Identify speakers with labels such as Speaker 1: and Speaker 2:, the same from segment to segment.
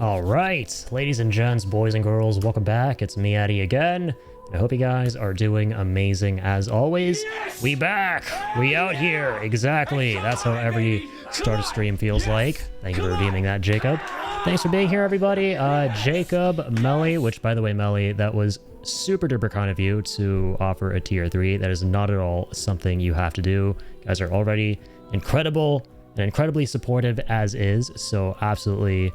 Speaker 1: All right, ladies and gents, boys and girls, welcome back. It's me, Addy, again. I hope you guys are doing amazing as always. Yes! We back! We out here! Exactly. That's how every start of stream feels like. Thank you for redeeming that, Jacob. Thanks for being here, everybody. Jacob, Melly, which, by the way, Melly, that was super duper kind of you to offer a tier 3. That is not at all something you have to do. You guys are already incredible and incredibly supportive as is, so absolutely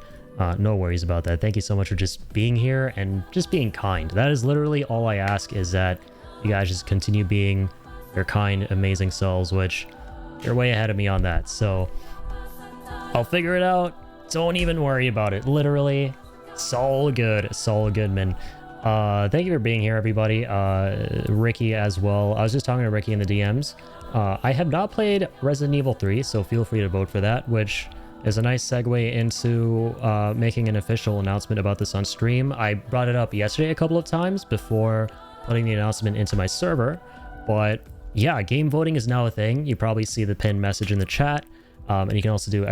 Speaker 1: no worries about that. Thank you so much for just being here and just being kind. That is literally all I ask, is that you guys just continue being your kind, amazing selves, which you're way ahead of me on that. So I'll figure it out. Don't even worry about it. Literally, it's all good. It's all good, man. Thank you for being here, everybody. Ricky as well. I was just talking to Ricky in the DMs. I have not played Resident Evil 3, so feel free to vote for that, which is a nice segue into making an official announcement about this on stream. I brought it up yesterday a couple of times before putting the announcement into my server, but yeah, game voting is now a thing. You probably see the pinned message in the chat, and you can also do !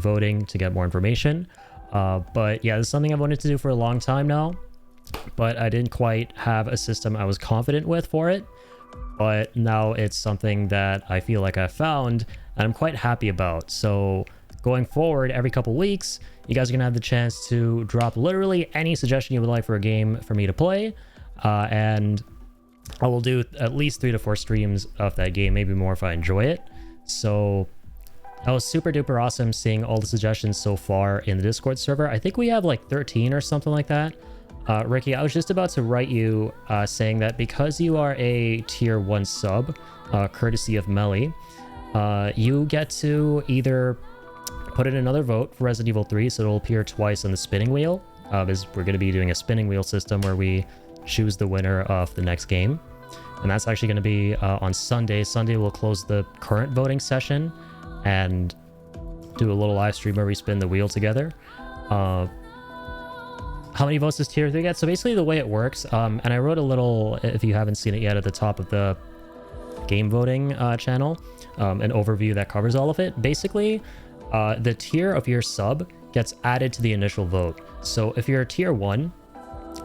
Speaker 1: voting to get more information. But yeah, this is something I've wanted to do for a long time now, but I didn't quite have a system I was confident with for it. But now it's something that I feel like I've found and I'm quite happy about. So going forward, every couple weeks, you guys are gonna have the chance to drop literally any suggestion you would like for a game for me to play, and I will do at least 3 to 4 streams of that game, maybe more if I enjoy it. So that was super duper awesome seeing all the suggestions so far in the Discord server. I think we have like 13 or something like that. Ricky, I was just about to write you saying that because you are a tier 1 sub, courtesy of Melly, you get to either put in another vote for Resident Evil 3, so it'll appear twice on the spinning wheel, as we're going to be doing a spinning wheel system where we choose the winner of the next game. And that's actually going to be on Sunday. Sunday we'll close the current voting session and do a little live stream where we spin the wheel together. How many votes does tier 3 get? So basically the way it works, and I wrote a little, if you haven't seen it yet, at the top of the game voting channel, an overview that covers all of it. Basically, the tier of your sub gets added to the initial vote. So if you're a tier 1,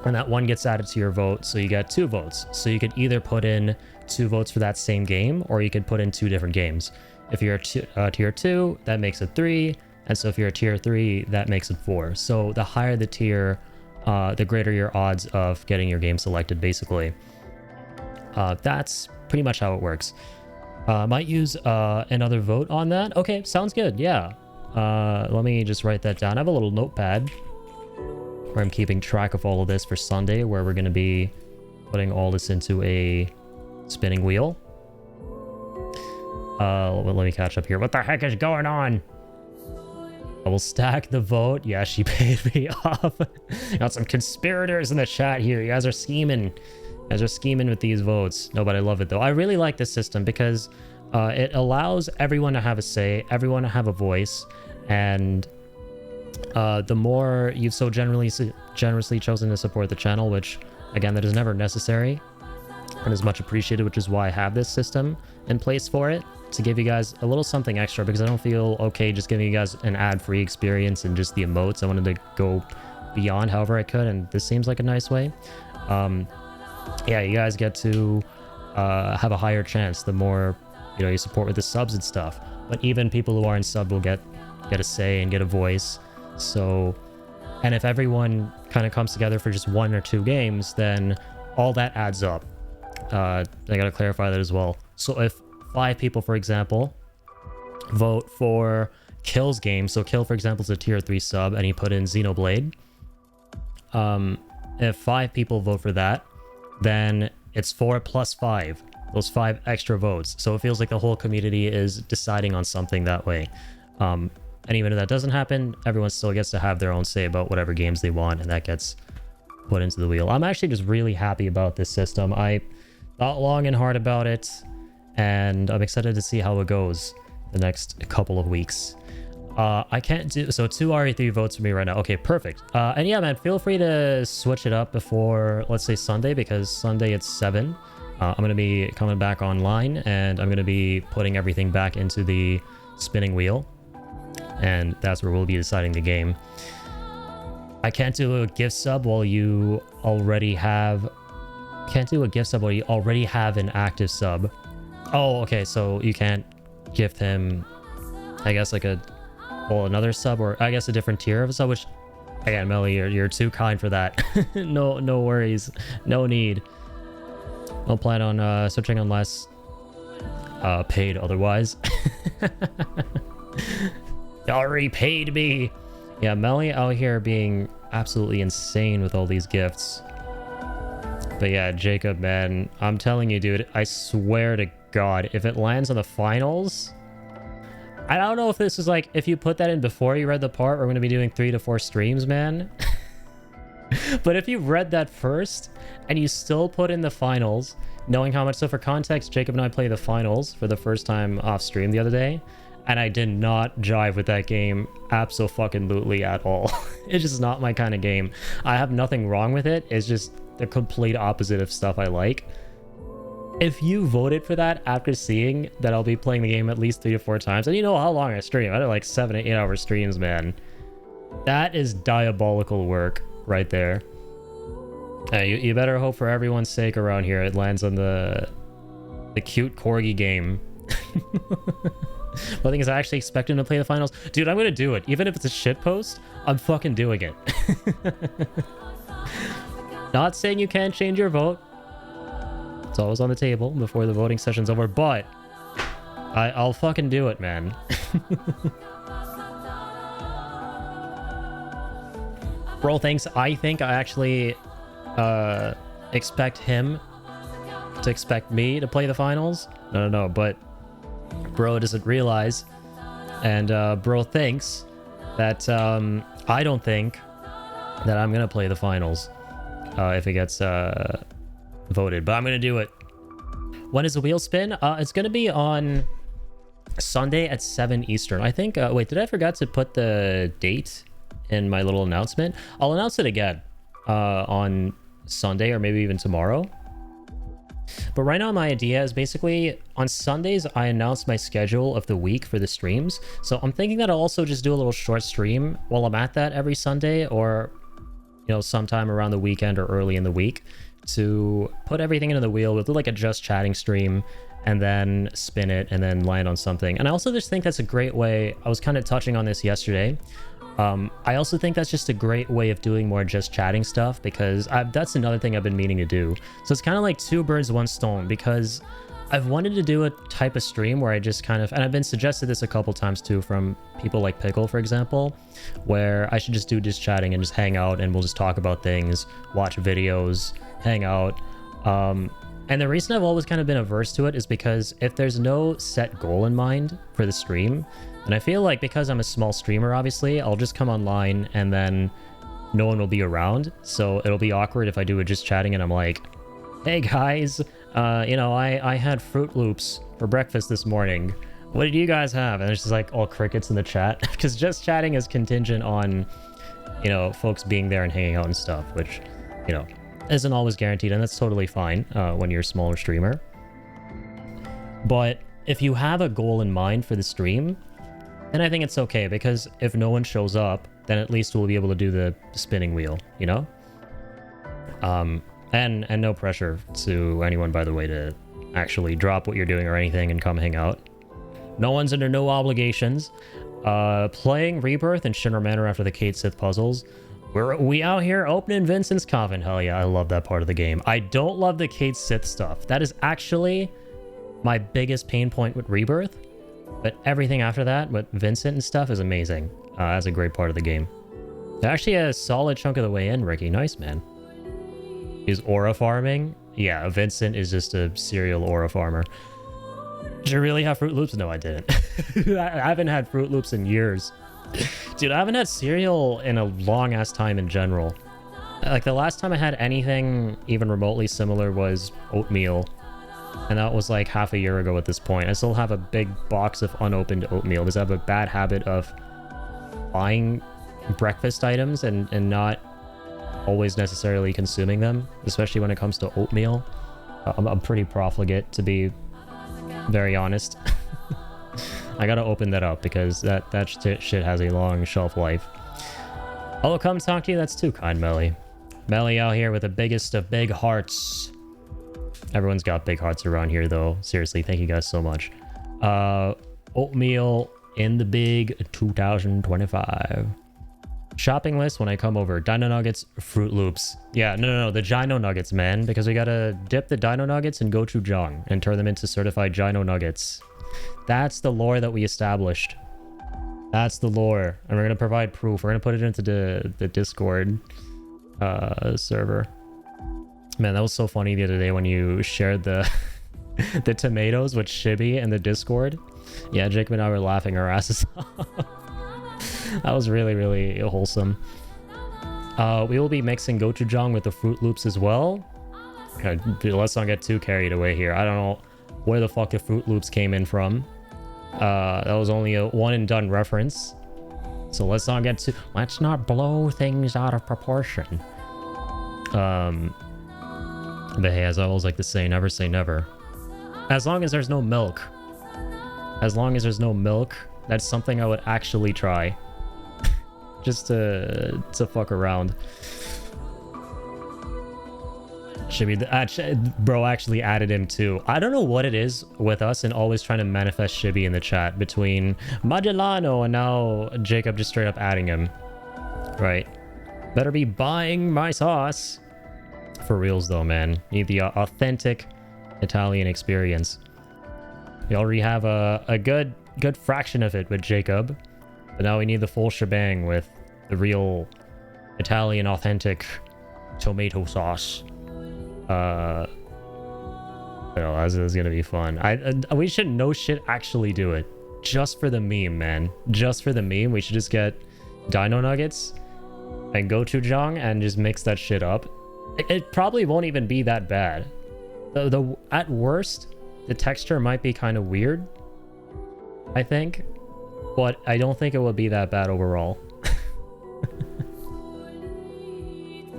Speaker 1: and that 1 gets added to your vote, so you get 2 votes. So you could either put in 2 votes for that same game, or you could put in 2 different games. If you're a tier 2, that makes it 3, and so if you're a tier 3, that makes it 4. So the higher the tier, the greater your odds of getting your game selected, basically. That's pretty much how it works. Might use another vote on that. Okay, sounds good. Yeah. Let me just write that down. I have a little notepad where I'm keeping track of all of this for Sunday, where we're going to be putting all this into a spinning wheel. Let me catch up here. What the heck is going on? I will stack the vote. Yeah, she paid me off. Got some conspirators in the chat here. You guys are scheming. You guys are scheming with these votes. No, but I love it though. I really like this system because it allows everyone to have a say, everyone to have a voice, and the more you've so generously chosen to support the channel, which again, that is never necessary and is much appreciated, which is why I have this system in place for it, to give you guys a little something extra, because I don't feel okay just giving you guys an ad-free experience and just the emotes. I wanted to go beyond however I could, and this seems like a nice way. Yeah, you guys get to have a higher chance the more you support with the subs and stuff. But even people who aren't sub will get a say and get a voice. So, and if everyone kind of comes together for just 1 or 2 games, then all that adds up. I gotta clarify that as well. So if 5 people, for example, vote for Kill's game, so Kill, for example, is a tier 3 sub, and he put in Xenoblade. If 5 people vote for that, then it's 4 plus 5, those 5 extra votes. So it feels like the whole community is deciding on something that way. And even if that doesn't happen, everyone still gets to have their own say about whatever games they want, and that gets put into the wheel. I'm actually just really happy about this system. I thought long and hard about it, and I'm excited to see how it goes the next couple of weeks. I can't do so 2 RE3 votes for me right now. Okay, perfect. And yeah, man, feel free to switch it up before, let's say, Sunday, because Sunday it's 7. I'm gonna be coming back online, and I'm gonna be putting everything back into the spinning wheel, and that's where we'll be deciding the game. I can't do a gift sub while you already have... Can't do a gift sub while you already have an active sub. Oh, okay, so you can't gift him, I guess, like a... Well, another sub, or I guess a different tier of a sub, which... Again, Melly, you're too kind for that. No worries. No need. I'll plan on switching unless paid otherwise. You already paid me. Yeah, Melly out here being absolutely insane with all these gifts. But yeah, Jacob, man, I'm telling you, dude, I swear to God, if it lands on the finals... I don't know if this is like, if you put that in before you read the part, we're going to be doing 3 to 4 streams, man. But if you read that first, and you still put in the finals, knowing how much... So for context, Jacob and I played the finals for the first time off stream the other day, and I did not jive with that game abso-fucking-lutely at all. It's just not my kind of game. I have nothing wrong with it, it's just the complete opposite of stuff I like. If you voted for that after seeing that I'll be playing the game at least 3 to 4 times, and you know how long I stream, I did like 7 to 8 hour streams, man. That is diabolical work right there. You better hope for everyone's sake around here it lands on the cute corgi game. Well, the thing is, I actually expect him to play the finals. Dude, I'm gonna do it. Even if it's a shitpost, I'm fucking doing it. Not saying you can't change your vote. It's always on the table before the voting session's over, but I'll fucking do it, man. Bro, thanks. I think I actually expect him to expect me to play the finals. No, but bro doesn't realize, and bro thinks that I don't think that I'm gonna play the finals if it gets voted, but I'm gonna do it. When is the wheel spin? It's gonna be on Sunday at 7 Eastern. I think, wait, did I forget to put the date in my little announcement? I'll announce it again on Sunday, or maybe even tomorrow. But right now my idea is basically on Sundays I announce my schedule of the week for the streams. So I'm thinking that I'll also just do a little short stream while I'm at that every Sunday, or you know, sometime around the weekend or early in the week, to put everything into the wheel. We'll do like a just chatting stream and then spin it and then land on something. And I also just think that's a great way. I was kind of touching on this yesterday. I also think that's just a great way of doing more just chatting stuff, because that's another thing I've been meaning to do. So it's kind of like 2 birds, 1 stone, because I've wanted to do a type of stream where I just kind of, and I've been suggested this a couple times too from people like Pickle, for example, where I should just do just chatting and just hang out and we'll just talk about things, watch videos, hang out. And the reason I've always kind of been averse to it is because if there's no set goal in mind for the stream, and I feel like because I'm a small streamer, obviously, I'll just come online and then no one will be around. So it'll be awkward if I do it just chatting and I'm like, hey guys, you know, I had Fruit Loops for breakfast this morning. What did you guys have? And it's just like all crickets in the chat, because just chatting is contingent on, you know, folks being there and hanging out and stuff, which, you know, isn't always guaranteed, and that's totally fine when you're a smaller streamer. But if you have a goal in mind for the stream, then I think it's okay, because if no one shows up, then at least we'll be able to do the spinning wheel, you know? And no pressure to anyone, by the way, to actually drop what you're doing or anything and come hang out. No one's under no obligations. Playing Rebirth and Shinra Manor after the Kate Sith puzzles. We out here opening Vincent's coffin. Hell yeah, I love that part of the game. I don't love the Kate Sith stuff. That is actually my biggest pain point with Rebirth. But everything after that with Vincent and stuff is amazing. That's a great part of the game. Actually a solid chunk of the way in, Ricky. Nice, man. Is aura farming? Yeah, Vincent is just a serial aura farmer. Did you really have Fruit Loops? No, I didn't. I haven't had Fruit Loops in years. Dude, I haven't had cereal in a long-ass time in general. Like, the last time I had anything even remotely similar was oatmeal. And that was like half a year ago at this point. I still have a big box of unopened oatmeal because I have a bad habit of buying breakfast items and not always necessarily consuming them, especially when it comes to oatmeal. I'm pretty profligate, to be very honest. I gotta open that up because that shit has a long shelf life. Oh, come talk to you? That's too kind, Melly. Melly out here with the biggest of big hearts. Everyone's got big hearts around here, though. Seriously, thank you guys so much. Oatmeal in the big 2025. Shopping list when I come over. Dino Nuggets, Fruit Loops. Yeah, no, the Dino Nuggets, man. Because we gotta dip the Dino Nuggets in gochujang and turn them into certified Dino Nuggets. That's the lore that we established. That's the lore. And we're gonna provide proof. We're gonna put it into the Discord server. Man, that was so funny the other day when you shared the the tomatoes with Chibi in the Discord. Yeah, Jacob and I were laughing our asses off. That was really, really wholesome. We will be mixing gochujang with the Fruit Loops as well. Okay, let's not get too carried away here. I don't know where the fuck the Fruit Loops came in from. That was only a one and done reference. So let's not blow things out of proportion. But hey, as I always like to say, never say never. As long as there's no milk. As long as there's no milk, that's something I would actually try. Just to fuck around. Bro actually added him too. I don't know what it is with us and always trying to manifest Shibby in the chat between Magellano and now Jacob just straight up adding him. Right. Better be buying my sauce. For reals though, man. Need the authentic Italian experience. We already have a good fraction of it with Jacob. But now we need the full shebang with the real Italian authentic tomato sauce. This is gonna be fun. We should no shit actually do it. Just for the meme, man. Just for the meme. We should just get Dino Nuggets and gochujang and just mix that shit up. It probably won't even be that bad. At worst, the texture might be kind of weird, I think. But I don't think it will be that bad overall.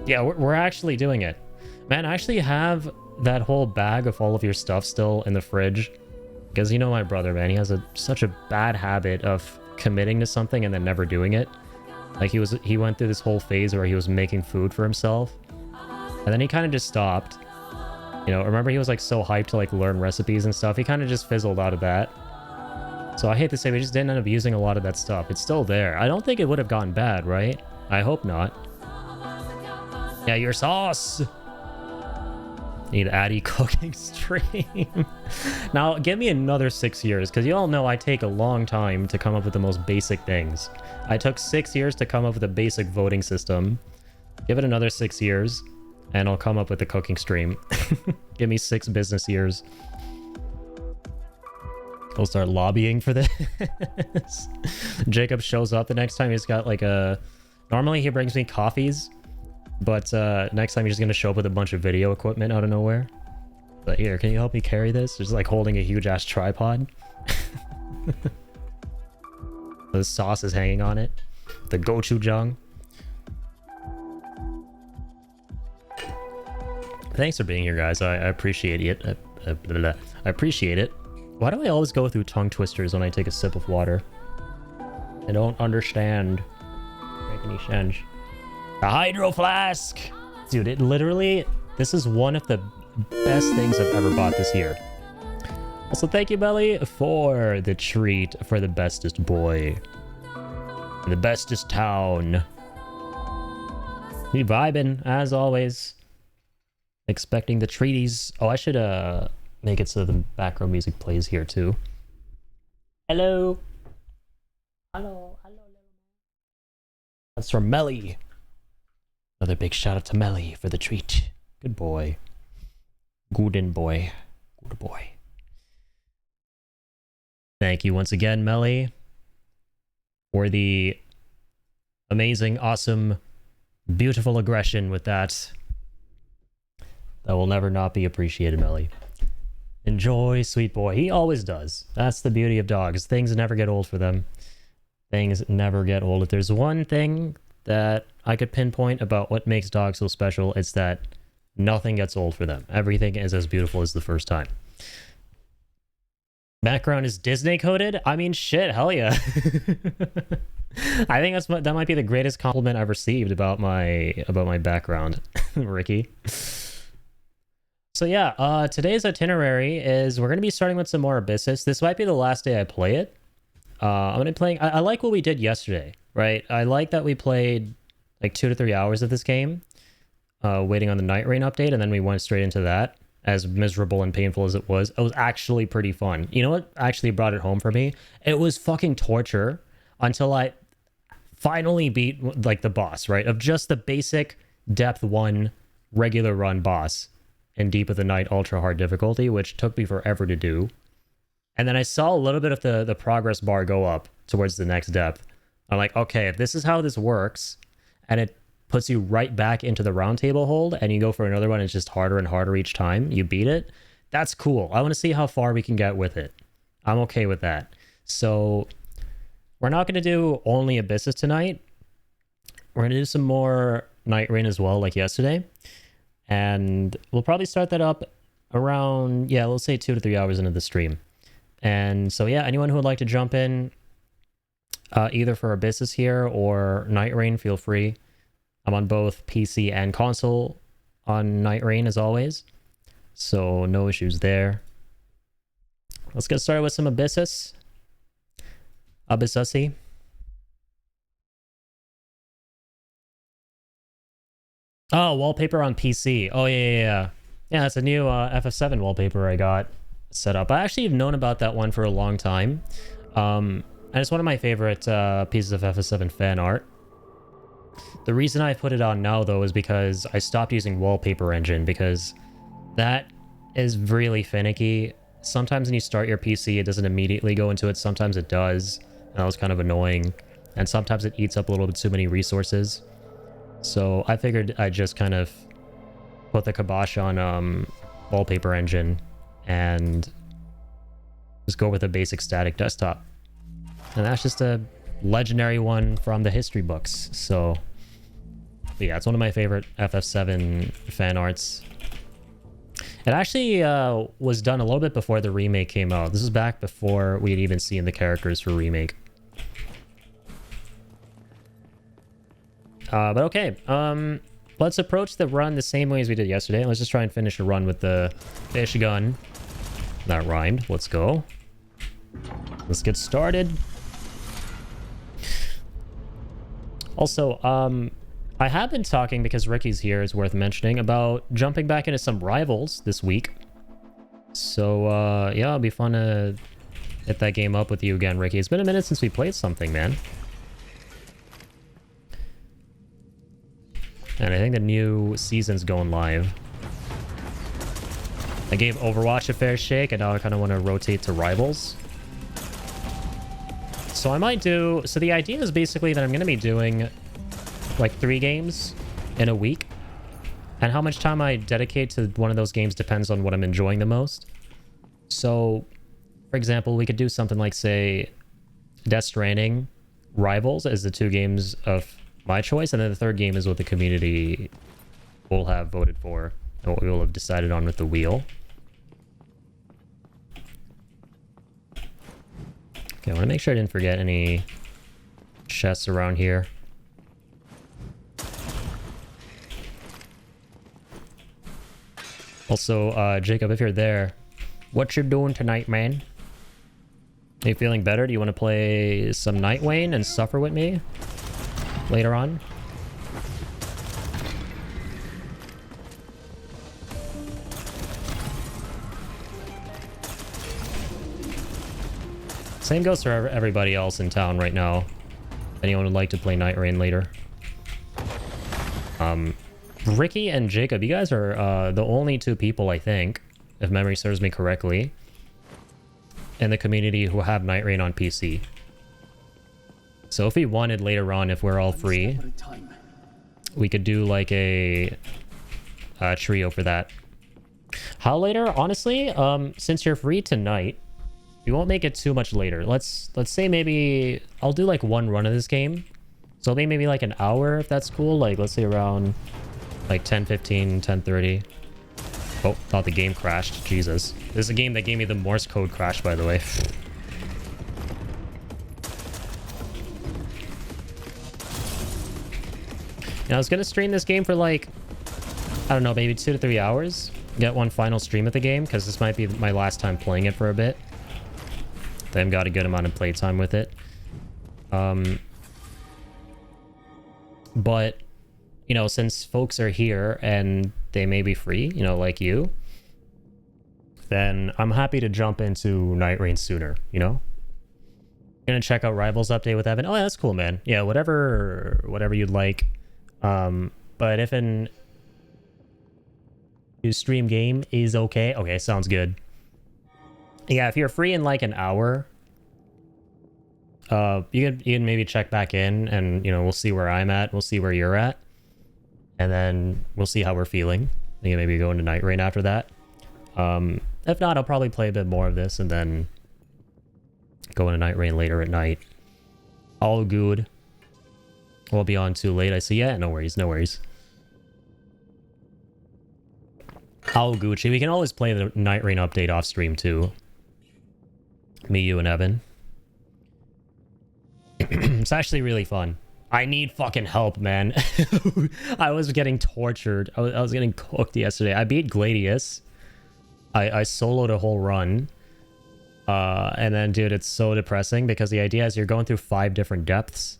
Speaker 1: Yeah, we're actually doing it. Man, I actually have that whole bag of all of your stuff still in the fridge. Because you know my brother, man, he has such a bad habit of committing to something and then never doing it. Like he went through this whole phase where he was making food for himself. And then he kind of just stopped. You know, remember he was like so hyped to like learn recipes and stuff. He kind of just fizzled out of that. So I hate to say, we just didn't end up using a lot of that stuff. It's still there. I don't think it would have gone bad, right? I hope not. Yeah, your sauce! Need Addy cooking stream. Now, give me another 6 years, because you all know I take a long time to come up with the most basic things. I took 6 years to come up with a basic voting system. Give it another 6 years, and I'll come up with a cooking stream. Give me 6 business years. We'll start lobbying for this. Jacob shows up the next time. He's got like a... Normally he brings me coffees. But next time he's just going to show up with a bunch of video equipment out of nowhere. But here, can you help me carry this? Just like holding a huge ass tripod. The sauce is hanging on it. The gochujang. Thanks for being here, guys. I appreciate it. I appreciate it. Why do I always go through tongue twisters when I take a sip of water? I don't understand. Make any sense. The hydro flask! Dude, it literally... This is one of the best things I've ever bought this year. Also, thank you, Belly, for the treat for the bestest boy. The bestest town. We vibing, as always. Expecting the treaties. Oh, I should make it so the background music plays here, too. Hello. Hello. That's from Melly. Another big shout out to Melly for the treat. Good boy. Good boy. Good boy. Thank you once again, Melly, for the amazing, awesome, beautiful aggression with that. That will never not be appreciated, Melly. Enjoy, sweet boy. He always does. That's the beauty of dogs. Things never get old for them. Things never get old. If there's one thing that I could pinpoint about what makes dogs so special, it's that nothing gets old for them. Everything is as beautiful as the first time. Background is Disney coded? I mean, shit, hell yeah. I think that might be the greatest compliment I've received about my background, Ricky. So yeah, today's itinerary is we're gonna be starting with some more Abyssus. This might be the last day I play it. I'm gonna be playing. I like what we did yesterday, right? I like that we played like 2 to 3 hours of this game, waiting on the Nightreign update, and then we went straight into that. As miserable and painful as it was actually pretty fun. You know what actually brought it home for me? It was fucking torture until I finally beat like the boss, right? Of just the basic depth 1 regular run boss in Deep of the Night ultra hard difficulty, which took me forever to do. And then I saw a little bit of the progress bar go up towards the next depth. I'm like, okay, if this is how this works, and it puts you right back into the round table hold, and you go for another one, it's just harder and harder each time you beat it, that's cool. I want to see how far we can get with it. I'm okay with that. So we're not going to do only Abyssus tonight. We're going to do some more Nightreign as well, like yesterday. And we'll probably start that up around, yeah, let's say 2 to 3 hours into the stream. And so, yeah, anyone who would like to jump in, either for Abyssus here or Nightreign, feel free. I'm on both PC and console on Nightreign as always, so no issues there. Let's get started with some Abyssus. Abyssusy. Oh, wallpaper on PC. Oh, yeah. Yeah, that's a new FF7 wallpaper I got set up. I actually have known about that one for a long time. And it's one of my favorite pieces of FF7 fan art. The reason I put it on now, though, is because I stopped using Wallpaper Engine, because that is really finicky. Sometimes when you start your PC, it doesn't immediately go into it. Sometimes it does, and that was kind of annoying. And sometimes it eats up a little bit too many resources. So I figured I'd just kind of put the kibosh on Wallpaper Engine and just go with a basic static desktop. And that's just a legendary one from the history books, so... But yeah, it's one of my favorite FF7 fan arts. It actually was done a little bit before the remake came out. This is back before we had even seen the characters for remake. But okay, let's approach the run the same way as we did yesterday. Let's just try and finish a run with the fish gun. That rhymed. Let's go. Let's get started. Also, I have been talking, because Ricky's here, it's worth mentioning, about jumping back into some Rivals this week. So, yeah, it'll be fun to hit that game up with you again, Ricky. It's been a minute since we played something, man. And I think the new season's going live. I gave Overwatch a fair shake, and now I kind of want to rotate to Rivals. So I might do... So the idea is basically that I'm going to be doing like 3 games in a week. And how much time I dedicate to one of those games depends on what I'm enjoying the most. So, for example, we could do something like, say, Death Stranding, Rivals as the 2 games of my choice. And then the 3rd game is what the community will have voted for and what we will have decided on with the wheel. Okay, I want to make sure I didn't forget any chests around here. Also, Jacob, if you're there, what you doing tonight, man? Are you feeling better? Do you want to play some Nightreign and suffer with me later on? Same goes for everybody else in town right now. If anyone would like to play Nightreign later. Ricky and Jacob, you guys are the only 2 people, I think, if memory serves me correctly, in the community who have Nightreign on PC. So if we wanted later on, if we're all free, we could do like a trio for that. How later? Honestly, since you're free tonight, we won't make it too much later. Let's say maybe I'll do like 1 run of this game. So maybe like an hour, if that's cool. Like, let's say around like 10:15, 10:30. Oh, thought the game crashed. Jesus. This is a game that gave me the Morse code crash, by the way. Now, I was gonna stream this game for like, I don't know, maybe 2 to 3 hours. Get one final stream of the game, because this might be my last time playing it for a bit. I've got a good amount of playtime with it. But, you know, since folks are here and they may be free, you know, like you, then I'm happy to jump into Nightreign sooner, you know? Gonna check out Rivals update with Evan. Oh, yeah, that's cool, man. Yeah, whatever you'd like. But if an stream game is okay. Okay, sounds good. Yeah, if you're free in like an hour, you can maybe check back in and, you know, we'll see where I'm at. We'll see where you're at. And then we'll see how we're feeling. You can maybe go into Nightreign after that. If not, I'll probably play a bit more of this and then go into Nightreign later at night. All good. Won't be on too late. I see. Yeah, no worries, no worries. All Gucci. We can always play the Nightreign update off stream too. Me, you, and Evan. It's actually really fun. I need fucking help, man. I was getting tortured. I was getting cooked yesterday. I beat Gladius. I soloed a whole run. And then, dude, it's so depressing because the idea is you're going through 5 different depths.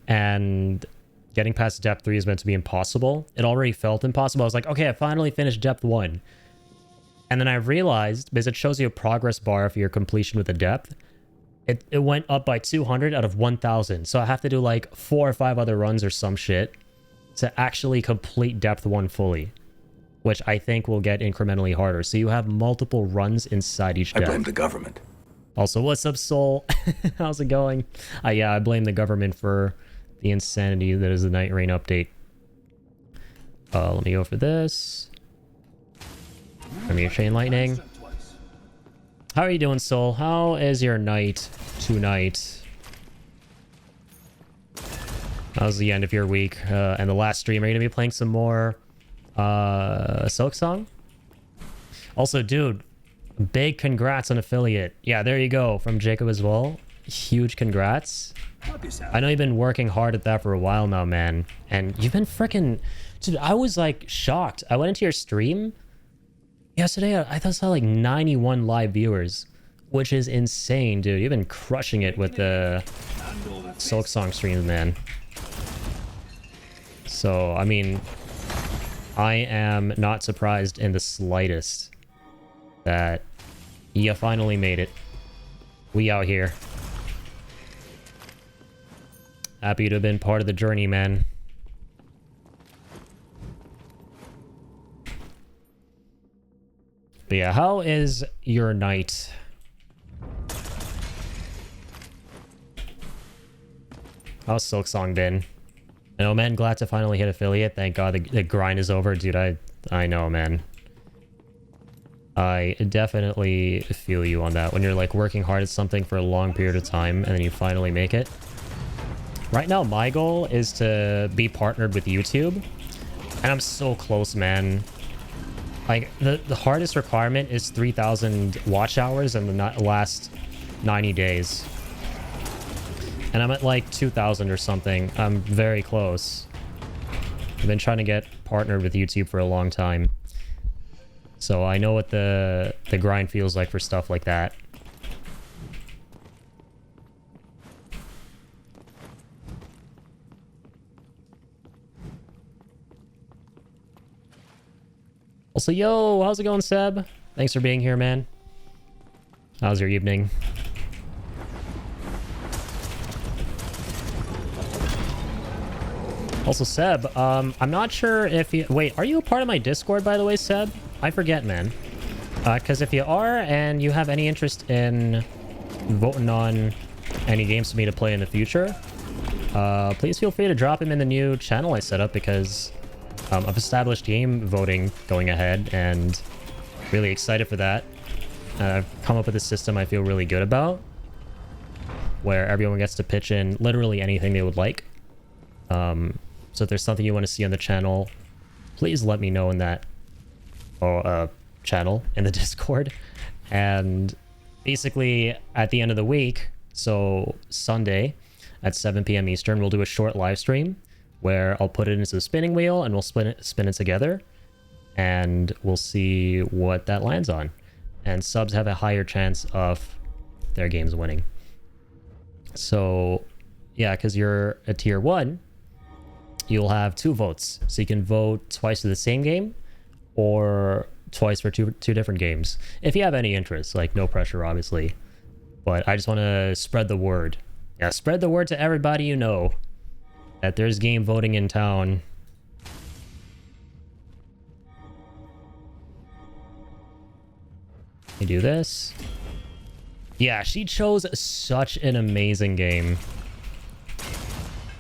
Speaker 1: And getting past depth 3 is meant to be impossible. It already felt impossible. I was like, okay, I finally finished depth 1. And then I realized, because it shows you a progress bar for your completion with a depth, it went up by 200 out of 1,000. So I have to do like 4 or 5 other runs or some shit to actually complete depth 1 fully, which I think will get incrementally harder. So you have multiple runs inside each depth.
Speaker 2: I blame the government.
Speaker 1: Also, what's up, Soul? How's it going? Yeah, I blame the government for the insanity that is the Nightreign update. Let me go for this. Let me chain lightning. How are you doing, Soul? How is your night tonight? How's the end of your week? And the last stream, are you gonna be playing some more Silk Song? Also, dude, big congrats on affiliate. Yeah, there you go, from Jacob as well. Huge congrats. I know you've been working hard at that for a while now, man. And you've been freaking... Dude, I was like shocked. I went into your stream yesterday. I thought I saw like 91 live viewers, which is insane, dude. You've been crushing it with the Silk Song streams, man. So, I mean, I am not surprised in the slightest that you finally made it. We out here. Happy to have been part of the journey, man. But yeah, how is your night? How's Silk Song been? I know, man, glad to finally hit affiliate. Thank God the grind is over. Dude, I know, man. I definitely feel you on that. When you're like working hard at something for a long period of time and then you finally make it. Right now, my goal is to be partnered with YouTube. And I'm so close, man. Like, the hardest requirement is 3,000 watch hours in the last 90 days. And I'm at like 2,000 or something. I'm very close. I've been trying to get partnered with YouTube for a long time. So I know what the grind feels like for stuff like that. Also, yo, how's it going, Seb? Thanks for being here, man. How's your evening? Also, Seb, I'm not sure if you... Wait, are you a part of my Discord, by the way, Seb? I forget, man. Because if you are, and you have any interest in voting on any games for me to play in the future, please feel free to drop him in the new channel I set up, because I've established game voting going ahead, and really excited for that. I've come up with a system I feel really good about, where everyone gets to pitch in literally anything they would like. So if there's something you want to see on the channel, please let me know in that channel in the Discord. And basically at the end of the week, so Sunday at 7 p.m. Eastern, we'll do a short live stream where I'll put it into the spinning wheel and we'll spin it together, and we'll see what that lands on. And subs have a higher chance of their games winning. So yeah, because you're a tier 1, you'll have 2 votes. So you can vote twice for the same game or twice for two different games. If you have any interest, like no pressure, obviously. But I just want to spread the word. Yeah, spread the word to everybody you know that there's game voting in town. You do this. Yeah, she chose such an amazing game.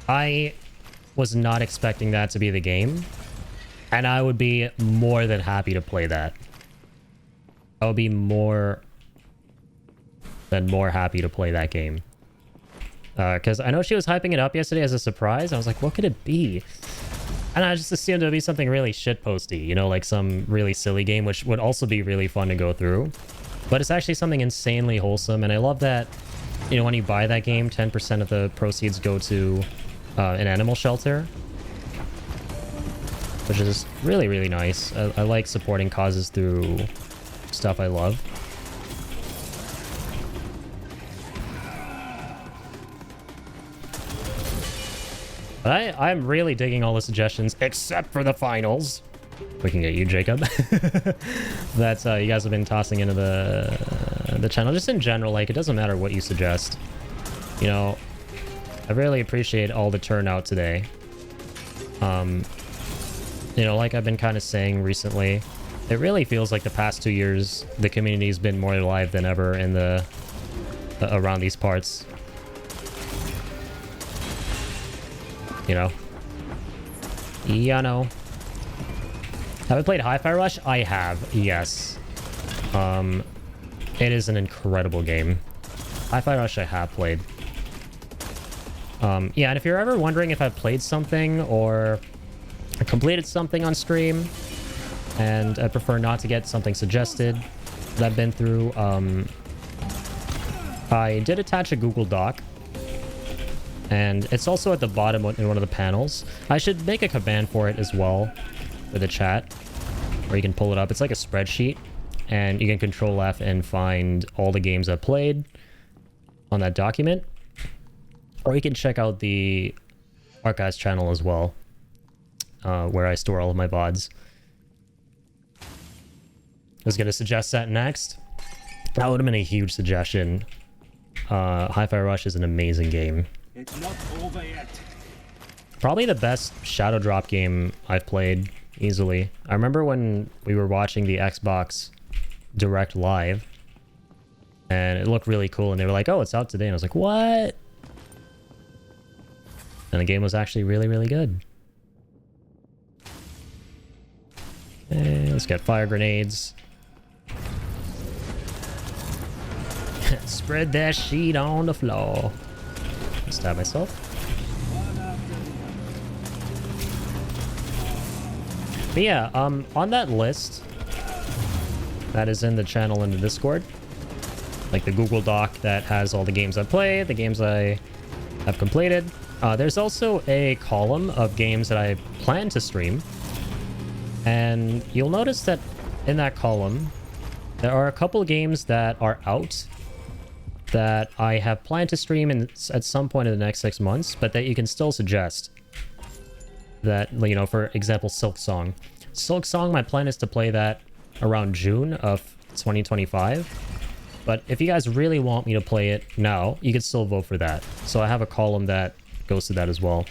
Speaker 1: I was not expecting that to be the game, and I would be more than happy to play that. I would be more than happy to play that game. Because I know she was hyping it up yesterday as a surprise. I was like, what could it be? And I just assumed it would be something really shitposty, you know, like some really silly game, which would also be really fun to go through. But it's actually something insanely wholesome, and I love that, you know, when you buy that game, 10% of the proceeds go to an animal shelter, which is really, really nice. I like supporting causes through stuff I love. But I'm really digging all the suggestions, except for the finals. We can get you, Jacob. That you guys have been tossing into the channel. Just in general, like, it doesn't matter what you suggest. You know, I really appreciate all the turnout today. You know, like I've been kind of saying recently, it really feels like the past 2 years, the community's been more alive than ever in the around these parts. You know? Yeah, no. Have I played Hi-Fi Rush? I have, yes. It is an incredible game. Hi-Fi Rush I have played. Yeah, and if you're ever wondering if I've played something or completed something on stream, and I prefer not to get something suggested that I've been through, I did attach a Google Doc, and it's also at the bottom in one of the panels. I should make a command for it as well for the chat, where you can pull it up. It's like a spreadsheet, and you can control F and find all the games I've played on that document. Or you can check out the archives channel as well, where I store all of my VODs. I was going to suggest that next. That would have been a huge suggestion. Hi-Fi Rush is an amazing game.
Speaker 2: It's not over yet.
Speaker 1: Probably the best Shadow Drop game I've played, easily. I remember when we were watching the Xbox Direct live, and it looked really cool, and they were like, oh, it's out today, and I was like, what? And the game was actually really, really good. Okay, let's get fire grenades. Spread that sheet on the floor. Stab myself. But yeah, on that list that is in the channel in the Discord, like the Google Doc that has all the games I've played, the games I have completed, there's also a column of games that I plan to stream. And you'll notice that in that column, there are a couple of games that are out that I have planned to stream at some point in the next 6 months, but that you can still suggest. That, you know, for example, Silk Song. Silk Song, my plan is to play that around June of 2025. But if you guys really want me to play it now, you can still vote for that. So I have a column that goes to that as well.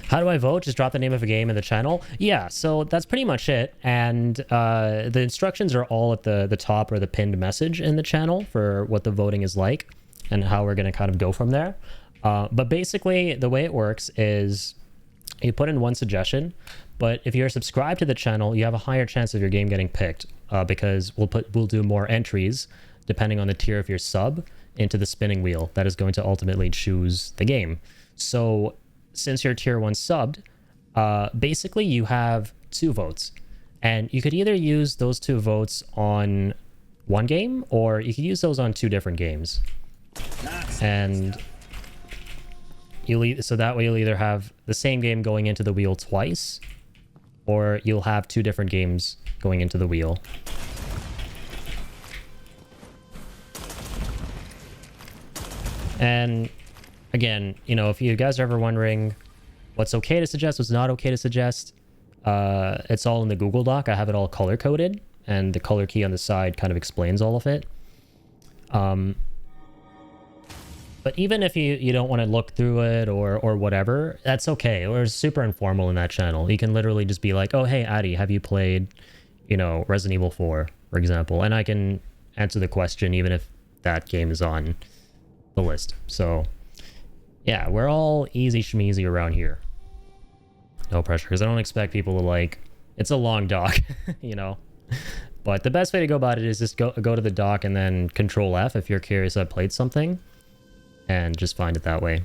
Speaker 1: How do I vote? Just drop the name of a game in the channel. Yeah, so that's pretty much it. And the instructions are all at the top or the pinned message in the channel for what the voting is like and how we're going to kind of go from there. But basically, the way it works is you put in one suggestion, but if you're subscribed to the channel, you have a higher chance of your game getting picked because we'll do more entries depending on the tier of your sub into the spinning wheel that is going to ultimately choose the game. So since you're tier 1 subbed, basically you have 2 votes. And you could either use those 2 votes on one game, or you could use those on 2 different games. And so that way you'll either have the same game going into the wheel twice, or you'll have 2 different games going into the wheel. And again, you know, if you guys are ever wondering what's okay to suggest, what's not okay to suggest, it's all in the Google Doc. I have it all color coded, and the color key on the side kind of explains all of it. But even if you don't want to look through it or whatever, that's okay. We're super informal in that channel. You can literally just be like, oh, hey, Addy, have you played, you know, Resident Evil 4, for example? And I can answer the question even if that game is on the list. So yeah, we're all easy schmeezy around here. No pressure, because I don't expect people to like, it's a long doc, you know? But the best way to go about it is just go to the doc and then Control F if you're curious I played something, and just find it that way.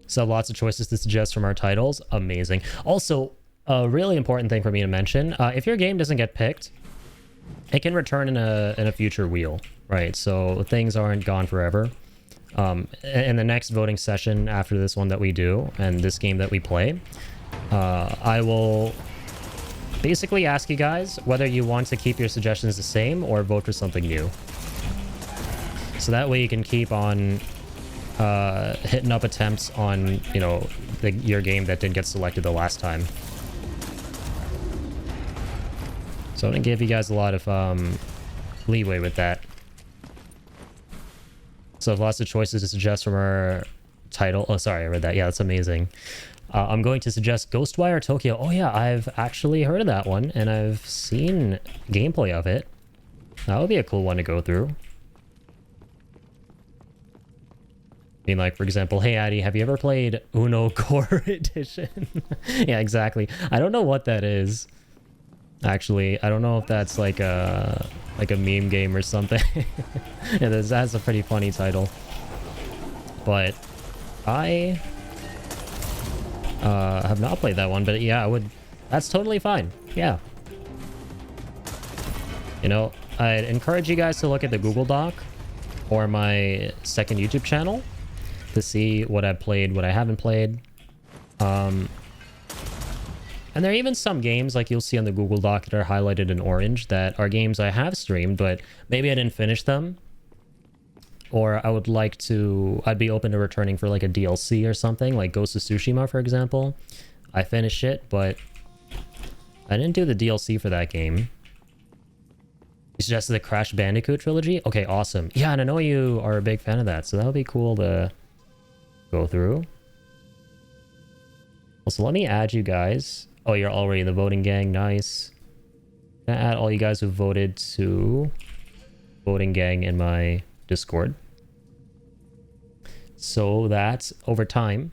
Speaker 1: So lots of choices to suggest from our titles. Amazing. Also, a really important thing for me to mention, if your game doesn't get picked, it can return in a future wheel, right? So things aren't gone forever. In the next voting session after this one that we do, and this game that we play, I will basically ask you guys whether you want to keep your suggestions the same or vote for something new. So that way you can keep on hitting up attempts on, you know, your game that didn't get selected the last time. So I'm gonna give you guys a lot of leeway with that. So lots of choices to suggest from our title. Oh, sorry, I read that. Yeah, that's amazing. I'm going to suggest Ghostwire Tokyo. Oh yeah, I've actually heard of that one, and I've seen gameplay of it. That would be a cool one to go through. I mean, like, for example, hey, Addy, have you ever played Uno Core Edition? Yeah, exactly. I don't know what that is. Actually, I don't know if that's like a meme game or something. Yeah, that's a pretty funny title. But I have not played that one, but yeah, I would. That's totally fine. Yeah. You know, I'd encourage you guys to look at the Google Doc or my second YouTube channel to see what I've played, what I haven't played. And there are even some games like you'll see on the Google Doc that are highlighted in orange that are games I have streamed, but maybe I didn't finish them. Or I would like to, I'd be open to returning for like a DLC or something, like Ghost of Tsushima, for example. I finished it, but I didn't do the DLC for that game. You suggested the Crash Bandicoot trilogy? Okay, awesome. Yeah, and I know you are a big fan of that, so that would be cool to go through. Also, let me add you guys. Oh, you're already in the voting gang. Nice. Can I add all you guys who voted to voting gang in my Discord? So that over time,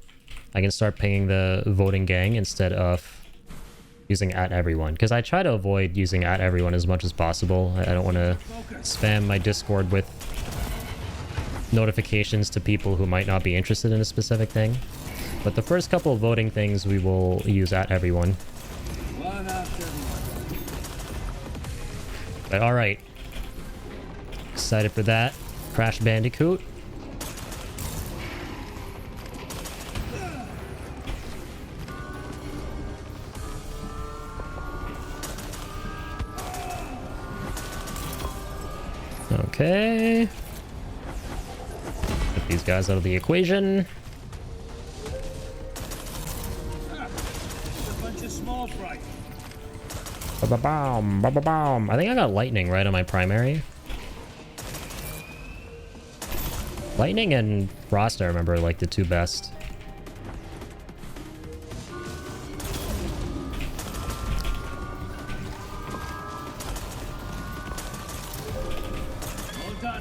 Speaker 1: I can start pinging the voting gang instead of using @everyone. Because I try to avoid using @everyone as much as possible. I don't want to spam my Discord with notifications to people who might not be interested in a specific thing. But the first couple of voting things we will use @everyone. But alright. Excited for that. Crash Bandicoot. Okay. Get these guys out of the equation. Ba-ba-boom, ba-ba-boom. I think I got lightning right on my primary. Lightning and frost, I remember, like the two best.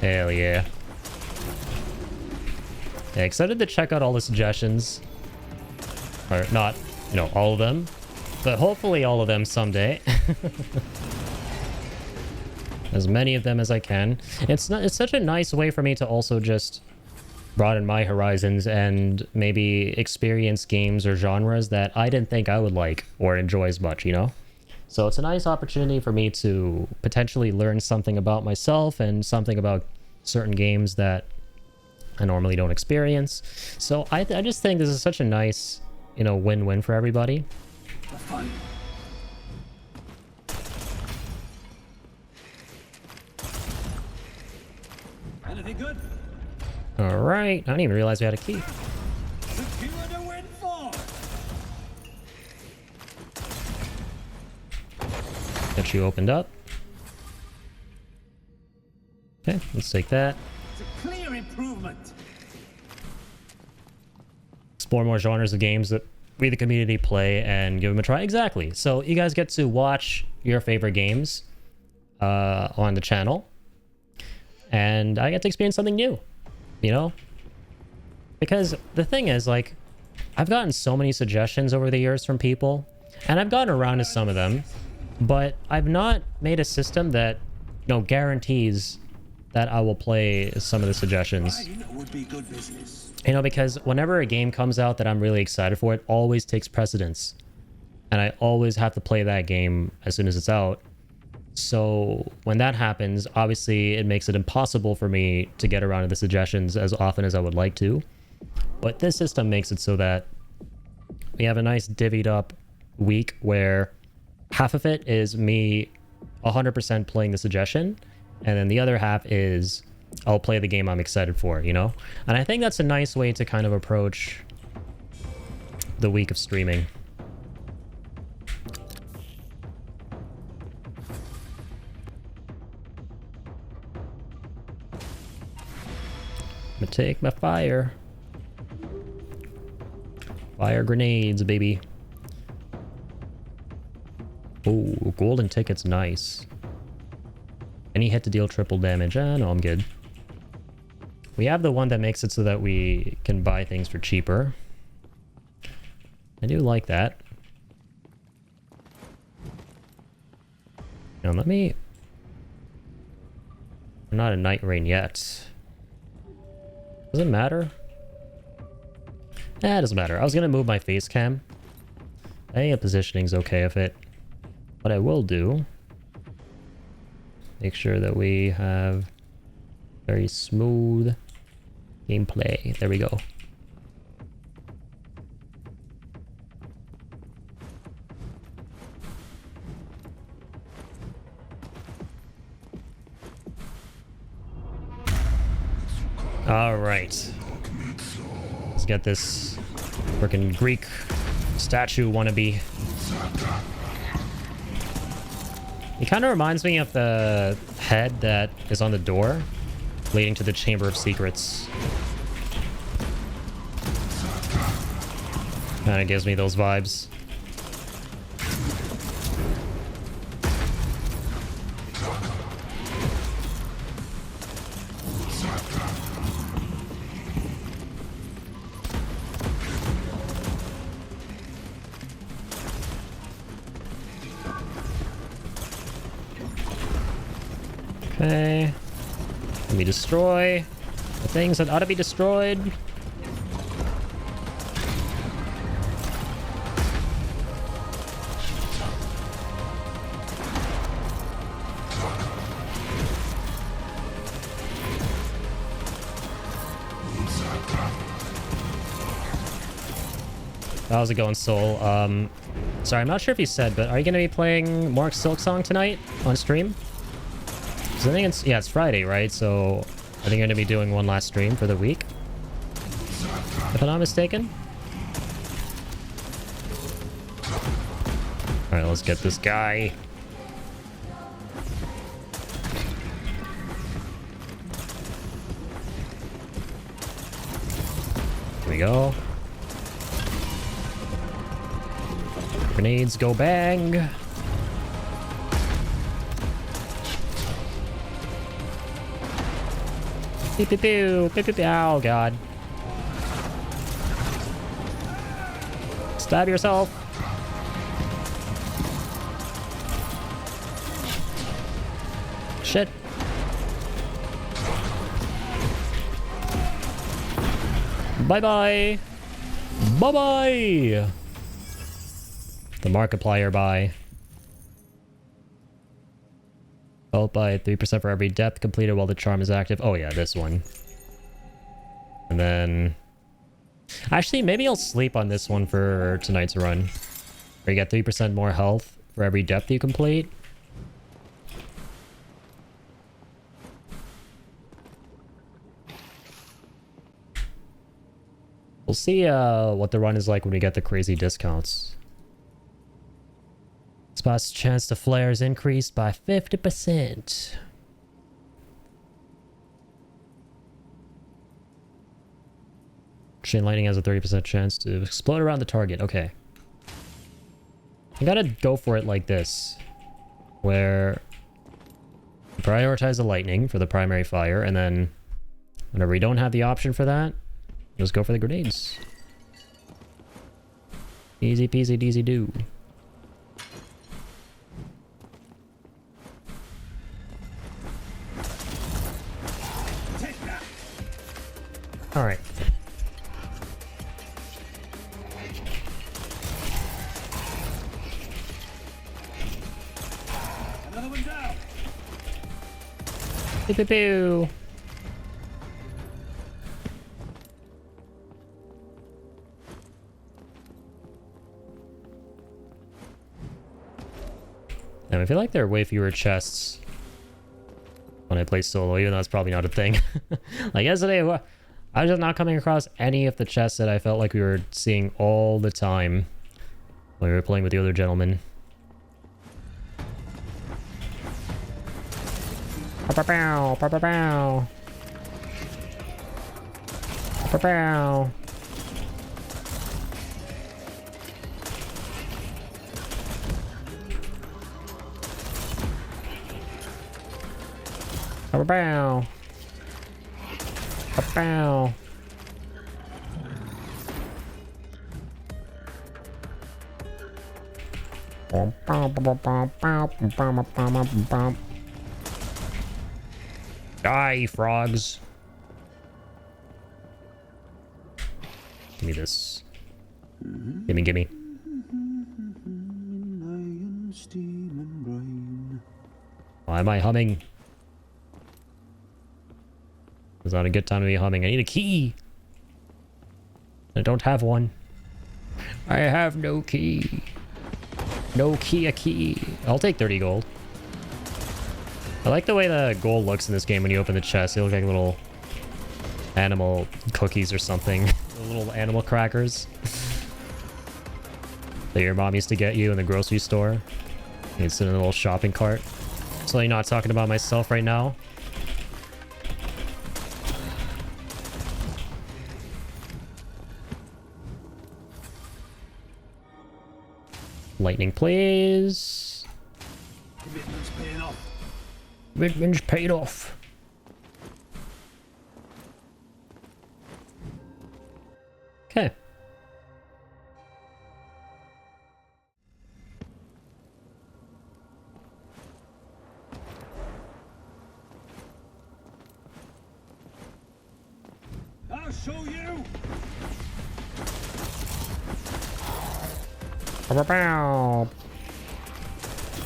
Speaker 1: Hell yeah. Yeah, excited to check out all the suggestions. Or not, you know, all of them. But hopefully all of them someday. as many of them as I can. It's such a nice way for me to also just broaden my horizons and maybe experience games or genres that I didn't think I would like or enjoy as much, you know? So it's a nice opportunity for me to potentially learn something about myself and something about certain games that I normally don't experience. So I just think this is such a nice, you know, win-win for everybody.
Speaker 2: The fun. Anything good?
Speaker 1: All right. I didn't even realize we had a key.
Speaker 2: Secure the windfall.
Speaker 1: That you opened up. Okay, let's take that.
Speaker 2: It's a clear improvement.
Speaker 1: Explore more genres of games that we, the community, play and give them a try. Exactly. So you guys get to watch your favorite games on the channel. And I get to experience something new, you know? Because the thing is, like, I've gotten so many suggestions over the years from people, and I've gotten around to some of them, but I've not made a system that, you know, guarantees that I will play some of the suggestions.
Speaker 2: Would be good business.
Speaker 1: You know, because whenever a game comes out that I'm really excited for, it always takes precedence. And I always have to play that game as soon as it's out. So when that happens, obviously it makes it impossible for me to get around to the suggestions as often as I would like to. But this system makes it so that we have a nice divvied up week where half of it is me 100% playing the suggestion, and then the other half is I'll play the game I'm excited for, you know? And I think that's a nice way to kind of approach the week of streaming. I'm gonna take my fire grenades, baby. Oh, golden ticket's nice. Any hit to deal triple damage. No, I'm good. We have the one that makes it so that we can buy things for cheaper. I do like that. Now let me... I'm not a Nightreign yet. Does it matter? It doesn't matter. I was gonna move my face cam. I think the positioning's okay with it. What I will do... make sure that we have very smooth gameplay. There we go. All right. Let's get this freaking Greek statue wannabe. It kind of reminds me of the head that is on the door leading to the Chamber of Secrets. Kind of gives me those vibes. Okay. Let me destroy the things that ought to be destroyed. How's it going, Soul? Sorry, I'm not sure if you said, but are you going to be playing more Silksong tonight on stream? I think it's, yeah, it's Friday, right? So I think you're going to be doing one last stream for the week, if I'm not mistaken. All right, let's get this guy. Here we go. Grenades go bang. Pew, pew, pew, pew, pew, pew. Oh, God. Stab yourself. Shit. Bye-bye. Bye-bye. The Markiplier bye. Health by 3% for every depth completed while the charm is active. Oh yeah, this one. And then... Actually, maybe I'll sleep on this one for tonight's run. Where you get 3% more health for every depth you complete. We'll see what the run is like when we get the crazy discounts. Spot's chance to flare is increased by 50%. Chain lightning has a 30% chance to explode around the target. Okay. I gotta go for it like this. Where you prioritize the lightning for the primary fire, and then whenever you don't have the option for that, just go for the grenades. Easy peasy deasy do. Alright.
Speaker 2: Another one down.
Speaker 1: Pew pew pew. And I feel like there are way fewer chests when I play solo, even though that's probably not a thing. Like yesterday, I was just not coming across any of the chests that I felt like we were seeing all the time when we were playing with the other gentlemen. Pow, pow, pow, pow. Pow, pow. Pow, pow. Pow. Die, frogs. Give me this. Gimme. Why am I humming? It's not a good time to be humming. I need a key. I don't have one. I have no key. No key, a key. I'll take 30 gold. I like the way the gold looks in this game when you open the chest. They look like little animal cookies or something. Little animal crackers that your mom used to get you in the grocery store. It's in a little shopping cart. So you're not talking about myself right now. Lightning, please.
Speaker 2: Commitment's paying off.
Speaker 1: Commitment's paid off. Okay.
Speaker 2: I'll show you.
Speaker 1: Bow, bow,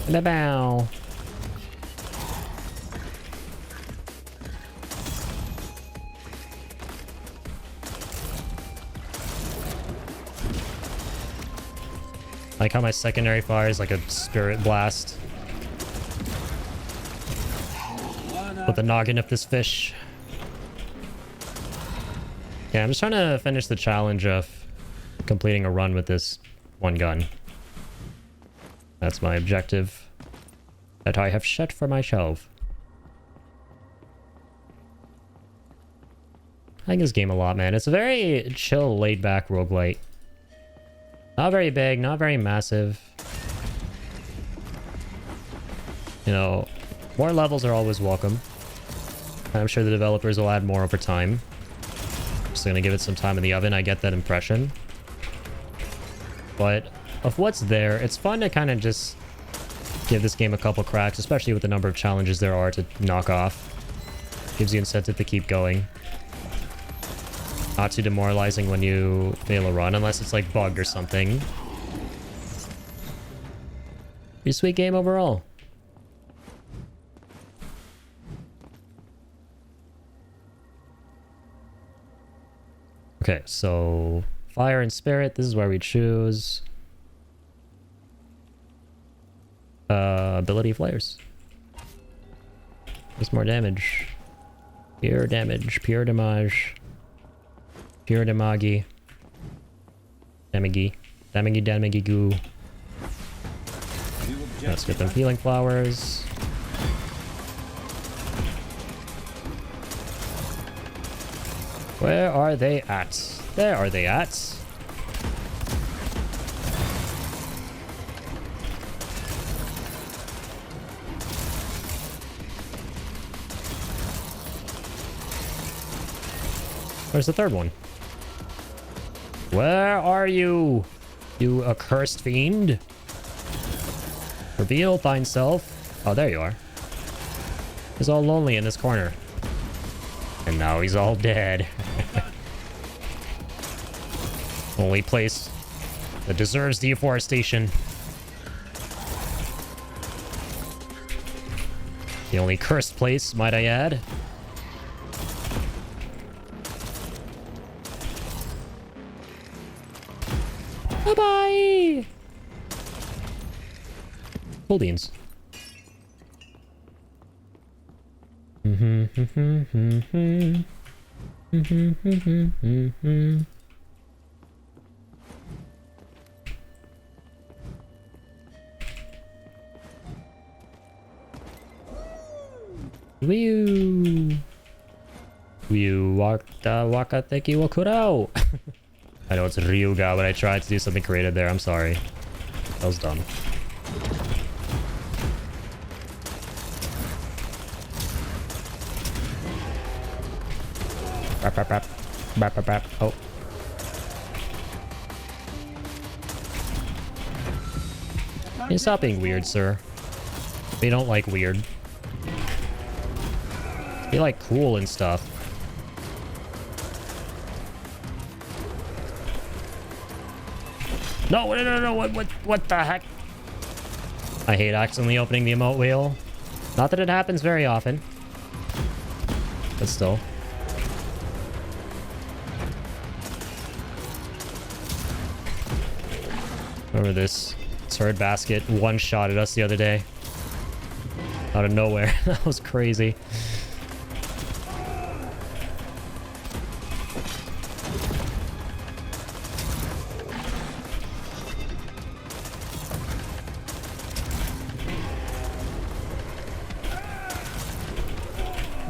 Speaker 1: bow. Bow. I like how my secondary fire is like a spirit blast. With the noggin of this fish. Yeah, I'm just trying to finish the challenge of completing a run with this one gun. That's my objective that I have set for myself. I like this game a lot, man. It's a very chill, laid-back roguelite. Not very big, not very massive. You know, more levels are always welcome. I'm sure the developers will add more over time. Just gonna give it some time in the oven, I get that impression. But of what's there, it's fun to kind of just give this game a couple cracks, especially with the number of challenges there are to knock off. Gives you incentive to keep going. Not too demoralizing when you fail a run, unless it's like bugged or something. Pretty sweet game overall. Okay, so fire and spirit, this is where we choose ability flares. Just more damage. Pure damage, pure damage. Pure damagi. Damagi. Damagi goo. Let's get them healing flowers. Where are they at? There are they at. Where's the third one? Where are you? You accursed fiend? Reveal thine self. Oh, there you are. He's all lonely in this corner. And now he's all dead. Only place that deserves deforestation. The only cursed place, might I add. Bye-bye! Cool beans. Wee waka teki wakurao. I know it's Ryuga, but I tried to do something creative there. I'm sorry. That was dumb. Oh. Hey, stop being weird, sir. We don't like weird. We like cool and stuff. No, what the heck? I hate accidentally opening the emote wheel. Not that it happens very often. But still. Remember this turd basket one-shotted us the other day. Out of nowhere. That was crazy.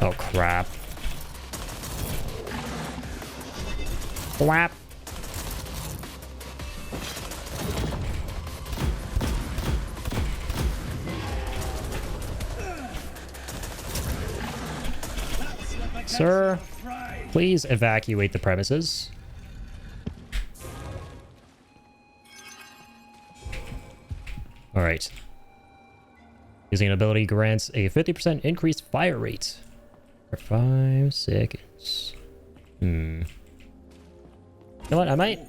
Speaker 1: Oh, crap. Flap. Sir, please evacuate the premises. All right. Using an ability grants a 50% increased fire rate for 5 seconds. You know what? I might...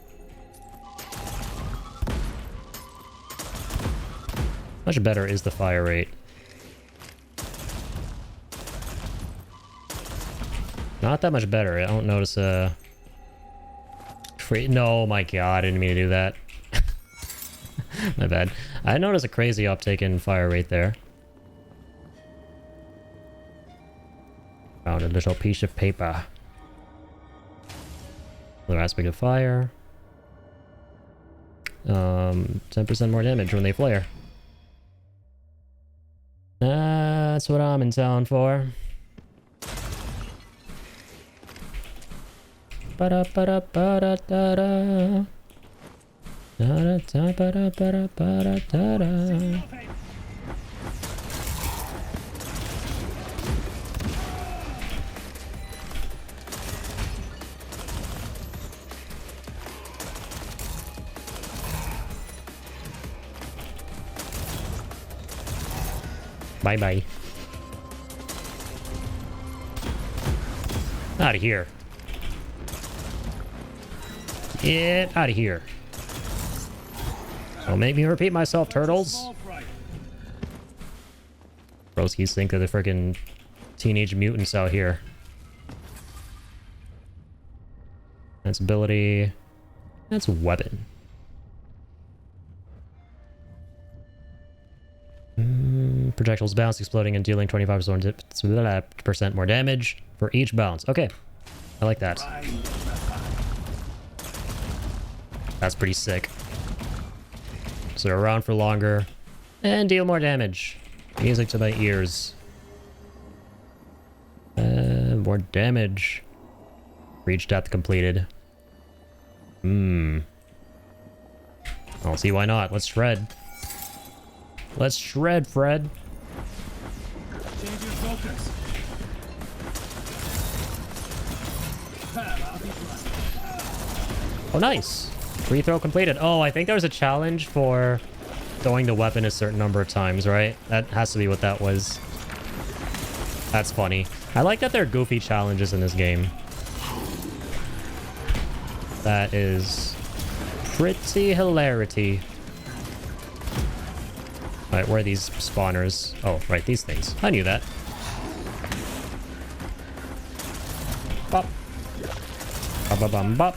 Speaker 1: Much better is the fire rate. Not that much better. I don't notice a... No, my god, I didn't mean to do that. My bad. I noticed a crazy uptick in fire rate there. Found a little piece of paper. Another aspect of fire. 10% more damage when they flare. That's what I'm in town for. Ba-da-ba-da-ba-da-da-da. Da-da-da-ba-da-ba-da-ba-da-da-da. Bye-bye. Out of here. Get out of here. Don't make me repeat myself, turtles. Broskies think they're the freaking teenage mutants out here. That's ability. That's weapon. Projectiles bounce, exploding and dealing 25% more damage for each bounce. Okay. I like that. That's pretty sick. So they're around for longer and deal more damage. Music to my ears. More damage. Reach depth completed. I don't see why not. Let's shred. Let's shred, Fred.
Speaker 2: Change your focus.
Speaker 1: Oh, nice. Free throw completed. Oh, I think there was a challenge for throwing the weapon a certain number of times, right? That has to be what that was. That's funny. I like that there are goofy challenges in this game. That is pretty hilarity. Alright, where are these spawners? Oh, right, these things. I knew that. Bop. Bop, bop, bop, bop.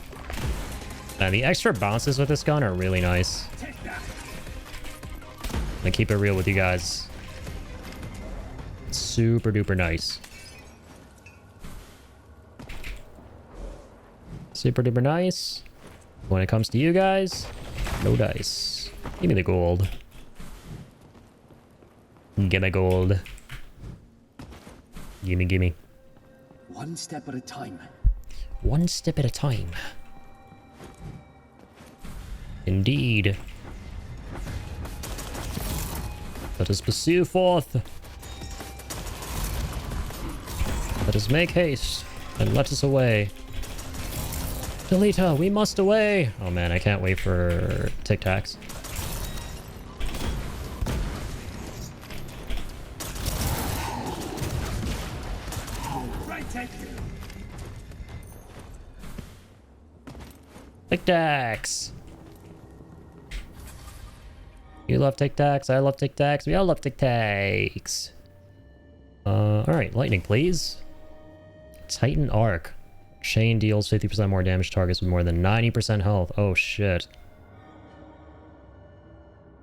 Speaker 1: And the extra bounces with this gun are really nice. I keep it real with you guys. Super duper nice. Super duper nice. When it comes to you guys, no dice. Give me the gold. Give me gold. Gimme, gimme.
Speaker 3: One step at a time.
Speaker 1: One step at a time. Indeed. Let us pursue forth. Let us make haste and let us away. Delita, we must away. Oh man, I can't wait for Tic Tacs. Tic Tacs. You love Tic Tacs. I love Tic Tacs. We all love Tic Tacs. Alright, lightning, please. Titan Arc. Chain deals 50% more damage to targets with more than 90% health. Oh, shit.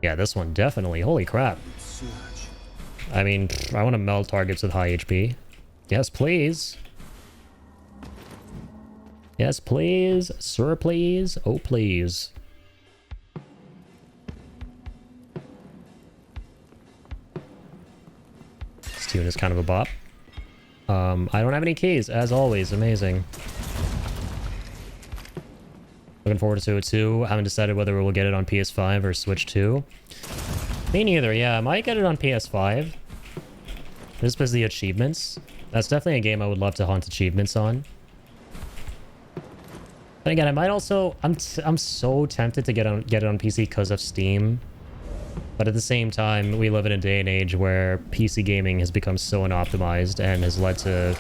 Speaker 1: Yeah, this one definitely. Holy crap. I mean, I want to meld targets with high HP. Yes, please. Yes, please. Sir, please. Oh, please. This tune is kind of a bop. I don't have any keys, as always. Amazing. Looking forward to it too. Haven't decided whether we'll get it on PS5 or Switch 2. Me neither, yeah. I might get it on PS5. Just because the achievements. That's definitely a game I would love to hunt achievements on. But again, I might also... I'm so tempted to get it on PC because of Steam. But at the same time, we live in a day and age where PC gaming has become so unoptimized and has led to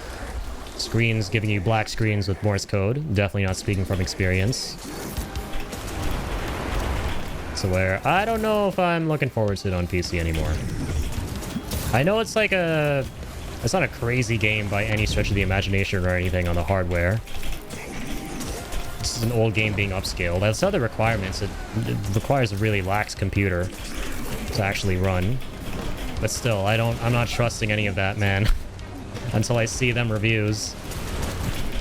Speaker 1: screens giving you black screens with Morse code. Definitely not speaking from experience. So where I don't know if I'm looking forward to it on PC anymore. I know it's like a... It's not a crazy game by any stretch of the imagination or anything on the hardware. This is an old game being upscaled. That's other requirements. It requires a really lax computer to actually run. But still, I'm not trusting any of that, man. Until I see them reviews.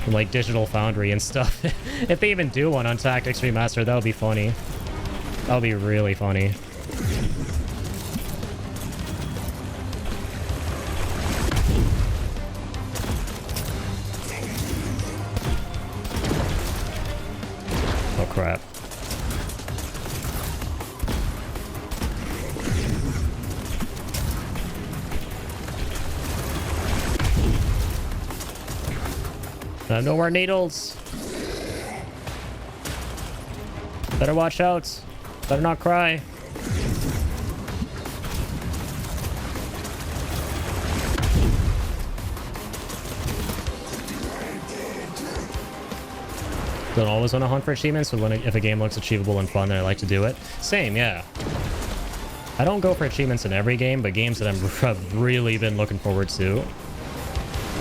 Speaker 1: From like Digital Foundry and stuff. If they even do one on Tactics Remastered, that would be funny. That would be really funny. Oh crap. No more needles. Better watch out. Better not cry. Don't always want to hunt for achievements, but if a game looks achievable and fun, then I like to do it. Same, yeah. I don't go for achievements in every game, but games that I've really been looking forward to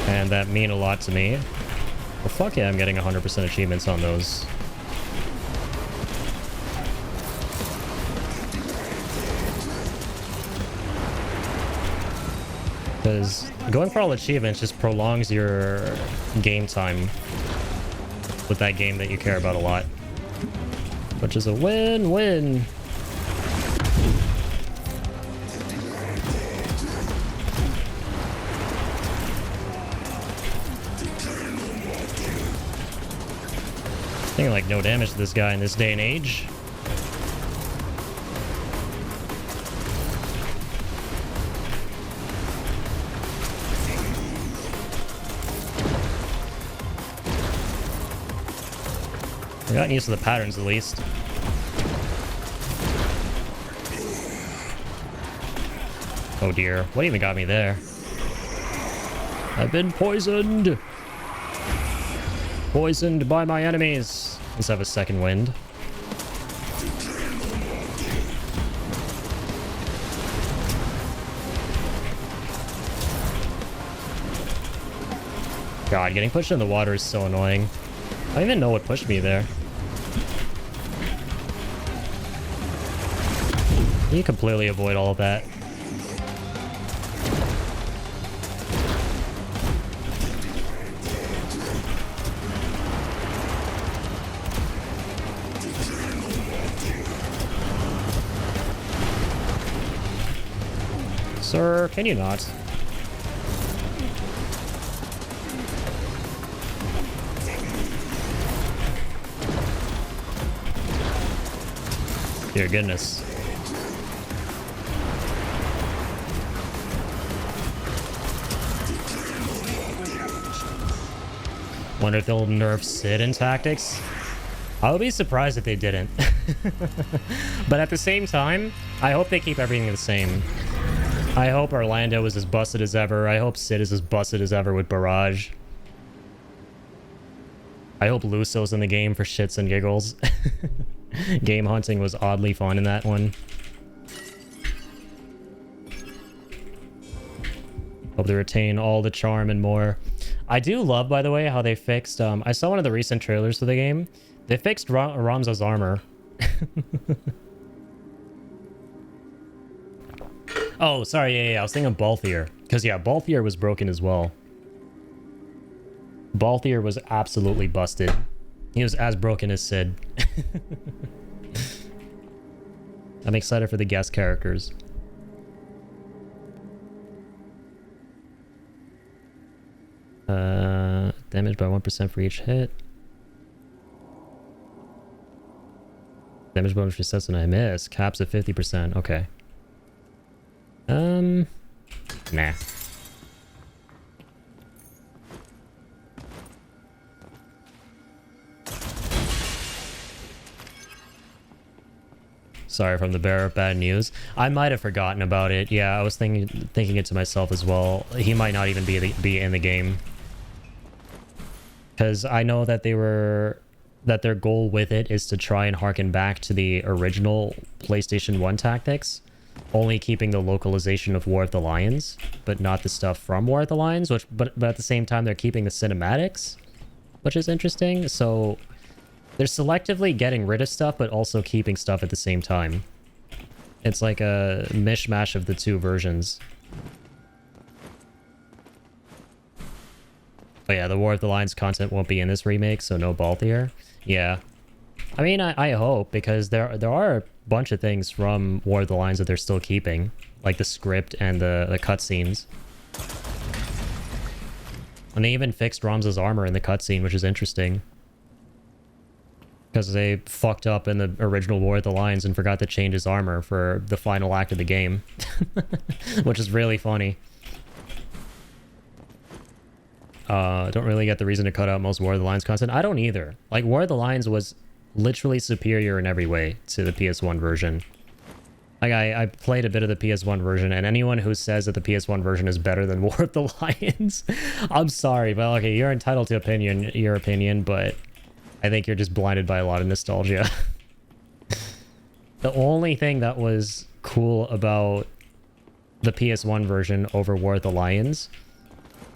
Speaker 1: and that mean a lot to me. Well, fuck yeah, I'm getting 100% achievements on those. Because going for all achievements just prolongs your game time with that game that you care about a lot. Which is a win-win. Thinking like no damage to this guy in this day and age. I got used to the patterns at least. Oh dear, what even got me there? I've been poisoned! Poisoned by my enemies. Let's have a second wind. God, getting pushed in the water is so annoying. I don't even know what pushed me there. You completely avoid all of that. Sir, can you not? Dear goodness. Wonder if they'll nerf Sid in tactics. I would be surprised if they didn't. But at the same time, I hope they keep everything the same. I hope Orlando is as busted as ever. I hope Sid is as busted as ever with Barrage. I hope Luso's in the game for shits and giggles. Game hunting was oddly fun in that one. Hope they retain all the charm and more. I do love, by the way, how they fixed... I saw one of the recent trailers for the game. They fixed Ramza's armor. Oh, sorry, yeah, I was thinking Balthier. Because, yeah, Balthier was broken as well. Balthier was absolutely busted. He was as broken as Sid. I'm excited for the guest characters. Damage by 1% for each hit. Damage bonus resets when I miss. Caps at 50%. Okay. Nah. Sorry from the bearer of bad news. I might have forgotten about it. Yeah, I was thinking it to myself as well. He might not even be in the game. Because I know that that their goal with it is to try and harken back to the original PlayStation 1 tactics. Only keeping the localization of War of the Lions, but not the stuff from War of the Lions, but at the same time they're keeping the cinematics, which is interesting. So they're selectively getting rid of stuff, but also keeping stuff at the same time. It's like a mishmash of the two versions. But yeah, the War of the Lions content won't be in this remake, so no Balthier. Yeah. I mean, I hope, because there are a bunch of things from War of the Lions that they're still keeping, like the script and the cutscenes. And they even fixed Ramza's armor in the cutscene, which is interesting. Because they fucked up in the original War of the Lions and forgot to change his armor for the final act of the game. Which is really funny. Don't really get the reason to cut out most War of the Lions content. I don't either. Like, War of the Lions was literally superior in every way to the PS1 version. Like, I played a bit of the PS1 version, and anyone who says that the PS1 version is better than War of the Lions, I'm sorry, but okay, you're entitled to your opinion, but I think you're just blinded by a lot of nostalgia. The only thing that was cool about the PS1 version over War of the Lions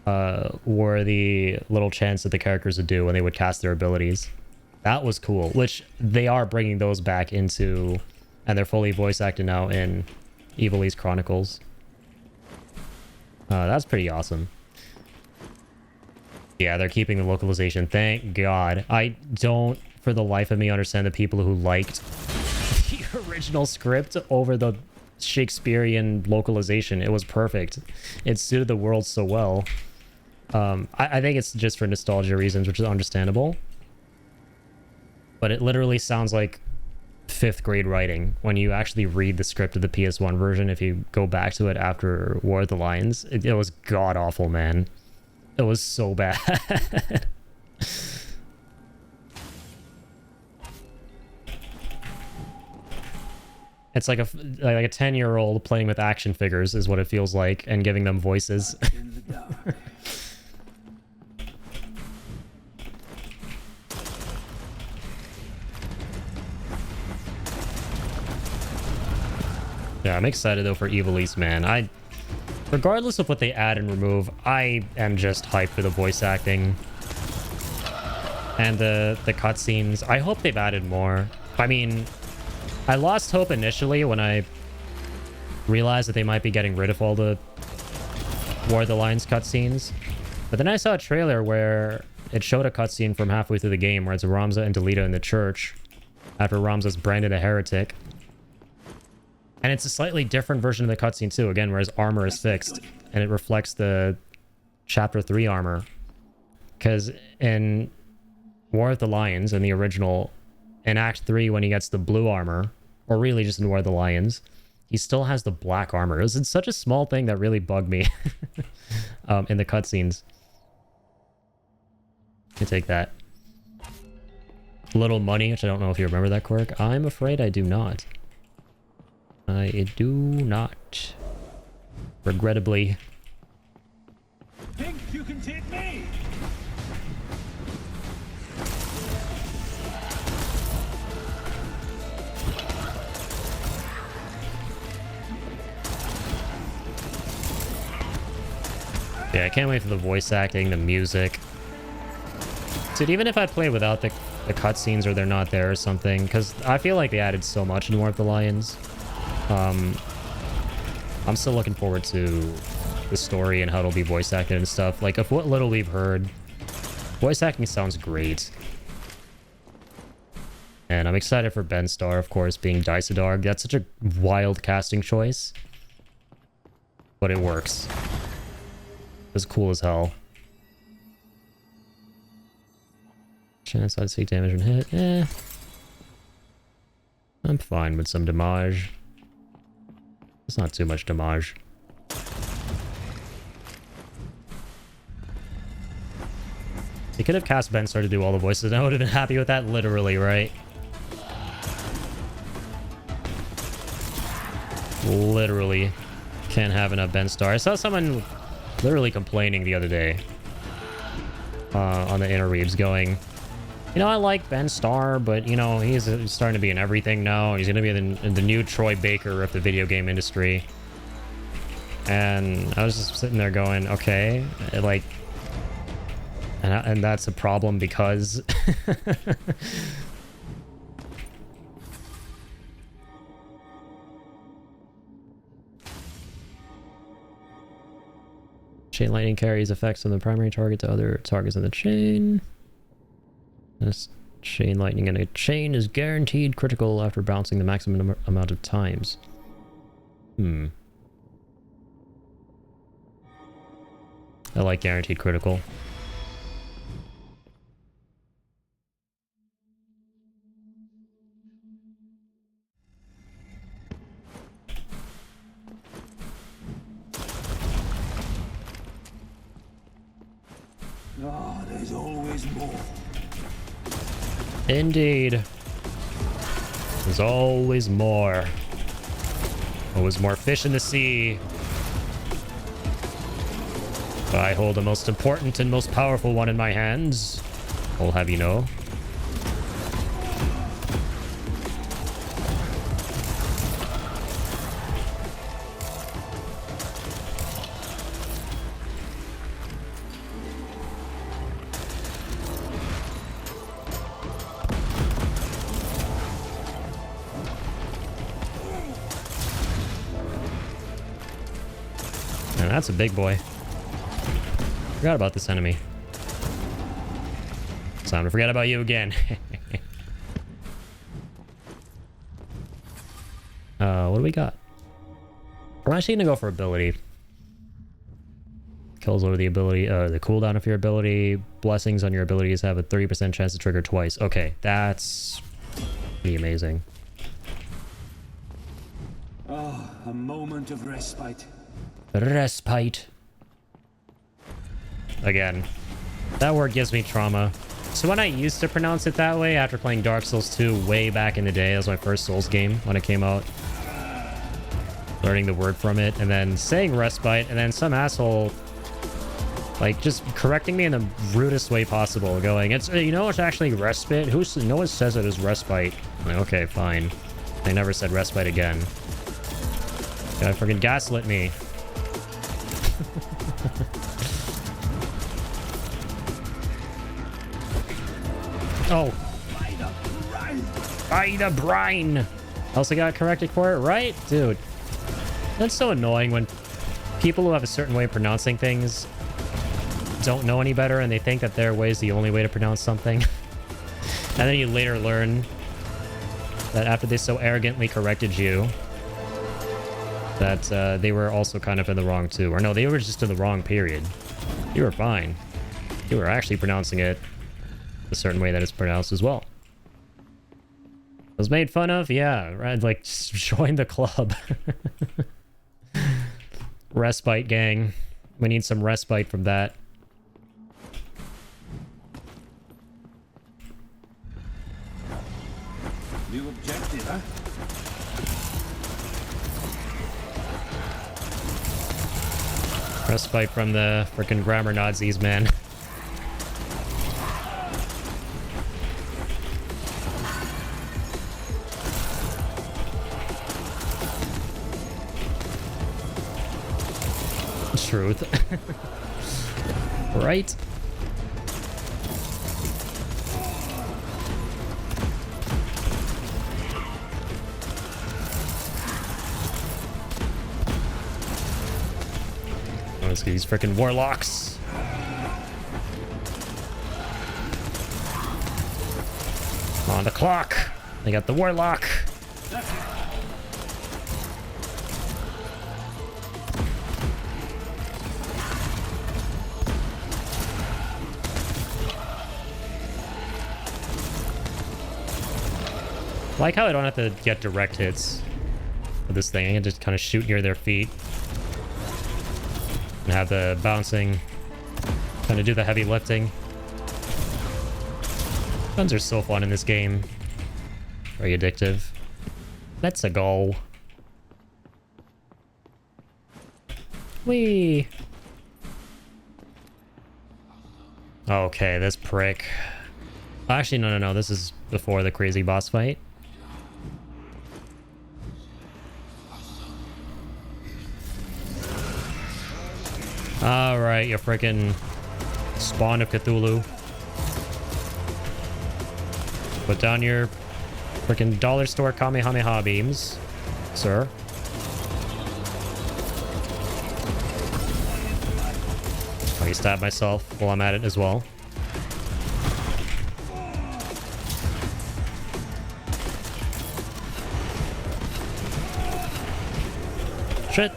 Speaker 1: were the little chants that the characters would do when they would cast their abilities. That was cool, which they are bringing those back into, and they're fully voice acted now in Evil East Chronicles. That's pretty awesome. Yeah, they're keeping the localization. Thank God. I don't, for the life of me, understand the people who liked the original script over the Shakespearean localization. It was perfect. It suited the world so well. I think it's just for nostalgia reasons, which is understandable. But it literally sounds like 5th grade writing when you actually read the script of the PS1 version. If you go back to it after War of the Lions, it was god-awful, man. It was so bad. It's like a 10-year-old playing with action figures is what it feels like, and giving them voices.
Speaker 3: In the dark.
Speaker 1: Yeah, I'm excited though for Evil East, man. Regardless of what they add and remove, I am just hyped for the voice acting and the cutscenes. I hope they've added more. I mean, I lost hope initially when I realized that they might be getting rid of all the War of the Lions cutscenes. But then I saw a trailer where it showed a cutscene from halfway through the game where it's Ramza and Delita in the church after Ramza's branded a heretic. And it's a slightly different version of the cutscene too, again, where his armor is fixed and it reflects the Chapter 3 armor. Because in War of the Lions, in the original, in Act 3, when he gets the blue armor, or really just in War of the Lions, he still has the black armor. It was such a small thing that really bugged me in the cutscenes. You take that. Little money, which I don't know if you remember that quirk. I'm afraid I do not. I do not. Regrettably.
Speaker 2: Think you can take me?
Speaker 1: Yeah, I can't wait for the voice acting, the music. Dude, even if I play without the cutscenes or they're not there or something, because I feel like they added so much in War of the Lions. I'm still looking forward to the story and how it'll be voice acted and stuff. Like, of what little we've heard, voice acting sounds great. And I'm excited for Ben Starr, of course, being Dysadarg. That's such a wild casting choice. But it works. It's cool as hell. Chance I'd take damage when hit. Eh. I'm fine with some damage. It's not too much damage. He could have cast Ben Starr to do all the voices, and I would have been happy with that, literally, right? Literally. Can't have enough Ben Starr. I saw someone literally complaining the other day on the interweebs going, you know, I like Ben Starr, but, you know, he's starting to be in everything now. He's going to be the new Troy Baker of the video game industry. And I was just sitting there going, okay, like, and that's a problem because... Chain lightning carries effects on the primary target to other targets in the chain. This chain lightning in a chain is guaranteed critical after bouncing the maximum amount of times. I like guaranteed critical.
Speaker 3: Oh, there's always more.
Speaker 1: Indeed. There's always more. Always more fish in the sea. I hold the most important and most powerful one in my hands. I'll have you know. That's a big boy. Forgot about this enemy. It's time to forget about you again. What do we got? We're actually gonna go for ability. Kills over the ability, the cooldown of your ability. Blessings on your abilities have a 30% chance to trigger twice. Okay, that's pretty amazing.
Speaker 3: Oh, a moment of respite.
Speaker 1: Respite. Again, that word gives me trauma. So when I used to pronounce it that way after playing Dark Souls 2 way back in the day, it was my first Souls game when it came out. Learning the word from it and then saying respite and then some asshole like just correcting me in the rudest way possible, going, it's, you know, it's actually respite. No one says it is respite. I'm like, okay, fine. They never said respite again. Guy freaking gaslit me. Oh. By the brine. Also got corrected for it, right? Dude. That's so annoying when people who have a certain way of pronouncing things don't know any better and they think that their way is the only way to pronounce something. And then you later learn that after they so arrogantly corrected you, that they were also kind of in the wrong too. Or no, they were just in the wrong period. You were fine. You were actually pronouncing it a certain way that it's pronounced as well. Was made fun of? Yeah, right. Like, just join the club. Respite gang. We need some respite from that.
Speaker 3: New objective, huh?
Speaker 1: Respite from the frickin' grammar Nazis, man. Truth. Right? Let's get these freaking warlocks. On the clock. They got the warlock. I like how I don't have to get direct hits with this thing. I can just kind of shoot near their feet. And have the bouncing kind of do the heavy lifting. Guns are so fun in this game. Very addictive. Let's a go. Whee! Okay, this prick. Actually, no. This is before the crazy boss fight. Alright, you freaking spawn of Cthulhu. Put down your freaking dollar store Kamehameha beams, sir. Let me stab myself while I'm at it as well. Shit.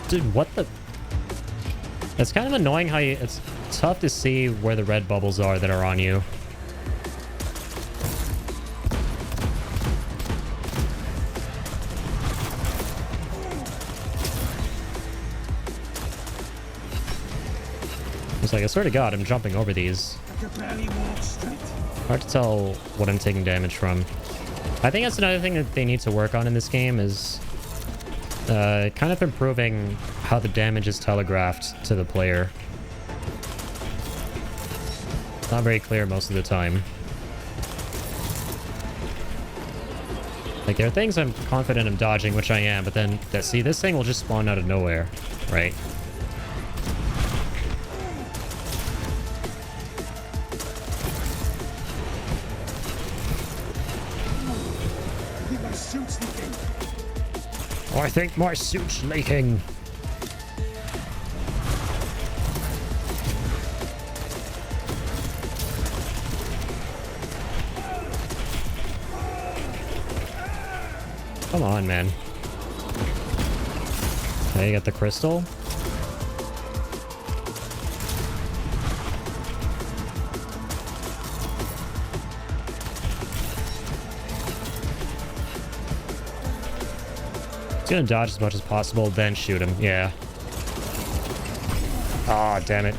Speaker 1: Dude, what the... It's kind of annoying how you... It's tough to see where the red bubbles are that are on you. It's like, I swear to God, I'm jumping over these.
Speaker 3: I can barely walk straight.
Speaker 1: Hard to tell what I'm taking damage from. I think that's another thing that they need to work on in this game is... kind of improving how the damage is telegraphed to the player. Not very clear most of the time. Like, there are things I'm confident I'm dodging, which I am, but then, see, this thing will just spawn out of nowhere, right?
Speaker 3: suit's leaking.
Speaker 1: I think my suit's leaking. Come on, man. Okay, you got the crystal. He's gonna dodge as much as possible, then shoot him. Yeah. Aw, damn it.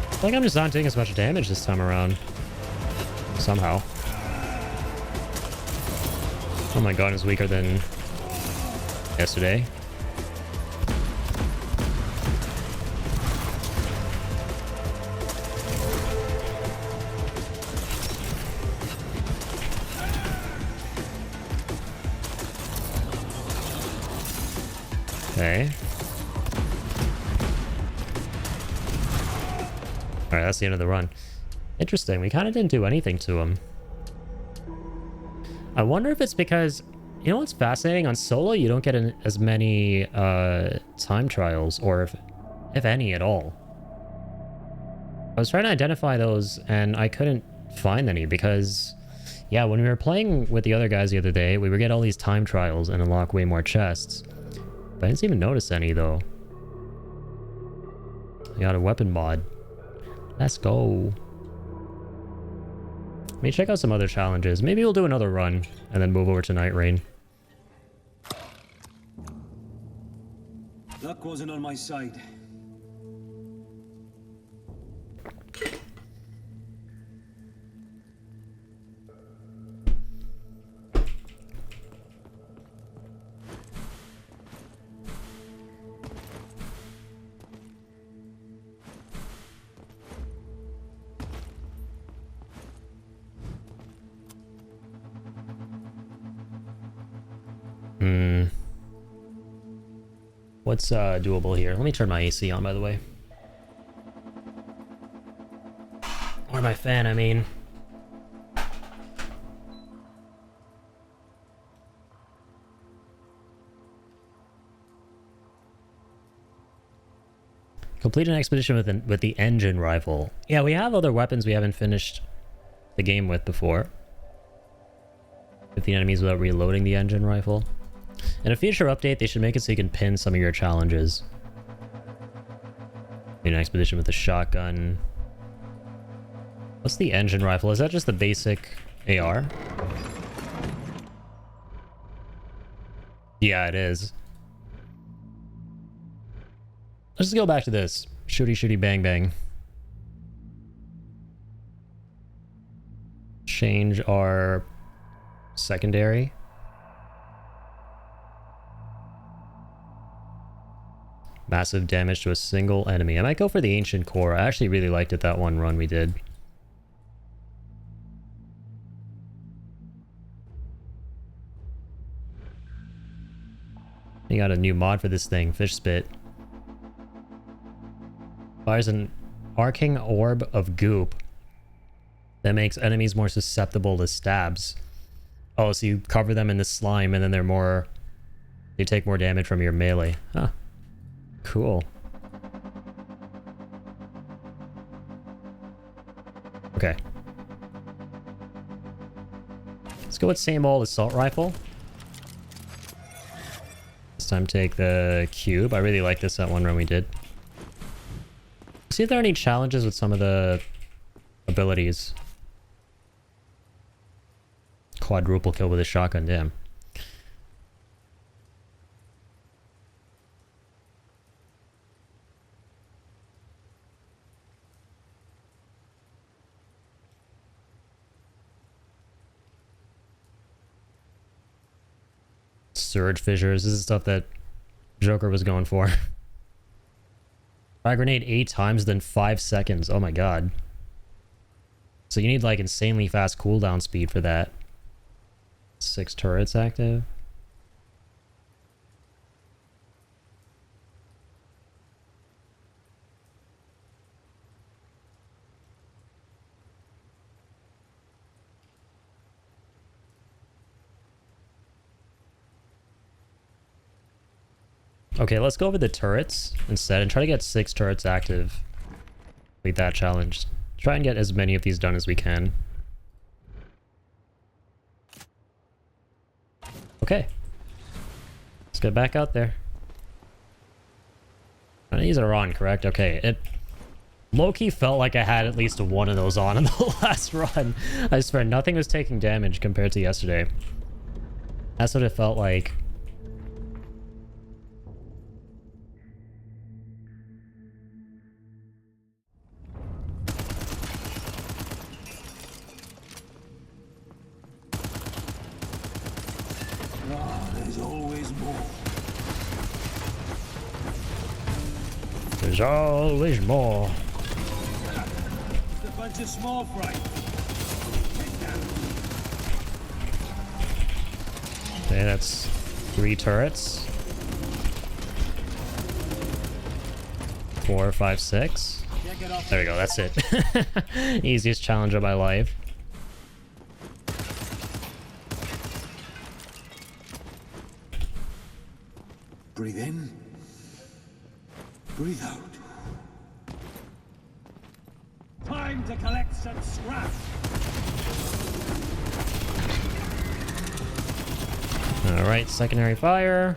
Speaker 1: I feel like I'm just not taking as much damage this time around. Somehow. Oh my god, it's weaker than yesterday. Okay. Alright, that's the end of the run. Interesting, we kind of didn't do anything to him. I wonder if it's because, you know what's fascinating? On solo, you don't get as many time trials, or if any at all. I was trying to identify those, and I couldn't find any because, yeah, when we were playing with the other guys the other day, we would get all these time trials and unlock way more chests. But I didn't even notice any, though. I got a weapon mod. Let's go. Let me check out some other challenges. Maybe we'll do another run and then move over to Nightreign.
Speaker 3: Luck wasn't on my side.
Speaker 1: What's doable here? Let me turn my AC on, by the way. Or my fan, I mean. Complete an expedition with the engine rifle. Yeah, we have other weapons we haven't finished the game with before. 15 enemies without reloading the engine rifle. In a future update, they should make it so you can pin some of your challenges. An expedition with a shotgun. What's the engine rifle? Is that just the basic AR? Yeah, it is. Let's just go back to this. Shooty, shooty, bang, bang. Change our secondary. Massive damage to a single enemy. I might go for the Ancient Core. I actually really liked it that one run we did. You got a new mod for this thing, Fish Spit. Fires an arcing orb of goop that makes enemies more susceptible to stabs. Oh, so you cover them in the slime and then they take more damage from your melee. Huh. Cool. Okay. Let's go with same old assault rifle. This time take the cube. I really like this that one run we did. See if there are any challenges with some of the abilities. Quadruple kill with a shotgun, damn. Surge fissures. This is stuff that Joker was going for. Fire grenade 8 times, then 5 seconds. Oh my god. So you need like insanely fast cooldown speed for that. 6 turrets active. Okay, let's go over the turrets instead and try to get 6 turrets active. Complete that challenge. Try and get as many of these done as we can. Okay. Let's get back out there. These are on, correct? Okay, it low-key felt like I had at least one of those on in the last run. I swear, nothing was taking damage compared to yesterday. That's what it felt like.
Speaker 3: There's always more.
Speaker 1: There's always more.
Speaker 3: Just a bunch of small fry.
Speaker 1: Okay, that's 3 turrets. 4, 5, 6. There we go, that's it. Easiest challenge of my life.
Speaker 3: Breathe in. Breathe out. Time to collect some scrap.
Speaker 1: Alright, secondary fire.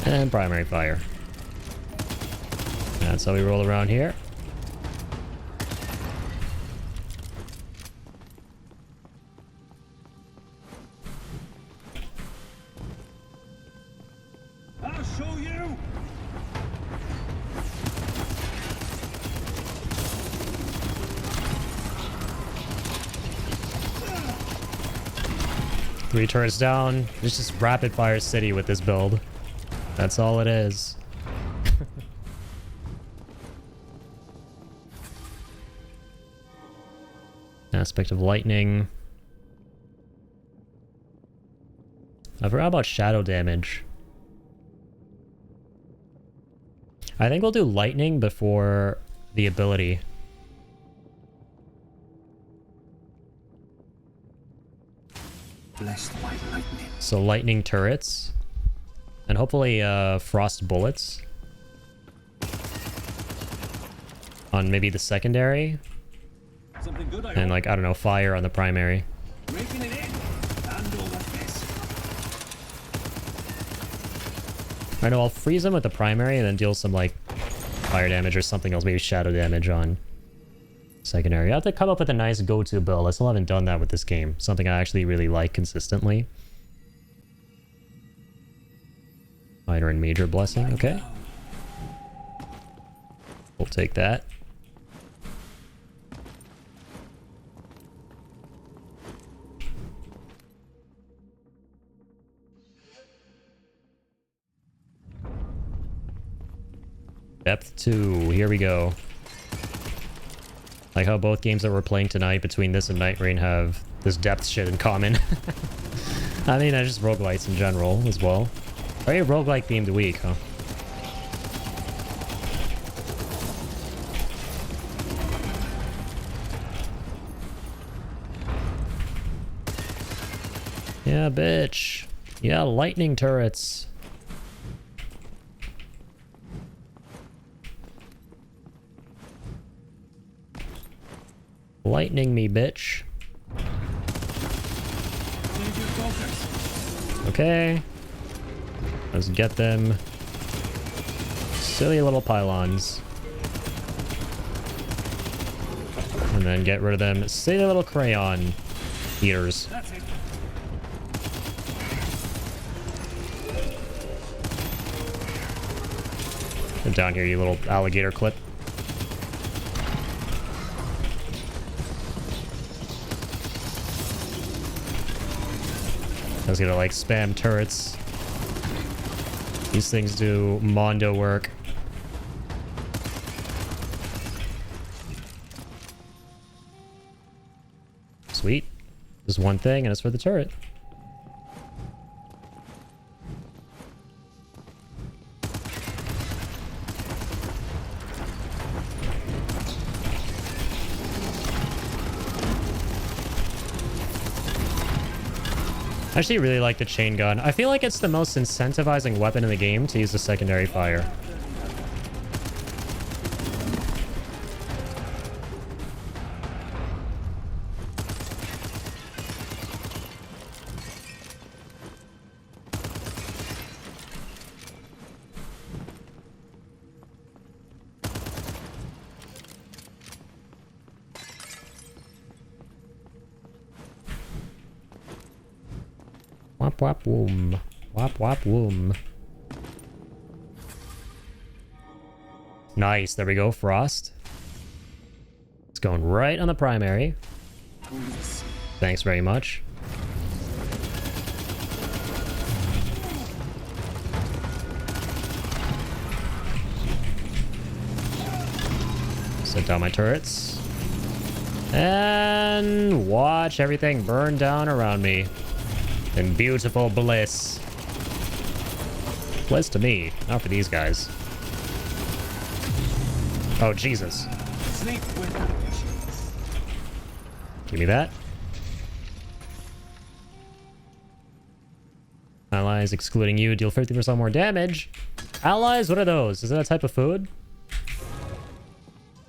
Speaker 1: And primary fire. That's how we roll around here.
Speaker 3: I'll show you.
Speaker 1: Three turrets down. It's just rapid fire city with this build. That's all it is. Aspect of lightning. I forgot about shadow damage. I think we'll do lightning before the ability.
Speaker 3: Blessed by lightning.
Speaker 1: So lightning turrets. And hopefully frost bullets. On maybe the secondary.
Speaker 3: Something good, I
Speaker 1: And
Speaker 3: hope.
Speaker 1: like, I don't know, fire on the primary.
Speaker 3: Raking it in. And over this.
Speaker 1: I know, I'll freeze them with the primary and then deal some like fire damage or something else, maybe shadow damage on secondary. I have to come up with a nice go-to build. I still haven't done that with this game. Something I actually really like consistently. Minor and major blessing, okay. We'll take that. Depth 2, here we go. Like how both games that we're playing tonight between this and Nightreign have this depth shit in common. I mean, I just roguelites in general as well. Very roguelike themed week, huh? Yeah, bitch. Yeah, lightning turrets. Lightning me, bitch. Okay. Let's get them. Silly little pylons. And then get rid of them silly little crayon eaters.
Speaker 3: That's it.
Speaker 1: Get down here, you little alligator clip. I was gonna like spam turrets. These things do mondo work. Sweet. Just one thing and it's for the turret. actually really like the chain gun. I feel like it's the most incentivizing weapon in the game to use the secondary fire. Wop wop woom. Wop wop woom. Nice. There we go. Frost. It's going right on the primary. Thanks very much. Set down my turrets. And watch everything burn down around me. In beautiful bliss. Bliss to me, not for these guys. Oh, Jesus. Give me that. Allies excluding you deal 50% more damage. Allies? What are those? Is that a type of food?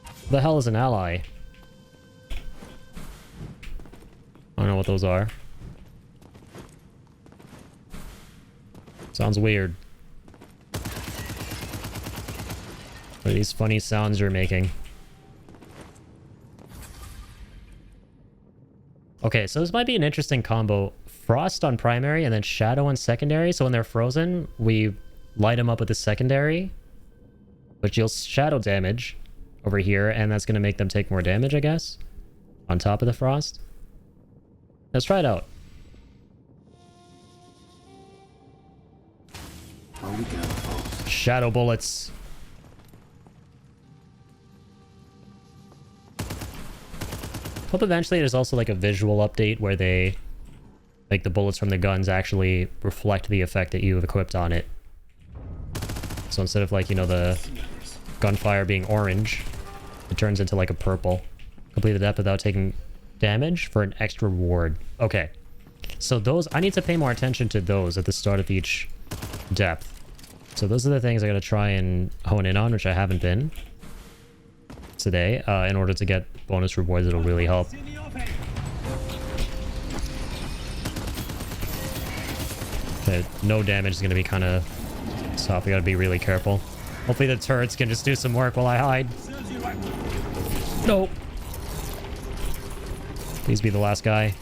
Speaker 1: What the hell is an ally? I don't know what those are. Sounds weird. What are these funny sounds you're making? Okay, so this might be an interesting combo. Frost on primary and then Shadow on secondary. So when they're frozen, we light them up with the secondary, which deals shadow damage over here, and that's going to make them take more damage, I guess, on top of the Frost. Let's try it out. Shadow bullets. Hope eventually there's also like a visual update where they, like, the bullets from the guns actually reflect the effect that you have equipped on it. So instead of, like, you know, the gunfire being orange, it turns into like a purple. Complete the depth without taking damage for an extra reward. Okay. So those, I need to pay more attention to those at the start of each depth. So those are the things I gotta try and hone in on, which I haven't been today, in order to get bonus rewards. It'll really help. Okay, no damage is gonna be kind of tough. We gotta be really careful. Hopefully the turrets can just do some work while I hide. Nope. Please be the last guy.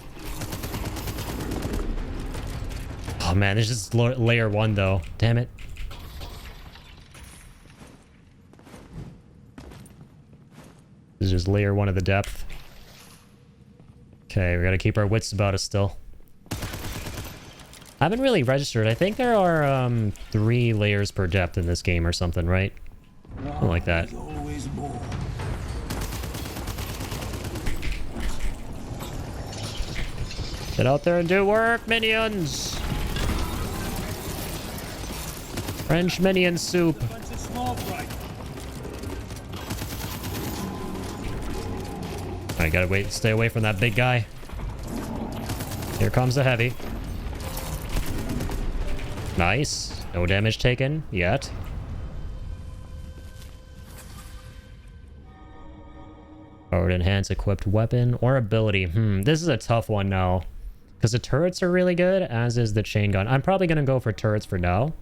Speaker 1: Oh man, this is layer 1 though. Damn it. This is just layer 1 of the depth. Okay, we gotta keep our wits about us still. I haven't really registered. I think there are 3 layers per depth in this game or something, right? Something like that. Get out there and do work, minions! French minion soup. I gotta wait, stay away from that big guy. Here comes the heavy. Nice. No damage taken yet. Forward enhance equipped weapon or ability. This is a tough one now. Because the turrets are really good, as is the chain gun. I'm probably going to go for turrets for now.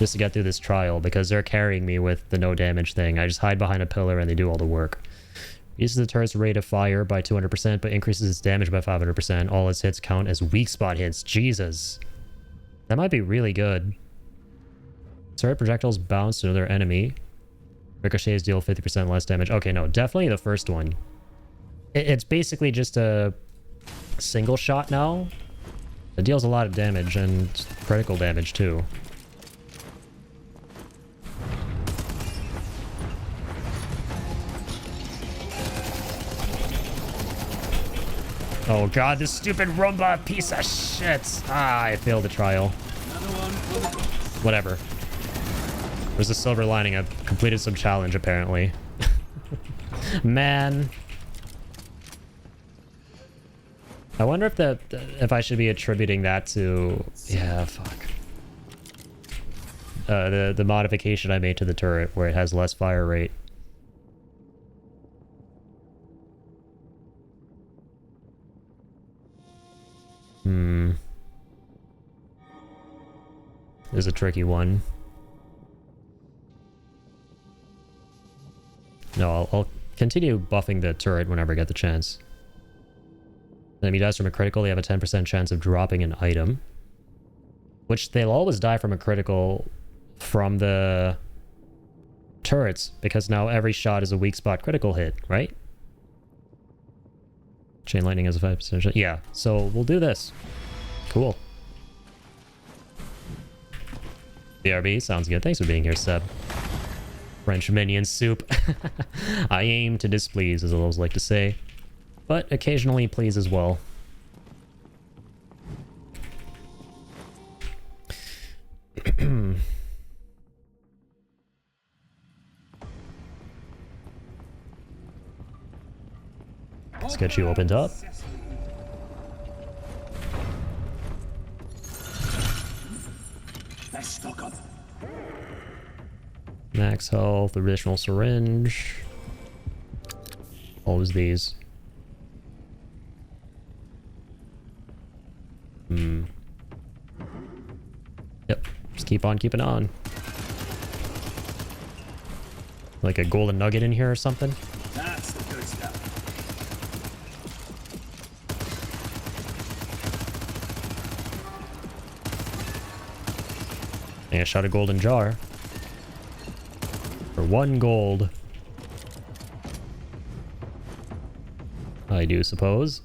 Speaker 1: Just to get through this trial, because they're carrying me with the no damage thing. I just hide behind a pillar and they do all the work. Uses the turret's rate of fire by 200%, but increases its damage by 500%. All its hits count as weak spot hits. Jesus. That might be really good. Turret projectiles bounce to another enemy. Ricochets deal 50% less damage. Okay, no, definitely the first one. It's basically just a single shot now. It deals a lot of damage and critical damage too. Oh god, this stupid Roomba piece of shit. Ah, I failed the trial. Whatever. There's a silver lining. I've completed some challenge, apparently. I wonder if I should be attributing that to... Yeah, fuck. The modification I made to the turret where it has less fire rate. This is a tricky one. No, I'll continue buffing the turret whenever I get the chance. Enemy dies from a critical, they have a 10% chance of dropping an item. Which they'll always die from a critical from the turrets, because now every shot is a weak spot critical hit, right? Chain lightning has a 5% shot. Yeah, so we'll do this. Cool. BRB, sounds good. Thanks for being here, Seb. French minion soup. I aim to displease, as I always like to say, but occasionally please as well. Let's get you opened up.
Speaker 3: Stock up.
Speaker 1: Max health, additional syringe. Always these. Yep, just keep on keeping on. Like a golden nugget in here or something.
Speaker 3: That's the good stuff.
Speaker 1: And I shot a golden jar. For 1 gold. I do suppose.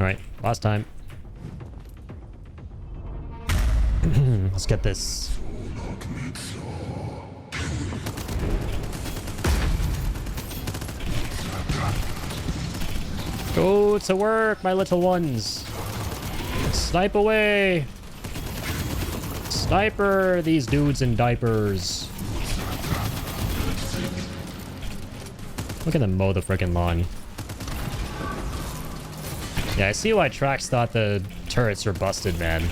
Speaker 1: Alright, last time. Let's get this. Go to work, my little ones. Snipe away. Sniper these dudes in diapers. Look at them mow the frickin' lawn. Yeah, I see why Trax thought the turrets are busted, man.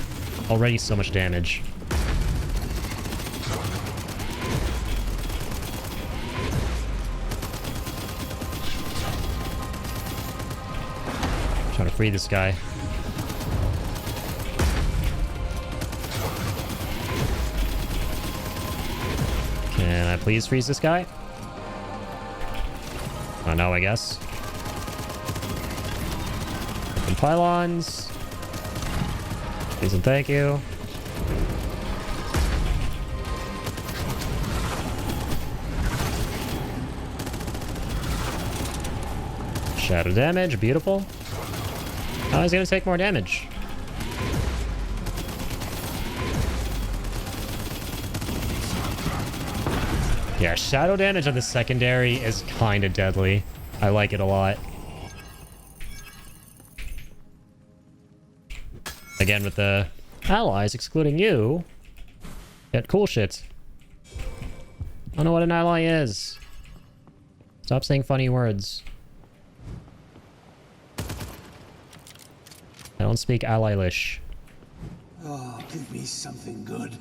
Speaker 1: Already so much damage. Trying to free this guy. Can I please freeze this guy? Oh no, I guess. Some pylons. Please and thank you. Shadow damage, beautiful. Oh, he's gonna take more damage. Yeah, shadow damage on the secondary is kind of deadly. I like it a lot. Again, with the allies, excluding you, get cool shit. I don't know what an ally is. Stop saying funny words. I don't speak ally-lish.
Speaker 3: Oh, give me something good.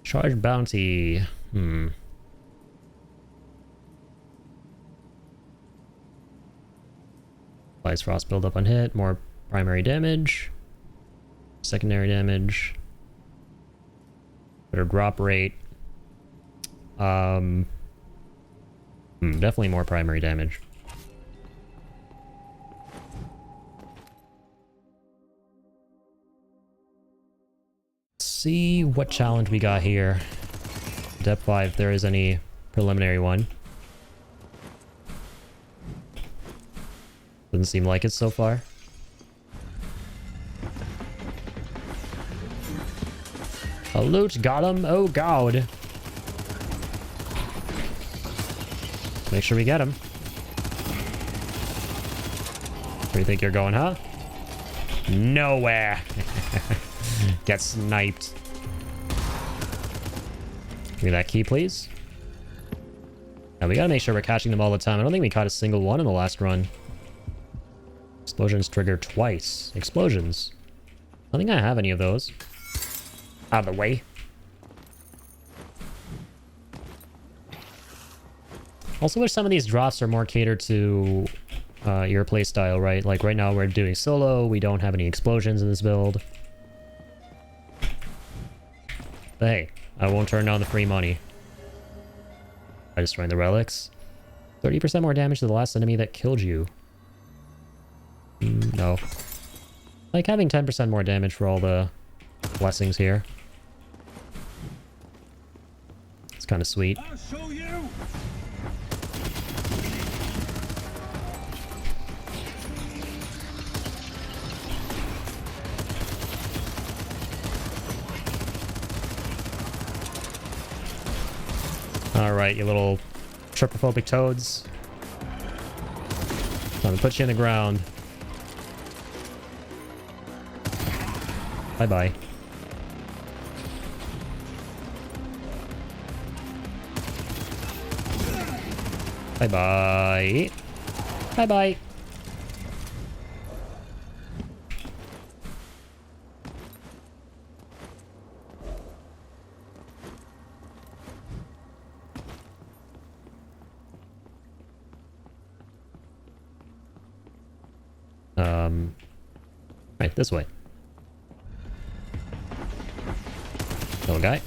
Speaker 1: Charge bounty. Applies frost build up on hit. More primary damage. Secondary damage. Better drop rate. Definitely more primary damage. See what challenge we got here. Depth 5, if there is any preliminary one. Doesn't seem like it so far. A loot, got him. Oh god. Make sure we get him. Where do you think you're going, huh? Nowhere. Get sniped. Give me that key, please. Now we gotta make sure we're catching them all the time. I don't think we caught a single one in the last run. Explosions trigger twice. Explosions. I don't think I have any of those. Out of the way. Also wish some of these drops are more catered to your playstyle, right? Like right now we're doing solo, we don't have any explosions in this build. But hey, I won't turn down the free money. I destroyed the relics. 30% more damage to the last enemy that killed you. No. Like having 10% more damage for all the blessings here. It's kind of sweet.
Speaker 3: I'll show you.
Speaker 1: Alright, you little trypophobic toads. Time to put you in the ground. Bye-bye. Bye-bye. Bye-bye. Right, this way. Little guy.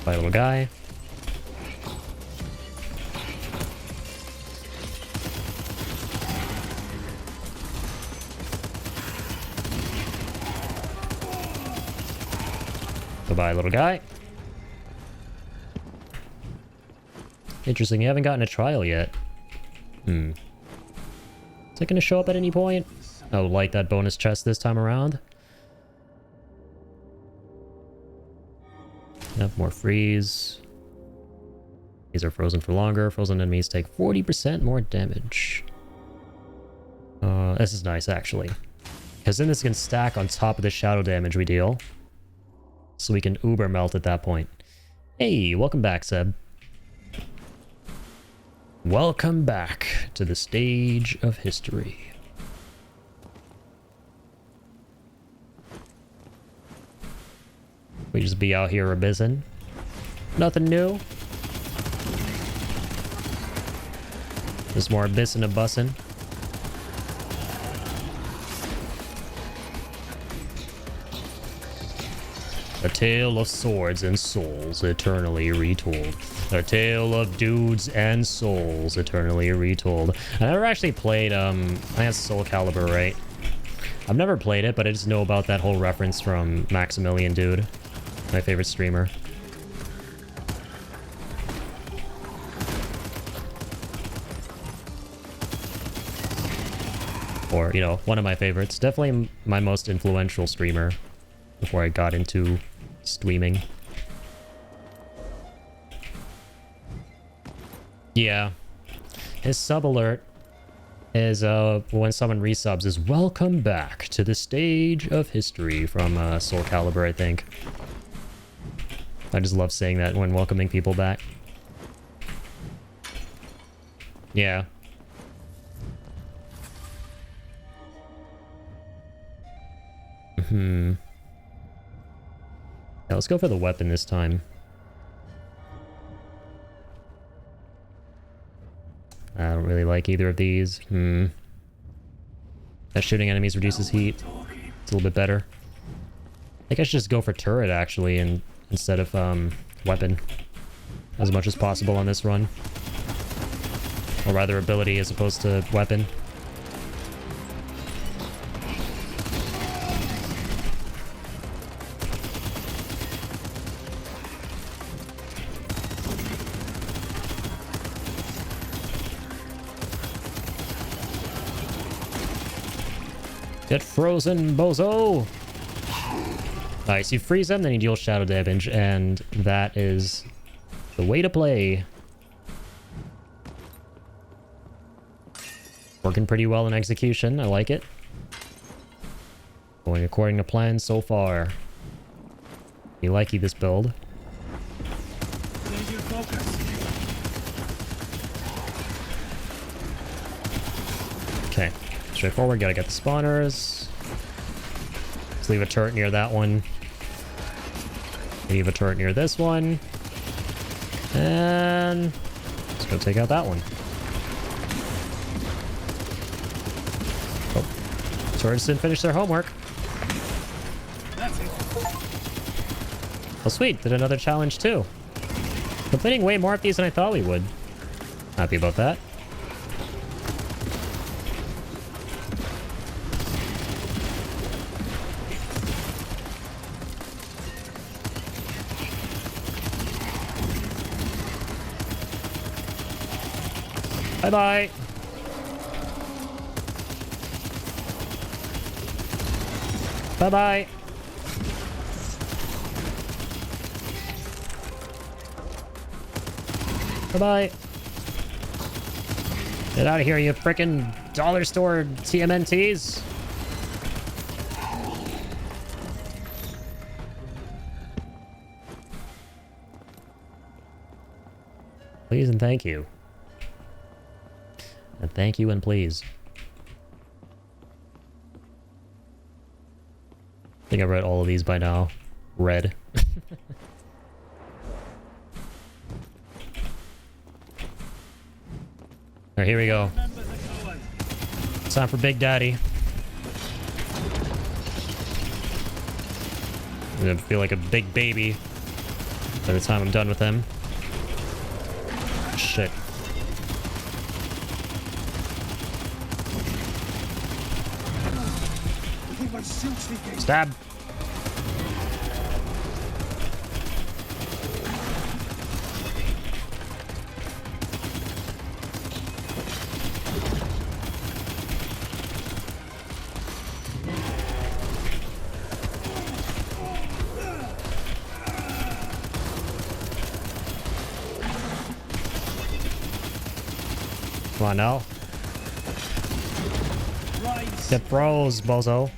Speaker 1: Bye, little guy. Goodbye, little guy. Interesting, you haven't gotten a trial yet. Is it going to show up at any point? Oh, like that bonus chest this time around? Yep, more freeze. These are frozen for longer. Frozen enemies take 40% more damage. This is nice, actually. Because then this can stack on top of the shadow damage we deal. So we can uber melt at that point. Hey, welcome back, Seb. Welcome back to the stage of history. We just be out here abyssing. Nothing new. Just more abyssing and bussing. A tale of swords and souls eternally retold. A tale of dudes and souls eternally retold. I never actually played, I think that's Soul Calibur, right? I've never played it, but I just know about that whole reference from Maximilian Dude, my favorite streamer. Or, you know, one of my favorites. Definitely my most influential streamer before I got into streaming. Yeah. His sub alert is when someone resubs is welcome back to the stage of history from Soul Calibur, I think. I just love saying that when welcoming people back. Yeah. Yeah, let's go for the weapon this time. I don't really like either of these. That shooting enemies reduces heat. It's a little bit better. I think I should just go for turret, actually, and instead of weapon. As much as possible on this run. Or rather, ability as opposed to weapon. Get frozen, bozo! Nice, you freeze them, then you deal shadow damage, and that is the way to play. Working pretty well in execution, I like it. Going according to plan so far. You likey this build.
Speaker 3: Change your focus.
Speaker 1: Okay, straightforward. Gotta get the spawners. Let's leave a turret near that one. Leave a turret near this one. And let's go take out that one. Oh, turrets didn't finish their homework.
Speaker 3: That's it.
Speaker 1: Oh, sweet. Did another challenge too. Completing way more of these than I thought we would. Happy about that. Bye-bye. Bye-bye. Bye-bye. Get out of here, you frickin' dollar store TMNTs. Please and thank you. And thank you and please. I think I've read all of these by now. Red. Alright, here we go.
Speaker 3: Remember the code.
Speaker 1: It's time for Big Daddy. I'm gonna feel like a big baby by the time I'm done with him. Shit. Stab. Come on now.
Speaker 3: Rise.
Speaker 1: Get bros, bozo.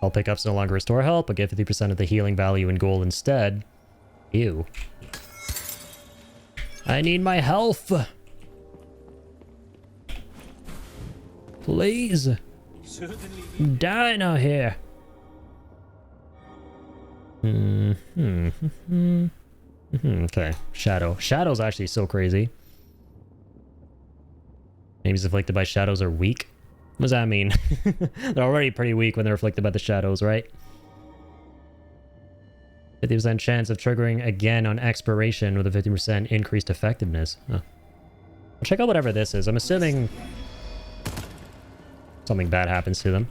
Speaker 1: All pickups no longer restore health, but get 50% of the healing value in gold instead. Ew. I need my health. Please.
Speaker 3: Certainly.
Speaker 1: I'm dying out here. Okay. Shadow. Shadow's actually so crazy. Enemies afflicted by shadows are weak. What does that mean? They're already pretty weak when they're afflicted by the shadows, right? 50% chance of triggering again on expiration with a 50% increased effectiveness. Huh. I'll check out whatever this is. I'm assuming something bad happens to them.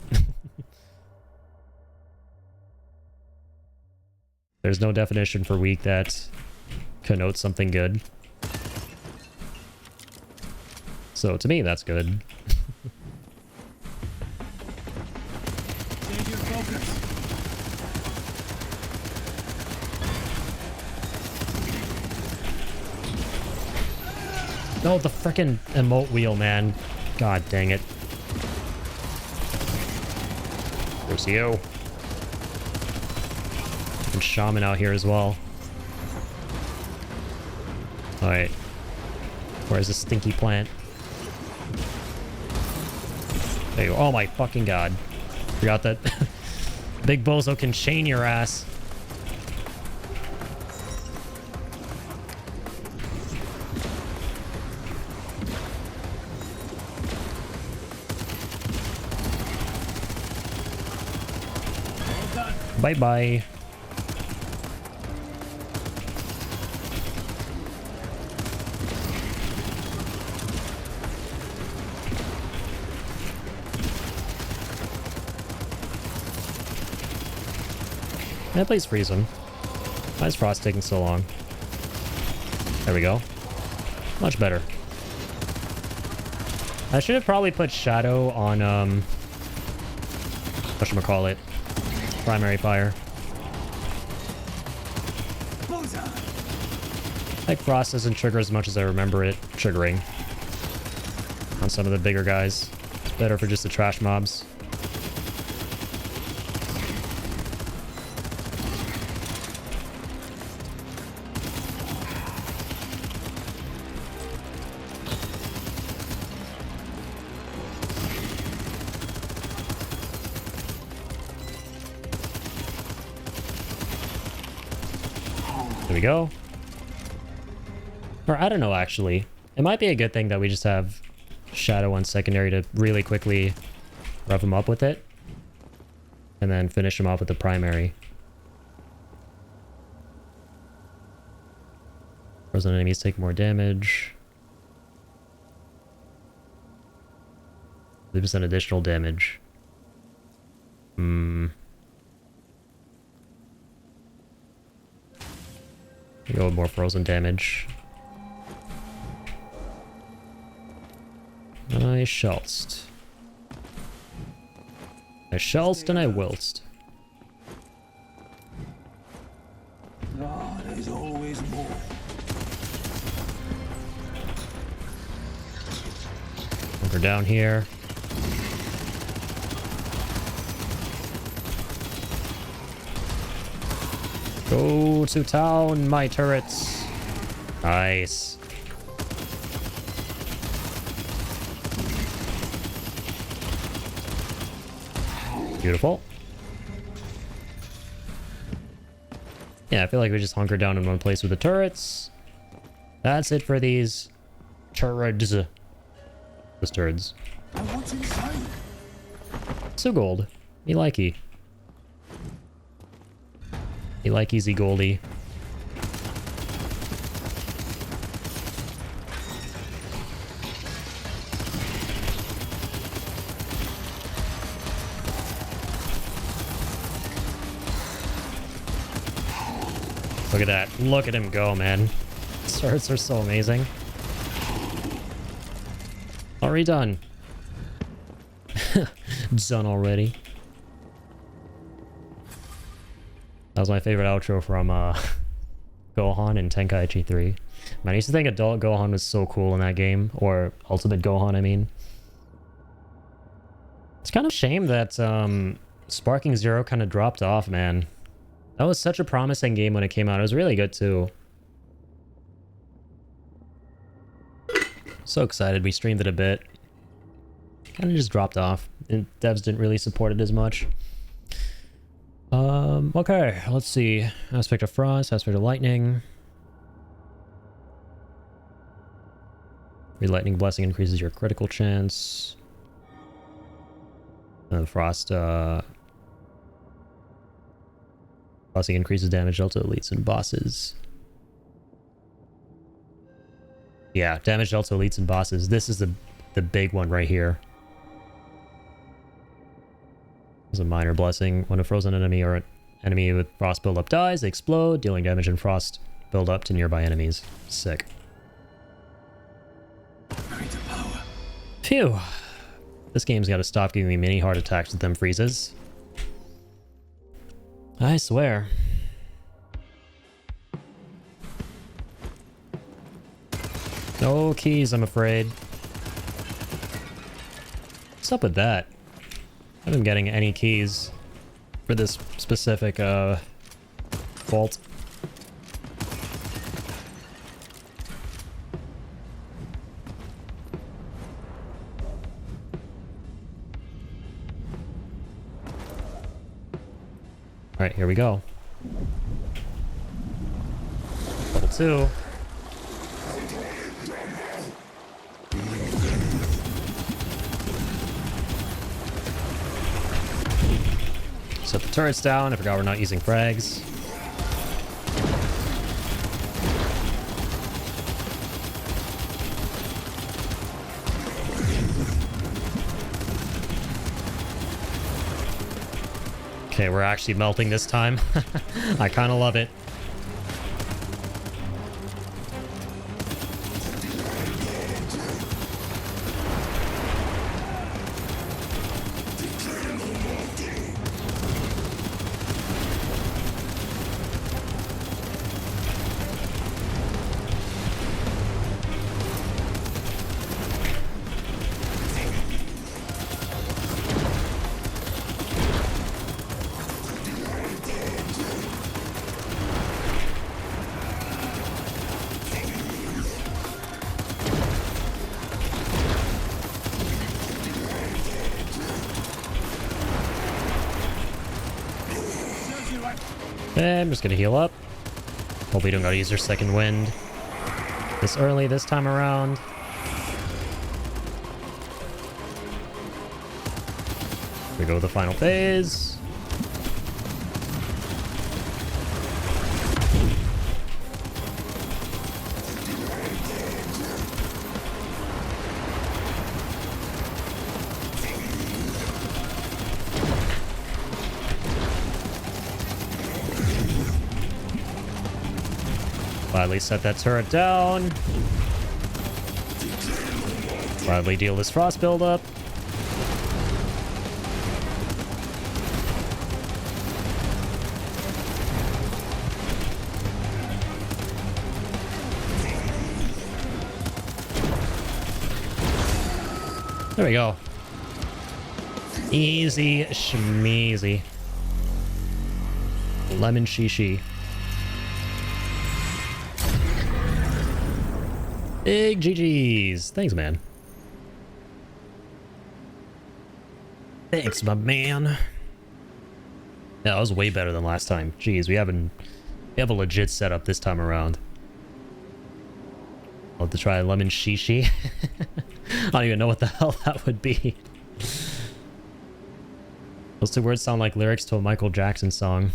Speaker 1: There's no definition for weak that connotes something good. So to me, that's good.
Speaker 3: Change your focus.
Speaker 1: No, the frickin' emote wheel, man. God dang it. There's you. And shaman out here as well. Alright. Where's the stinky plant? There you go. Oh my fucking god. Forgot that Big Bozo can chain your ass.
Speaker 3: Well done.
Speaker 1: Bye-bye. Yeah, please freeze him. Why is Frost taking so long? There we go. Much better. I should have probably put Shadow on, whatchamacallit? Primary fire.
Speaker 3: Bullseye.
Speaker 1: Like Frost doesn't trigger as much as I remember it triggering on some of the bigger guys. Better for just the trash mobs. There we go. Or I don't know, actually. It might be a good thing that we just have Shadow on secondary to really quickly rev him up with it. And then finish him off with the primary. Frozen enemies take more damage. 50% additional damage. Go with more frozen damage. I shallst. I shallst and I willst.
Speaker 3: Oh, there's always more.
Speaker 1: Over down here. Go to town, my turrets. Nice. Beautiful. Yeah, I feel like we just hunker down in one place with the turrets. That's it for these turrets. Those turds.
Speaker 3: What's inside?
Speaker 1: So gold. Me likey. Me like easy goldie. Look at that. Look at him go, man. Swords are so amazing. Already done. Done already. That was my favorite outro from Gohan in Tenkaichi 3. Man, I used to think Adult Gohan was so cool in that game. Or Ultimate Gohan, I mean. It's kind of a shame that Sparking Zero kind of dropped off, man. That was such a promising game when it came out. It was really good too. So excited. We streamed it a bit. Kind of just dropped off. And devs didn't really support it as much. Okay, let's see. Aspect of Frost, Aspect of Lightning. Lightning Blessing increases your critical chance. Frost, Blessing increases damage delta elites and bosses. Yeah, damage delta elites and bosses. This is the big one right here. This is a minor blessing. When a frozen enemy or an enemy with frost buildup dies, they explode, dealing damage and frost buildup to nearby enemies. Sick. Phew. This game's got to stop giving me mini heart attacks with them freezes. I swear. No keys, I'm afraid. What's up with that? I haven't been getting any keys for this specific vault. All right, here we go. Level 2. Set the turrets down. I forgot we're not using frags. Okay, we're actually melting this time. I kind of love it. And I'm just gonna heal up. Hope we don't gotta use our second wind this early this time around. Here we go with the final phase. Gladly set that turret down. Gladly deal this frost buildup. There we go. Easy schmeezy. Lemon shishi. Big GG's. Thanks, man. Thanks, my man. Yeah, that was way better than last time. Jeez, we have a legit setup this time around. I'll have to try lemon shishi. I don't even know what the hell that would be. Those two words sound like lyrics to a Michael Jackson song.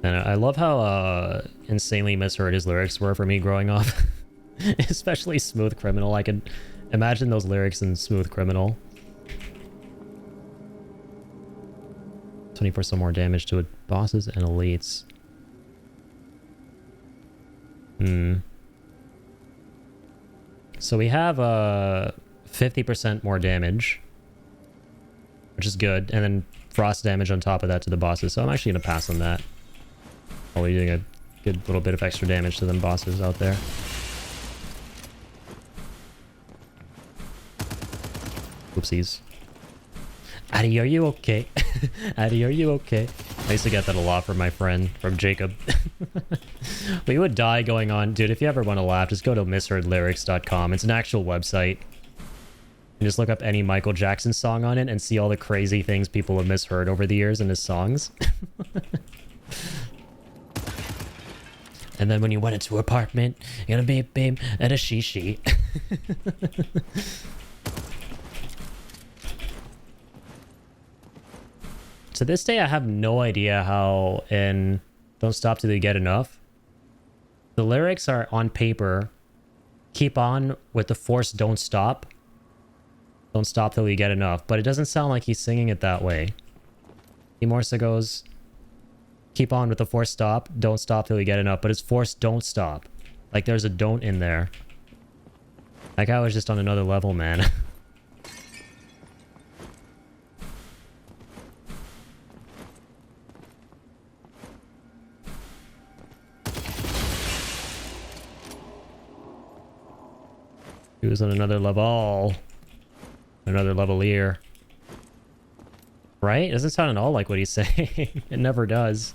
Speaker 1: And I love how insanely misheard his lyrics were for me growing up. Especially Smooth Criminal. I could imagine those lyrics in Smooth Criminal. 20% more damage to bosses and elites. So we have 50% more damage, which is good. And then frost damage on top of that to the bosses. So I'm actually going to pass on that. While we're doing a good little bit of extra damage to them bosses out there. Whoopsies. Addy, are you okay? Addy, are you okay? I used to get that a lot from my friend, from Jacob. We would die going on. Dude, if you ever want to laugh, just go to misheardlyrics.com. It's an actual website. And just look up any Michael Jackson song on it and see all the crazy things people have misheard over the years in his songs. And then when you went into apartment, you're gonna be a babe and a shishi. To this day, I have no idea how in Don't Stop Till You Get Enough, the lyrics are on paper, keep on with the force don't stop. Don't stop till you get enough. But it doesn't sound like he's singing it that way. He more so goes, keep on with the force stop, don't stop till you get enough. But it's force don't stop. Like there's a don't in there. That guy was just on another level, man. He was on another level. Another levelier. Right? It doesn't sound at all like what he's saying. It never does.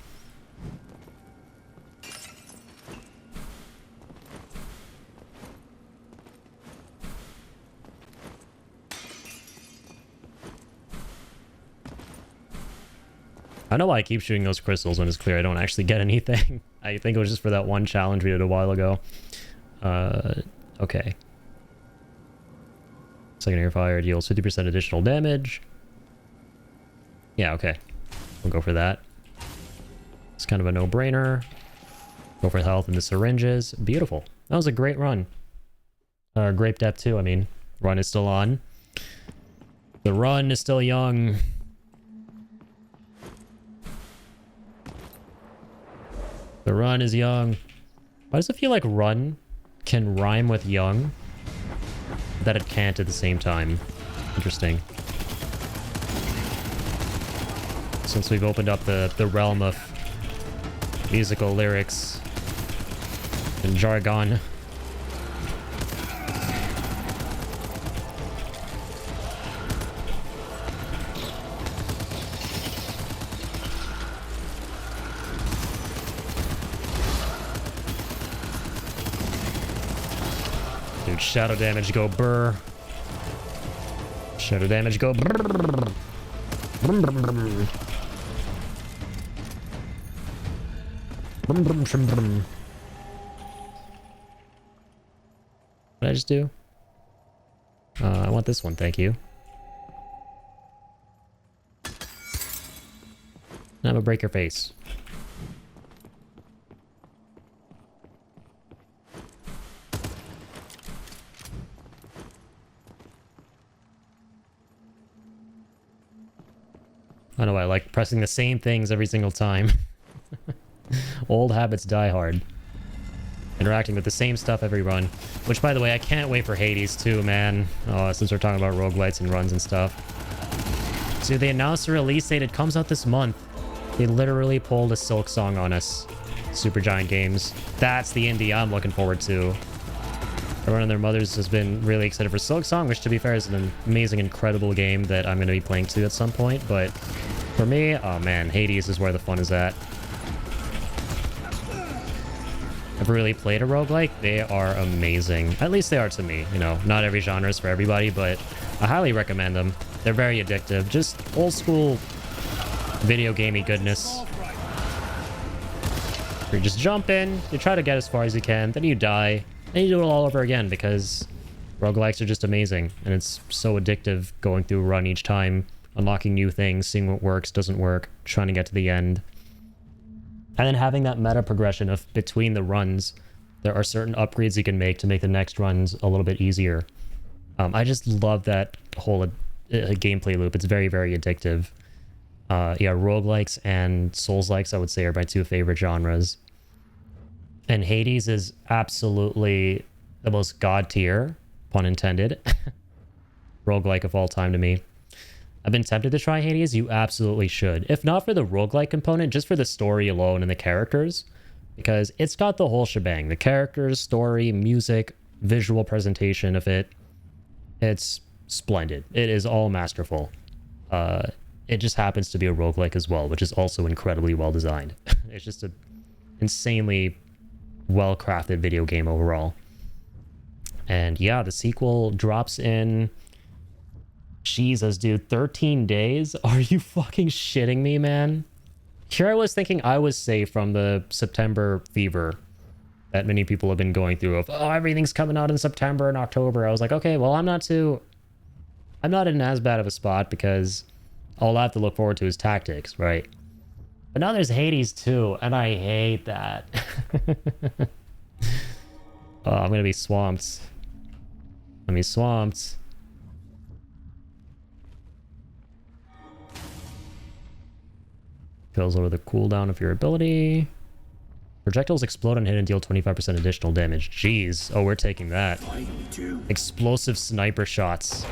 Speaker 1: I don't know why I keep shooting those crystals when it's clear I don't actually get anything. I think it was just for that one challenge we did a while ago. Okay. Secondary fire deals 50% additional damage. Yeah, okay. We'll go for that. It's kind of a no-brainer. Go for health and the syringes. Beautiful. That was a great run. Grape Depth too, I mean. Run is still on. The run is still young. The run is young. Why does it feel like run can rhyme with young? That it can't at the same time. Interesting. Since we've opened up the realm of musical lyrics and jargon. Dude, shadow damage go burr. Shadow damage go. Brum, brum, brum. Brum, brum, brum, brum. What did I just do? I want this one, thank you. I'm gonna break your face. I know I like pressing the same things every single time. Old habits die hard. Interacting with the same stuff every run. Which, by the way, I can't wait for Hades too, man. Oh, since we're talking about roguelites and runs and stuff. So they announced a release date. It comes out this month. They literally pulled a Silk Song on us. Supergiant Games. That's the indie I'm looking forward to. Everyone and their mothers has been really excited for Silk Song, which, to be fair, is an amazing, incredible game that I'm going to be playing too at some point. But for me, oh man, Hades is where the fun is at. I've really played a roguelike. They are amazing. At least they are to me. You know, not every genre is for everybody, but I highly recommend them. They're very addictive. Just old school video gamey goodness. Where you just jump in, you try to get as far as you can, then you die, and you do it all over again because roguelikes are just amazing. And it's so addictive going through a run each time, unlocking new things, seeing what works, doesn't work, trying to get to the end. And then having that meta progression of between the runs, there are certain upgrades you can make to make the next runs a little bit easier. I just love that whole gameplay loop. It's very, very addictive. Yeah, roguelikes and Souls-likes, I would say, are my two favorite genres. And Hades is absolutely the most god tier, pun intended, roguelike of all time to me. I've been tempted to try Hades. You absolutely should. If not for the roguelike component, just for the story alone and the characters. Because it's got the whole shebang. The characters, story, music, visual presentation of it. It's splendid. It is all masterful. It just happens to be a roguelike as well, which is also incredibly well designed. It's just an insanely well-crafted video game overall. And yeah, the sequel drops in... Jesus, dude, 13 days? Are you fucking shitting me, man? Here I was thinking I was safe from the September fever that many people have been going through of, oh, everything's coming out in September and October. I was like, okay, well, I'm not in as bad of a spot because all I have to look forward to is tactics, right? But now there's Hades too, and I hate that. Oh, I'm gonna be swamped. I'm gonna be swamped. Kills over the cooldown of your ability. Projectiles explode and hit and deal 25% additional damage. Jeez. Oh, we're taking that. Explosive sniper shots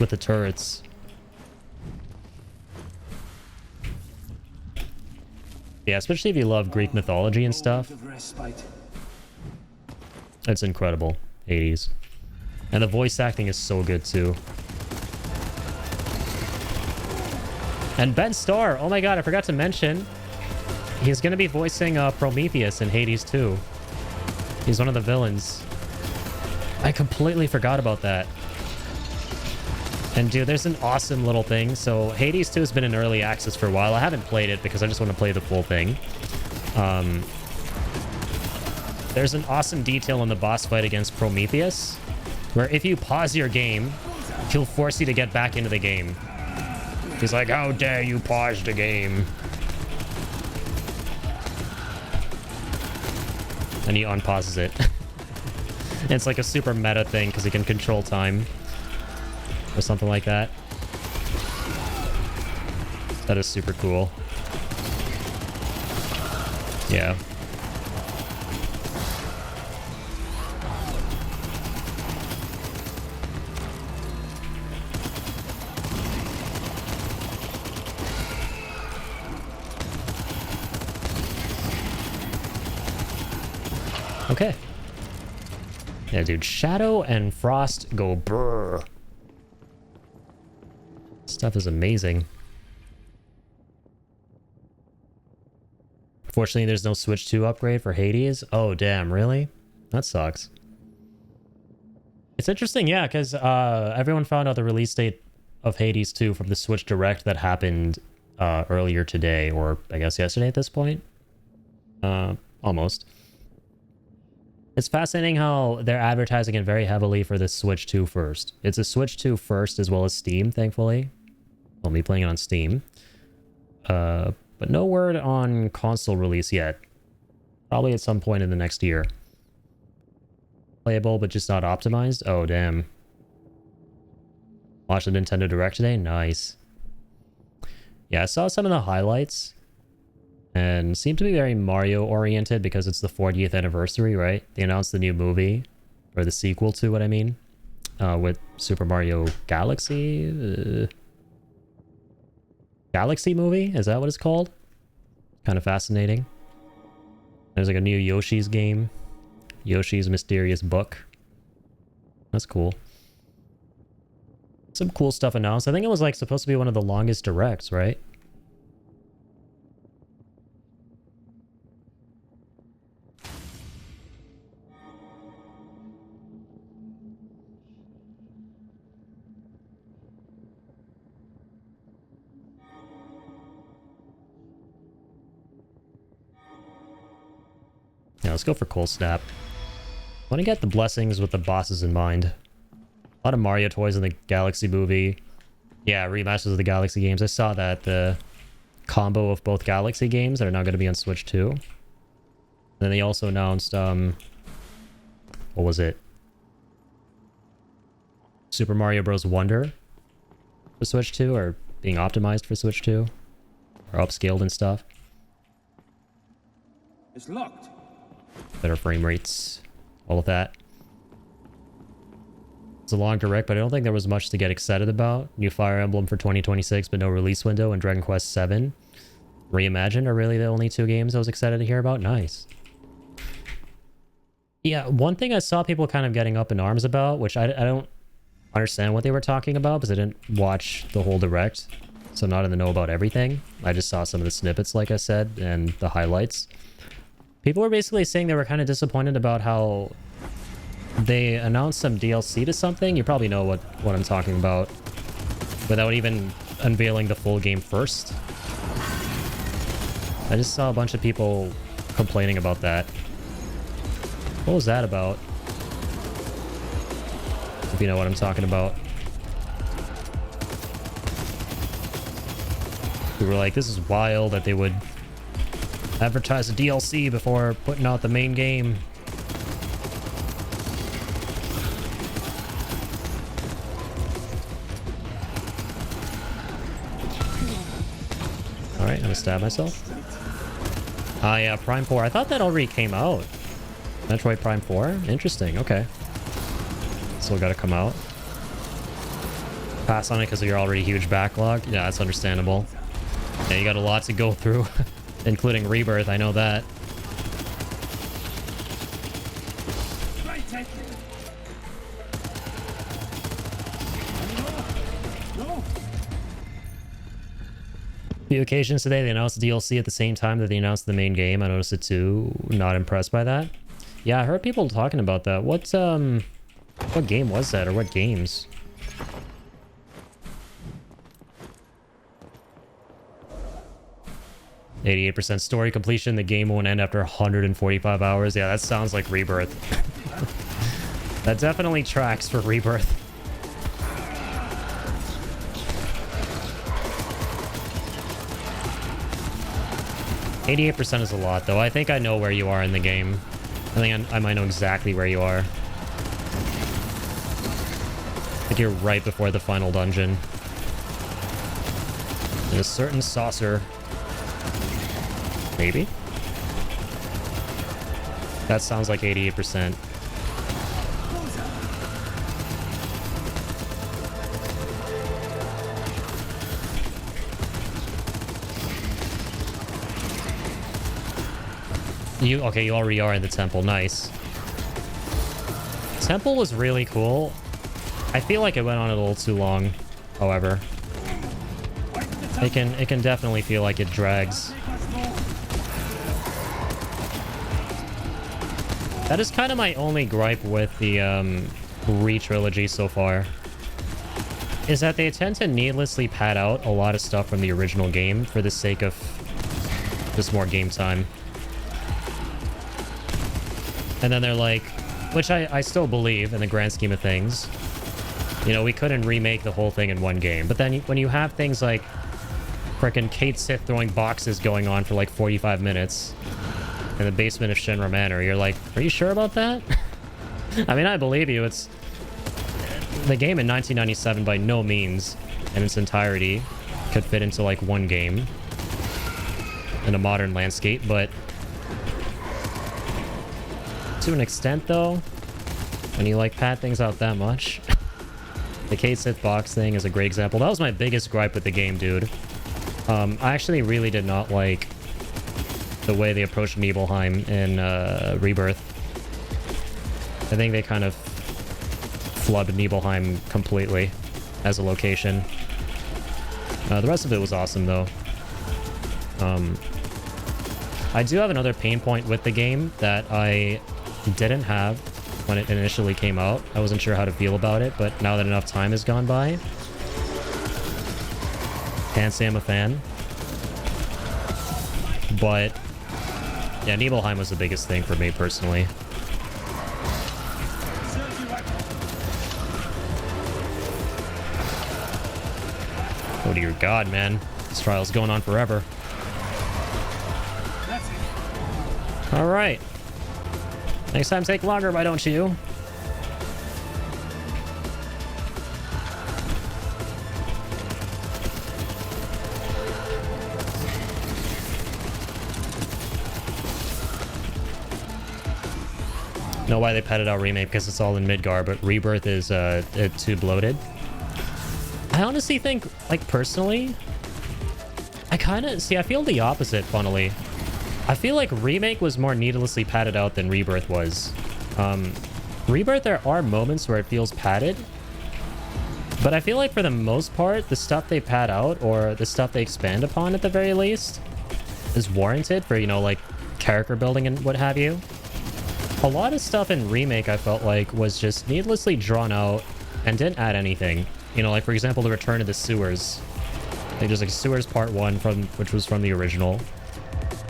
Speaker 1: with the turrets. Yeah, especially if you love Greek mythology and stuff. It's incredible. 80s. And the voice acting is so good too. And Ben Starr, oh my god, I forgot to mention, he's going to be voicing Prometheus in Hades 2. He's one of the villains. I completely forgot about that. And dude, there's an awesome little thing. So Hades 2 has been in early access for a while. I haven't played it because I just want to play the full thing. There's an awesome detail in the boss fight against Prometheus, where if you pause your game, he'll force you to get back into the game. He's like, how dare you pause the game? And he unpauses it. And it's like a super meta thing because he can control time. Or something like that. That is super cool. Yeah. Okay. Yeah, dude. Shadow and Frost go brrr. Stuff is amazing. Fortunately, there's no Switch 2 upgrade for Hades. Oh, damn. Really? That sucks. It's interesting, yeah, because everyone found out the release date of Hades 2 from the Switch Direct that happened earlier today, or I guess yesterday at this point. Almost. It's fascinating how they're advertising it very heavily for the Switch 2 first. It's a Switch 2 first as well as Steam, thankfully. Well, me playing it on Steam. But no word on console release yet. Probably at some point in the next year. Playable, but just not optimized? Oh, damn. Watched the Nintendo Direct today? Nice. Yeah, I saw some of the highlights. And seemed to be very Mario-oriented because it's the 40th anniversary, right? They announced the new movie. Or the sequel to what I mean. With Super Mario Galaxy? Galaxy movie? Is that what it's called? Kind of fascinating. There's like a new Yoshi's game. Yoshi's Mysterious Book. That's cool. Some cool stuff announced. I think it was like supposed to be one of the longest directs, right? Yeah, let's go for Cold Snap. I want to get the blessings with the bosses in mind. A lot of Mario toys in the Galaxy movie. Yeah, remasters of the Galaxy games. I saw that. The combo of both Galaxy games that are now going to be on Switch 2. And then they also announced, what was it? Super Mario Bros. Wonder for Switch 2, or being optimized for Switch 2. Or upscaled and stuff.
Speaker 3: It's locked.
Speaker 1: Better frame rates. All of that. It's a long direct, but I don't think there was much to get excited about. New Fire Emblem for 2026, but no release window, and Dragon Quest 7 Reimagined are really the only two games I was excited to hear about. Nice. Yeah, one thing I saw people kind of getting up in arms about, which I don't understand what they were talking about because I didn't watch the whole direct, so I'm not in the know about everything. I just saw some of the snippets, like I said, and the highlights. People were basically saying they were kind of disappointed about how they announced some DLC to something. You probably know what I'm talking about. Without even unveiling the full game first. I just saw a bunch of people complaining about that. What was that about? If you know what I'm talking about. We were like, this is wild that they would advertise a DLC before putting out the main game. Alright, I'm gonna stab myself. Ah, yeah, Prime 4. I thought that already came out. Metroid Prime 4? Interesting, okay. Still gotta come out. Pass on it because of your already huge backlog? Yeah, that's understandable. Yeah, you got a lot to go through. Including Rebirth, I know that. Few occasions today they announced DLC at the same time that they announced the main game. I noticed it too. Not impressed by that. Yeah, I heard people talking about that. What game was that, or what games? %, story completion. The game won't end after 145 hours. Yeah, that sounds like Rebirth. That definitely tracks for Rebirth. %, is a lot, though. I think I know where you are in the game. I think I might know exactly where you are. I think you're right before the final dungeon. In a certain saucer. Maybe? That sounds like 88%. Okay, you already are in the temple. Nice. Temple was really cool. I feel like it went on a little too long, however. It can definitely feel like it drags. That is kind of my only gripe with the re-trilogy so far is that they tend to needlessly pad out a lot of stuff from the original game for the sake of just more game time. And then they're like, which I still believe in the grand scheme of things, you know, we couldn't remake the whole thing in one game. But then when you have things like frickin' Kate Sith throwing boxes going on for like 45 minutes in the basement of Shinra Manor, you're like, are you sure about that? I mean, I believe you. It's the game in 1997 by no means in its entirety could fit into like one game in a modern landscape, but to an extent though, when you like pad things out that much, the Kate Sith box thing is a great example. That was my biggest gripe with the game, dude. I actually really did not like the way they approached Nibelheim in Rebirth. I think they kind of flubbed Nibelheim completely as a location. The rest of it was awesome, though. I do have another pain point with the game that I didn't have when it initially came out. I wasn't sure how to feel about it, but now that enough time has gone by, can't say I'm a fan. But yeah, Nibelheim was the biggest thing for me personally. Oh dear God, man. This trial's going on forever. Alright. Next time take longer, why don't you? Know why they padded out remake, because it's all in Midgar, but Rebirth is too bloated. I honestly think, like, personally, I feel the opposite, funnily. I feel like Remake was more needlessly padded out than Rebirth was. Rebirth, there are moments where it feels padded, but I feel like for the most part, the stuff they pad out, or the stuff they expand upon at the very least, is warranted for, you know, like, character building and what have you. A lot of stuff in Remake, I felt like, was just needlessly drawn out and didn't add anything. You know, like, for example, the return of the sewers. Like, there's, like, Sewers Part 1, which was from the original.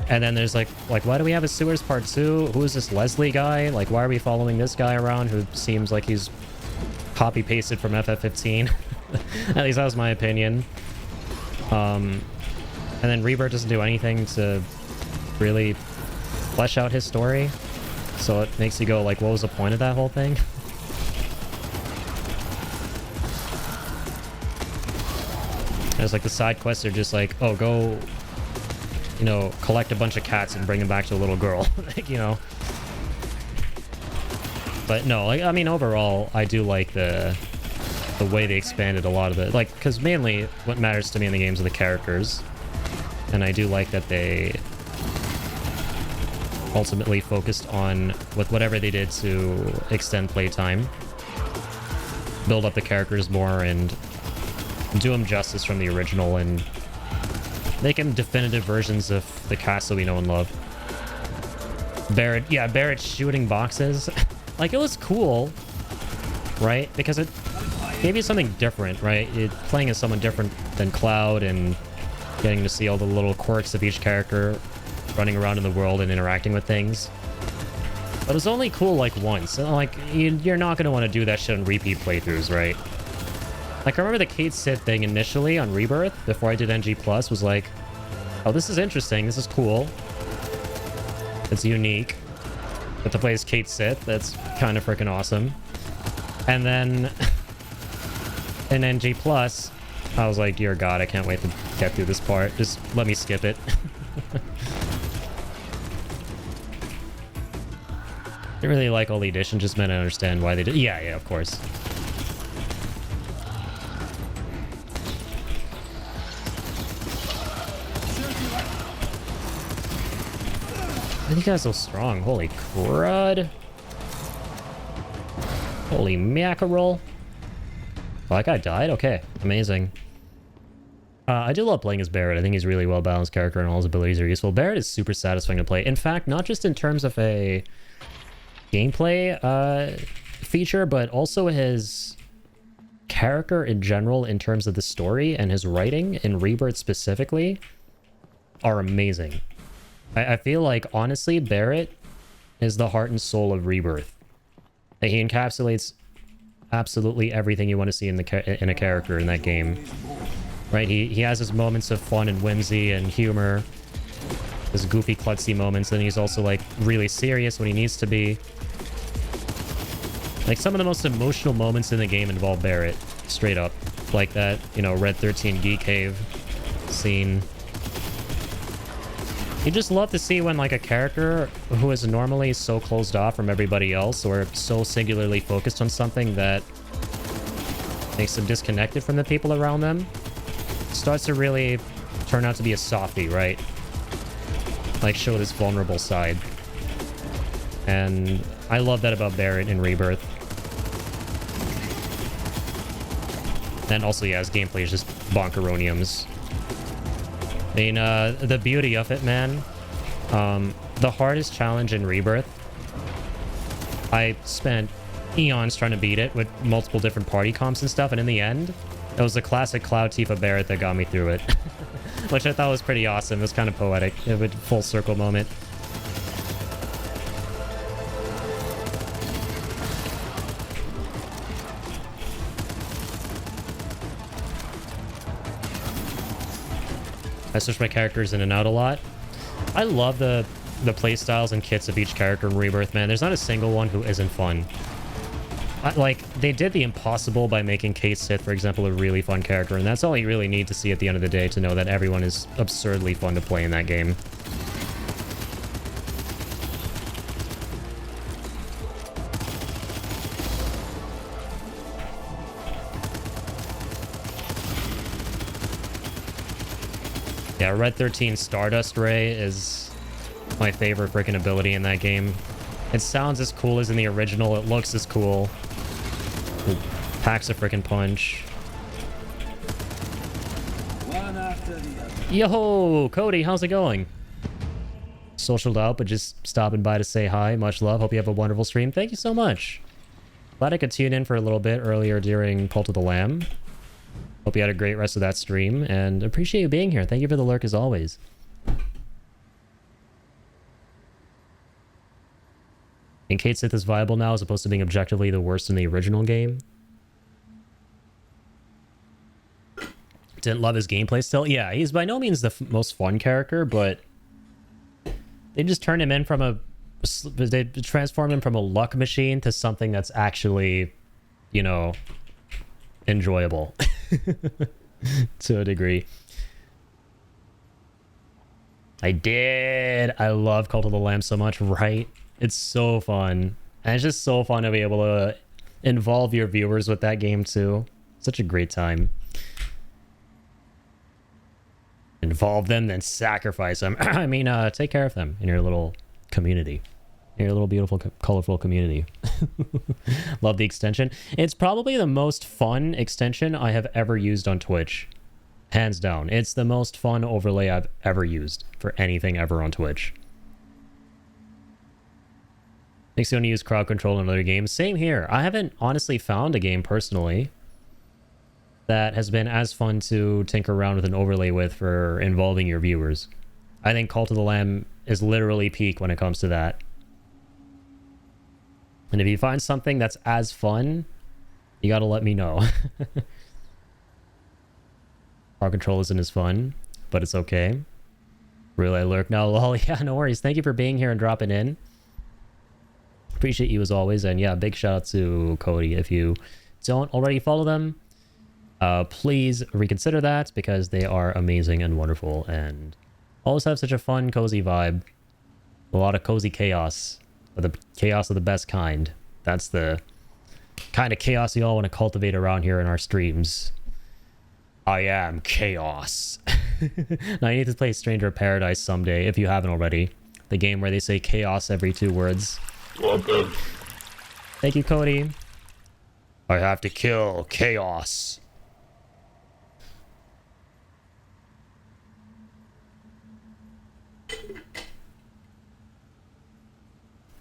Speaker 1: And then there's, like, why do we have a Sewers Part 2? Who is this Leslie guy? Like, why are we following this guy around who seems like he's copy-pasted from FF15? At least that was my opinion. And then Rebirth doesn't do anything to really flesh out his story. So it makes you go, like, what was the point of that whole thing? It's like the side quests are just like, oh, go, you know, collect a bunch of cats and bring them back to a little girl. Like, you know. But no, like, I mean, overall, I do like the way they expanded a lot of it. Like, because mainly what matters to me in the games are the characters. And I do like that they ultimately focused on with whatever they did to extend playtime, build up the characters more, and do them justice from the original, and make them definitive versions of the cast that we know and love. Barrett, yeah, Barrett shooting boxes. Like, it was cool, right? Because it gave you something different, right? Playing as someone different than Cloud and getting to see all the little quirks of each character running around in the world and interacting with things. But it was only cool, like, once. Like, you're not going to want to do that shit on repeat playthroughs, right? Like, I remember the Kate Sith thing initially on Rebirth, before I did NG+, was like, oh, this is interesting, this is cool. It's unique. But to play as Kate Sith, that's kind of freaking awesome. And then in NG+, I was like, dear God, I can't wait to get through this part. Just let me skip it. I didn't really like all the addition, just meant I understand why they did. Yeah, of course. You guys are so strong. Holy crud. Holy mackerel. Oh, that guy died? Okay, amazing. I do love playing as Barrett. I think he's a really well-balanced character and all his abilities are useful. Barrett is super satisfying to play. In fact, not just in terms of a gameplay feature, but also his character in general in terms of the story and his writing in Rebirth specifically are amazing. I feel like, honestly, Barrett is the heart and soul of Rebirth. He encapsulates absolutely everything you want to see in a character in that game. Right? He has his moments of fun and whimsy and humor. His goofy, klutzy moments. And he's also, like, really serious when he needs to be. Like, some of the most emotional moments in the game involve Barrett. Straight up. Like that, you know, Red 13 Geek Cave scene. You just love to see when, like, a character who is normally so closed off from everybody else or so singularly focused on something that makes them disconnected from the people around them starts to really turn out to be a softie, right? Like, show this vulnerable side. And I love that about Barrett in Rebirth. And also, yeah, his gameplay is just bonkeroniums. I mean, the beauty of it, man. The hardest challenge in Rebirth, I spent eons trying to beat it with multiple different party comps and stuff, and in the end, it was the classic Cloud Tifa Barrett that got me through it. Which I thought was pretty awesome. It was kind of poetic. It was a full circle moment. I switch my characters in and out a lot. I love the playstyles and kits of each character in Rebirth, man. There's not a single one who isn't fun. Like, they did the impossible by making Kate Sith, for example, a really fun character, and that's all you really need to see at the end of the day to know that everyone is absurdly fun to play in that game. Yeah, Red 13 Stardust Ray is my favorite freaking ability in that game. It sounds as cool as in the original. It looks as cool. It packs a freaking punch.
Speaker 3: One after the other.
Speaker 1: Yo, Cody, how's it going? Socialed out, but just stopping by to say hi. Much love. Hope you have a wonderful stream. Thank you so much. Glad I could tune in for a little bit earlier during Cult of the Lamb. Hope you had a great rest of that stream, and appreciate you being here. Thank you for the lurk as always. And Kate Sith is viable now as opposed to being objectively the worst in the original game. Didn't love his gameplay still. Yeah, he's by no means the most fun character, but they just turned him in from a... They transformed him from a luck machine to something that's actually, you know, enjoyable. To a degree. I did. I love Cult of the Lamb so much, right? It's so fun. And it's just so fun to be able to involve your viewers with that game too. Such a great time. Involve them, then sacrifice them. I mean, take care of them in your little community. In your little beautiful, colorful community. Love the extension. It's probably the most fun extension I have ever used on Twitch. Hands down. It's the most fun overlay I've ever used for anything ever on Twitch. Makes you want to use crowd control in other games. Same here. I haven't honestly found a game personally that has been as fun to tinker around with an overlay with for involving your viewers. I think Cult of the Lamb is literally peak when it comes to that. And if you find something that's as fun, you gotta let me know. Crowd control isn't as fun, but it's okay. Really, I lurk now. Lol, yeah, no worries. Thank you for being here and dropping in. Appreciate you as always. And yeah, big shout out to Cody. If you don't already follow them, please reconsider that because they are amazing and wonderful and always have such a fun, cozy vibe. A lot of cozy chaos. But the chaos of the best kind. That's the kind of chaos you all want to cultivate around here in our streams. I am chaos. Now you need to play Stranger of Paradise someday if you haven't already. The game where they say chaos every 2 words. Thank you, Cody. I have to kill chaos.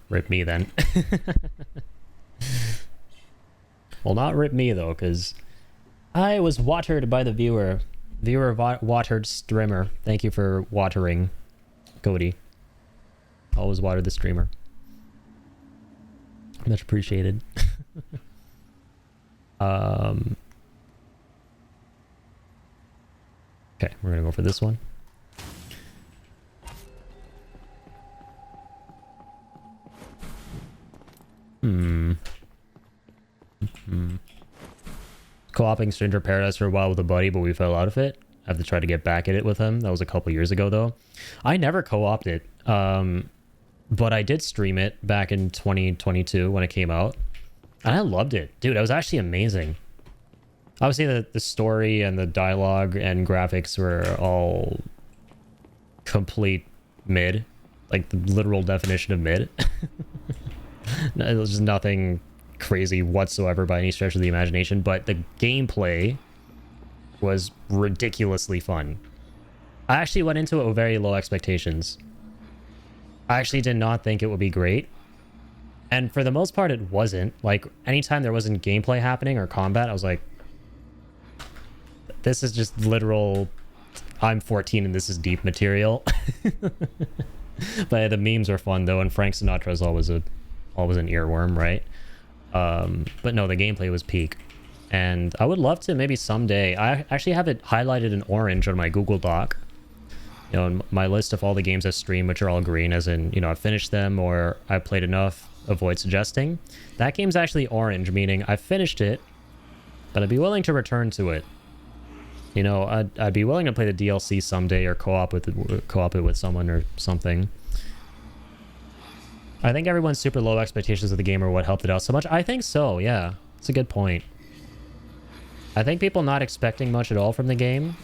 Speaker 1: Rip me then. Well, not rip me though, because I was watered by the viewer. Viewer watered streamer. Thank you for watering, Cody. Always water the streamer. Much appreciated. Okay, we're gonna go for this one. Co-oping Stranger Paradise for a while with a buddy, but we fell out of it. I have to try to get back at it with him. That was a couple years ago, though. I never co-opted it, but I did stream it back in 2022 when it came out, and I loved it. Dude, it was actually amazing. Obviously, the story and the dialogue and graphics were all complete mid. Like, the literal definition of mid. It was just nothing crazy whatsoever by any stretch of the imagination, but the gameplay was ridiculously fun. I actually went into it with very low expectations. I actually did not think it would be great. And for the most part, it wasn't. Like, anytime there wasn't gameplay happening or combat, I was like, this is just literal, I'm 14 and this is deep material. But the memes are fun, though, and Frank Sinatra is always an earworm, right? But no, the gameplay was peak. And I would love to maybe someday, I actually have it highlighted in orange on my Google Doc. You know, in my list of all the games I stream, which are all green, as in, you know, I've finished them or I've played enough, avoid suggesting. That game's actually orange, meaning I've finished it, but I'd be willing to return to it. You know, I'd be willing to play the DLC someday or co-op it with someone or something. I think everyone's super low expectations of the game are what helped it out so much. I think so, yeah. It's a good point. I think people not expecting much at all from the game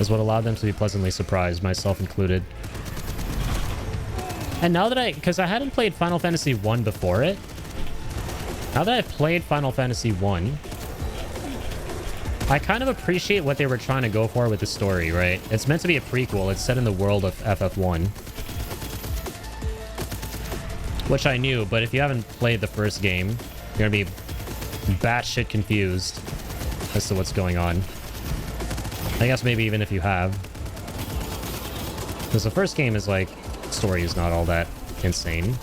Speaker 1: is what allowed them to be pleasantly surprised, myself included. And now that because I hadn't played Final Fantasy 1 before it, now that I've played Final Fantasy 1, I kind of appreciate what they were trying to go for with the story, right? It's meant to be a prequel. It's set in the world of FF1. Which I knew, but if you haven't played the first game, you're gonna be batshit confused as to what's going on. I guess maybe even if you have. Because the first game is like, story is not all that insane.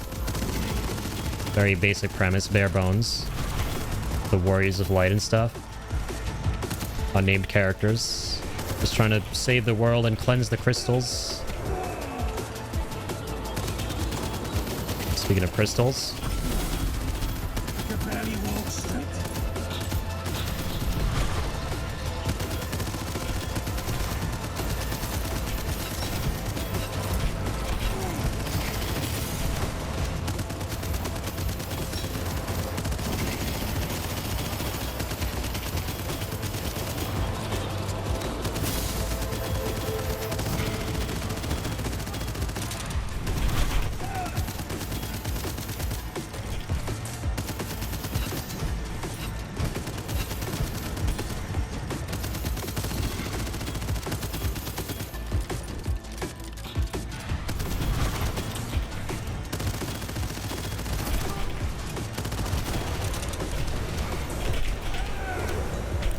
Speaker 1: Very basic premise, bare bones. The Warriors of Light and stuff. Unnamed characters. Just trying to save the world and cleanse the crystals. Speaking of crystals.
Speaker 3: You can barely walk straight.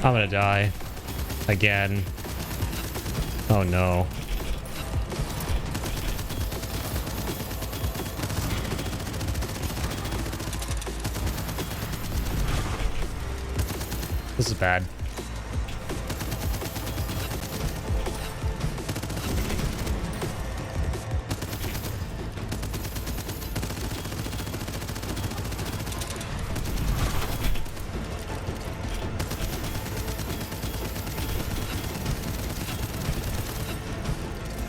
Speaker 1: I'm gonna die. Again. Oh no. This is bad.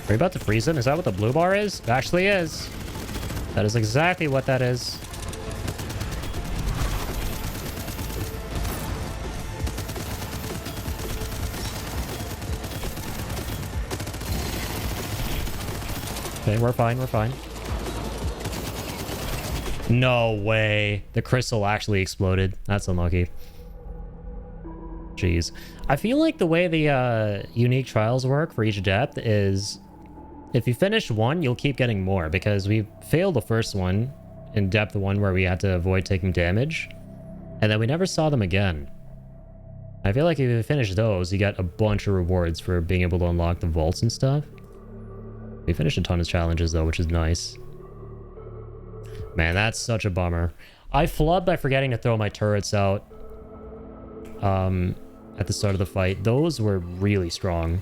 Speaker 1: Are you about to freeze him? Is that what the blue bar is? It actually is. That is exactly what that is. Okay, we're fine, we're fine. No way. The crystal actually exploded. That's unlucky. Jeez. I feel like the way the unique trials work for each depth is if you finish one, you'll keep getting more, because we failed the first one in depth one where we had to avoid taking damage. And then we never saw them again. I feel like if you finish those, you get a bunch of rewards for being able to unlock the vaults and stuff. We finished a ton of challenges though, which is nice. Man, that's such a bummer. I flubbed by forgetting to throw my turrets out at the start of the fight. Those were really strong.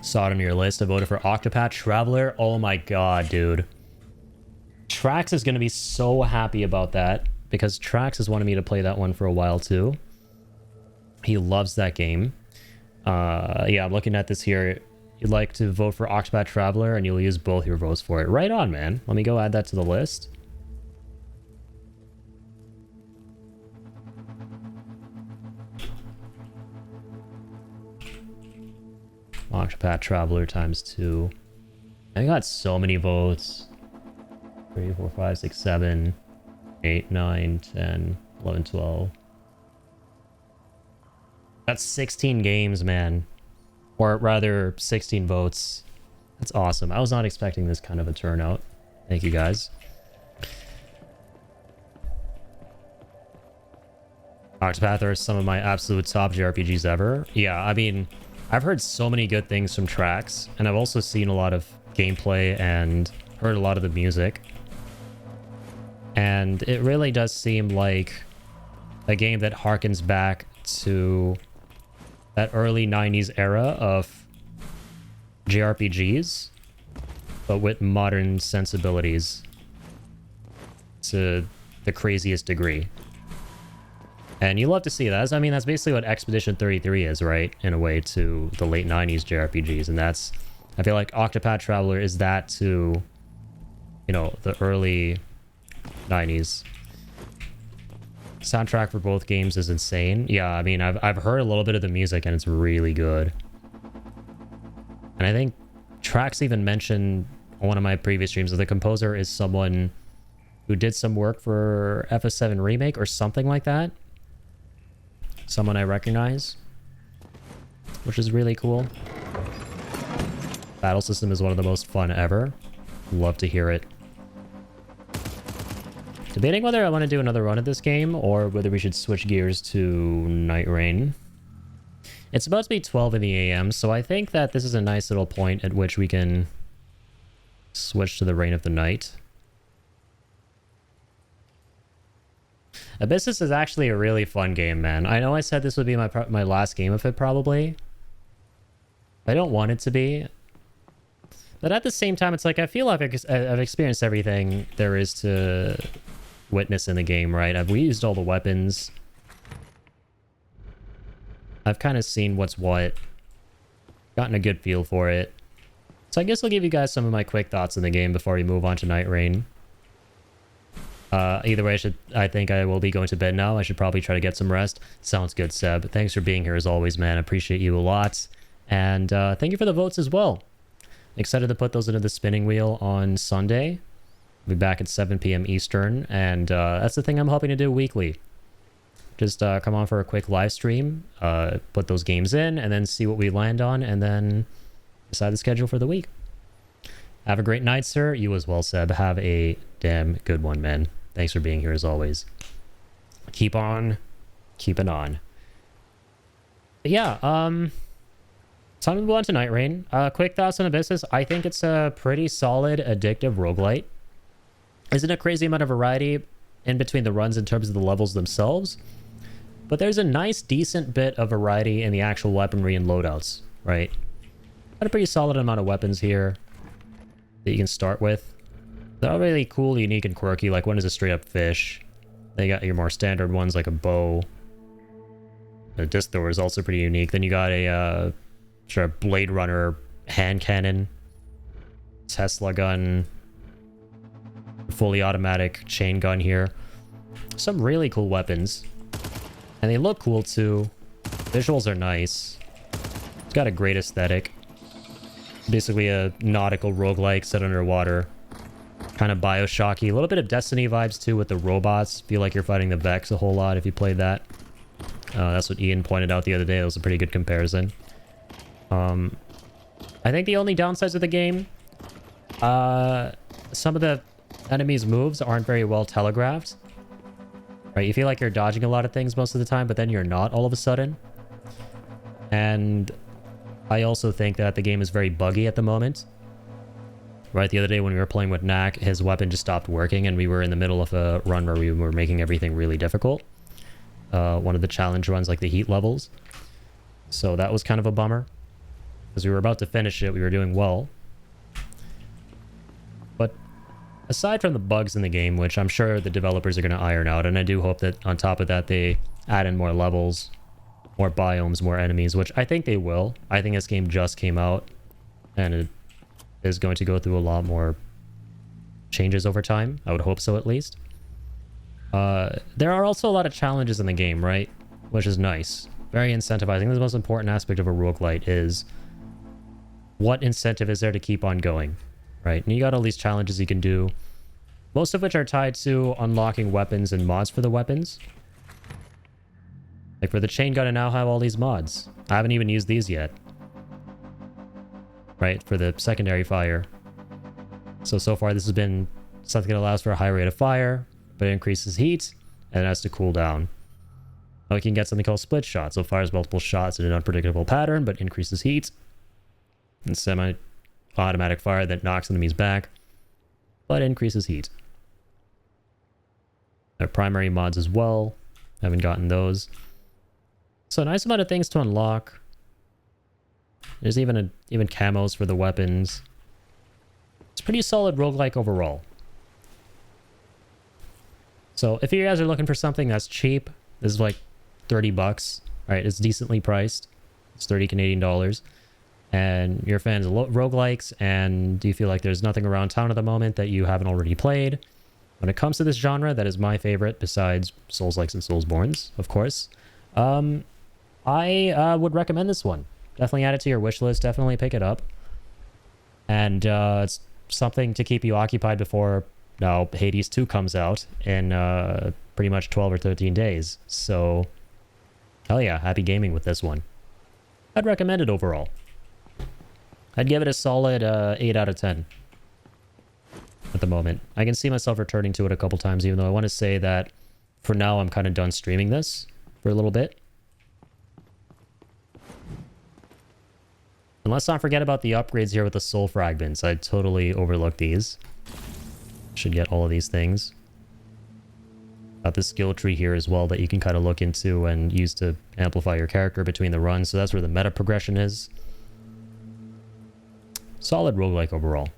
Speaker 1: Saw it on your list. I voted for Octopath Traveler. Oh my god, dude. Trax is going to be so happy about that because Trax has wanted me to play that one for a while too. He loves that game. Yeah, I'm looking at this here. You'd like to vote for Octopath Traveler and you'll use both your votes for it. Right on, man. Let me go add that to the list. Octopath Traveler ×2. I got so many votes. 3, 4, 5, 6, 7, 8, 9, 10, 11, 12. That's 16 games, man. Or rather, 16 votes. That's awesome. I was not expecting this kind of a turnout. Thank you, guys. Octopath are some of my absolute top JRPGs ever. Yeah, I mean, I've heard so many good things from Trax, and I've also seen a lot of gameplay and heard a lot of the music. And it really does seem like a game that harkens back to that early 90s era of JRPGs, but with modern sensibilities to the craziest degree. And you love to see that. I mean, that's basically what Expedition 33 is, right? In a way, to the late 90s JRPGs. And that's, I feel like Octopath Traveler is that to, you know, the early 90s. Soundtrack for both games is insane. Yeah, I mean, I've heard a little bit of the music and it's really good. And I think Trax even mentioned on one of my previous streams that the composer is someone who did some work for FF7 Remake or something like that. Someone I recognize, which is really cool. Battle system is one of the most fun ever. Love to hear it. Debating whether I want to do another run of this game or whether we should switch gears to Nightreign. It's about to be 12 in the AM, so I think that this is a nice little point at which we can switch to the Reign of the Night. Abyssus is actually a really fun game, man. I know I said this would be my last game of it, probably. I don't want it to be. But at the same time, it's like, I feel like I've experienced everything there is to witness in the game, right? I've used all the weapons. I've kind of seen what's what. Gotten a good feel for it. So I guess I'll give you guys some of my quick thoughts in the game before we move on to Nightreign. Either way, I think I will be going to bed now. I should probably try to get some rest. Sounds good, Seb. Thanks for being here as always, man. I appreciate you a lot. And thank you for the votes as well. Excited to put those into the spinning wheel on Sunday. We'll be back at 7 p.m. Eastern. And that's the thing I'm hoping to do weekly. Just come on for a quick live stream, put those games in, and then see what we land on, and then decide the schedule for the week. Have a great night, sir. You as well, Seb. Have a damn good one, man. Thanks for being here as always. Keep on keeping on. But yeah, time to move on to Nightreign. Quick thoughts on Abyssus. I think it's a pretty solid, addictive roguelite. Isn't a crazy amount of variety in between the runs in terms of the levels themselves, but there's a nice, decent bit of variety in the actual weaponry and loadouts, right? Got a pretty solid amount of weapons here that you can start with. They're all really cool, unique, and quirky. Like, one is a straight-up fish. Then you got your more standard ones, like a bow. The disc thrower is also pretty unique. Then you got a sort of Blade Runner hand cannon, Tesla gun, fully automatic chain gun here. Some really cool weapons. And they look cool, too. Visuals are nice. It's got a great aesthetic. Basically a nautical roguelike set underwater. Kind of Bioshocky. A little bit of Destiny vibes too with the robots. Feel like you're fighting the Vex a whole lot if you played that. That's what Ian pointed out the other day. It was a pretty good comparison. I think the only downsides of the game, some of the enemies' moves aren't very well telegraphed. Right, you feel like you're dodging a lot of things most of the time, but then you're not all of a sudden. And I also think that the game is very buggy at the moment. Right, the other day when we were playing with Knack, his weapon just stopped working and we were in the middle of a run where we were making everything really difficult. One of the challenge runs, like the heat levels. So that was kind of a bummer. Because we were about to finish it, we were doing well. But aside from the bugs in the game, which I'm sure the developers are going to iron out, and I do hope that on top of that they add in more levels, more biomes, more enemies, which I think they will. I think this game just came out, and it is going to go through a lot more changes over time. I would hope so, at least. There are also a lot of challenges in the game, right? Which is nice. Very incentivizing. The most important aspect of a roguelite is what incentive is there to keep on going, right? And you got all these challenges you can do, most of which are tied to unlocking weapons and mods for the weapons. Like for the chain gun, I now have all these mods. I haven't even used these yet. Right, for the secondary fire. So far this has been something that allows for a high rate of fire, but it increases heat, and it has to cool down. Now we can get something called split shot, so it fires multiple shots in an unpredictable pattern, but increases heat. And semi-automatic fire that knocks enemies back, but increases heat. There are primary mods as well. Haven't gotten those. So a nice amount of things to unlock. There's even camos for the weapons. It's pretty solid roguelike overall. So if you guys are looking for something that's cheap, this is like 30 bucks. Right, it's decently priced. It's 30 Canadian dollars. And you're fans of roguelikes, and you feel like there's nothing around town at the moment that you haven't already played. When it comes to this genre, that is my favorite, besides Souls-likes and Soulsborns, of course. I would recommend this one. Definitely add it to your wish list. Definitely pick it up. And it's something to keep you occupied before now Hades 2 comes out in pretty much 12 or 13 days. So, hell yeah, happy gaming with this one. I'd recommend it overall. I'd give it a solid 8 out of 10 at the moment. I can see myself returning to it a couple times, even though I want to say that for now I'm kind of done streaming this for a little bit. And let's not forget about the upgrades here with the soul fragments. I totally overlooked these. Should get all of these things. Got the skill tree here as well that you can kind of look into and use to amplify your character between the runs. So that's where the meta progression is. Solid roguelike overall.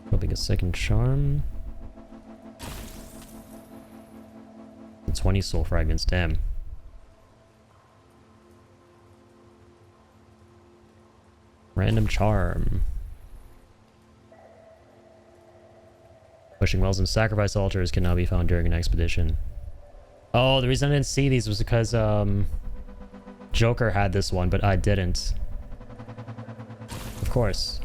Speaker 1: Hoping a second charm. 20 soul fragments, damn. Random charm. Wishing wells and sacrifice altars can now be found during an expedition. Oh, the reason I didn't see these was because Joker had this one, but I didn't. Of course.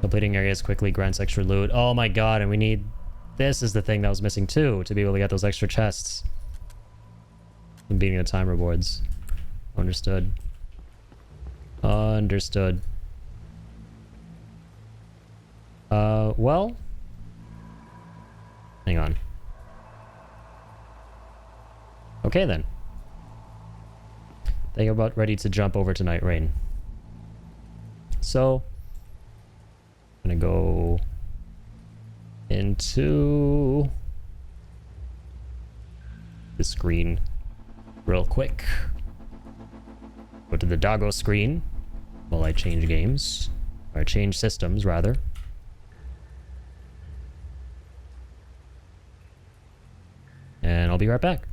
Speaker 1: Completing areas quickly grants extra loot. Oh my god, and we need... This is the thing that was missing too, to be able to get those extra chests. And beating the time rewards. Understood. Understood. Well... Hang on. Okay then. I think I'm about ready to jump over to Nightreign. So... I'm gonna go... into... the screen real quick. Go to the doggo screen while I change games. Or change systems, rather. And I'll be right back.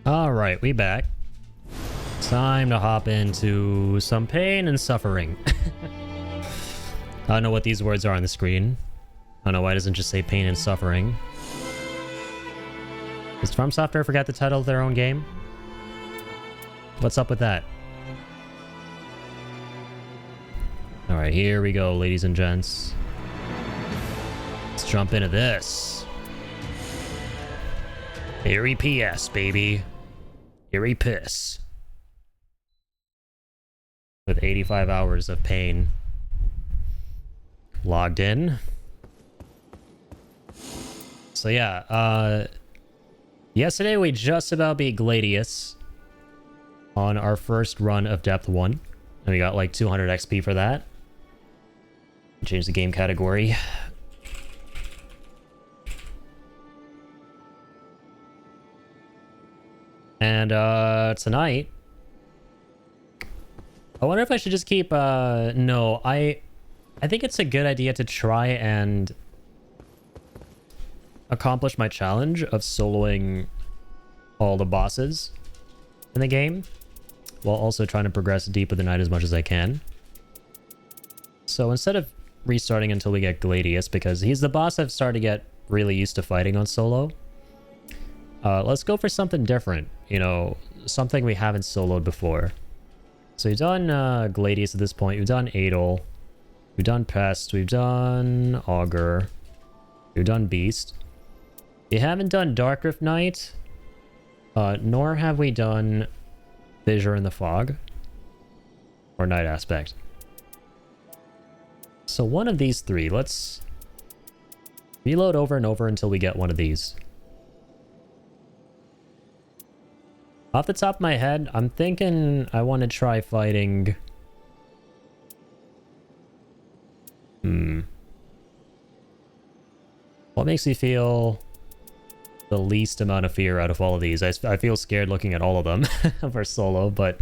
Speaker 1: Alright, we back. Time to hop into some pain and suffering. I don't know what these words are on the screen. I don't know why it doesn't just say pain and suffering. Does From Software forget the title of their own game? What's up with that? Alright, here we go, ladies and gents. Let's jump into this. Eerie PS, baby. Eerie piss. With 85 hours of pain. Logged in. So yeah, yesterday we just about beat Gladius on our first run of Depth 1. And we got like 200 XP for that. Change the game category. And tonight, I wonder if I should just keep no, I think it's a good idea to try and accomplish my challenge of soloing all the bosses in the game while also trying to progress deep with the night as much as I can. So instead of restarting until we get Gladius, because he's the boss I've started to get really used to fighting on solo, let's go for something different, you know, something we haven't soloed before. So we've done Gladius at this point, we've done Adol, we've done Pest, we've done Augur, we've done Beast. We haven't done Darkrift Knight, nor have we done Fissure in the Fog, or Night Aspect. So one of these three, let's reload over and over until we get one of these. Off the top of my head, I'm thinking I want to try fighting... What makes me feel the least amount of fear out of all of these? I feel scared looking at all of them for solo, but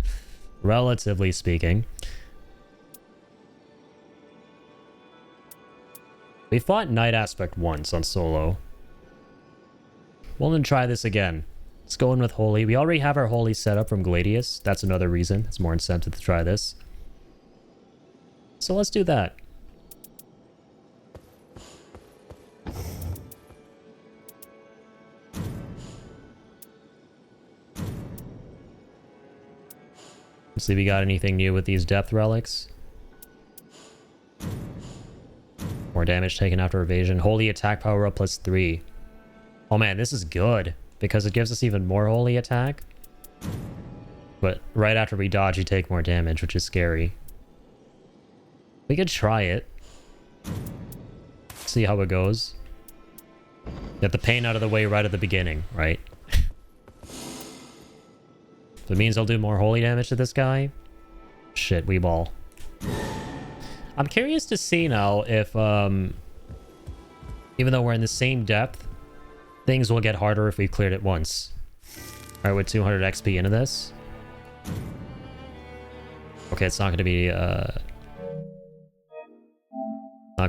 Speaker 1: relatively speaking. We fought Night Aspect once on solo. We'll then try this again. Let's go in with Holy. We already have our Holy set up from Gladius. That's another reason. It's more incentive to try this. So let's do that. Let's see if we got anything new with these depth relics. More damage taken after evasion. Holy attack power up +3. Oh man, this is good because it gives us even more holy attack. But right after we dodge, you take more damage, which is scary. We could try it. See how it goes. Get the pain out of the way right at the beginning, right? If it means I'll do more holy damage to this guy, shit, we ball. I'm curious to see now if, even though we're in the same depth, things will get harder if we've cleared it once. Alright, with 200 XP into this. Okay, it's not gonna be, not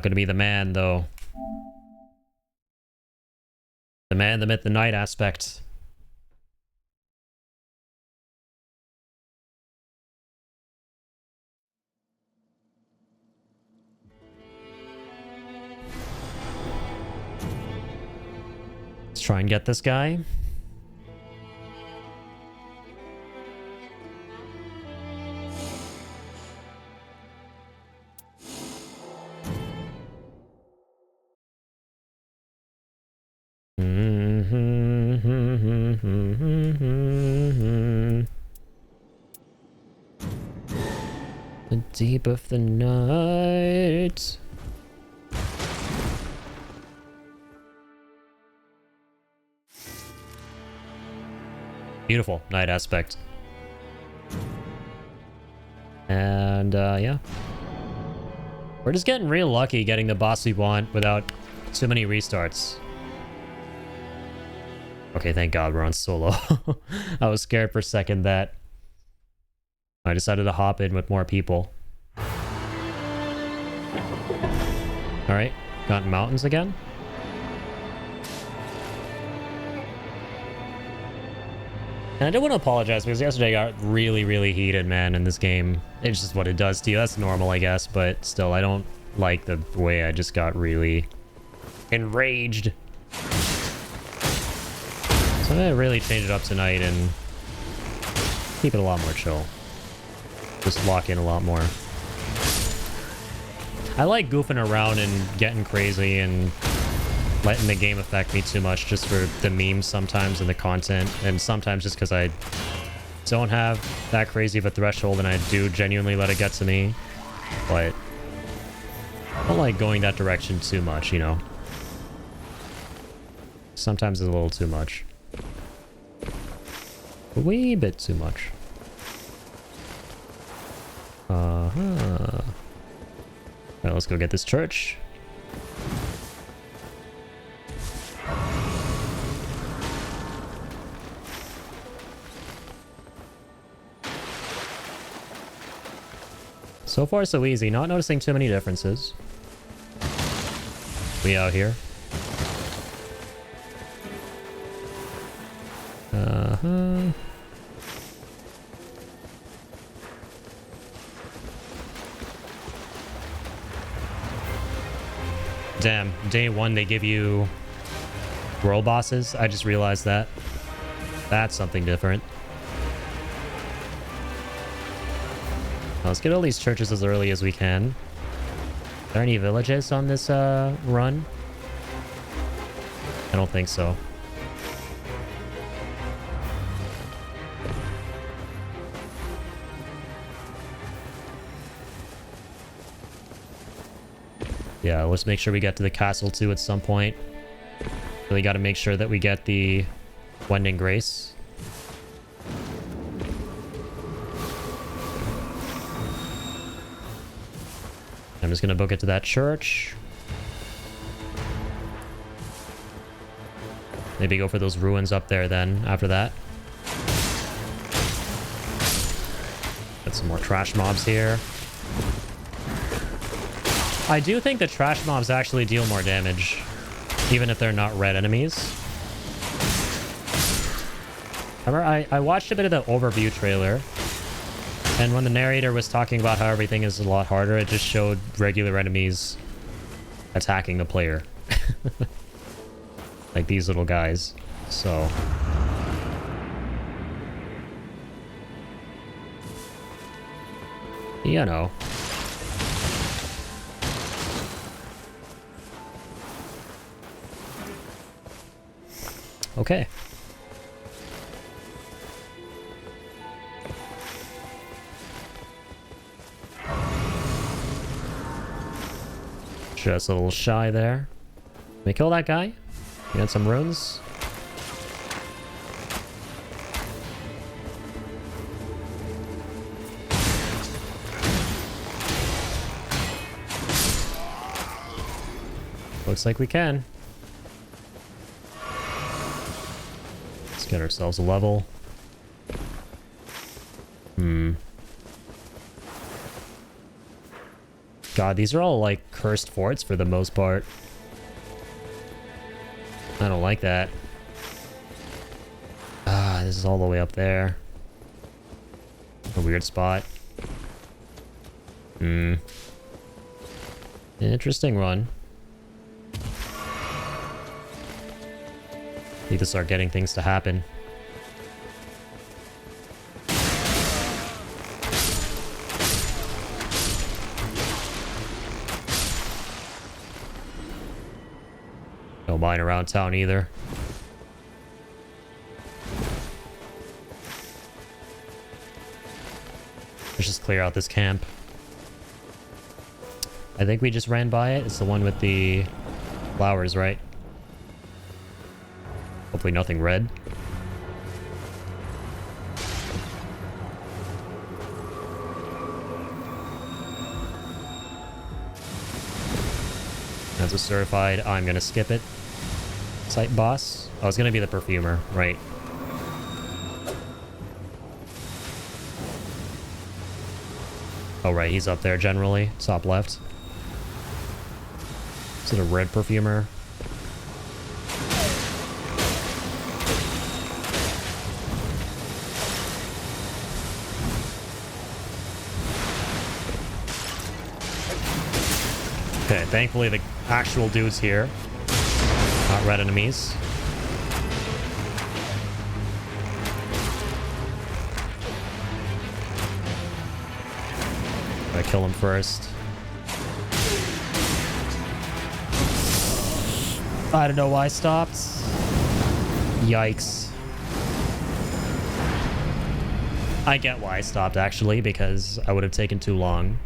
Speaker 1: gonna be the man, though. The man, the myth, the night aspect. Let's try and get this guy. The deep of the night. Beautiful night aspect. And yeah. We're just getting real lucky getting the boss we want without too many restarts. Okay, thank God we're on solo. I was scared for a second that I decided to hop in with more people. Alright, got mountains again. And I do want to apologize because yesterday got really, really heated, man, in this game. It's just what it does to you. That's normal, I guess, but still, I don't like the way I just got really enraged. So I'm gonna really change it up tonight and keep it a lot more chill. Just lock in a lot more. I like goofing around and getting crazy and letting the game affect me too much just for the memes sometimes and the content, and sometimes just because I don't have that crazy of a threshold and I do genuinely let it get to me. But I don't like going that direction too much, you know? Sometimes it's a little too much. A wee bit too much. Uh-huh. Alright, let's go get this church. So far, so easy. Not noticing too many differences. We out here. Uh-huh. Damn, day one they give you world bosses. I just realized that. That's something different. Let's get all these churches as early as we can. Are there any villages on this run? I don't think so. Yeah, let's make sure we get to the castle too at some point. Really got to make sure that we get the Wending Grace. I'm just gonna book it to that church. Maybe go for those ruins up there then after that. Got some more trash mobs here. I do think the trash mobs actually deal more damage, even if they're not red enemies. Remember, I watched a bit of the overview trailer, and when the narrator was talking about how everything is a lot harder, it just showed regular enemies attacking the player. Like these little guys. So... you know. Okay. Just a little shy there. Can we kill that guy? We got some runes. Looks like we can. Let's get ourselves a level. God, these are all like cursed forts for the most part. I don't like that. Ah, this is all the way up there. A weird spot. Interesting run. Need to start getting things to happen. No mine around town either. Let's just clear out this camp. I think we just ran by it. It's the one with the flowers, right? Hopefully nothing red. That's a certified, I'm gonna skip it. Site boss. Oh, it's gonna be the perfumer, right? Oh, right, he's up there generally. Top left. Is it a red perfumer? Okay, thankfully the actual dude's here. Not red enemies. Gotta kill him first. I don't know why I stopped. Yikes. I get why I stopped, actually, because I would have taken too long.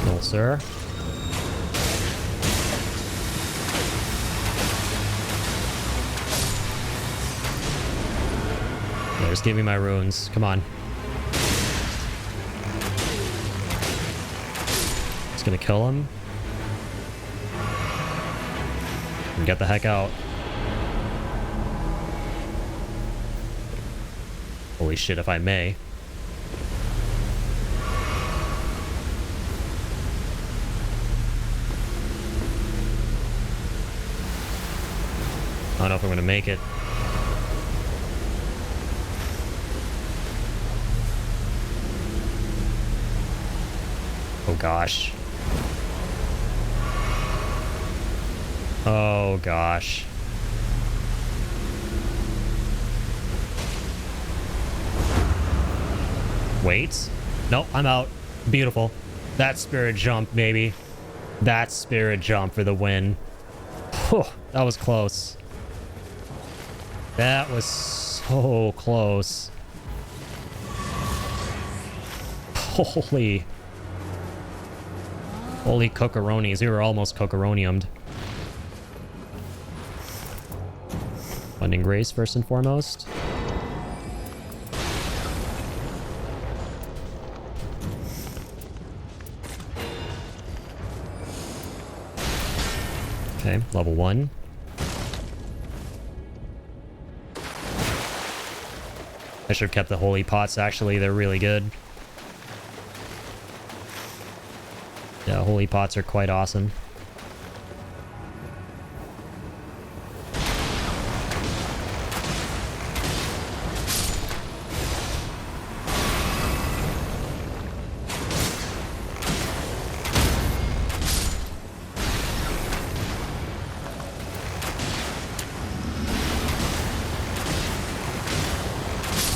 Speaker 1: No, sir. Yeah, just give me my runes. Come on. Just gonna kill him. And get the heck out. Holy shit, if I may. I don't know if I'm gonna make it. Oh gosh. Oh gosh. Wait. Nope, I'm out. Beautiful. That spirit jump, baby. That spirit jump for the win. Whew, that was close. That was so close. Holy cocaronis. We were almost cocaroniumed. Funding Grace first and foremost. Okay, level 1. I should have kept the holy pots, actually. They're really good. Yeah, holy pots are quite awesome.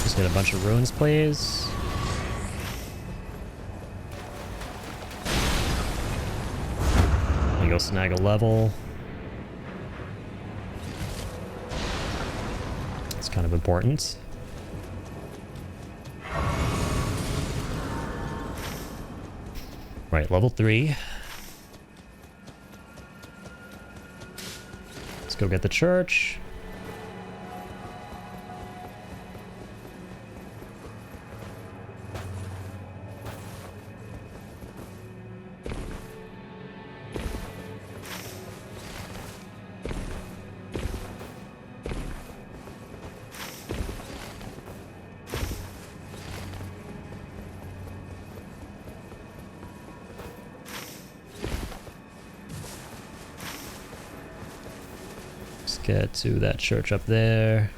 Speaker 1: Just get a bunch of runes, please. Go snag a level. It's kind of important. Right, level 3. Let's go get the church. Get to that church up there.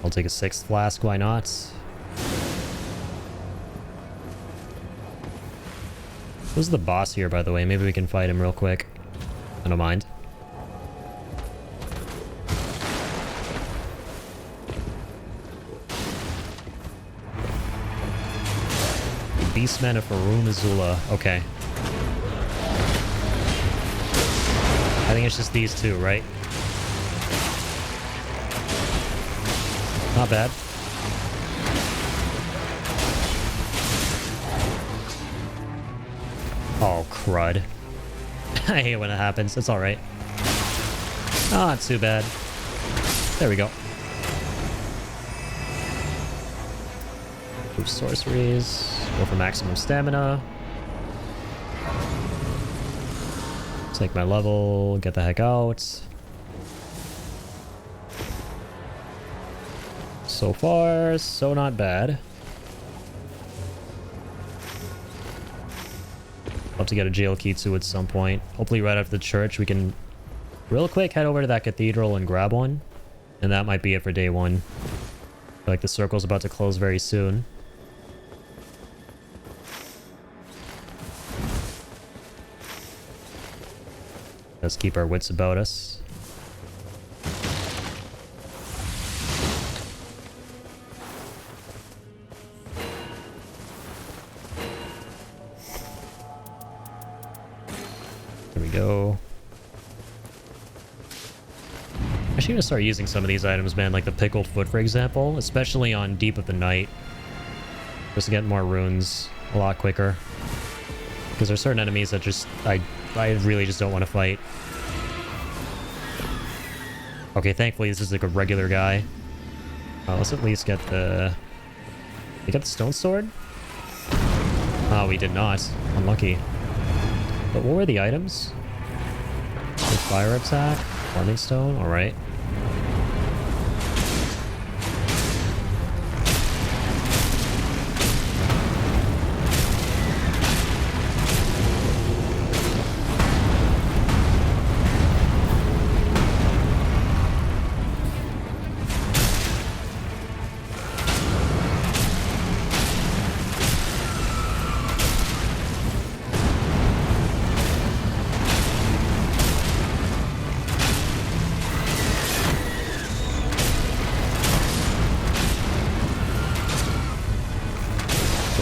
Speaker 1: I'll take a 6th flask, why not? Who's the boss here, by the way? Maybe we can fight him real quick. I don't mind. Beastmen of Farum Azula. Okay. I think it's just these two, right? Not bad. Oh, crud. I hate when it happens. It's alright. Not too bad. There we go. Proof sorceries. Go for maximum stamina. Take my level. Get the heck out. So far, so not bad. Love to get a jail key too at some point. Hopefully right after the church we can real quick head over to that cathedral and grab one. And that might be it for day one. I feel like the circle's about to close very soon. Let's keep our wits about us. There we go. I should even start using some of these items, man, like the pickled foot, for example, especially on Deep of the Night. Just to get more runes a lot quicker. Because there's certain enemies that just, I really just don't want to fight. Okay, thankfully this is like a regular guy. Let's at least get the... We got the stone sword? Oh, we did not. Unlucky. But what were the items? The fire attack? Farming stone? Alright.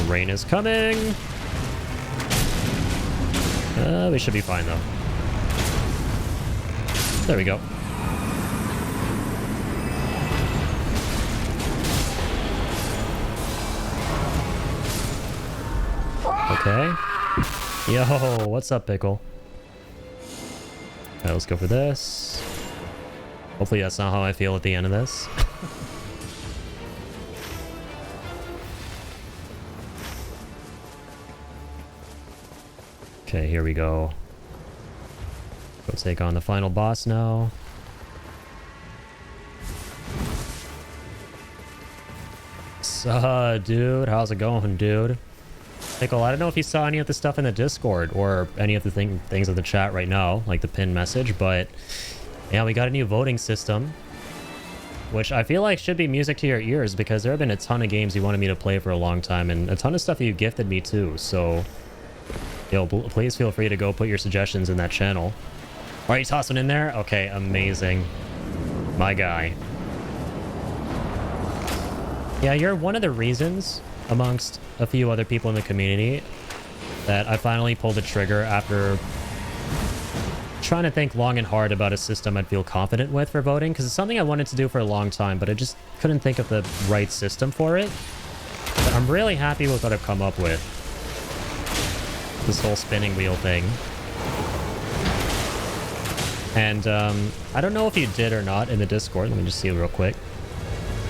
Speaker 1: Rain is coming. We should be fine though. There we go. Okay. Yo, what's up, Pickle? Alright, let's go for this. Hopefully that's not how I feel at the end of this. Okay, here we go. Go take on the final boss now. Dude, how's it going, dude? Pickle, I don't know if you saw any of the stuff in the Discord or any of the things in the chat right now, like the pinned message, but yeah, we got a new voting system, which I feel like should be music to your ears because there have been a ton of games you wanted me to play for a long time and a ton of stuff you gifted me too, so... Yo, please feel free to go put your suggestions in that channel. Alright, you toss one in there? Okay, amazing. My guy. Yeah, you're one of the reasons, amongst a few other people in the community, that I finally pulled the trigger after trying to think long and hard about a system I'd feel confident with for voting, because it's something I wanted to do for a long time, but I just couldn't think of the right system for it. But I'm really happy with what I've come up with. This whole spinning wheel thing. And I don't know if you did or not in the Discord. Let me just see real quick.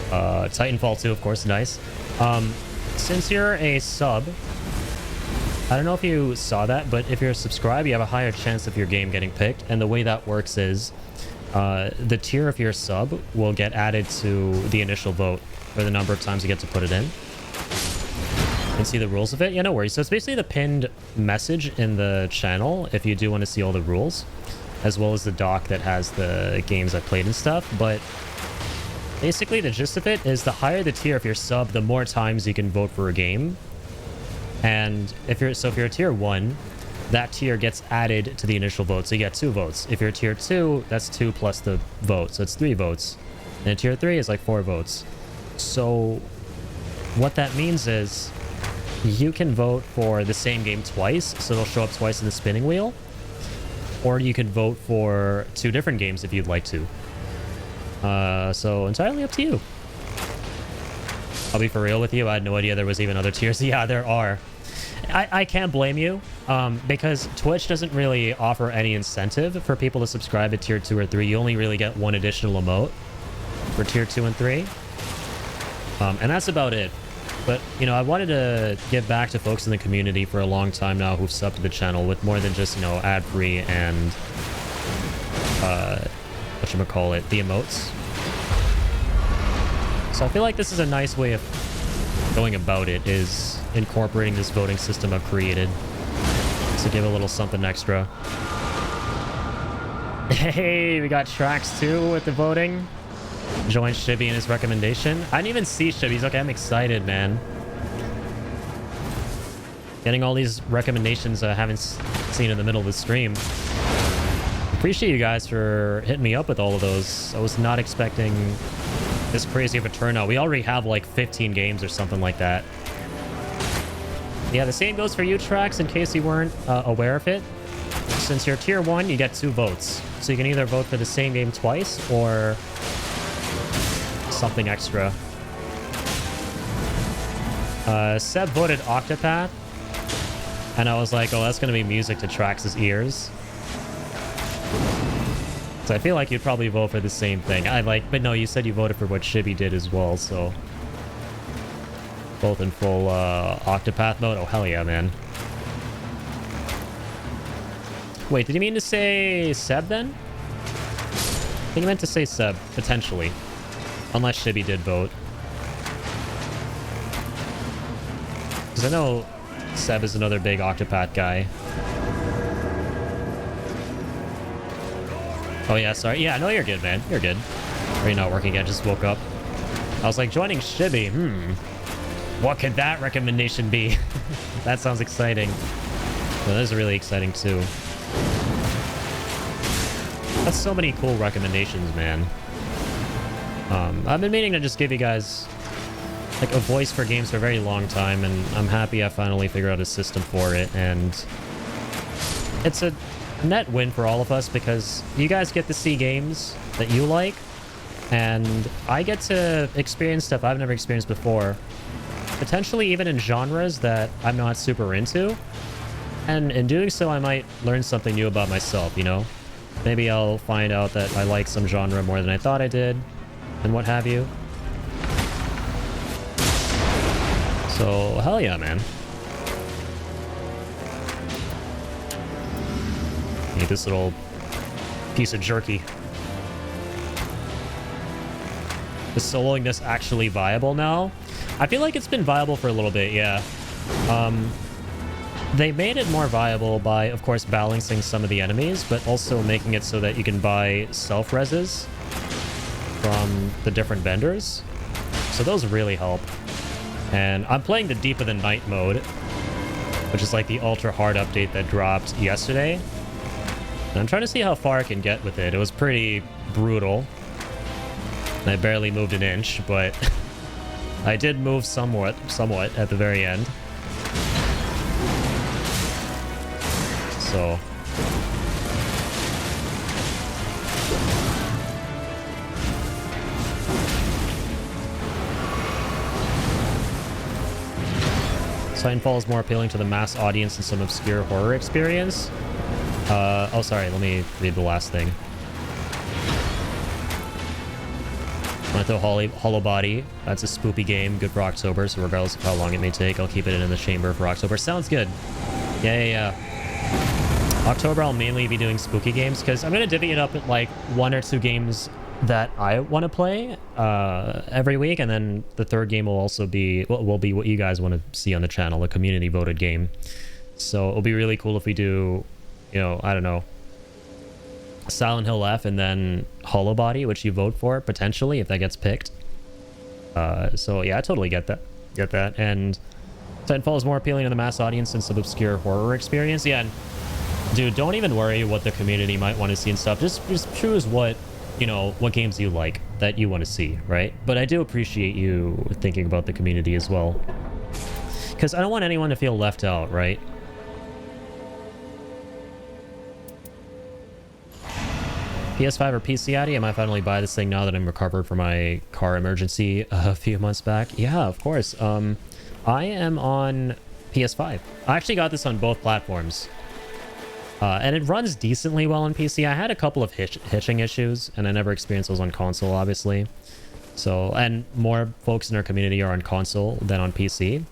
Speaker 1: Titanfall 2, of course, nice. Since you're a sub, I don't know if you saw that, but if you're subscribed, you have a higher chance of your game getting picked. And the way that works is the tier of your sub will get added to the initial vote for the number of times you get to put it in. And see the rules of it? Yeah, no worries. So it's basically the pinned message in the channel if you do want to see all the rules, as well as the doc that has the games I played and stuff. But basically the gist of it is the higher the tier of your sub, the more times you can vote for a game. And if you're a tier 1, that tier gets added to the initial vote, so you get 2 votes. If you're tier 2, that's 2 plus the vote, so it's 3 votes. And tier 3 is like 4 votes. So what that means is you can vote for the same game twice, so it'll show up twice in the spinning wheel. Or you could vote for 2 different games if you'd like to. So entirely up to you. I'll be for real with you, I had no idea there was even other tiers. Yeah, there are. I can't blame you, because Twitch doesn't really offer any incentive for people to subscribe to tier 2 or 3. You only really get 1 additional emote for tier 2 and 3. And that's about it. But, you know, I wanted to give back to folks in the community for a long time now who've subbed to the channel with more than just, you know, ad-free and, whatchamacallit, the emotes. So I feel like this is a nice way of going about it, is incorporating this voting system I've created to give a little something extra. Hey, we got Trax too with the voting. Join Shibby in his recommendation. I didn't even see Shibby's. Okay, I'm excited, man. Getting all these recommendations I haven't seen in the middle of the stream. Appreciate you guys for hitting me up with all of those. I was not expecting this crazy of a turnout. We already have like 15 games or something like that. Yeah, the same goes for you, Trax, in case you weren't aware of it. Since you're tier 1, you get 2 votes. So you can either vote for the same game twice or something extra. Seb voted Octopath. And I was like, oh, that's going to be music to Trax's ears. So I feel like you'd probably vote for the same thing. But no, you said you voted for what Shibby did as well, so... Both in full Octopath mode? Oh, hell yeah, man. Wait, did you mean to say Seb then? I think you meant to say Seb, potentially. Unless Shibby did vote. Because I know Seb is another big Octopath guy. Oh yeah, sorry. Yeah, no, you're good, man. You're good. Are you not working yet? Just woke up. I was like, joining Shibby. What could that recommendation be? That sounds exciting. Well, that is really exciting too. That's so many cool recommendations, man. I've been meaning to just give you guys like a voice for games for a very long time, and I'm happy I finally figured out a system for it, and it's a net win for all of us because you guys get to see games that you like, and I get to experience stuff I've never experienced before, potentially even in genres that I'm not super into, and in doing so I might learn something new about myself, you know? Maybe I'll find out that I like some genre more than I thought I did, and what have you. So, hell yeah, man. Need this little piece of jerky. Is soloing this actually viable now? I feel like it's been viable for a little bit, yeah. They made it more viable by, of course, balancing some of the enemies, but also making it so that you can buy self-reses from the different vendors. So those really help. And I'm playing the Deep of the Night mode, which is like the ultra hard update that dropped yesterday. And I'm trying to see how far I can get with it. It was pretty brutal. And I barely moved an inch, but I did move somewhat at the very end. So Titanfall is more appealing to the mass audience than some obscure horror experience. Oh, sorry, let me read the last thing. Hollow Body. That's a spoopy game, good for October, so regardless of how long it may take, I'll keep it in the chamber for October. Sounds good. Yeah. October, I'll mainly be doing spooky games, because I'm going to divvy it up at like 1 or 2 games that I want to play every week, and then the third game will also be will be what you guys want to see on the channel, a community voted game. So it'll be really cool if we do, you know, I don't know, Silent Hill F and then Hollow Body, which you vote for potentially if that gets picked. So yeah, I totally get that. And Titanfall is more appealing to the mass audience than some obscure horror experience. Yeah, and dude, don't even worry what the community might want to see and stuff. Just choose what, you know, what games you like that you want to see, right? But I do appreciate you thinking about the community as well, because I don't want anyone to feel left out, right? PS5 or PC, Addy? I might finally buy this thing now that I'm recovered from my car emergency a few months back. Yeah, of course. I am on PS5. I actually got this on both platforms. And it runs decently well on PC. I had a couple of hitching issues, and I never experienced those on console, obviously. So, and more folks in our community are on console than on PC.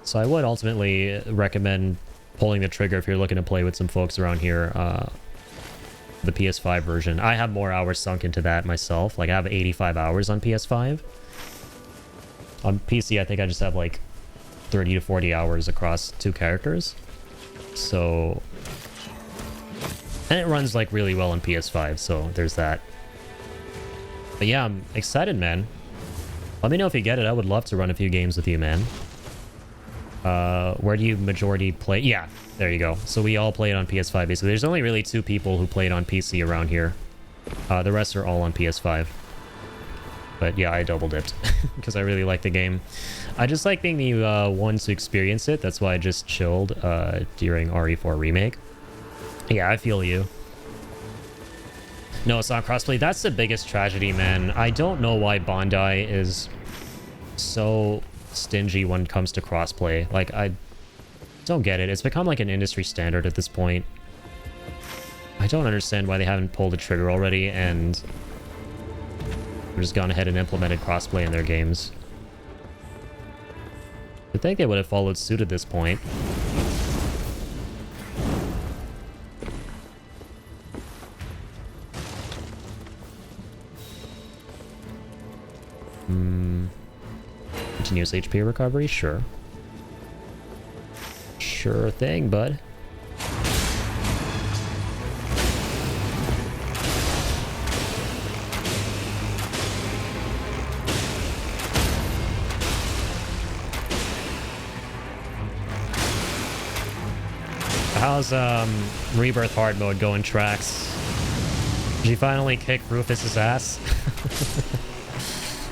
Speaker 1: So I would ultimately recommend pulling the trigger if you're looking to play with some folks around here. The PS5 version. I have more hours sunk into that myself. Like, I have 85 hours on PS5. On PC, I think I just have like 30 to 40 hours across 2 characters. So... And it runs like really well on PS5, so there's that. But yeah, I'm excited, man. Let me know if you get it. I would love to run a few games with you, man. Where do you majority play? Yeah, there you go. So we all play it on PS5, basically. There's only really 2 people who play it on PC around here. The rest are all on PS5. But yeah, I double dipped because I really like the game. I just like being the one to experience it. That's why I just chilled during RE4 Remake. Yeah, I feel you. No, it's not crossplay. That's the biggest tragedy, man. I don't know why Bandai is so stingy when it comes to crossplay. Like, I don't get it. It's become like an industry standard at this point. I don't understand why they haven't pulled the trigger already and just gone ahead and implemented crossplay in their games. I think they would have followed suit at this point. Continuous HP recovery? Sure. Sure thing, bud. How's Rebirth hard mode going, Trax? Did you finally kick Rufus's ass?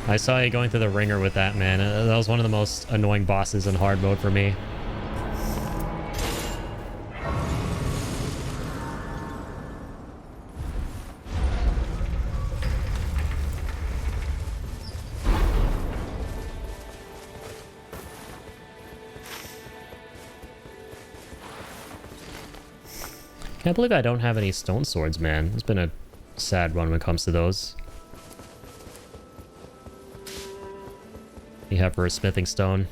Speaker 1: I saw you going through the ringer with that, man. That was one of the most annoying bosses in hard mode for me. Can't believe I don't have any stone swords, man. It's been a sad run when it comes to those. You have for a smithing stone.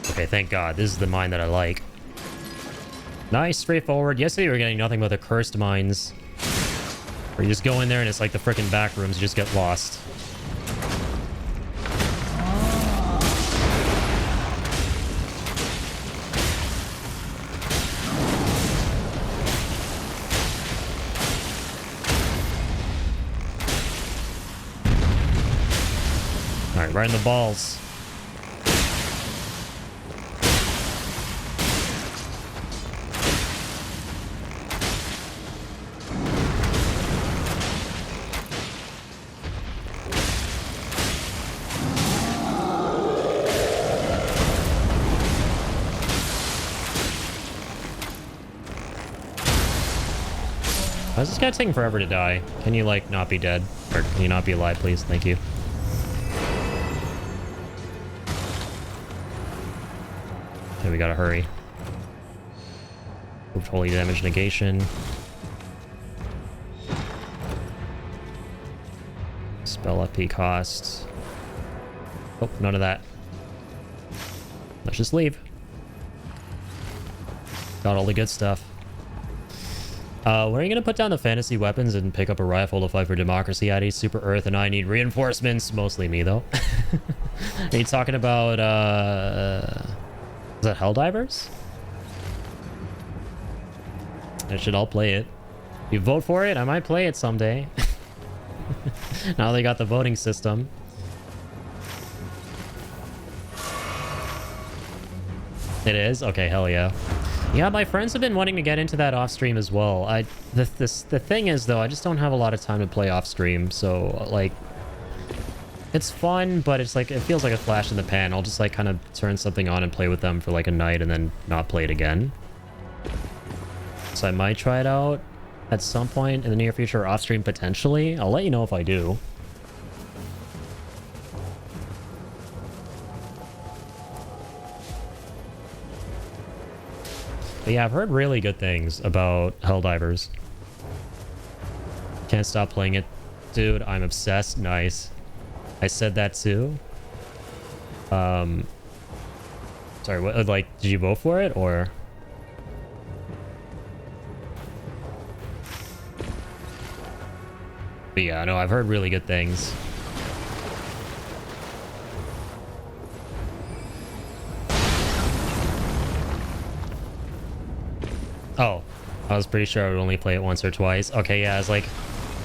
Speaker 1: Okay, thank God. This is the mine that I like. Nice, straightforward. Yesterday we were getting nothing but the cursed mines. Where you just go in there and it's like the frickin' back rooms. You just get lost. Alright, right in the balls. Why is this guy taking forever to die? Can you, like, not be dead? Or can you not be alive, please? Thank you. Okay, we gotta hurry. Moved holy damage negation. Spell FP cost. Oh, none of that. Let's just leave. Got all the good stuff. When are you gonna put down the fantasy weapons and pick up a rifle to fight for democracy? Addy, Super Earth, and I need reinforcements. Mostly me, though. Are you talking about, is that Helldivers? I should all play it. You vote for it? I might play it someday. Now they got the voting system. It is? Okay, hell yeah. Yeah, my friends have been wanting to get into that off stream as well. The thing is, though, I just don't have a lot of time to play off stream, so like it's fun, but it's like it feels like a flash in the pan. I'll just like kind of turn something on and play with them for like a night and then not play it again. So I might try it out. at some point in the near future off stream potentially. I'll let you know if I do. But yeah, I've heard really good things about Helldivers. Can't stop playing it. Dude, I'm obsessed. Nice. I said that too. Sorry, what, like, did you vote for it, or? But yeah, no, I've heard really good things. Oh, I was pretty sure I would only play it once or twice. Okay, yeah, I was like,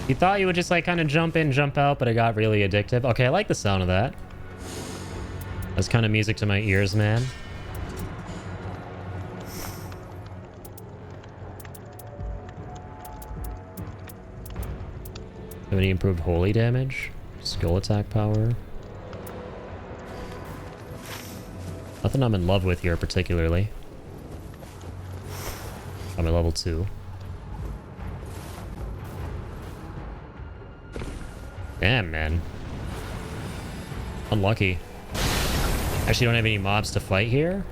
Speaker 1: you thought you would just like kind of jump in, jump out, but it got really addictive. Okay, I like the sound of that. That's kind of music to my ears, man. Have any improved holy damage? Skill attack power? Nothing I'm in love with here particularly. I'm at level 2. Damn, man. Unlucky. Actually, don't have any mobs to fight here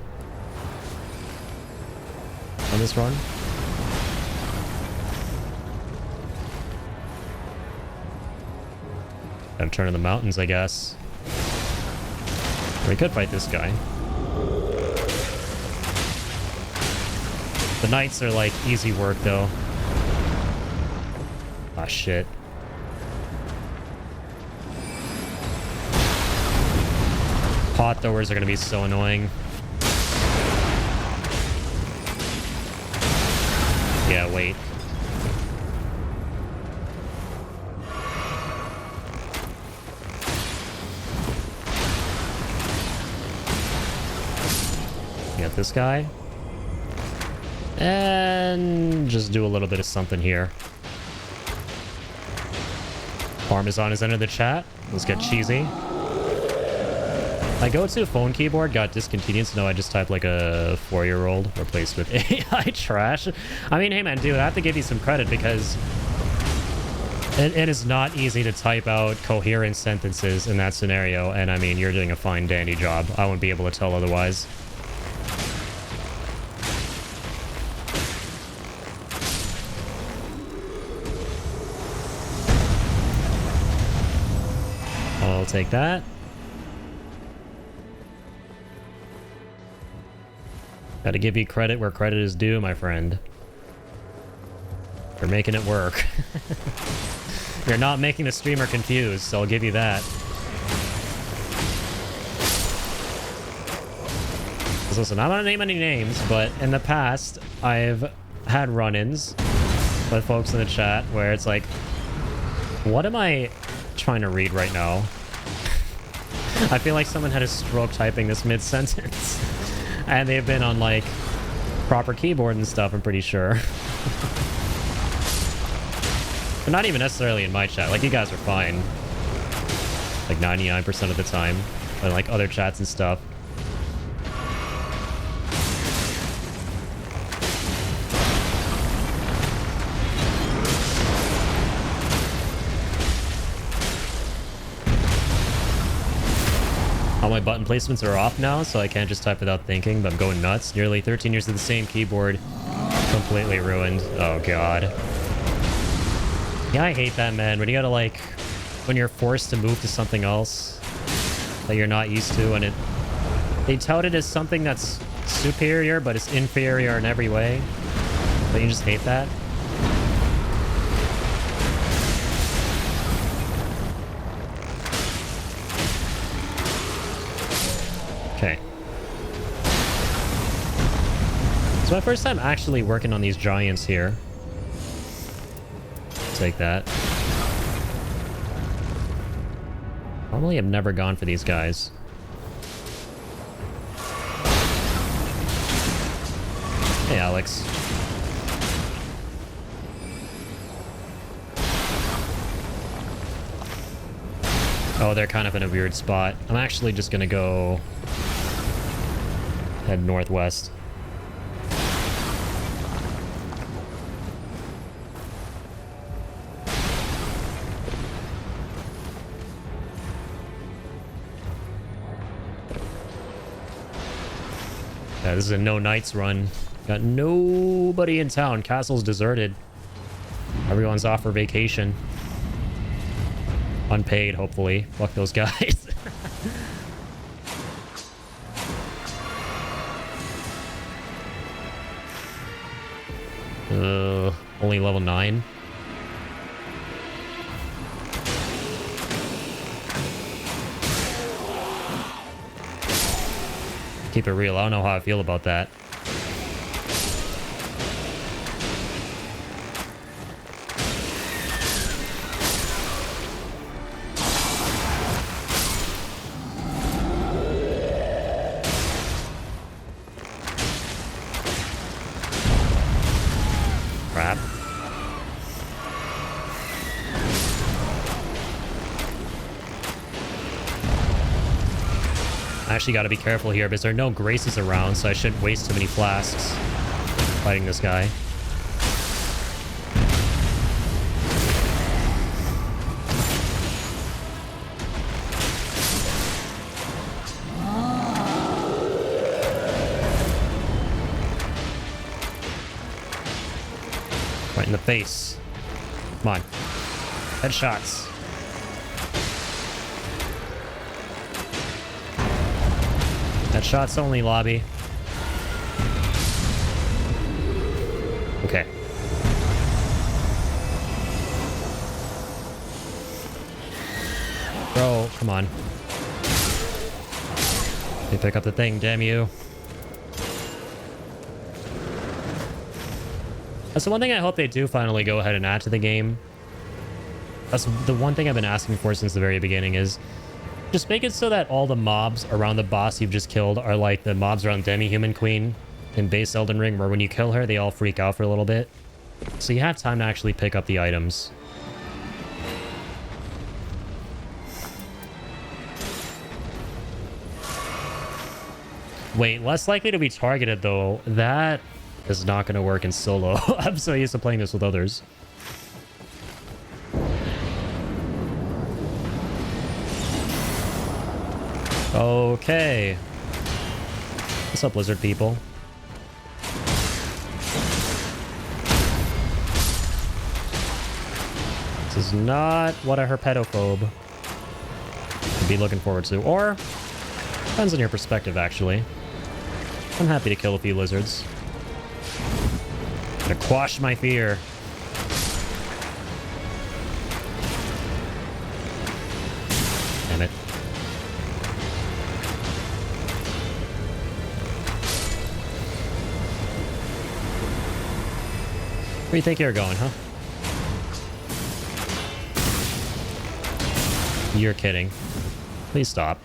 Speaker 1: on this run. Gotta turn in the mountains, I guess. We could fight this guy. The knights are like easy work though. Ah, shit. Pot throwers are gonna be so annoying. Yeah, wait. Get this guy. And just do a little bit of something here. Parmesan has entered the chat. Let's get cheesy. My go-to phone keyboard got discontinued, so now I just type like a 4-year-old replaced with AI trash. I mean, hey man, dude, I have to give you some credit because it is not easy to type out coherent sentences in that scenario, and I mean, you're doing a fine dandy job. I wouldn't be able to tell otherwise. I'll take that. Gotta give you credit where credit is due, my friend. You're making it work. You're not making the streamer confused, so I'll give you that. Listen, I'm not gonna name any names, but in the past, I've had run-ins with folks in the chat where it's like, what am I trying to read right now? I feel like someone had a stroke typing this mid-sentence. And they've been on, like, proper keyboard and stuff, I'm pretty sure. But not even necessarily in my chat. Like, you guys are fine. Like, 99% of the time. And, like, other chats and stuff. All my button placements are off now, so I can't just type without thinking, but I'm going nuts. Nearly 13 years of the same keyboard. Completely ruined. Oh, God. Yeah, I hate that, man. When you gotta, like... When you're forced to move to something else that you're not used to, and it... They tout it as something that's superior, but it's inferior in every way. But you just hate that. Okay. It's my first time actually working on these giants here. Take that. Normally I've never gone for these guys. Hey, Alex. Oh, they're kind of in a weird spot. I'm actually just gonna go... head northwest. Yeah, this is a no knights run. Got nobody in town. Castle's deserted. Everyone's off for vacation. Unpaid, hopefully. Fuck those guys. Only level 9. Keep it real, I don't know how I feel about that. Crap. I actually got to be careful here because there are no graces around, so I shouldn't waste too many flasks fighting this guy. Right in the face. Come on. Headshots. Headshots only, lobby. Okay. Bro, come on. Let me pick up the thing, damn you. That's the one thing I hope they do finally go ahead and add to the game. That's the one thing I've been asking for since the very beginning is just make it so that all the mobs around the boss you've just killed are like the mobs around Demi-Human Queen in base Elden Ring, where when you kill her, they all freak out for a little bit. So you have time to actually pick up the items. Wait, less likely to be targeted though. That is not going to work in solo. I'm so used to playing this with others. Okay. What's up, lizard people? This is not what a herpetophobe would be looking forward to. Or, depends on your perspective, actually. I'm happy to kill a few lizards. To quash my fear. Damn it. Where do you think you're going, huh? You're kidding. Please stop.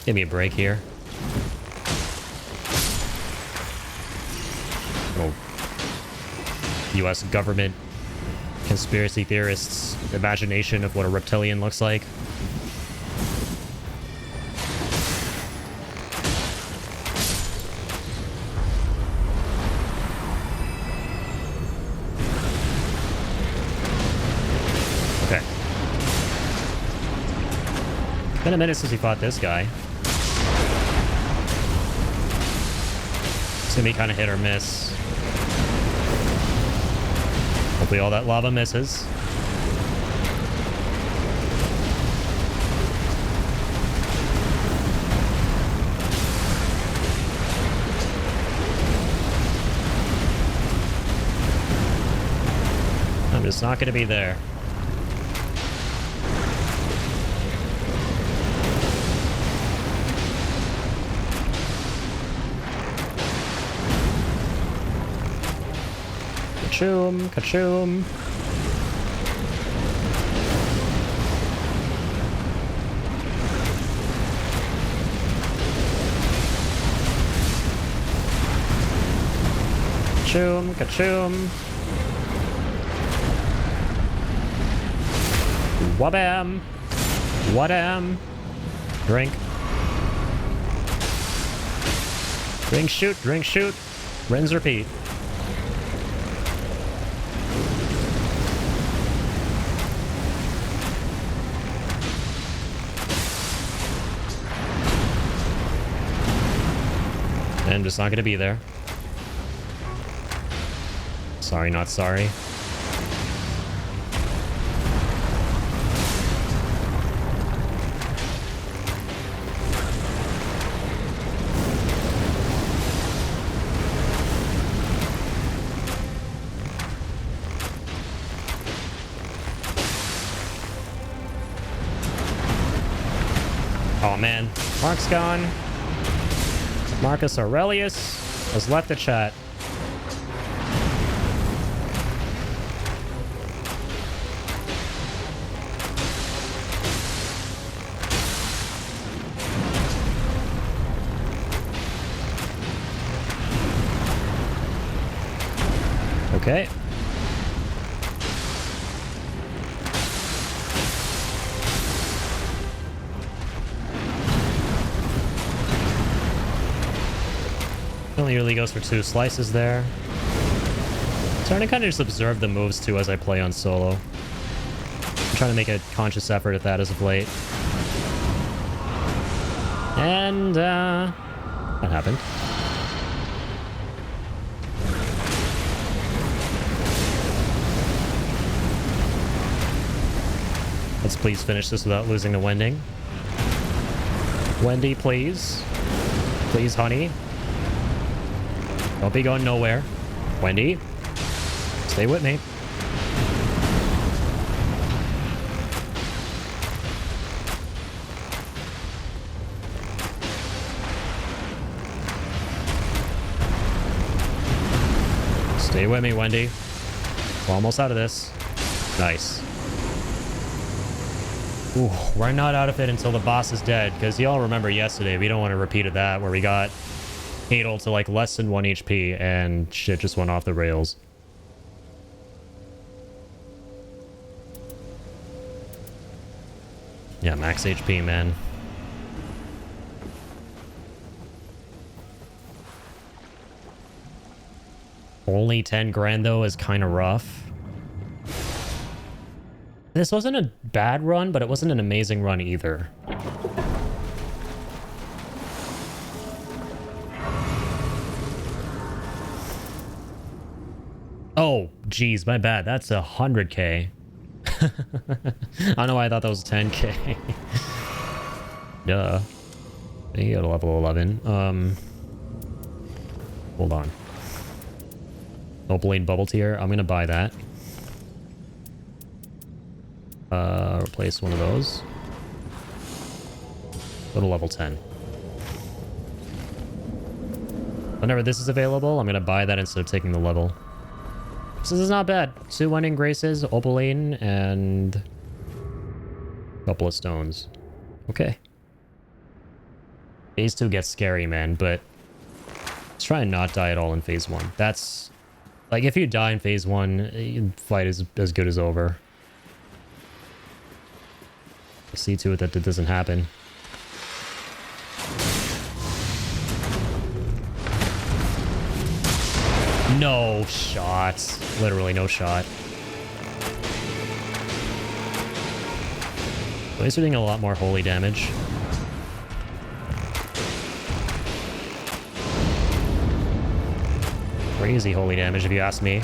Speaker 1: Give me a break here. Oh. US government conspiracy theorists' imagination of what a reptilian looks like. Okay. Been a minute since we fought this guy. It's gonna be kind of hit or miss. Hopefully all that lava misses. I'm just not gonna be there. Ka-choom, ka-choom. Ka-choom, ka-choom. Wabam. Wadam. Drink. Drink, shoot, drink, shoot. Rinse, repeat. I'm just not gonna be there. Sorry, not sorry. Oh man, Mark's gone. Marcus Aurelius has left the chat. Okay. Only really goes for 2 slices there. Starting to kind of just observe the moves too as I play on solo. I'm trying to make a conscious effort at that as of late. And that happened. Let's please finish this without losing to Wending. Wendy, please. Please, honey. Don't be going nowhere. Wendy, stay with me. Stay with me, Wendy. We're almost out of this. Nice. Ooh, we're not out of it until the boss is dead, because y'all remember yesterday, we don't want to repeat of that, where we got Hadel to like less than 1 HP and shit just went off the rails. Yeah, max HP, man. Only 10 grand though is kind of rough. This wasn't a bad run, but it wasn't an amazing run either. Oh, geez, my bad. That's 100k. I don't know why I thought that was 10k. Duh. You go to level 11. Hold on. Opaline bubble tier. I'm gonna buy that. Replace one of those. Go to level 10. Whenever this is available, I'm gonna buy that instead of taking the level. So this is not bad. 2 Wending Graces, Opaline, and a couple of stones. Okay. Phase 2 gets scary, man, but let's try and not die at all in Phase 1. That's... like, if you die in Phase 1, fight is as good as over. See to it that it doesn't happen. No shot. Literally no shot. At least we're doing a lot more holy damage. Crazy holy damage, if you ask me.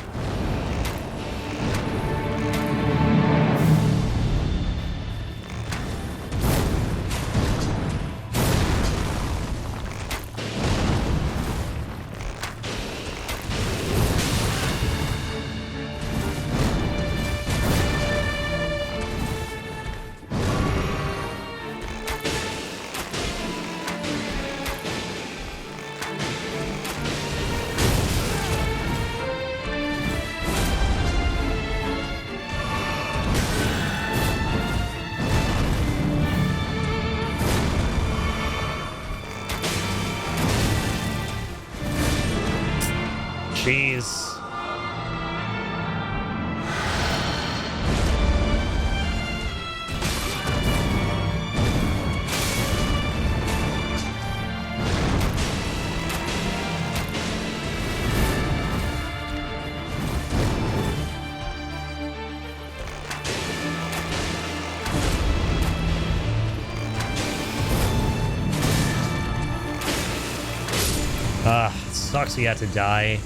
Speaker 1: Ah, sucks we had to die.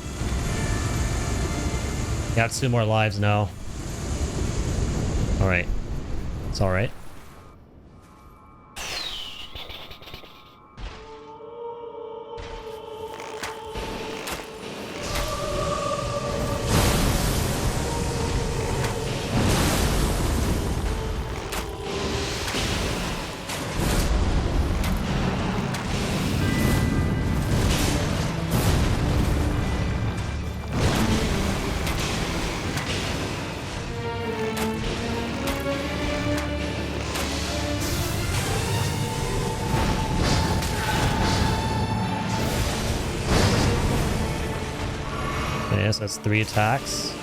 Speaker 1: We have 2 more lives now. Alright. It's alright. Yes, that's 3 attacks.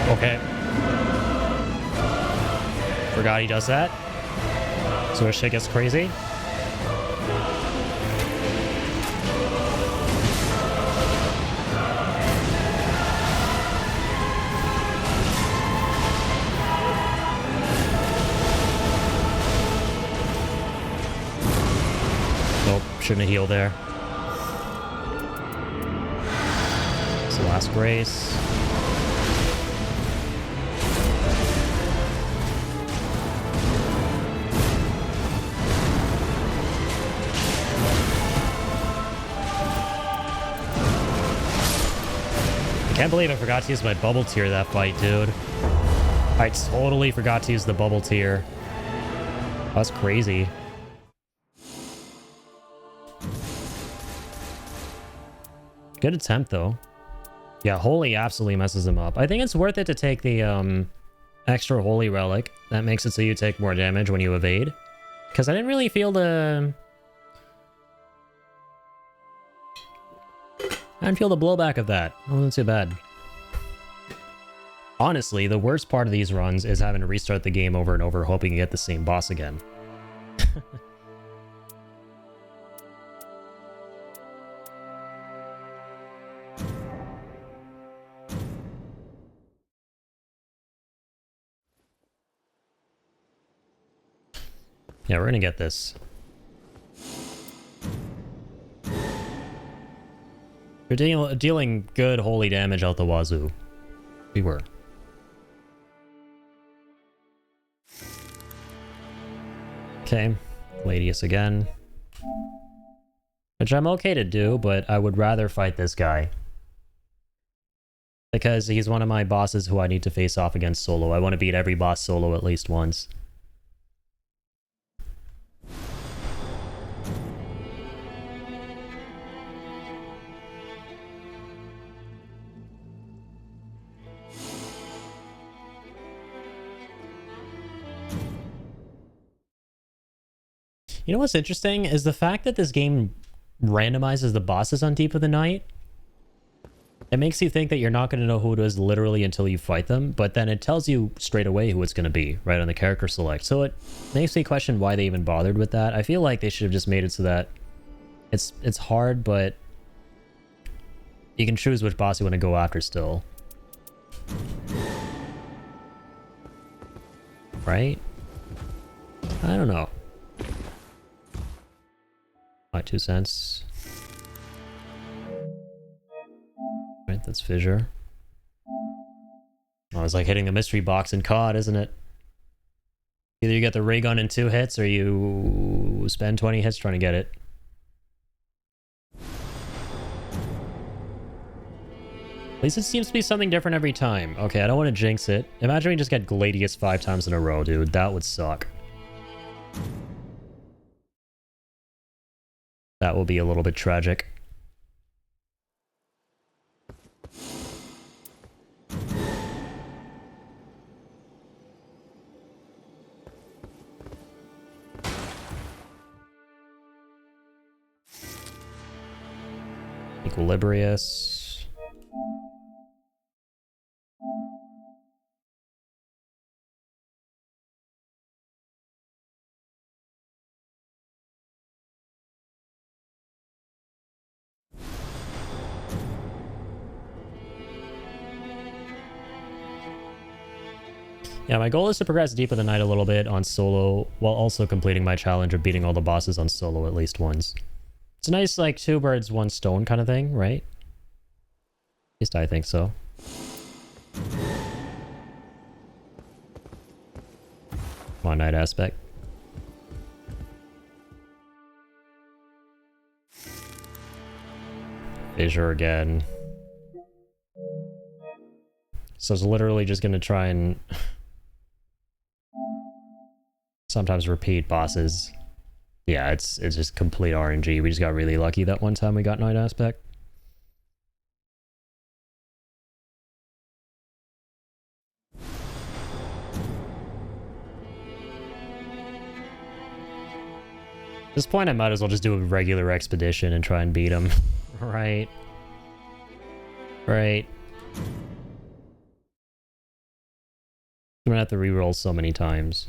Speaker 1: Okay. Forgot he does that. So his shit gets crazy. Nope, shouldn't have healed there. It's the last grace. I can't believe I forgot to use my bubble tier that fight, dude. I totally forgot to use the bubble tier. That's crazy. Good attempt, though. Yeah, Holy absolutely messes him up. I think it's worth it to take the extra Holy Relic. That makes it so you take more damage when you evade. Because I didn't really feel the... I didn't feel the blowback of that. It wasn't too bad. Honestly, the worst part of these runs is having to restart the game over and over, hoping you get the same boss again. Yeah, we're gonna get this. We're dealing good holy damage out the wazoo. We were. Okay, Gladius again. Which I'm okay to do, but I would rather fight this guy. Because he's one of my bosses who I need to face off against solo. I want to beat every boss solo at least once. You know what's interesting is the fact that this game randomizes the bosses on Deep of the Night. It makes you think that you're not going to know who it is literally until you fight them, but then it tells you straight away who it's going to be, right on the character select. So it makes me question why they even bothered with that. I feel like they should have just made it so that it's hard, but you can choose which boss you want to go after still. Right? I don't know. My 2 cents. Right, that's Fissure. Oh, it's like hitting the mystery box in COD, isn't it? Either you get the ray gun in 2 hits, or you spend 20 hits trying to get it. least it seems to be something different every time. Okay, I don't want to jinx it. Imagine we just get Gladius 5 times in a row, dude. That would suck. That will be a little bit tragic. Equilibrius. Yeah, my goal is to progress deep in the night a little bit on solo, while also completing my challenge of beating all the bosses on solo at least once. It's a nice, like, 2 birds, 1 stone kind of thing, right? At least I think so. Come on, Night Aspect. Fissure again. So it's literally just gonna try and sometimes repeat bosses. Yeah, it's just complete RNG. We just got really lucky that one time we got Night Aspect. At this point, I might as well just do a regular expedition and try and beat him. Right. Right. I'm gonna have to reroll so many times.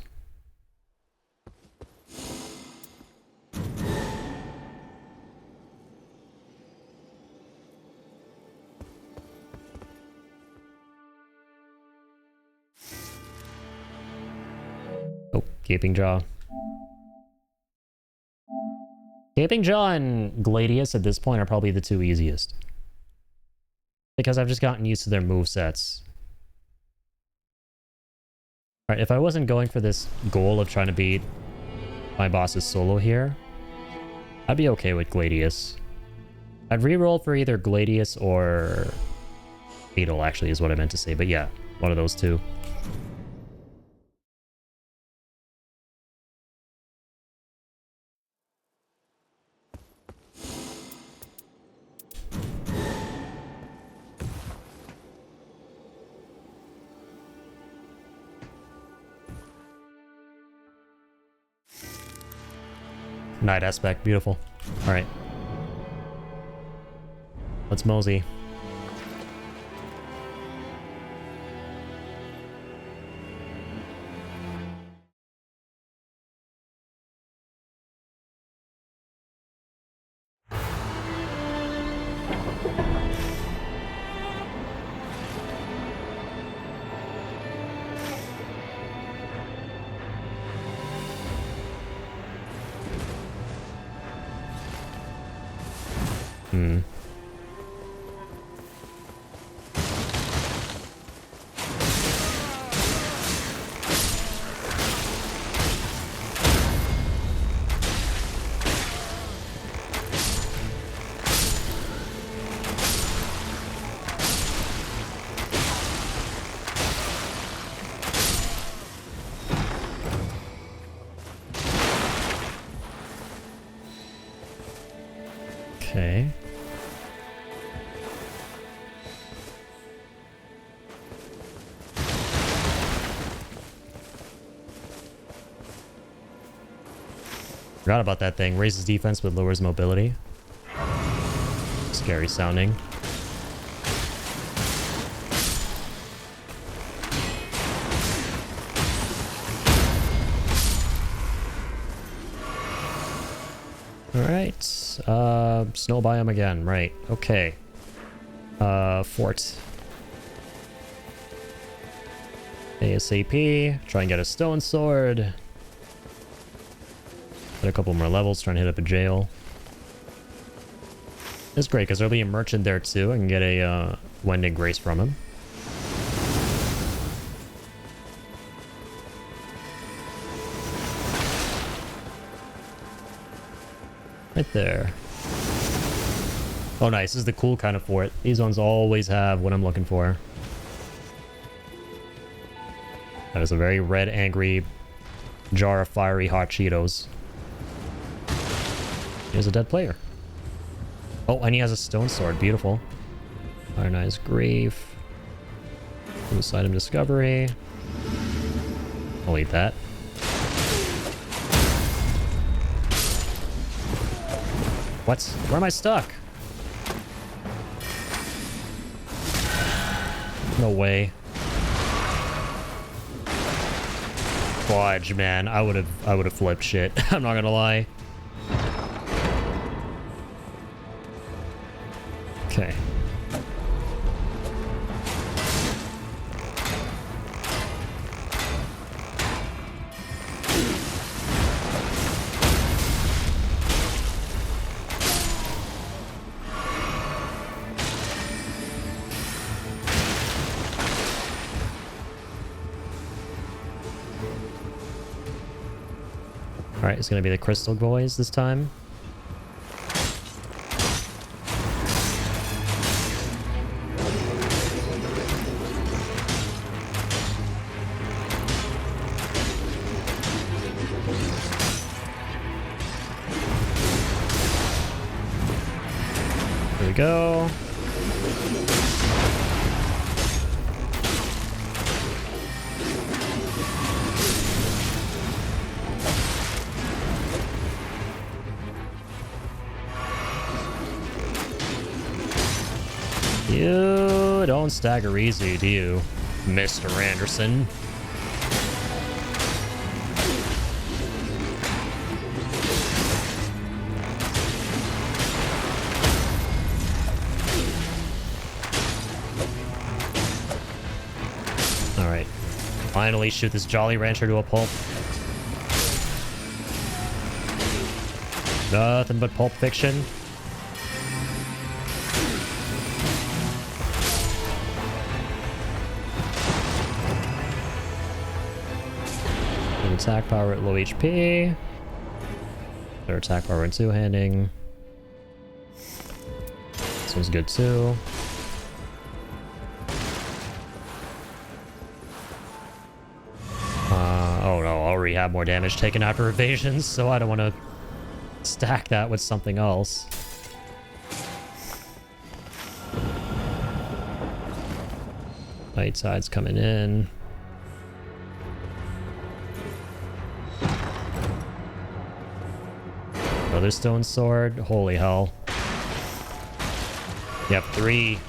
Speaker 1: Oh, Gaping Jaw. Gaping Jaw and Gladius at this point are probably the 2 easiest. Because I've just gotten used to their movesets. Alright, if I wasn't going for this goal of trying to beat my boss's solo here, I'd be okay with Gladius. I'd reroll for either Gladius or Beetle, actually, is what I meant to say. But yeah, one of those 2. Night Aspect, beautiful. Alright. Let's mosey. Okay. Forgot about that thing. Raises defense but lowers mobility. Scary sounding. Alright. Snow biome again. Right. Okay. Fort. ASAP. Try and get a stone sword. Get a couple more levels. Trying to hit up a jail. It's great because there'll be a merchant there too. I can get a Wending Grace from him. Right there. Oh, nice. This is the cool kind of fort. These ones always have what I'm looking for. That is a very red, angry jar of fiery hot Cheetos. Here's a dead player. Oh, and he has a stone sword. Beautiful. Ironized Grief. Loose item discovery. I'll eat that. What? Where am I stuck? No way. Fudge, man. I would have flipped shit. I'm not gonna lie. Okay. Alright, it's gonna be the Crystal Boys this time. Here we go. You don't stagger easy, do you, Mr. Anderson? Alright. Finally shoot this Jolly Rancher to a pulp. Nothing but Pulp Fiction. Attack power at low HP. Their attack power in two-handing. This one's good too. Oh no, I already have more damage taken after evasions, so I don't want to stack that with something else. Light side's coming in. Another stone sword. Holy hell. You have 3.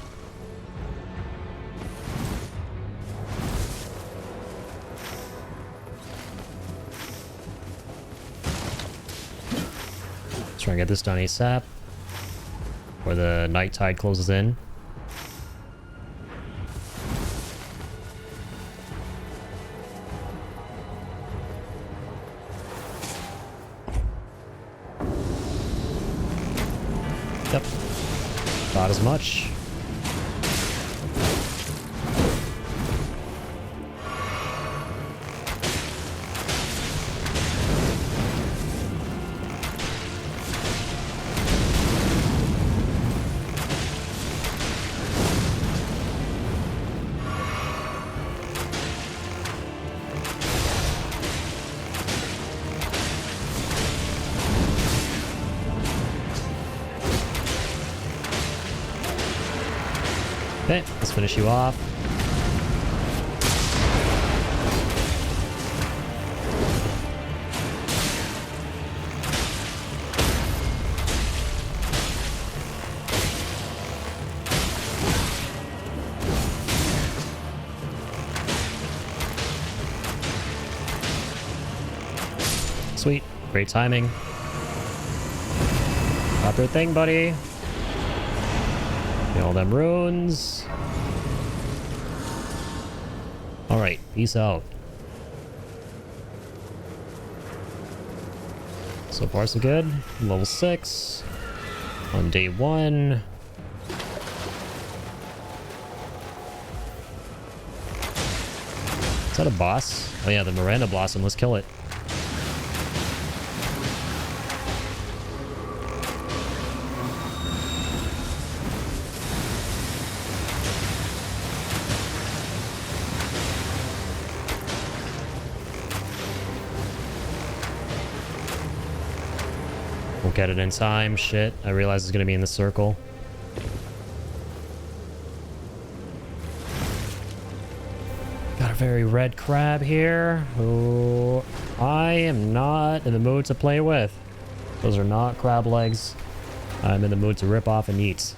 Speaker 1: Let's try and get this done ASAP before the night tide closes in. Yep. Not as much. Okay, let's finish you off. Sweet, great timing. Got their thing, buddy. Get all them runes. Alright, peace out. So far so good. Level 6. On day 1. Is that a boss? Oh yeah, the Miranda Blossom. Let's kill it. get it in time. Shit, I realize it's gonna be in the circle. Got a very red crab here, who I am not in the mood to play with. Those are not crab legs. I'm in the mood to rip off and eat.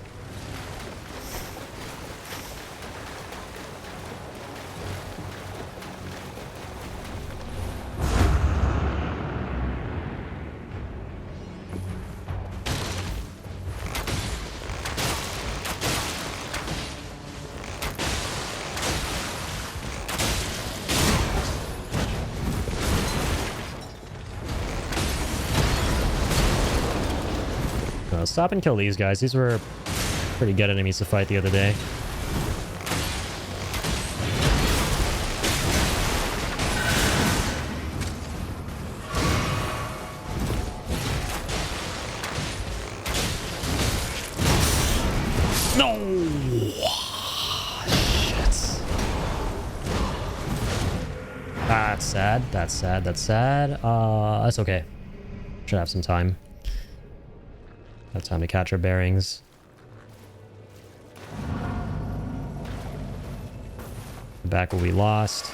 Speaker 1: Stop and kill these guys. These were pretty good enemies to fight the other day. No! Shit. That's sad. That's sad. That's sad. That's okay. Should have some time. Have time to catch our bearings. Back where we lost.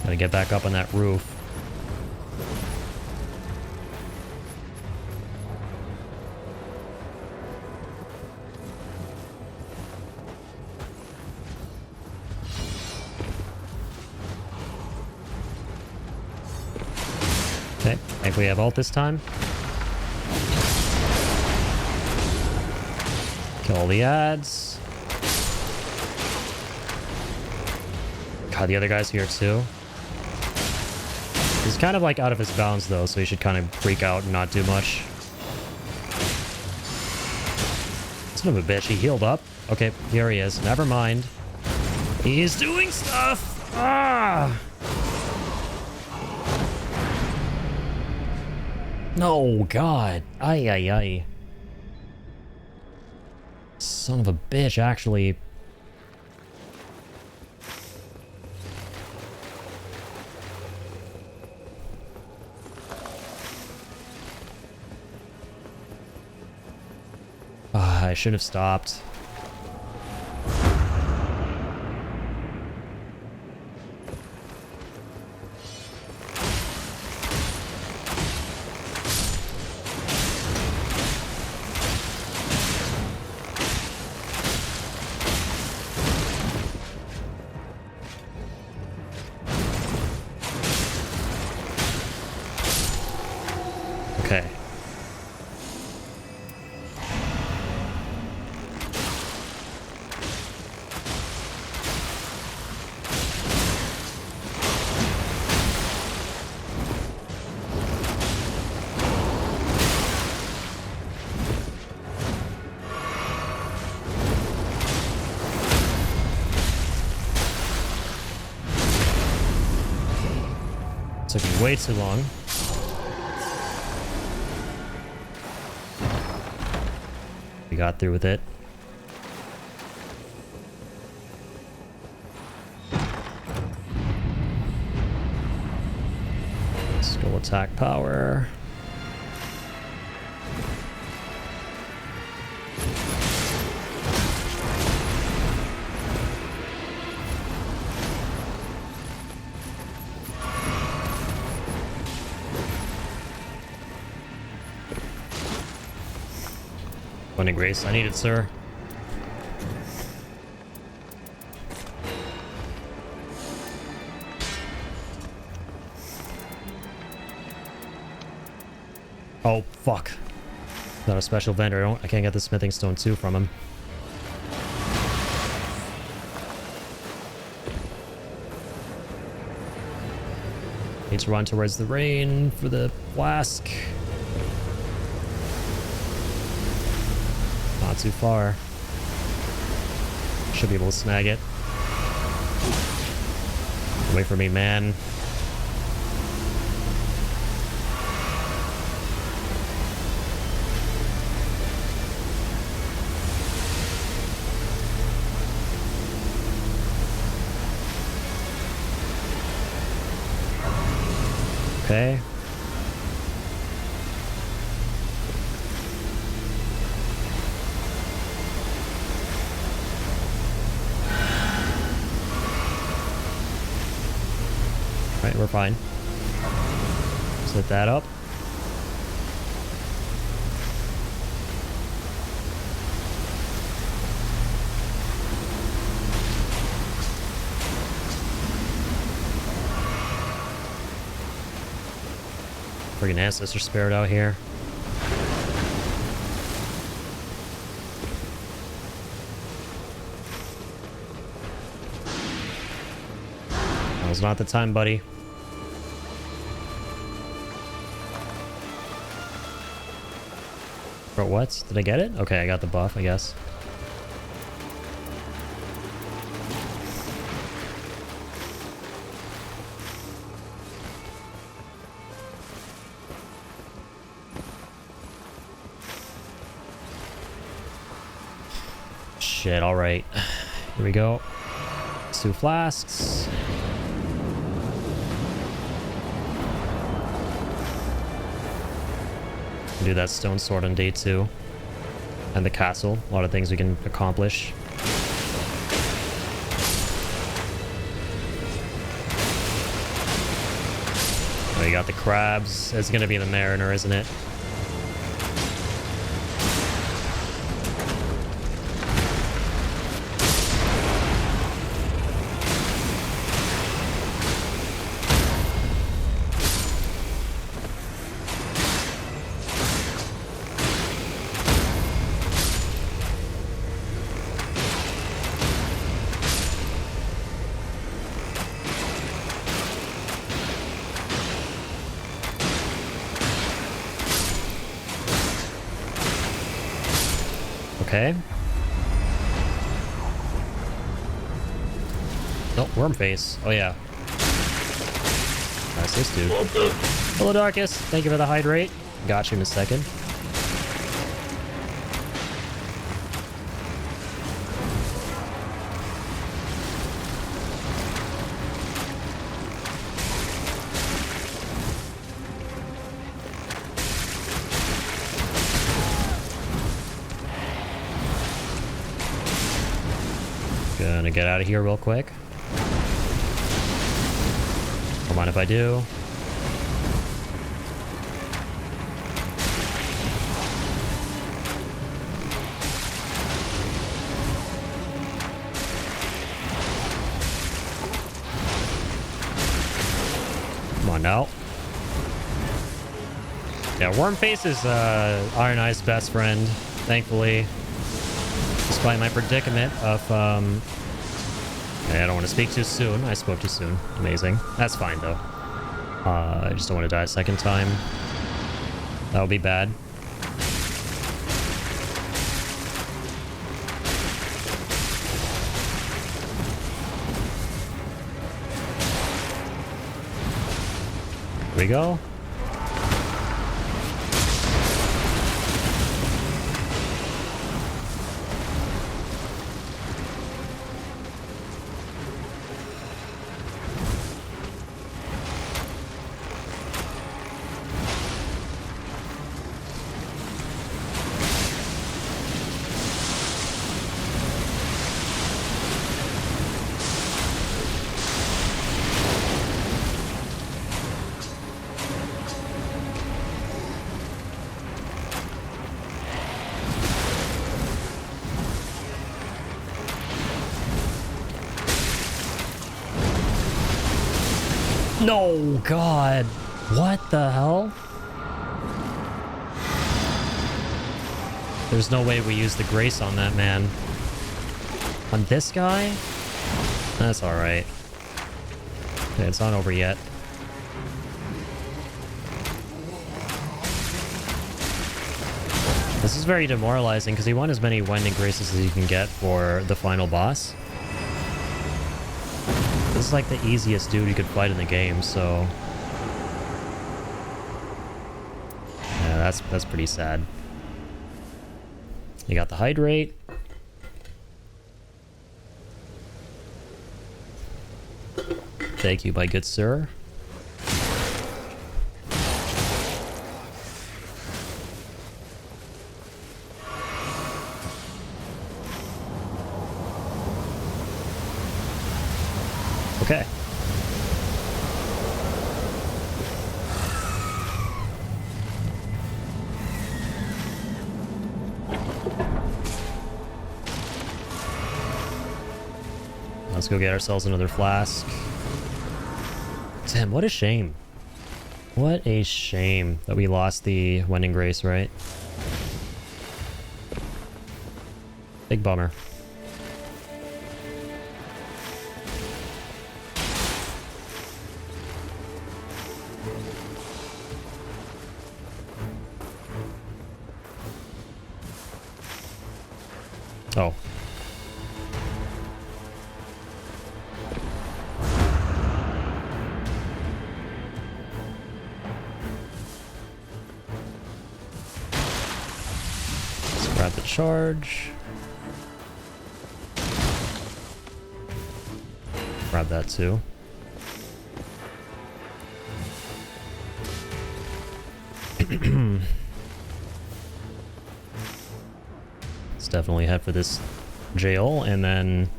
Speaker 1: Gotta get back up on that roof. Okay, I think we have ult this time. Kill all the ads. God, the other guy's here too. He's kind of like out of his bounds though, so he should kind of freak out and not do much. Son of a bitch, he healed up. Okay, here he is. Never mind. He is doing stuff! Ah! No, God. Ay, ay, ay. Son of a bitch, actually. I should have stopped. Okay. Took me way too long. We got through with it. Skill attack power. Winning grace, I need it, sir. Oh, fuck. Not a special vendor. I can't get the smithing stone 2 from him. Need to run towards the rain for the flask. Not too far. Should be able to snag it. Wait for me, man. Okay. Right, we're fine. Set that up. Friggin' ancestor spirit out here. Now's not the time, buddy. Bro, what? Did I get it? Okay, I got the buff, I guess. Shit, alright. Here we go. 2 flasks. Do that stone sword on day 2. And the castle. A lot of things we can accomplish. Oh, you got the crabs. It's gonna be the mariner, isn't it? Okay. Oh, worm face. Oh, yeah. That's this dude. Hello, Darkus. Thank you for the hydrate. Got you in a second. Gonna get out of here real quick. Don't mind if I do. Come on now. Yeah, Wormface is Iron Eye's best friend, thankfully. Despite my predicament of, I don't want to speak too soon. I spoke too soon. Amazing. That's fine, though. I just don't want to die a second time. That would be bad. Here we go. No, God. What the hell? There's no way we use the grace on that man. On this guy? That's alright. Okay, it's not over yet. This is very demoralizing because you want as many Wending Graces as you can get for the final boss. This is like the easiest dude you could fight in the game, so... yeah, that's pretty sad. You got the hydrate. Thank you, my good sir. Okay. Let's go get ourselves another flask. Damn, what a shame. What a shame that we lost the Wending Grace, right? Big bummer. Oh. Let's grab the charge. Grab that too. Let's definitely head for this jail, and then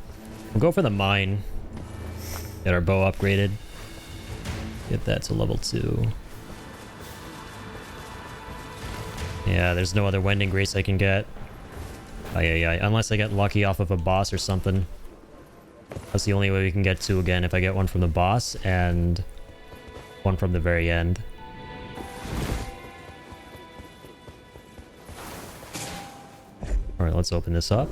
Speaker 1: we'll go for the mine. Get our bow upgraded. Get that to level 2. Yeah, there's no other Wending Grace I can get. Unless I get lucky off of a boss or something. That's the only way we can get 2 again, if I get one from the boss and one from the very end. Alright, let's open this up.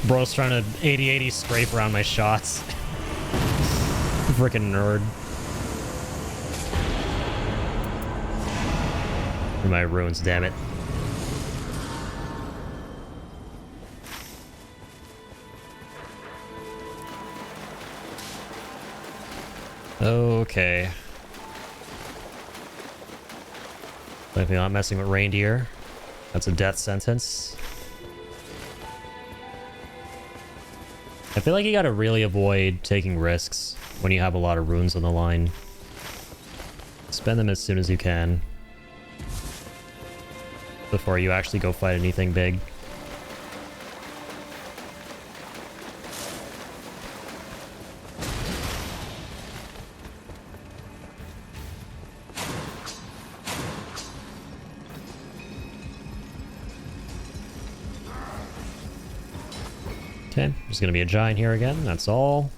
Speaker 1: Bro's trying to 80-80 scrape around my shots. Freaking nerd. My runes, damn it. Okay. Definitely not messing with reindeer. That's a death sentence. I feel like you gotta really avoid taking risks when you have a lot of runes on the line. Spend them as soon as you can before you actually go fight anything big. Okay, there's gonna be a giant here again, that's all.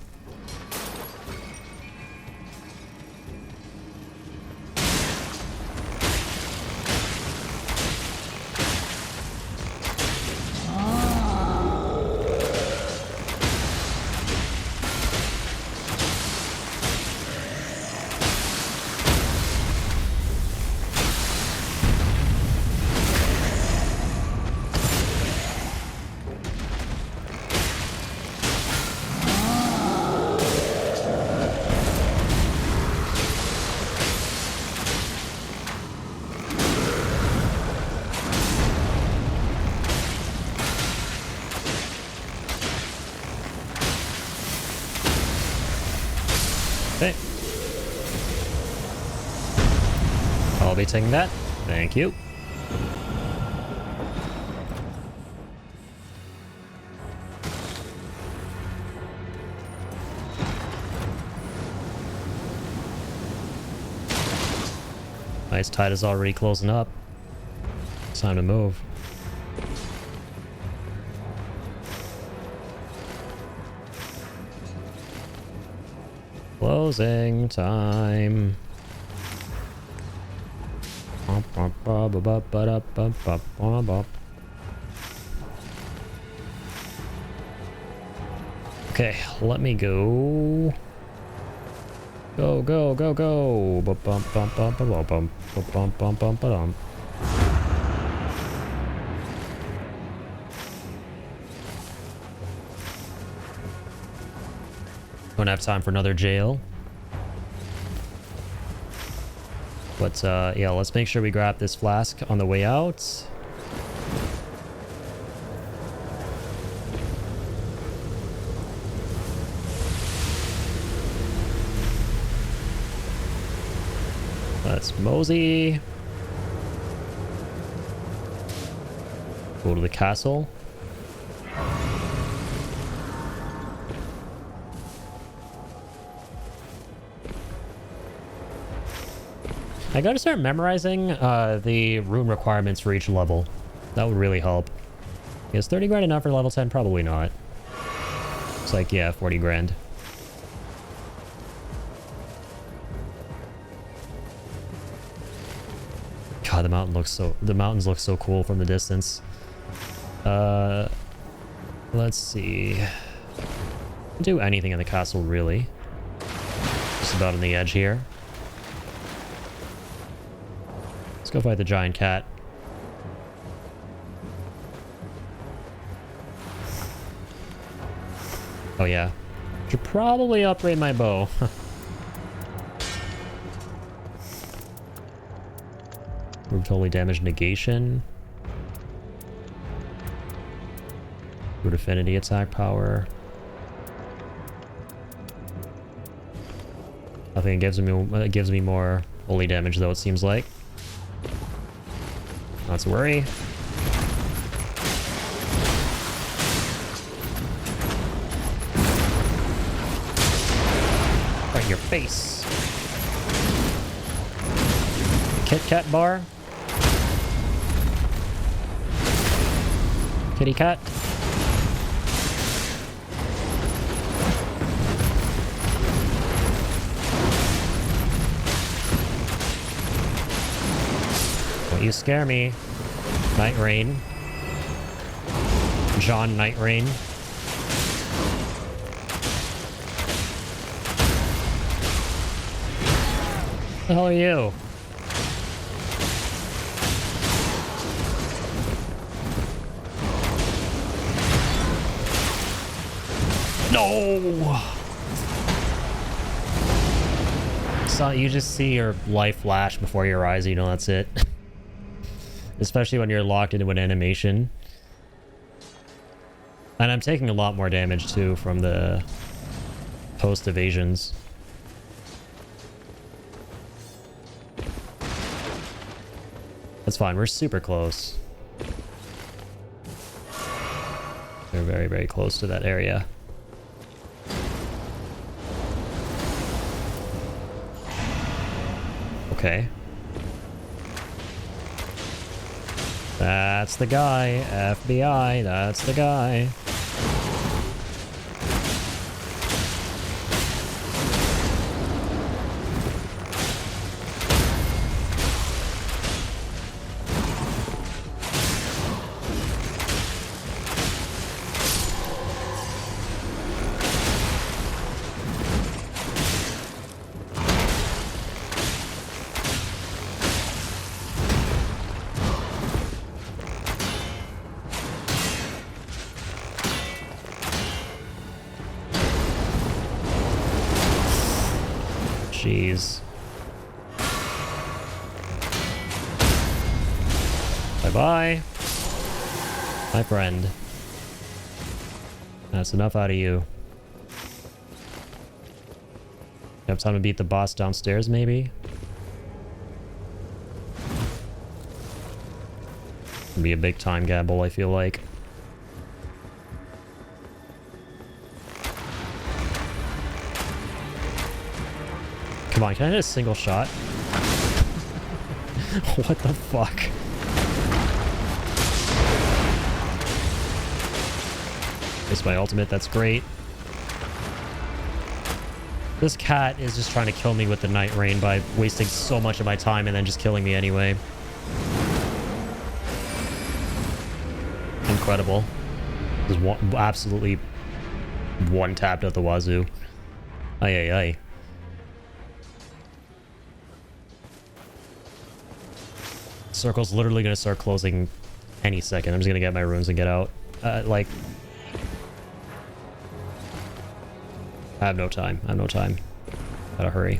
Speaker 1: Okay. I'll be taking that. Thank you. Nice, tide is already closing up. It's time to move. Closing time. Okay, let me go. Go, go, go, go. Don't have time for another jail. But yeah, let's make sure we grab this flask on the way out. Let's mosey. Go to the castle. I gotta start memorizing the rune requirements for each level. That would really help. Is 30 grand enough for level 10? Probably not. It's like, yeah, 40 grand. God, the mountains look so cool from the distance. Let's see. Do anything in the castle, really. Just about on the edge here. Let's go fight the giant cat. Oh yeah. Should probably upgrade my bow. Room totally damage negation. Root affinity attack power. I think it gives me more holy damage though, it seems like. Not to worry. Right in your face. Kit Kat bar. Kitty cat. Don't you scare me. Nightreign. John Nightreign. What the hell are you? No! So you just see your life flash before your eyes, you know that's it. Especially when you're locked into an animation. And I'm taking a lot more damage too from the post evasions. That's fine, we're super close. We're very, very close to that area. Okay. That's the guy. FBI, that's the guy. Jeez. Bye-bye, my friend. That's enough out of you. Have time to beat the boss downstairs, maybe? It'd be a big time gamble, I feel like. Come on, can I hit a single shot? What the fuck? It's my ultimate, that's great. This cat is just trying to kill me with the Nightreign by wasting so much of my time and then just killing me anyway. Incredible. Just absolutely one-tapped at the wazoo. Ay, ay, ay. Circle's literally going to start closing any second. I'm just going to get my runes and get out. Like... I have no time. I have no time. Gotta hurry.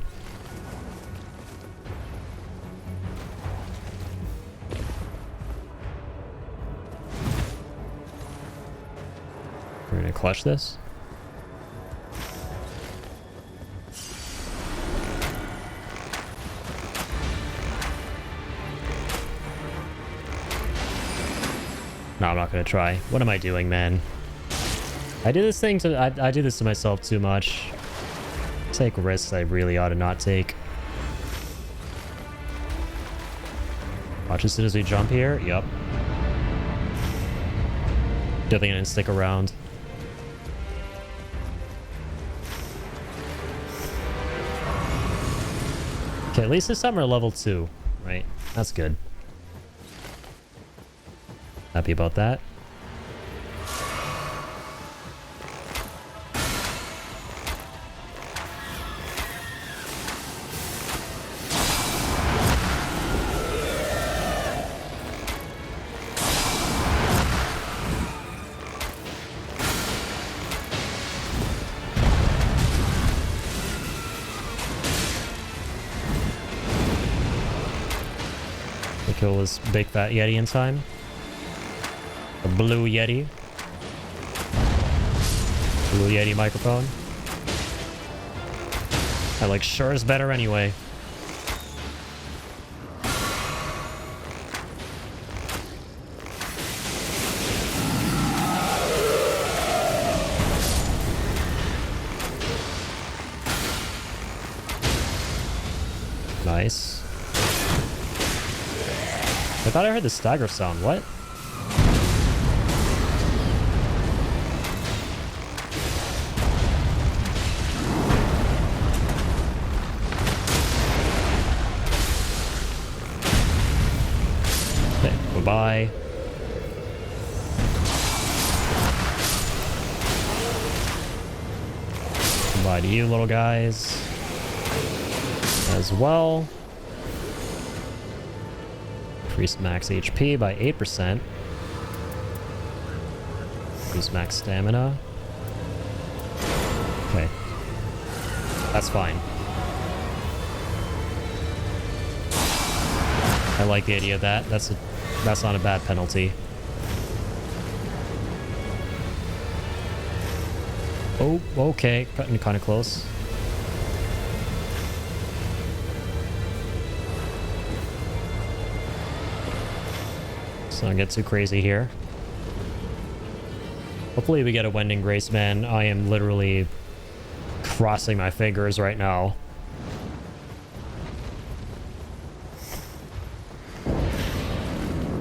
Speaker 1: We're gonna clutch this. No, I'm not gonna try. What am I doing, man? I do this thing to... I do this to myself too much. Take risks I really ought to not take. Watch as soon as we jump here. Yep. Definitely gonna stick around. Okay, at least this time we're level 2, right? That's good. Happy about that. Kill this big fat Yeti in time. A blue Yeti. Blue Yeti microphone. I like sure is better anyway. Nice. I thought I heard the stagger sound. What? Okay, bye-bye. Bye to you little guys as well. Increase max HP by 8%. Increase max stamina. Okay. That's fine. I like the idea of that. That's not a bad penalty. Oh, okay. Cutting kind of close. Let's not get too crazy here. Hopefully we get a Wending Grace, man. I am literally crossing my fingers right now.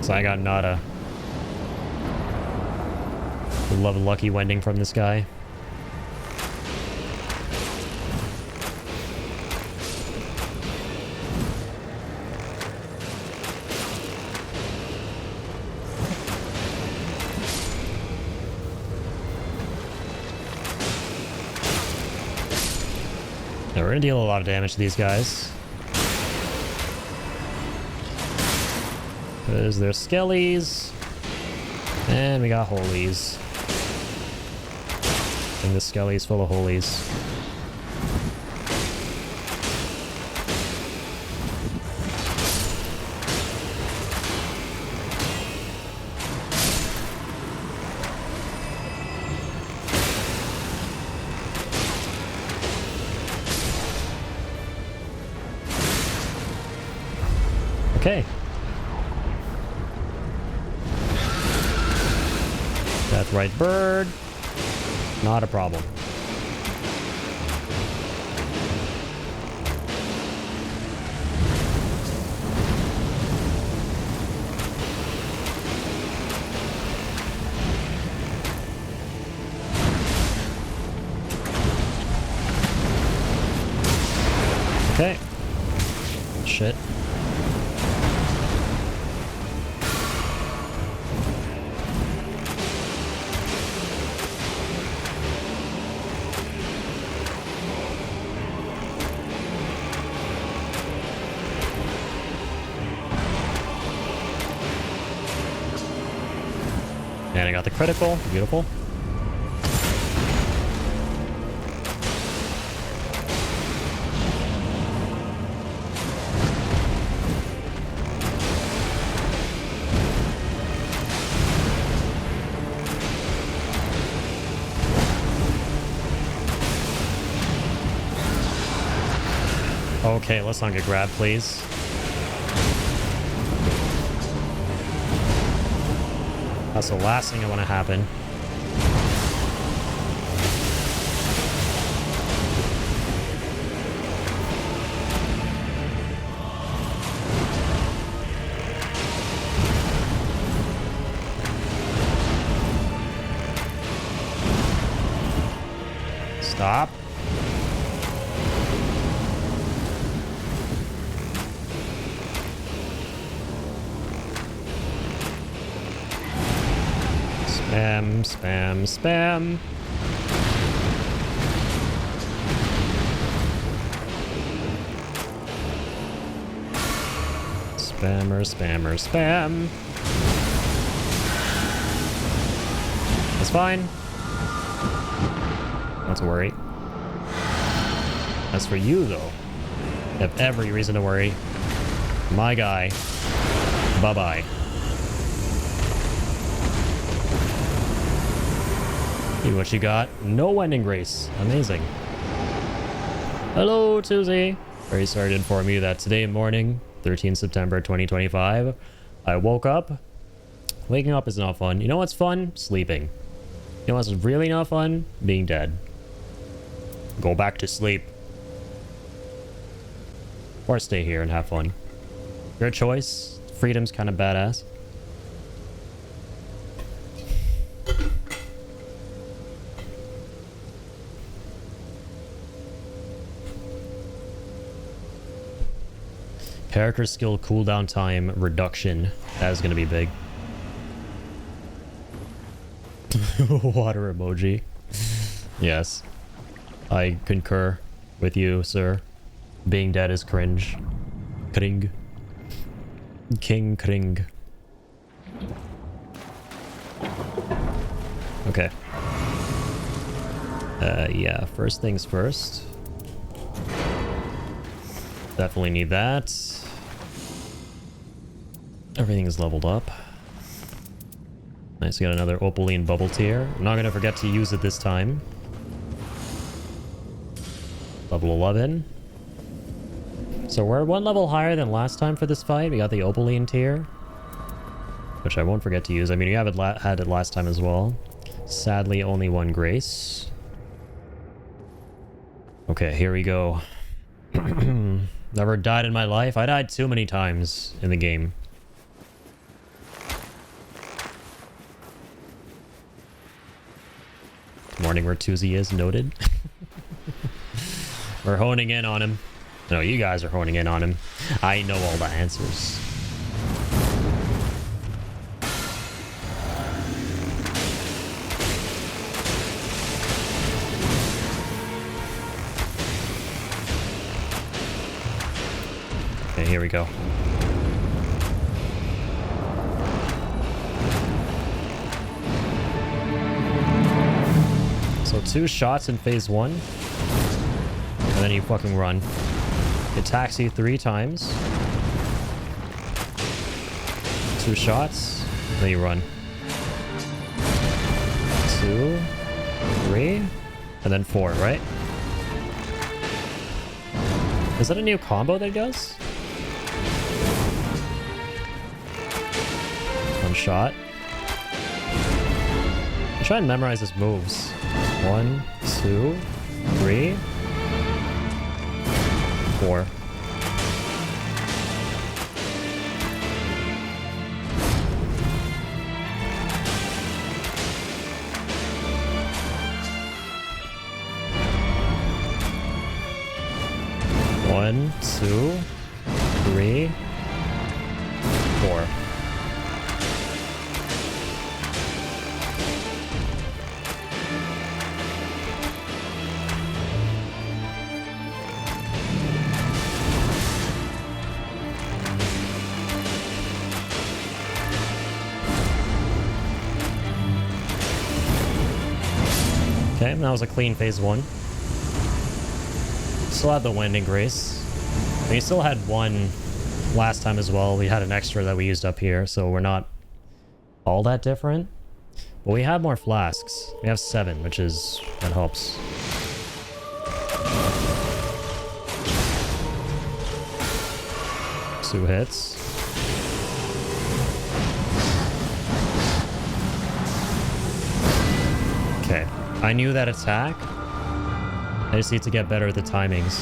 Speaker 1: So I got nada. Would love a lucky Wending from this guy. Now we're gonna deal a lot of damage to these guys. Because they're skellies. And we got holies. And the skelly's full of holies. Okay. Deathrite bird. Not a problem. Okay. Shit. And I got the critical. Beautiful. Okay, let's not get grabbed, please. That's the last thing I want to happen. Stop. Spam, spam, spam. Spammer, spammer, spam. That's fine. Not to worry. As for you, though, you have every reason to worry. My guy. Bye-bye. See what you got. No ending grace. Amazing. Hello, Susie. Very sorry to inform you that today morning, 13 September 2025, I woke up. Waking up is not fun. You know what's fun? Sleeping. You know what's really not fun? Being dead. Go back to sleep. Or stay here and have fun. Your choice. Freedom's kind of badass. Character skill cooldown time reduction. That is going to be big. Water emoji. Yes. I concur with you, sir. Being dead is cringe. Cring. King cring. Okay. Yeah, first things first. Definitely need that. Everything is leveled up. Nice, we got another Opaline bubble tier. I'm not going to forget to use it this time. Level 11. So we're one level higher than last time for this fight. We got the Opaline tier, which I won't forget to use. I mean, you have had it last time as well. Sadly, only one grace. Okay, here we go. Never died in my life. I died too many times in the game. Morning where Tuesday is noted. We're honing in on him. No, you guys are honing in on him. I know all the answers. Okay, here we go. So 2 shots in phase 1. And then you fucking run. It attacks you 3 times. 2 shots. Then you run. 2, 3, and then 4, right? Is that a new combo that it does? shot. I'll try and memorize his moves. 1, 2, 3, 4. One, 2, 3, 4. Okay, that was a clean phase 1. Still had the Wind and Grace. We still had one last time as well. We had an extra that we used up here, so we're not all that different. But we have more flasks. We have 7, which is... that helps. Two hits. Okay. I knew that attack. I just need to get better at the timings.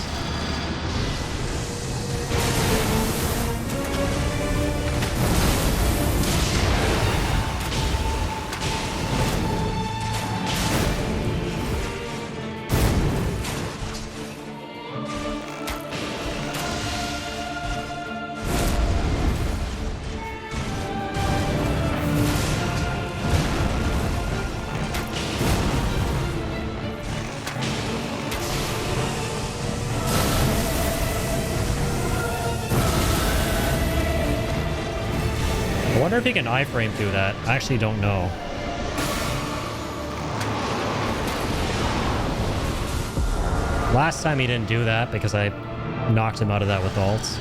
Speaker 1: I wonder if he can iframe through that. I actually don't know. Last time he didn't do that because I knocked him out of that with ults.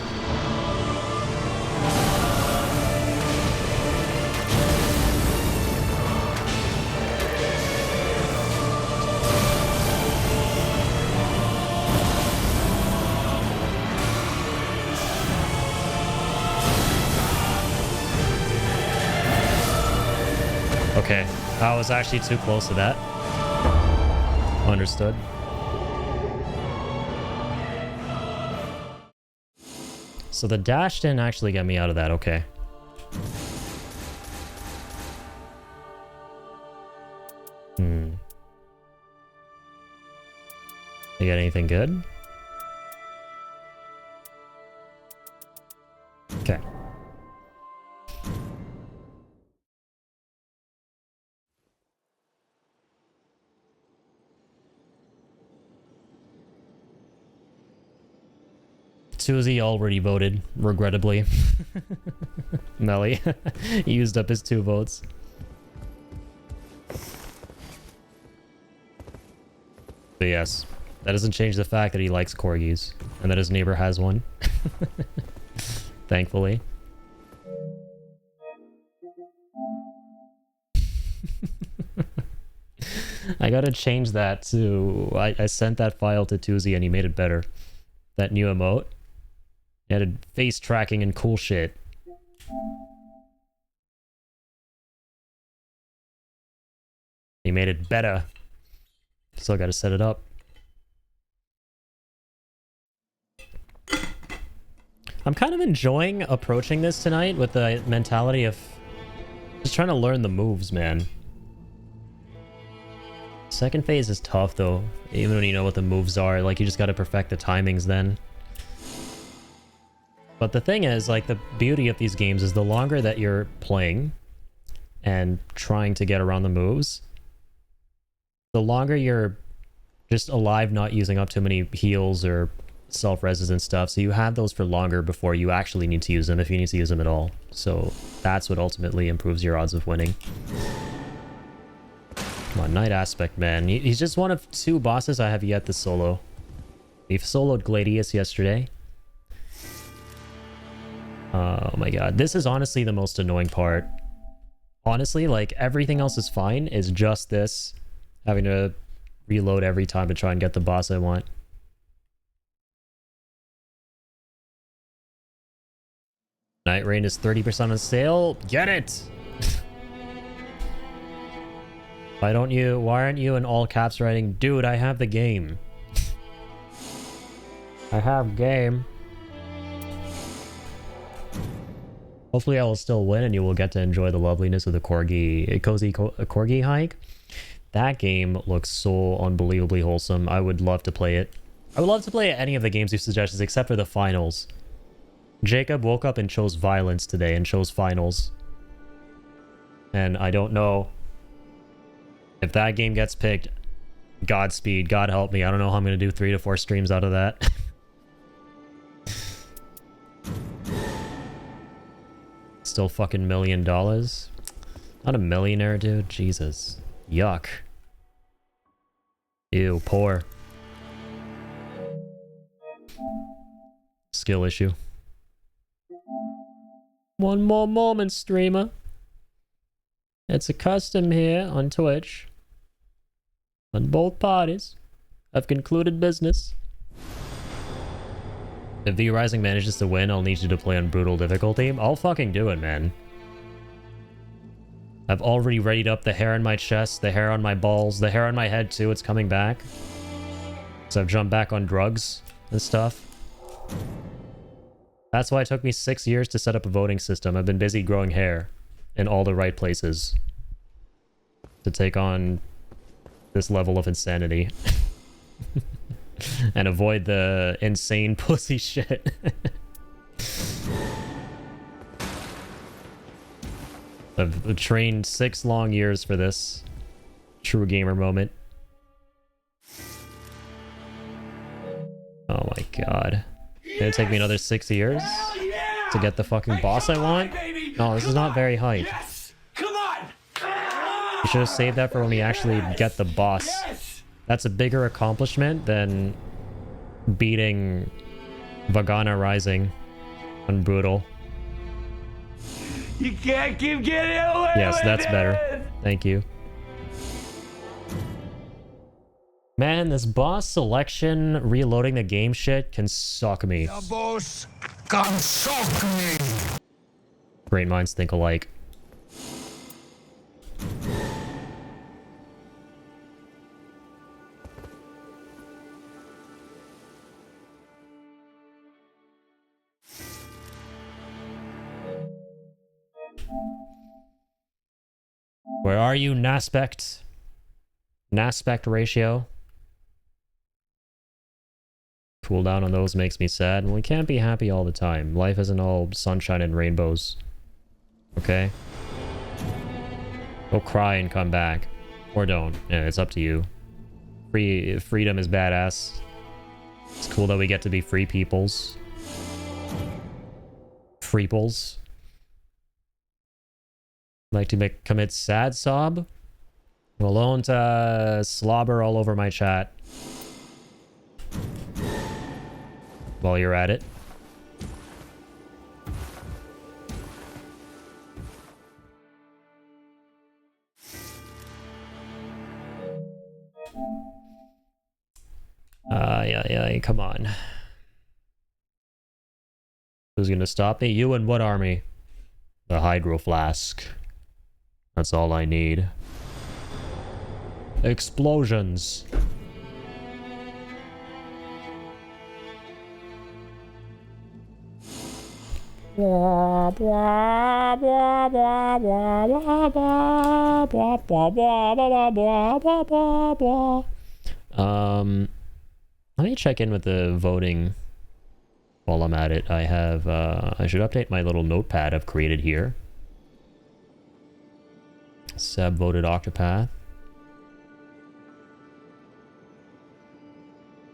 Speaker 1: Okay, I was actually too close to that. Understood. So the dash didn't actually get me out of that, okay. You got anything good? Okay. Susie already voted, regrettably. Melly. He used up his 2 votes. But yes, that doesn't change the fact that he likes corgis and that his neighbor has one. Thankfully. I gotta change that to... I sent that file to Tuzi and he made it better. That new emote. It had face tracking and cool shit. He made it better. Still gotta set it up. I'm kind of enjoying approaching this tonight with the mentality of just trying to learn the moves, man. Second phase is tough though, even when you know what the moves are. Like, you just gotta perfect the timings then. But the thing is, like, the beauty of these games is the longer that you're playing and trying to get around the moves, the longer you're just alive, not using up too many heals or self-reses and stuff. So you have those for longer before you actually need to use them, if you need to use them at all. So that's what ultimately improves your odds of winning. Come on, Night Aspect, man. He's just one of 2 bosses I have yet to solo. We've soloed Gladius yesterday. Oh my god. This is honestly the most annoying part. Honestly, like, everything else is fine. It's just this. Having to reload every time to try and get the boss I want. Nightreign is 30% on sale. Get it! Why aren't you in all caps writing, dude, I have the game. I have game. Hopefully I will still win and you will get to enjoy the loveliness of the corgi hike. That game looks so unbelievably wholesome. I would love to play it. I would love to play any of the games you suggested except for the finals. Jacob woke up and chose violence today and chose finals. And I don't know if that game gets picked. Godspeed, God help me. I don't know how I'm going to do 3 to 4 streams out of that. Still fucking $1 million. Not a millionaire, dude. Jesus. Yuck. Ew, poor. Skill issue. One more moment, streamer. It's a custom here on Twitch. On both parties. I've concluded business. If V Rising manages to win, I'll need you to play on brutal difficulty. I'll fucking do it, man. I've already readied up the hair on my chest, the hair on my balls, the hair on my head too. It's coming back. So I've jumped back on drugs and stuff. That's why it took me 6 years to set up a voting system. I've been busy growing hair in all the right places to take on this level of insanity. And avoid the insane pussy shit. I've trained 6 long years for this. True gamer moment. Oh my god. It'll take me another 6 years to get the fucking boss I want? No, this is not very hype.
Speaker 3: Come on!
Speaker 1: You should have saved that for when we actually get the boss. That's a bigger accomplishment than beating Vagana Rising on Brutal.
Speaker 3: You can't keep getting away.
Speaker 1: Yes,
Speaker 3: with
Speaker 1: that's
Speaker 3: it.
Speaker 1: better. Thank you. Man, this boss selection, reloading the game shit can suck me.
Speaker 4: The boss can suck me.
Speaker 1: Great minds think alike. Where are you, Naspect? Naspect ratio. Cooldown on those makes me sad. We can't be happy all the time. Life isn't all sunshine and rainbows. Okay? Go cry and come back. Or don't. Yeah, it's up to you. Freedom is badass. It's cool that we get to be free peoples. Freeples. Like to commit sad sob? Well, don't slobber all over my chat while you're at it. Yeah, come on. Who's gonna stop me? You and what army? The Hydro Flask. That's all I need. Explosions. Let me check in with the voting while I'm at it. I have, I should update my little notepad I've created here. Seb voted Octopath.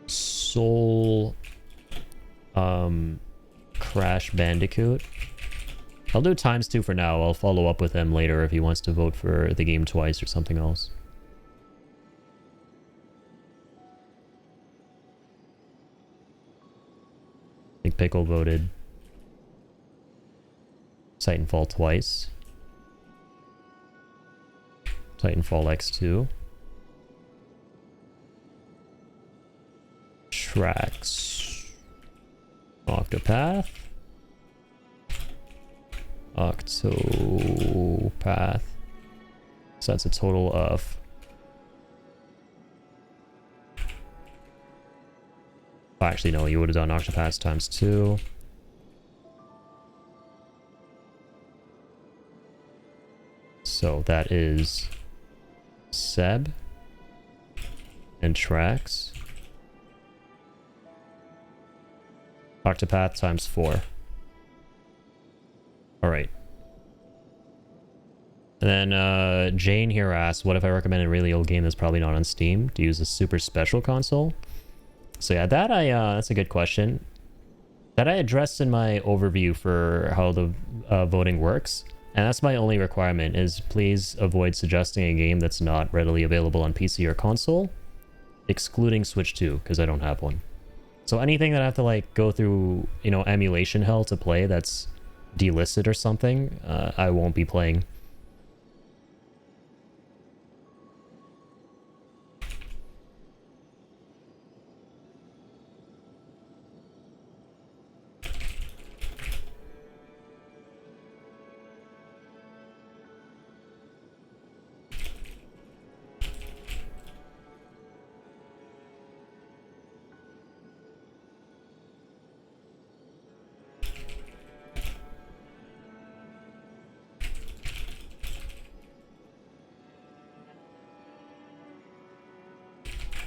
Speaker 1: Soul, Crash Bandicoot. I'll do ×2 for now. I'll follow up with him later if he wants to vote for the game twice or something else. I think Pickle voted Titanfall twice. Titanfall X2. Tracks. Octopath. Octopath. So that's a total of Oh, actually, no, you would have done Octopath times 2. So that is Seb and Trax. Octopath times 4. Alright. And then Jane here asks, what if I recommend a really old game that's probably not on Steam to use a super special console? So yeah, that's a good question. That I addressed in my overview for how the voting works. And that's my only requirement, is please avoid suggesting a game that's not readily available on PC or console, excluding Switch 2, because I don't have one. So anything that I have to like go through, you know, emulation hell to play that's delisted or something, I won't be playing.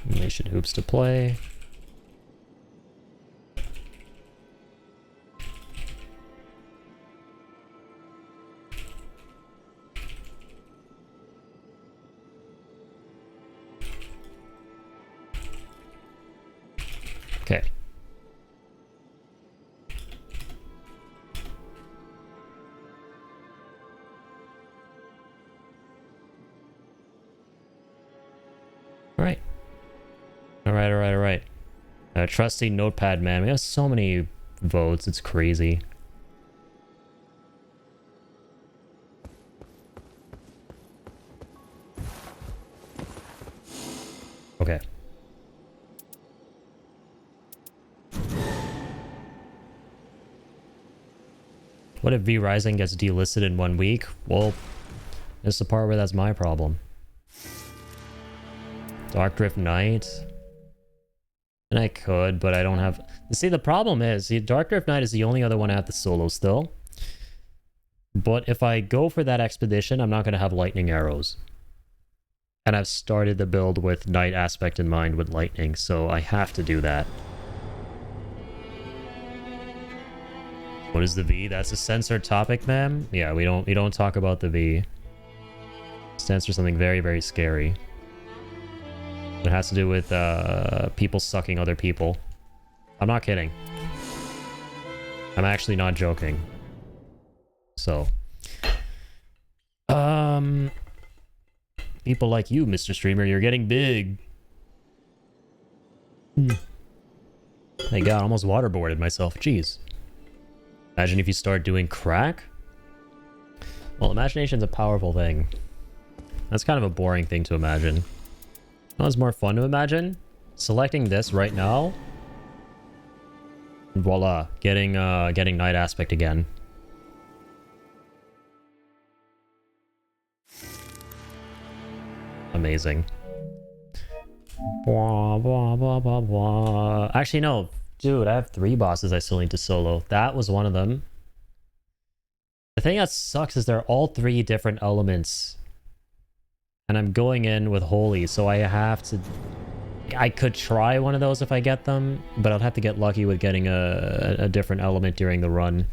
Speaker 1: Nation hoops to play. Okay. All right. Alright. Trusty notepad, man. We have so many votes. It's crazy. Okay. What if V Rising gets delisted in 1 week? Well, this is the part where that's my problem. Dark Drift Knight. And I could, but I don't have... See, the problem is, Dark Drift Knight is the only other one I have to solo still. But if I go for that expedition, I'm not going to have lightning arrows. And I've started the build with night aspect in mind with lightning, so I have to do that. What is the V? That's a censored topic, ma'am? Yeah, we don't talk about the V. It stands for something very, very scary. It has to do with people sucking other people. I'm not kidding. I'm actually not joking. So, people like you, Mr. Streamer, you're getting big. Hey God, almost waterboarded myself. Jeez. Imagine if you start doing crack. Well, imagination's a powerful thing. That's kind of a boring thing to imagine. That was more fun to imagine. Selecting this right now. Voila, getting night aspect again. Amazing. Blah, blah, blah, blah, blah. Actually, no. Dude, I have 3 bosses I still need to solo. That was one of them. The thing that sucks is they're all 3 different elements. And I'm going in with Holy, so I have to... I could try one of those if I get them, but I'll have to get lucky with getting a different element during the run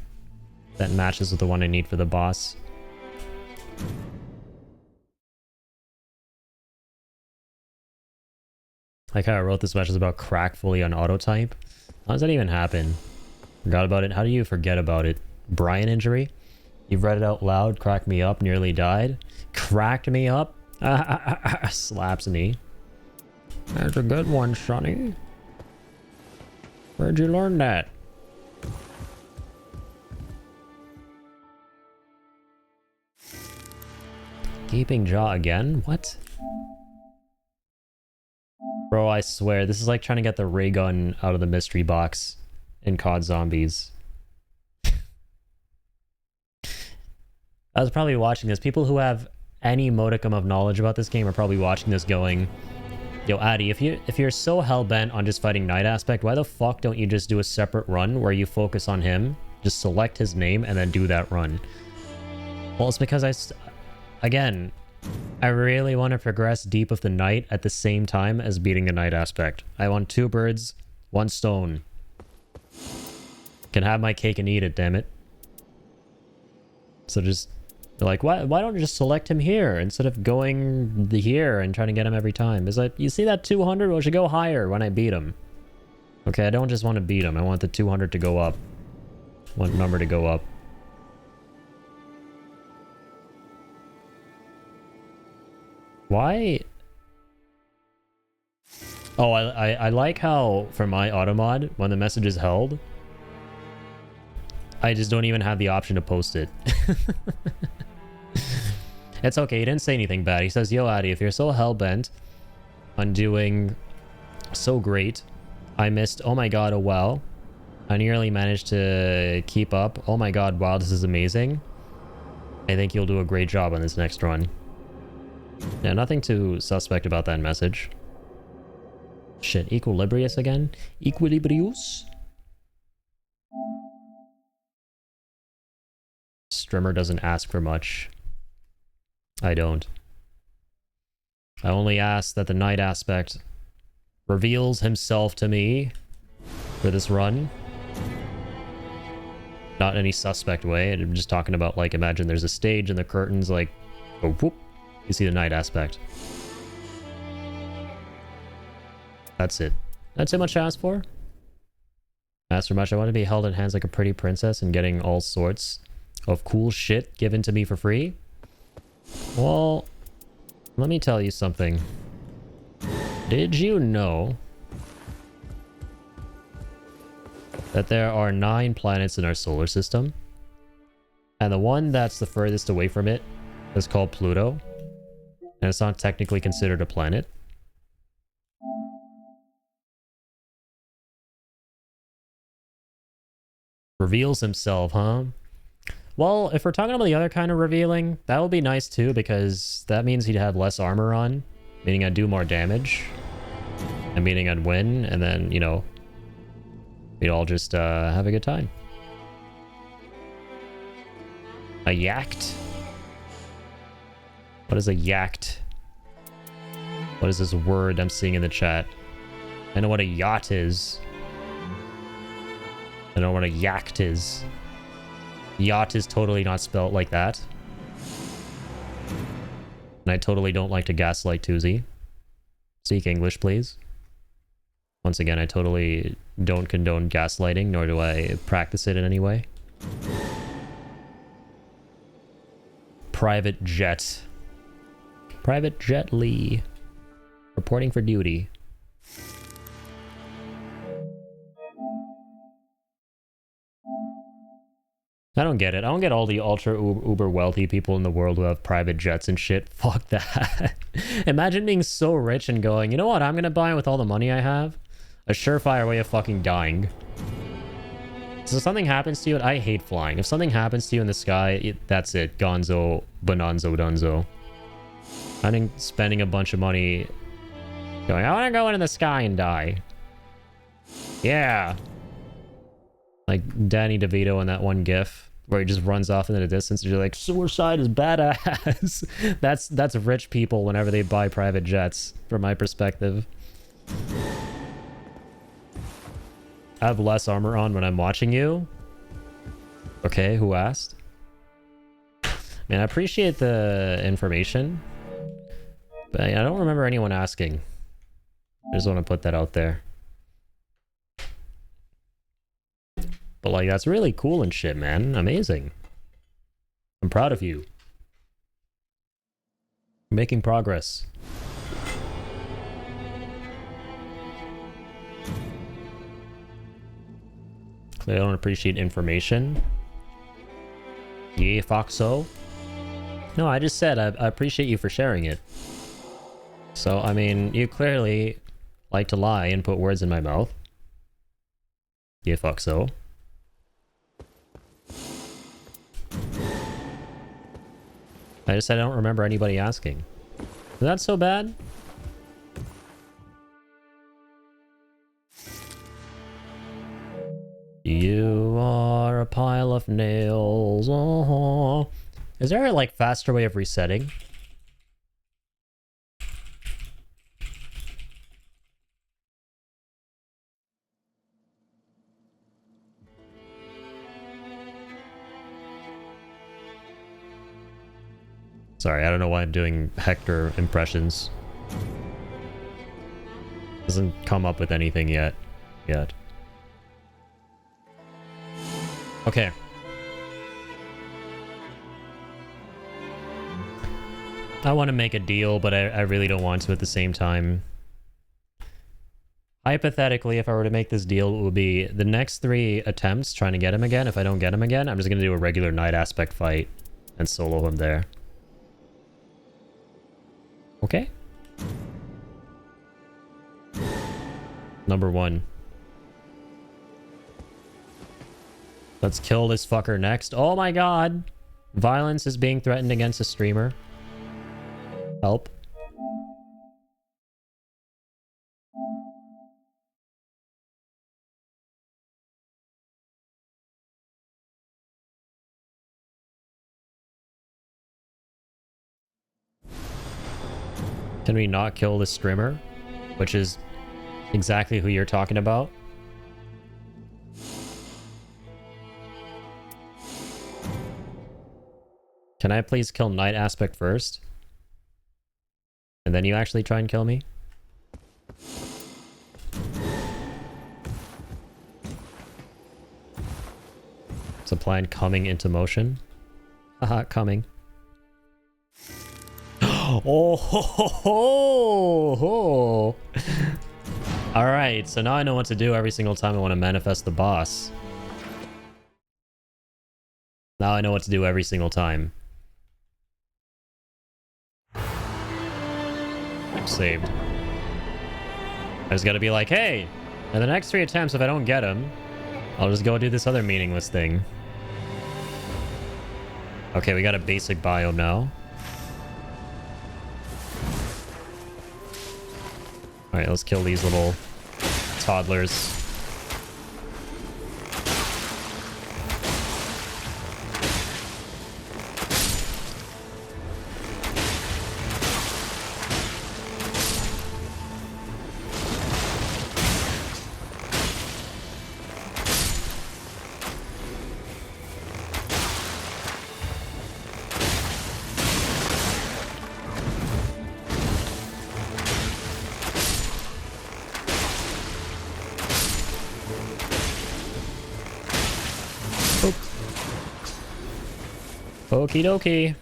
Speaker 1: that matches with the one I need for the boss. Like how I wrote this message about crack fully on auto type. How does that even happen? Forgot about it. How do you forget about it? Brian injury? You've read it out loud, cracked me up, nearly died. Cracked me up? Slaps me. That's a good one, Sonny. Where'd you learn that? Gaping jaw again? What? Bro, I swear, this is like trying to get the ray gun out of the mystery box in COD Zombies. I was probably watching this. People who have any modicum of knowledge about this game are probably watching this going, Yo, Addy, if you're so hell-bent on just fighting Night Aspect, why the fuck don't you just do a separate run where you focus on him, just select his name, and then do that run? Well, it's because again, I really want to progress deep with the Night at the same time as beating the Night Aspect. I want 2 birds, 1 stone. Can have my cake and eat it, damn it. So just... They're like, why don't you just select him here instead of going here and trying to get him every time? It's like, you see that 200? Well, it should go higher when I beat him. Okay, I don't just want to beat him. I want the 200 to go up. I want number to go up. Why? Oh, I like how for my automod, when the message is held, I just don't even have the option to post it. It's okay, he didn't say anything bad. He says, yo, Addy, if you're so hell-bent on doing so great, I missed, oh my god, oh wow. I nearly managed to keep up. Oh my god, wow, this is amazing. I think you'll do a great job on this next run. Yeah, nothing too suspect about that message. Shit, Equilibrius again? Equilibrius? Strimmer doesn't ask for much. I don't. I only ask that the Night Aspect reveals himself to me for this run. Not in any suspect way. I'm just talking about, like, imagine there's a stage and the curtains, like, go whoop. You see the Night Aspect. That's it. That's too much to ask for? Ask for much. I want to be held in hands like a pretty princess and getting all sorts of cool shit given to me for free. Well, let me tell you something. Did you know that there are 9 planets in our solar system? And the one that's the furthest away from it is called Pluto. And it's not technically considered a planet. Reveals himself, huh? Well, if we're talking about the other kind of revealing, that would be nice too, because that means he'd have less armor on, meaning I'd do more damage, and meaning I'd win, and then, you know, we'd all just have a good time. A yacht? What is a yacht? What is this word I'm seeing in the chat? I know what a yacht is. I know what a yacht is. Yacht is totally not spelled like that. And I totally don't like to gaslight Tuesday. Speak English, please. Once again, I totally don't condone gaslighting, nor do I practice it in any way. Private Jet. Private Jet Lee. Reporting for duty. I don't get it. I don't get all the ultra uber wealthy people in the world who have private jets and shit. Fuck that. Imagine being so rich and going, you know what I'm gonna buy with all the money I have? A surefire way of fucking dying. So if something happens to you, I hate flying. If something happens to you in the sky, that's it. Gonzo, bonanzo, dunzo. I think spending a bunch of money going, I want to go into the sky and die. Yeah. Like Danny DeVito in that one gif where he just runs off into the distance and you're like, suicide is badass. That's rich people whenever they buy private jets, from my perspective. I have less armor on when I'm watching you. Okay, who asked? Man, I appreciate the information, but I don't remember anyone asking. I just want to put that out there. But like, that's really cool and shit, man. Amazing. I'm proud of you. You're making progress. I don't appreciate information. Yeah, Foxo. No, I just said I appreciate you for sharing it. So, I mean, you clearly like to lie and put words in my mouth. Yeah, Foxo. I just said I don't remember anybody asking. Is that so bad? You are a pile of nails. Oh. Is there a like faster way of resetting? Sorry, I don't know why I'm doing Hector impressions. Doesn't come up with anything yet. Okay. I want to make a deal, but I really don't want to at the same time. Hypothetically, if I were to make this deal, it would be the next 3 attempts trying to get him again. If I don't get him again, I'm just going to do a regular night aspect fight and solo him there. Okay. Number 1. Let's kill this fucker next. Oh my god. Violence is being threatened against a streamer. Help. Can we not kill this streamer? Which is exactly who you're talking about. Can I please kill Night Aspect first? And then you actually try and kill me? It's a plan coming into motion. Haha, coming. Oh, ho, ho, ho, ho. All right, so now I know what to do every single time I want to manifest the boss. Now I know what to do every single time. I'm saved. I just gotta be like, hey, in the next 3 attempts, if I don't get him, I'll just go do this other meaningless thing. Okay, we got a basic biome now. Alright, let's kill these little toddlers. Okie dokie.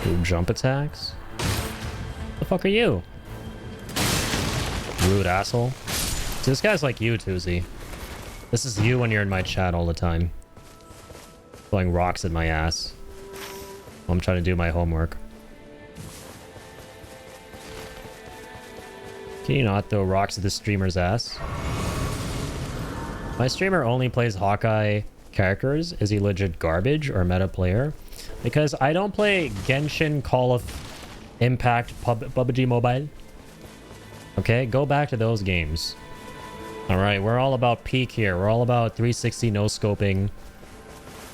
Speaker 1: Ooh, jump attacks? The fuck are you? Rude asshole. See, this guy's like you, Tuzi. This is you when you're in my chat all the time. Throwing rocks at my ass. I'm trying to do my homework. Can you not throw rocks at the streamer's ass? My streamer only plays Hawkeye characters. Is he legit garbage or meta player? Because I don't play Genshin, Call of Impact, PUBG Mobile. Okay, go back to those games. Alright, we're all about peak here. We're all about 360 no-scoping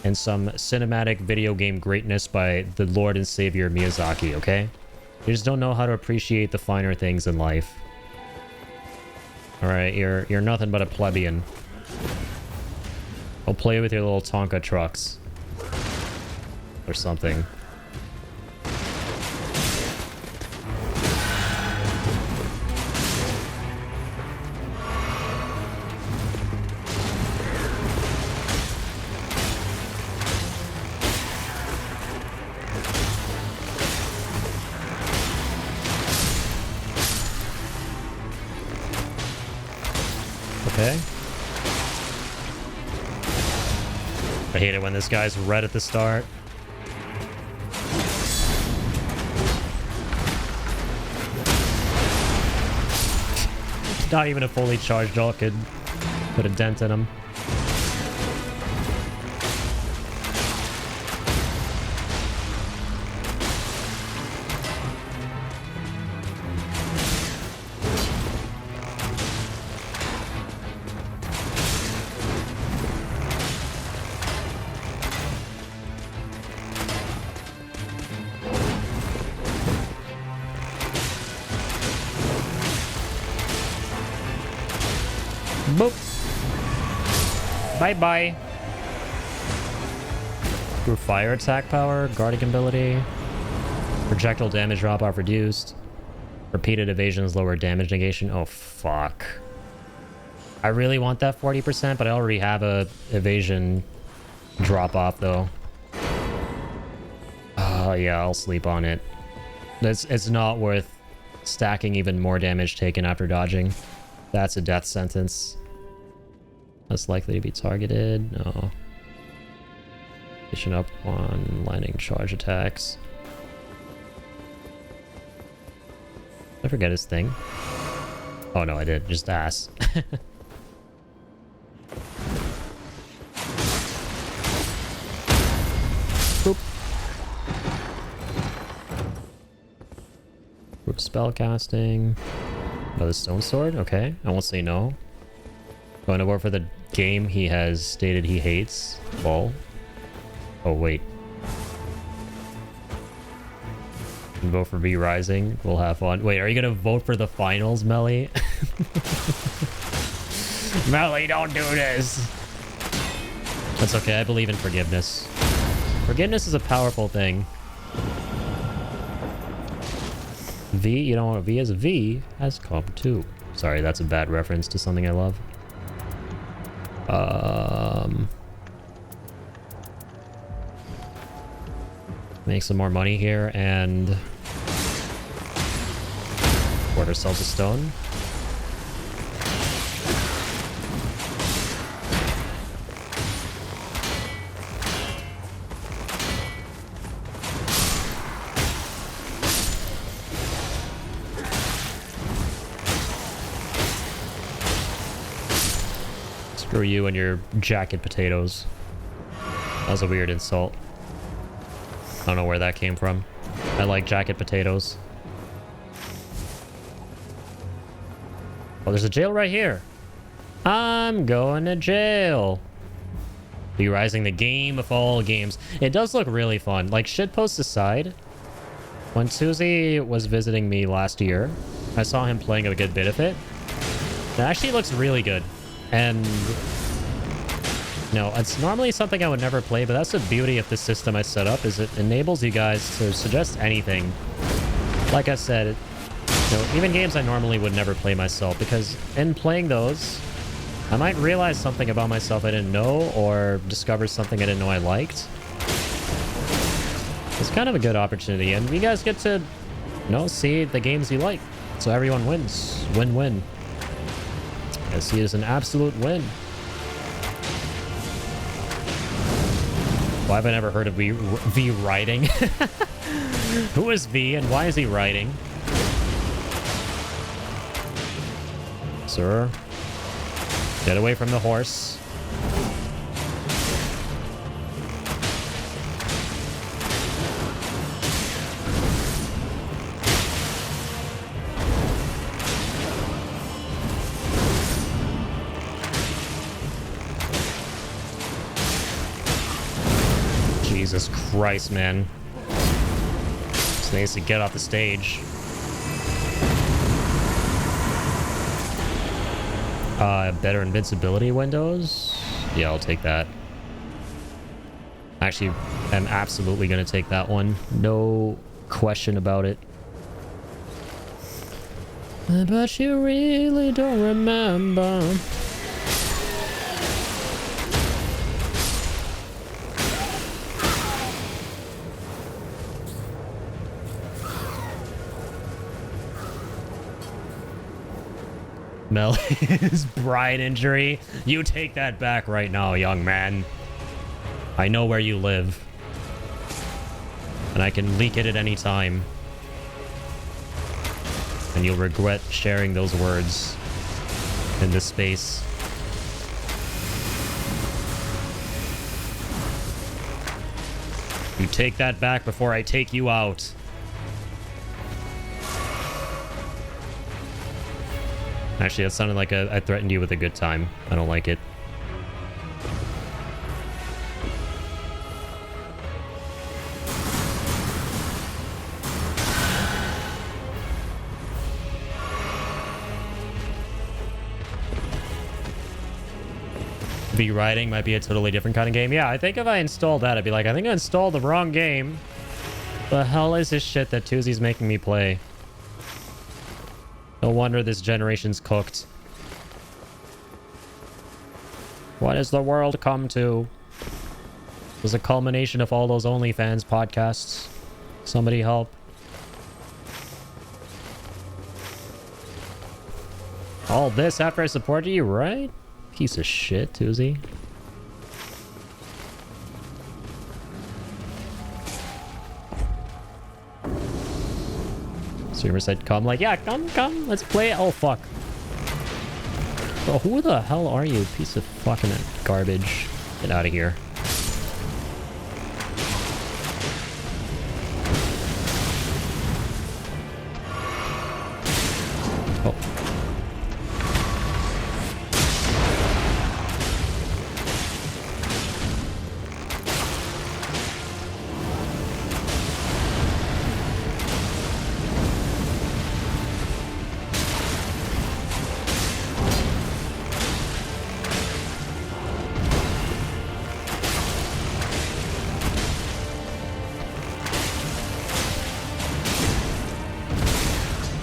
Speaker 1: and some cinematic video game greatness by the Lord and Savior Miyazaki, okay? You just don't know how to appreciate the finer things in life. Alright, you're nothing but a plebeian. I'll play with your little Tonka trucks. Or something. Okay. I hate it when this guy's red at the start. Not even a fully charged ult could put a dent in him. Boop. Bye-bye. Through fire attack power, guarding ability. Projectile damage drop-off reduced. Repeated evasions lower damage negation. Oh, fuck. I really want that 40%, but I already have a evasion drop-off, though. Oh, yeah, I'll sleep on it. It's not worth stacking even more damage taken after dodging. That's a death sentence. Less likely to be targeted. No. Fishing up on lining charge attacks. Did I forget his thing? Oh no, I did. Just ass. Boop. Group spell casting. Another stone sword? Okay. I won't say no. Going to work for the game he has stated he hates. Lol. Oh, wait. Vote for V Rising. We'll have fun. Wait, are you gonna vote for the finals, Melly? Melly, don't do this. That's okay. I believe in forgiveness. Forgiveness is a powerful thing. V, you know what V is? V has come too. Sorry, that's a bad reference to something I love. Make some more money here and afford ourselves a stone. Screw you and your jacket potatoes. That was a weird insult. I don't know where that came from. I like jacket potatoes. Oh, there's a jail right here. I'm going to jail. Be Rising, the game of all games. It does look really fun. Like, shitposts aside, when Susie was visiting me last year, I saw him playing a good bit of it. It actually looks really good. And no, it's normally something I would never play, but that's the beauty of this system I set up, is it enables you guys to suggest anything. Like I said, even games I normally would never play myself, because in playing those, I might realize something about myself I didn't know, or discover something I didn't know I liked. It's kind of a good opportunity, and you guys get to, see the games you like. So everyone wins. Win-win. I see it as an absolute win. Why have I never heard of V riding? Who is V and why is he riding? Sir, get away from the horse. Jesus Christ, man. Just needs to get off the stage. Better invincibility windows? Yeah, I'll take that. Actually, I'm absolutely gonna take that one. No question about it. But you really don't remember. Melly's bride injury. You take that back right now, young man. I know where you live. And I can leak it at any time. And you'll regret sharing those words in this space. You take that back before I take you out. Actually, that sounded like I threatened you with a good time. I don't like it. V Riding might be a totally different kind of game. Yeah, I think if I installed that, I'd be like, I think I installed the wrong game. The hell is this shit that Tuzi's making me play? No wonder this generation's cooked. What has the world come to? It was a culmination of all those OnlyFans podcasts. Somebody help. All this after I supported you, right? Piece of shit, Tuzi. Streamer said come, like, yeah, come, let's play it. Oh, fuck. Bro, who the hell are you, piece of fucking garbage? Get out of here. Oh.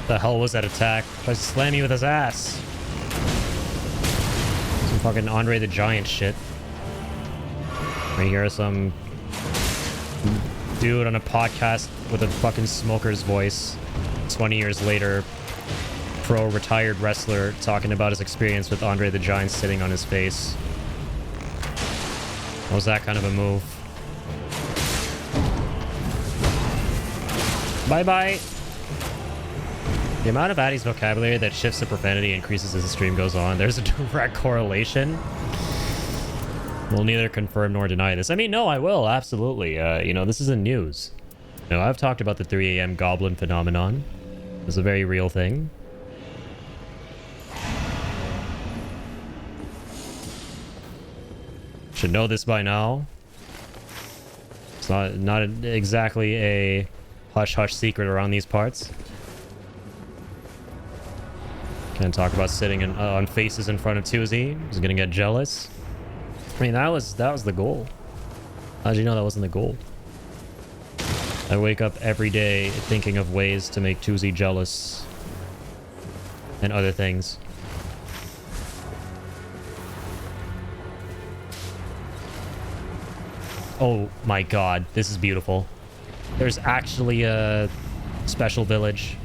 Speaker 1: The hell was that attack? Tries to slam you with his ass. Some fucking Andre the Giant shit. Right here, some dude on a podcast with a fucking smoker's voice. 20 years later, pro retired wrestler talking about his experience with Andre the Giant sitting on his face. What was that kind of a move? Bye-bye. The amount of Addy's vocabulary that shifts to profanity increases as the stream goes on. There's a direct correlation. We'll neither confirm nor deny this. I mean, no, I will, absolutely. You know, this isn't news. You know, I've talked about the 3 a.m. goblin phenomenon. It's a very real thing. Should know this by now. It's not exactly a hush-hush secret around these parts. Can't talk about sitting on faces in front of Tuzi. He's gonna get jealous. I mean, that was the goal. How did you know that wasn't the goal? I wake up every day thinking of ways to make Tuzi jealous and other things. Oh my god, this is beautiful. There's actually a special village.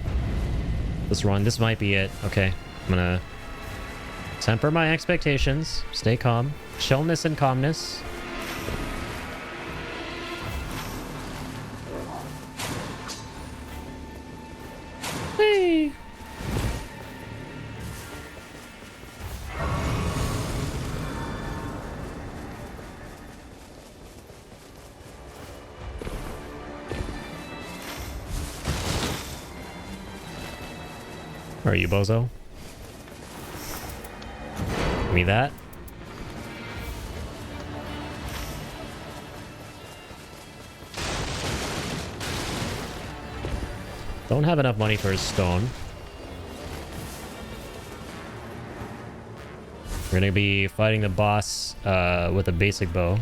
Speaker 1: This run, this might be it. Okay, I'm gonna temper my expectations, stay calm, chillness and calmness. Hey. Are you, bozo? Give me that. Don't have enough money for a stone. We're gonna be fighting the boss with a basic bow.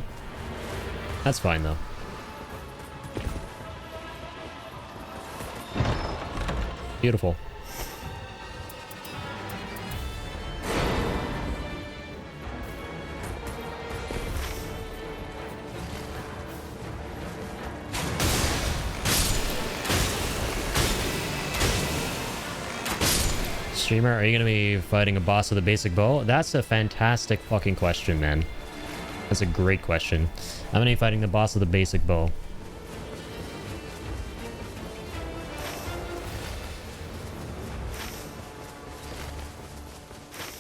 Speaker 1: That's fine though. Beautiful. Streamer, are you going to be fighting a boss with a basic bow? That's a fantastic fucking question, man. That's a great question. I'm going to be fighting the boss with a basic bow.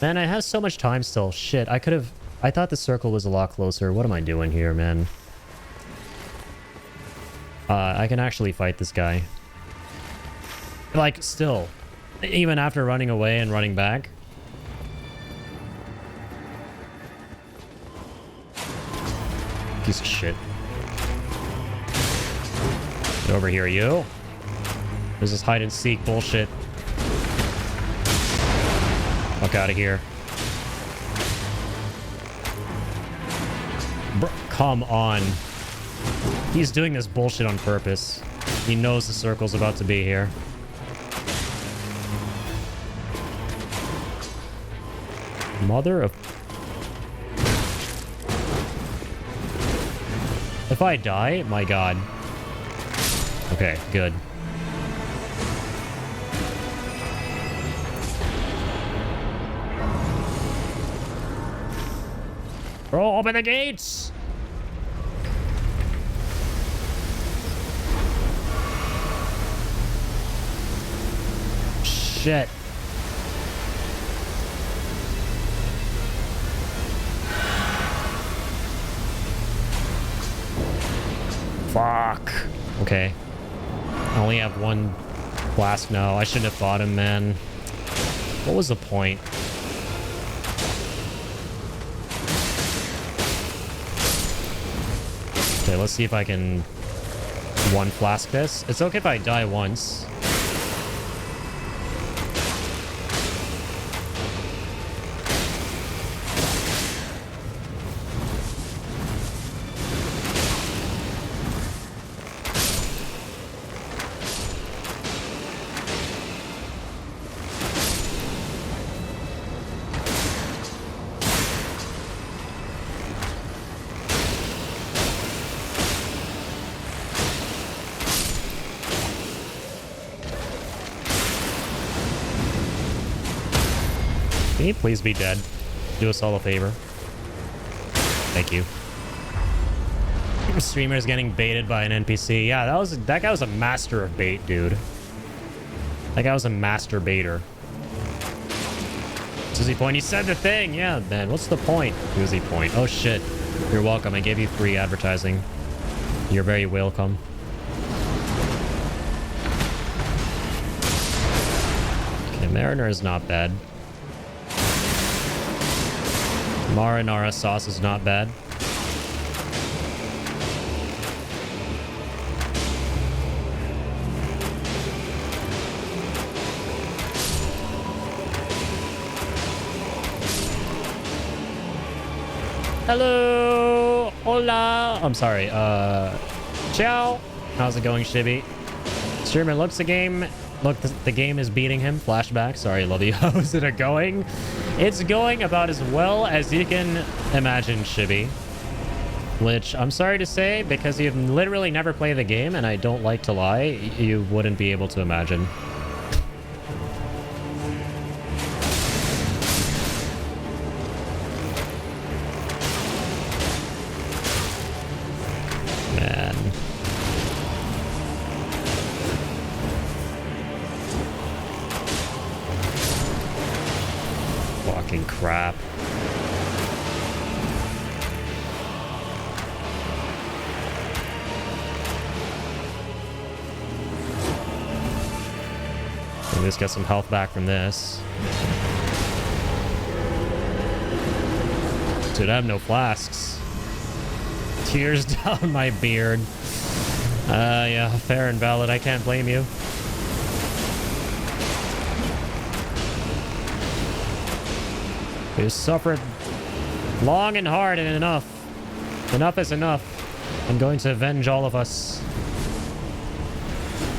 Speaker 1: Man, I have so much time still. Shit, I thought the circle was a lot closer. What am I doing here, man? I can actually fight this guy. Like, still. Even after running away and running back. Piece of shit. Get over here, you. There's this hide and seek bullshit. Fuck out of here. Bro, come on. He's doing this bullshit on purpose. He knows the circle's about to be here. Mother of... If I die, my god. Okay, good. Bro, open the gates! Shit. Fuck. Okay. I only have one flask now. I shouldn't have fought him, man. What was the point? Okay, let's see if I can one flask this. It's okay if I die once. Can you please be dead? Do us all a favor. Thank you. Streamer's getting baited by an NPC. Yeah, that guy was a master of bait, dude. That guy was a master baiter. Susie Point, he said the thing. Yeah, man, what's the point? Susie Point. Oh shit. You're welcome. I gave you free advertising. You're very welcome. Okay, Mariner is not bad. Marinara sauce is not bad. Hello! Hola! I'm sorry, ciao! How's it going, Shibby? Streamer looks the game. Look, the game is beating him. Flashback. Sorry, love you. How's it going? It's going about as well as you can imagine, Shibby. Which, I'm sorry to say, because you've literally never played the game, and I don't like to lie, you wouldn't be able to imagine. Man. Fucking crap. At least get some health back from this. Dude, I have no flasks. Tears down my beard. Yeah, fair and valid. I can't blame you. You suffered long and hard, and enough. Enough is enough. I'm going to avenge all of us.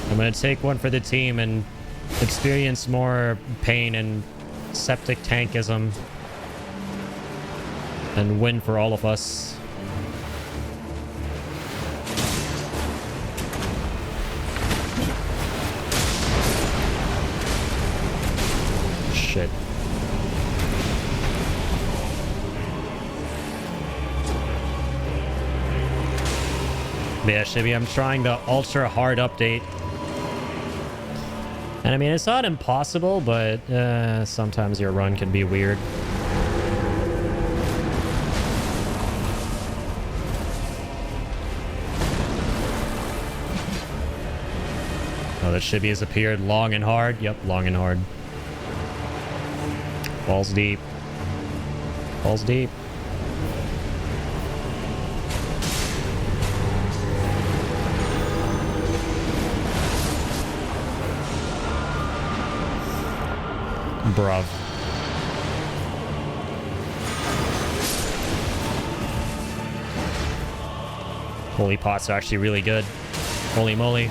Speaker 1: I'm going to take one for the team and experience more pain and septic tankism. And win for all of us. Shit. Yeah, Shibby, I'm trying the ultra hard update. And I mean, it's not impossible, but sometimes your run can be weird. Oh, that Shibby has appeared long and hard. Yep, long and hard. Balls deep. Balls deep. Bruv. Holy pots are actually really good. Holy moly.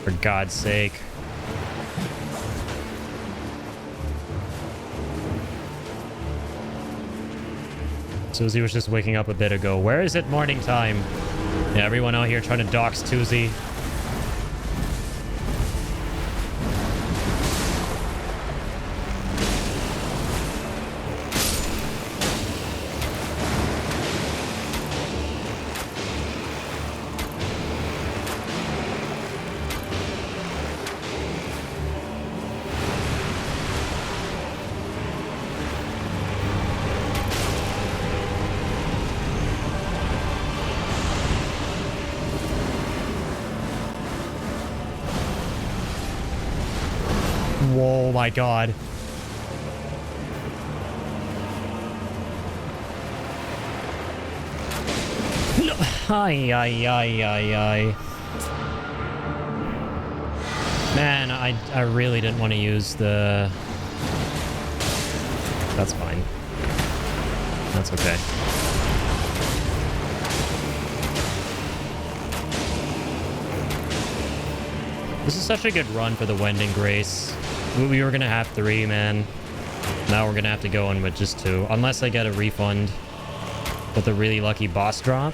Speaker 1: For God's sake. Susie was just waking up a bit ago. Where is it morning time? Yeah, everyone out here trying to dox Susie. Whoa, my God. No. Ay, ay, ay, ay, ay. Man, I really didn't want to use the... That's fine. That's okay. This is such a good run for the Wending Grace. We were gonna have 3, man. Now we're gonna have to go in with just 2. Unless I get a refund with a really lucky boss drop.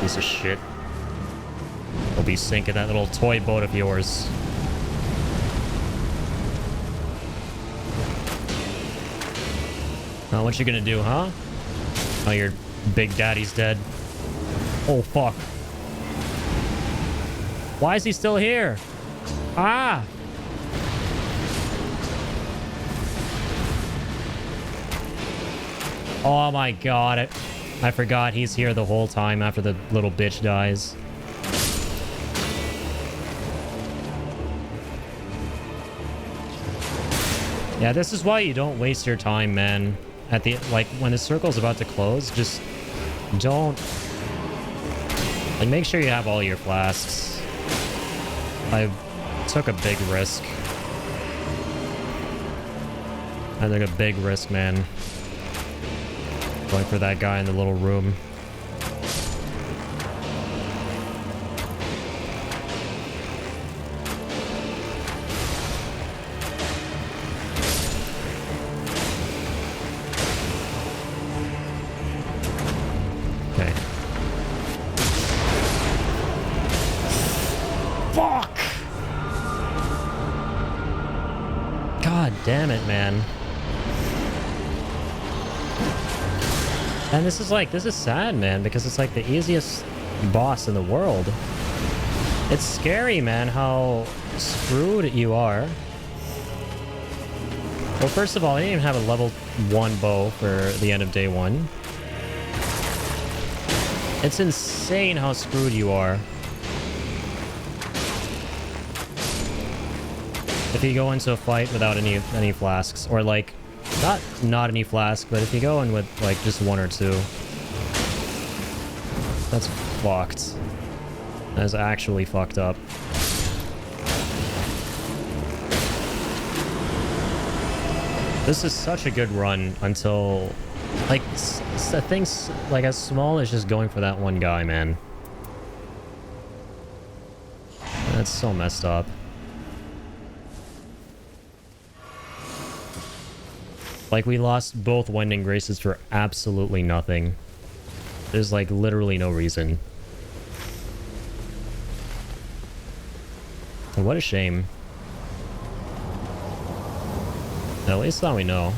Speaker 1: Piece of shit. We'll be sinking that little toy boat of yours. Now, what you gonna do, huh? Oh, your big daddy's dead. Oh, fuck. Why is he still here? Ah! Oh my God. I forgot he's here the whole time after the little bitch dies. Yeah, this is why you don't waste your time, man. At the, like, when the circle's about to close, just don't... Like, make sure you have all your flasks. I took a big risk. I took a big risk, man. Going for that guy in the little room. Okay. Fuck! God damn it, man. And this is sad, man, because it's like the easiest boss in the world. It's scary, man, how screwed you are. Well, first of all, I didn't even have a level 1 bow for the end of day 1. It's insane how screwed you are. If you go into a fight without any flasks, or like, not any flask, but if you go in with like just 1 or 2, that's fucked. That is actually fucked up. This is such a good run until, like, things like as small as just going for that one guy, man. That's so messed up. Like, we lost both Wending Graces for absolutely nothing. There's, like, literally no reason. And what a shame. At least now we know.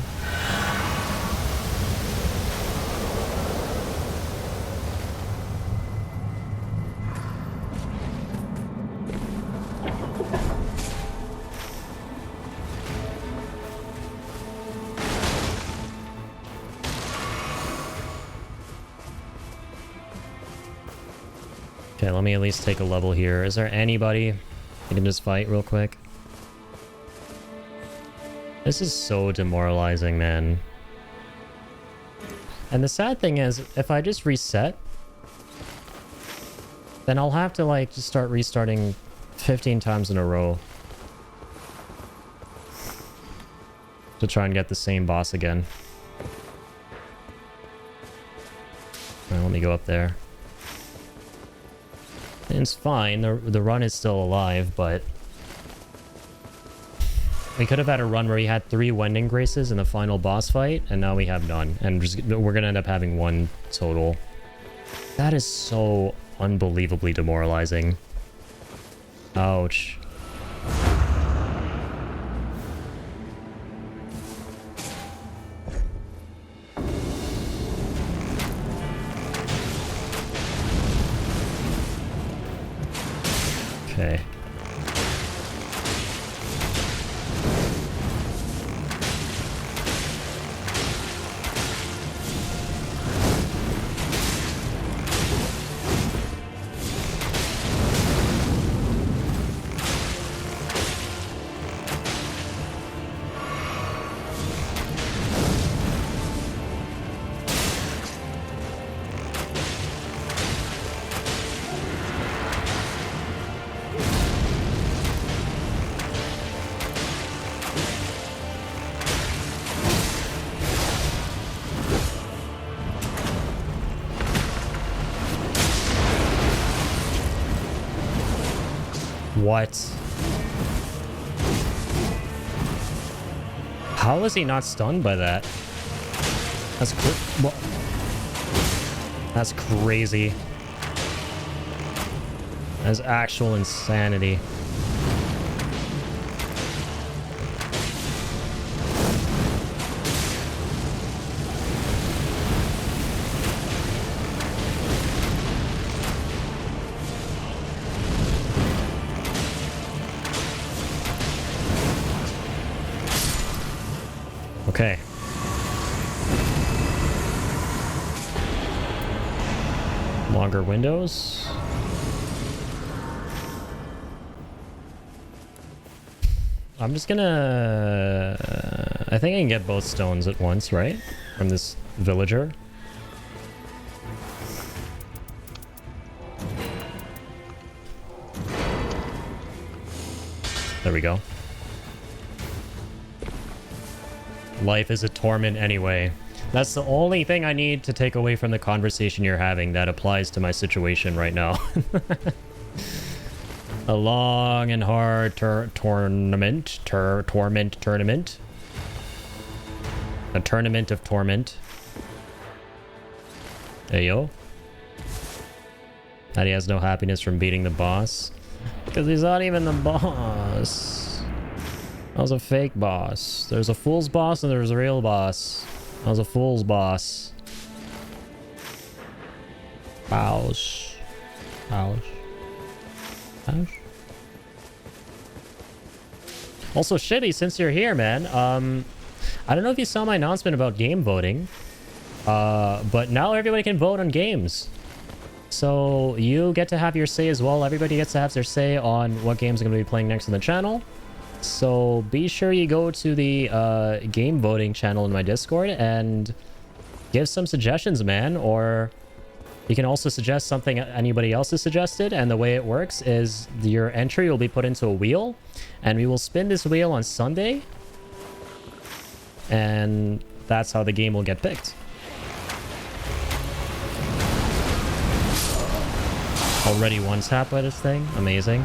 Speaker 1: Okay, let me at least take a level here. Is there anybody you can just fight real quick? This is so demoralizing, man. And the sad thing is, if I just reset, then I'll have to, like, just start restarting 15 times in a row to try and get the same boss again. Let me go up there. It's fine. The run is still alive, but we could have had a run where we had 3 Wending Graces in the final boss fight, and now we have none. And we're gonna end up having 1 total. That is so unbelievably demoralizing. Ouch. Okay. What? How is he not stunned by that? That's crazy. That's actual insanity. Okay. Longer windows. I'm just gonna... I think I can get both stones at once, right? From this villager. There we go. Life is a torment anyway. That's the only thing I need to take away from the conversation you're having that applies to my situation right now. A long and hard tournament. Tournament. A tournament of torment. Hey, yo. That he has no happiness from beating the boss. Because he's not even the boss. That was a fake boss. There's a fool's boss and there's a real boss. That was a fool's boss. Ouch. Ouch. Ouch. Also, Shitty, since you're here, man, I don't know if you saw my announcement about game voting, but now everybody can vote on games. So you get to have your say as well. Everybody gets to have their say on what games are going to be playing next on the channel. So be sure you go to the game voting channel in my Discord and give some suggestions, man. Or you can also suggest something anybody else has suggested. And the way it works is your entry will be put into a wheel. And we will spin this wheel on Sunday. And that's how the game will get picked. Already one tap by this thing. Amazing.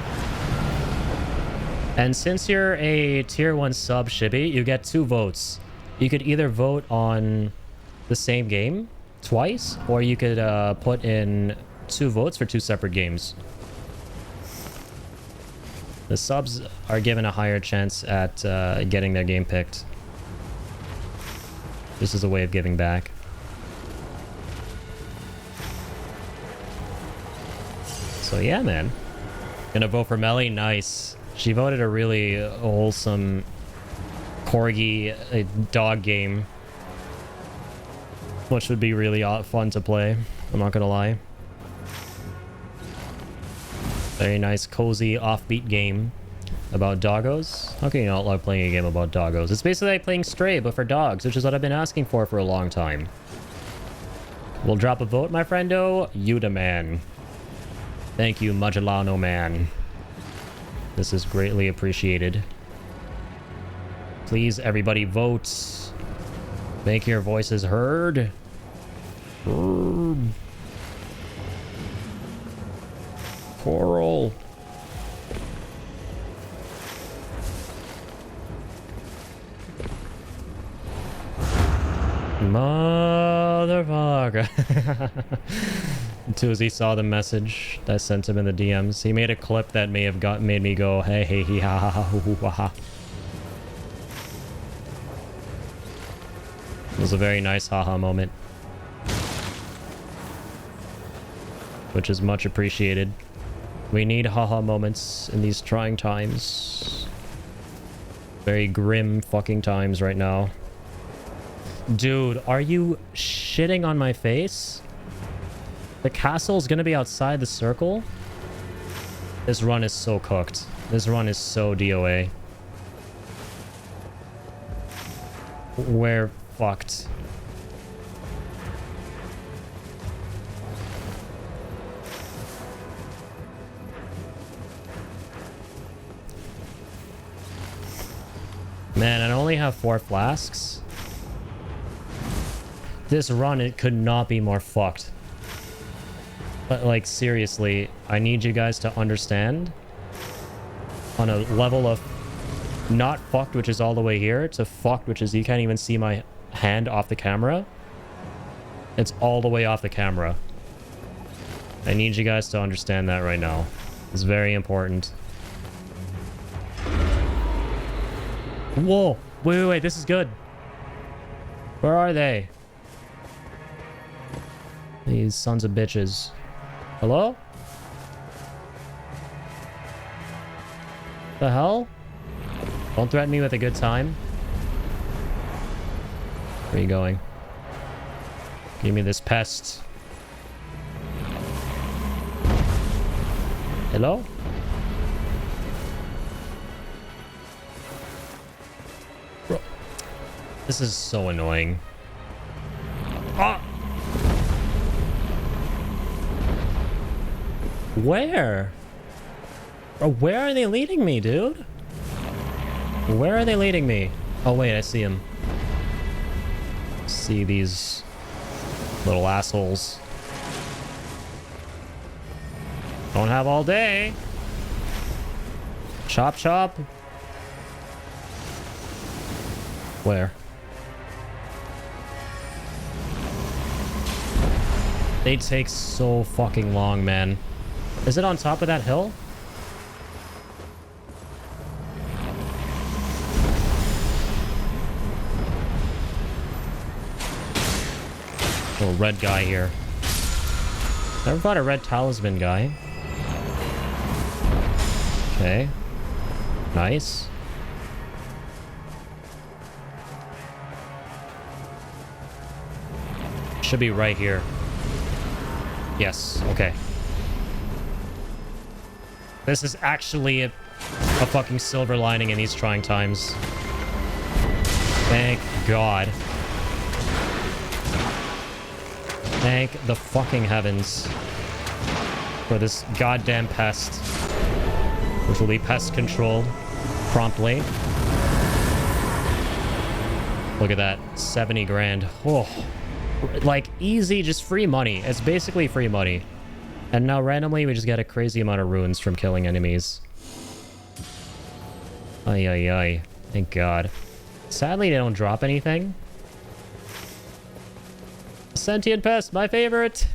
Speaker 1: And since you're a tier 1 sub, Shibby, you get 2 votes. You could either vote on the same game twice, or you could put in 2 votes for 2 separate games. The subs are given a higher chance at getting their game picked. This is a way of giving back. So yeah, man. Gonna vote for Melly? Nice. She voted a really wholesome corgi dog game, which would be really fun to play. I'm not gonna lie. Very nice, cozy, offbeat game about doggos. How can you not love playing a game about doggos? It's basically like playing Stray, but for dogs, which is what I've been asking for a long time. We'll drop a vote, my friendo. Yuda man. Thank you, Magellano man. This is greatly appreciated. Please, everybody, vote. Make your voices heard. Coral. Motherfucker. Tuzi saw the message that I sent him in the DMs. He made a clip that may have made me go, hey, hey, he, ha, ha, ha, hoo, ha, ha. It was a very nice haha moment. Which is much appreciated. We need haha moments in these trying times. Very grim fucking times right now. Dude, are you shitting on my face? The castle's gonna be outside the circle? This run is so cooked. This run is so DOA. We're fucked. Man, I only have 4 flasks. This run, it could not be more fucked. But, like, seriously, I need you guys to understand on a level of not fucked, which is all the way here, to fucked, which is you can't even see my hand off the camera. It's all the way off the camera. I need you guys to understand that right now. It's very important. Whoa! Wait, this is good. Where are they? These sons of bitches. Hello? The hell? Don't threaten me with a good time. Where are you going? Give me this pest. Hello? Bro. This is so annoying. Ah! Where? Bro, where are they leading me, dude? Where are they leading me? Oh, wait, I see him. See these little assholes. Don't have all day. Chop, chop. Where? They take so fucking long, man. Is it on top of that hill? Little red guy here. Never fought a red talisman guy. Okay. Nice. Should be right here. Yes, okay. This is actually a fucking silver lining in these trying times. Thank God. Thank the fucking heavens for this goddamn pest, which will be pest controlled promptly. Look at that, 70 grand. Oh, like easy, just free money. It's basically free money. And now randomly we just get a crazy amount of runes from killing enemies. Ay, ay, ay. Thank God. Sadly, they don't drop anything. Sentient pest, my favorite.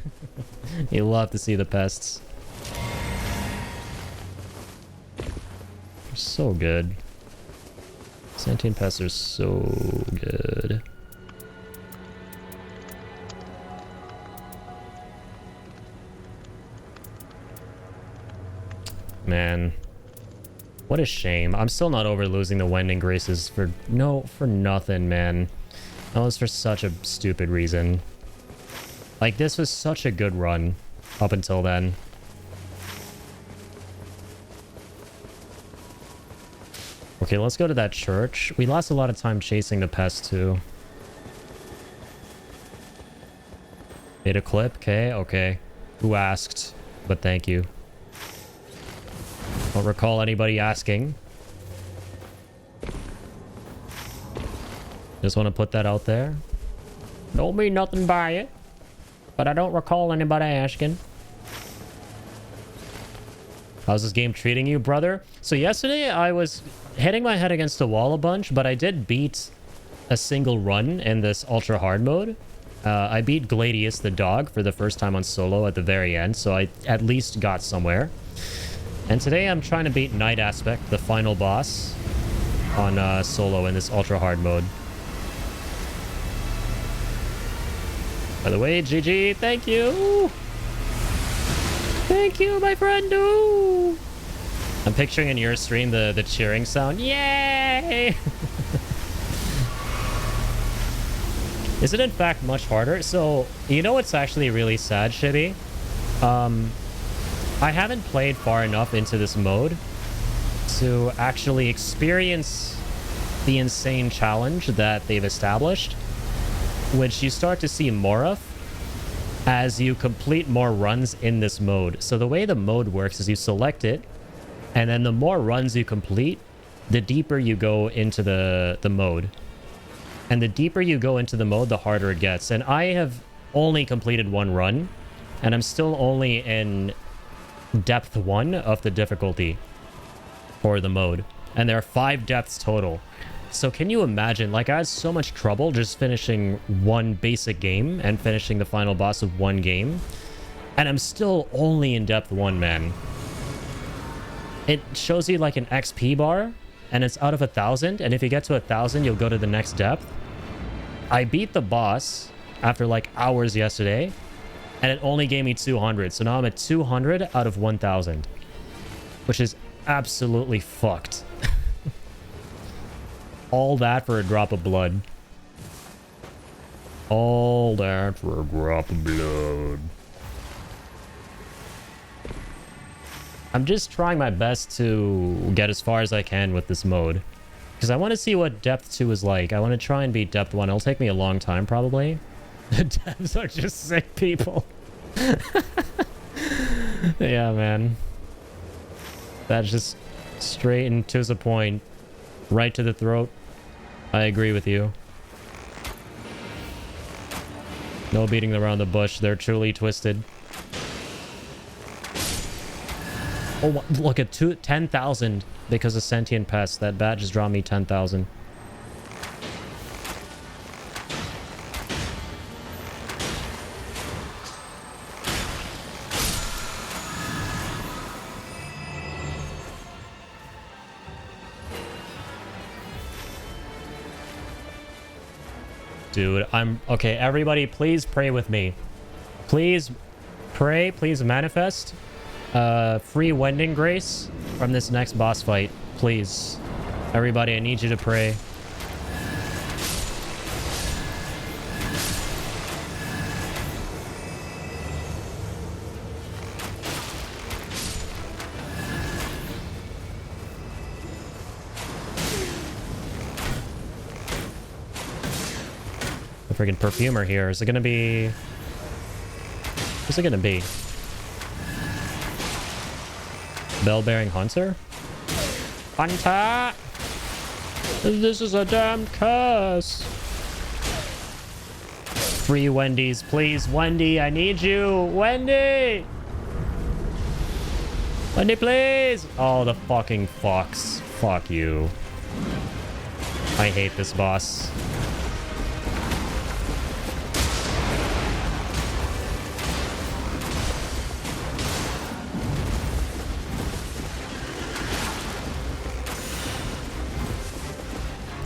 Speaker 1: You love to see the pests. They're so good. Sentient pests are so good. Man, what a shame. I'm still not over losing the Wending Graces for nothing, man. That was for such a stupid reason. Like, this was such a good run up until then. Okay, let's go to that church. We lost a lot of time chasing the pest too. Made a clip? Okay. Who asked? But thank you. Don't recall anybody asking. Just want to put that out there. Don't mean nothing by it. But I don't recall anybody asking. How's this game treating you, brother? So yesterday I was hitting my head against the wall a bunch, but I did beat a single run in this ultra hard mode. I beat Gladius the dog for the first time on solo at the very end, so I at least got somewhere. And today I'm trying to beat Night Aspect, the final boss, on solo in this ultra hard mode. By the way, GG, thank you! Thank you, my friend! Ooh. I'm picturing in your stream the cheering sound. Yay! Is it in fact much harder? So, you know what's actually really sad, Shibby? I haven't played far enough into this mode to actually experience the insane challenge that they've established, which you start to see more of as you complete more runs in this mode. So the way the mode works is you select it, and then the more runs you complete, the deeper you go into the mode. And the deeper you go into the mode, the harder it gets. And I have only completed one run, and I'm still only in depth 1 of the difficulty for the mode. And there are 5 depths total. So can you imagine, like, I had so much trouble just finishing one basic game and finishing the final boss of one game. And I'm still only in depth 1, man. It shows you like an XP bar, and it's out of 1,000. And if you get to 1,000, you'll go to the next depth. I beat the boss after like hours yesterday, and it only gave me 200. So now I'm at 200 out of 1,000, which is absolutely fucked. All that for a drop of blood. All that for a drop of blood. I'm just trying my best to get as far as I can with this mode, because I want to see what depth 2 is like. I want to try and beat depth 1. It'll take me a long time, probably. The devs are just sick people. Yeah, man. That's just straight and to the point. Right to the throat. I agree with you. No beating around the bush. They're truly twisted. Oh, look at 10,000 because of sentient pests. That bat just drawn me 10,000. Dude, okay, everybody, please pray with me. Please pray, please manifest free wending grace from this next boss fight. Please. Everybody, I need you to pray. The freaking perfumer here. Is it gonna be... What's it gonna be? Bell-bearing hunter? Hunter! This is a damn curse! Free Wendy's, please. Wendy, I need you! Wendy! Wendy, please! Oh, the fucking fox. Fuck you. I hate this boss.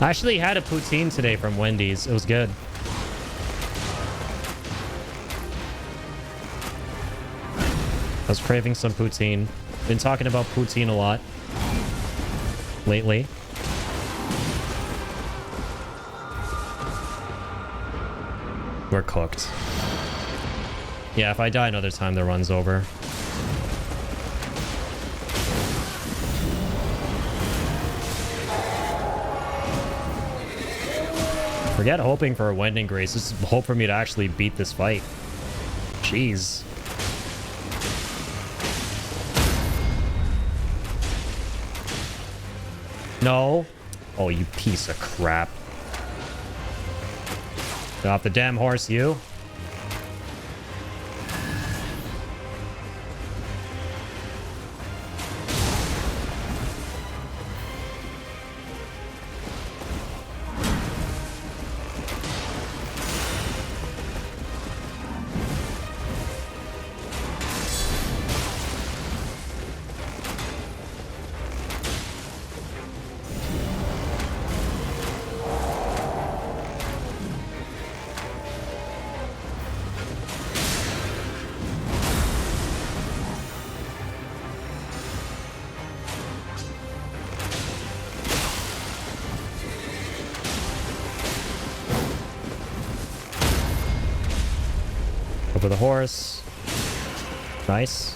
Speaker 1: I actually had a poutine today from Wendy's. It was good. I was craving some poutine. Been talking about poutine a lot lately. We're cooked. Yeah, if I die another time, the run's over. Forget hoping for a Wending Grace. Just hope for me to actually beat this fight. Jeez. No. Oh, you piece of crap. Get off the damn horse, you. Over the horse. Nice.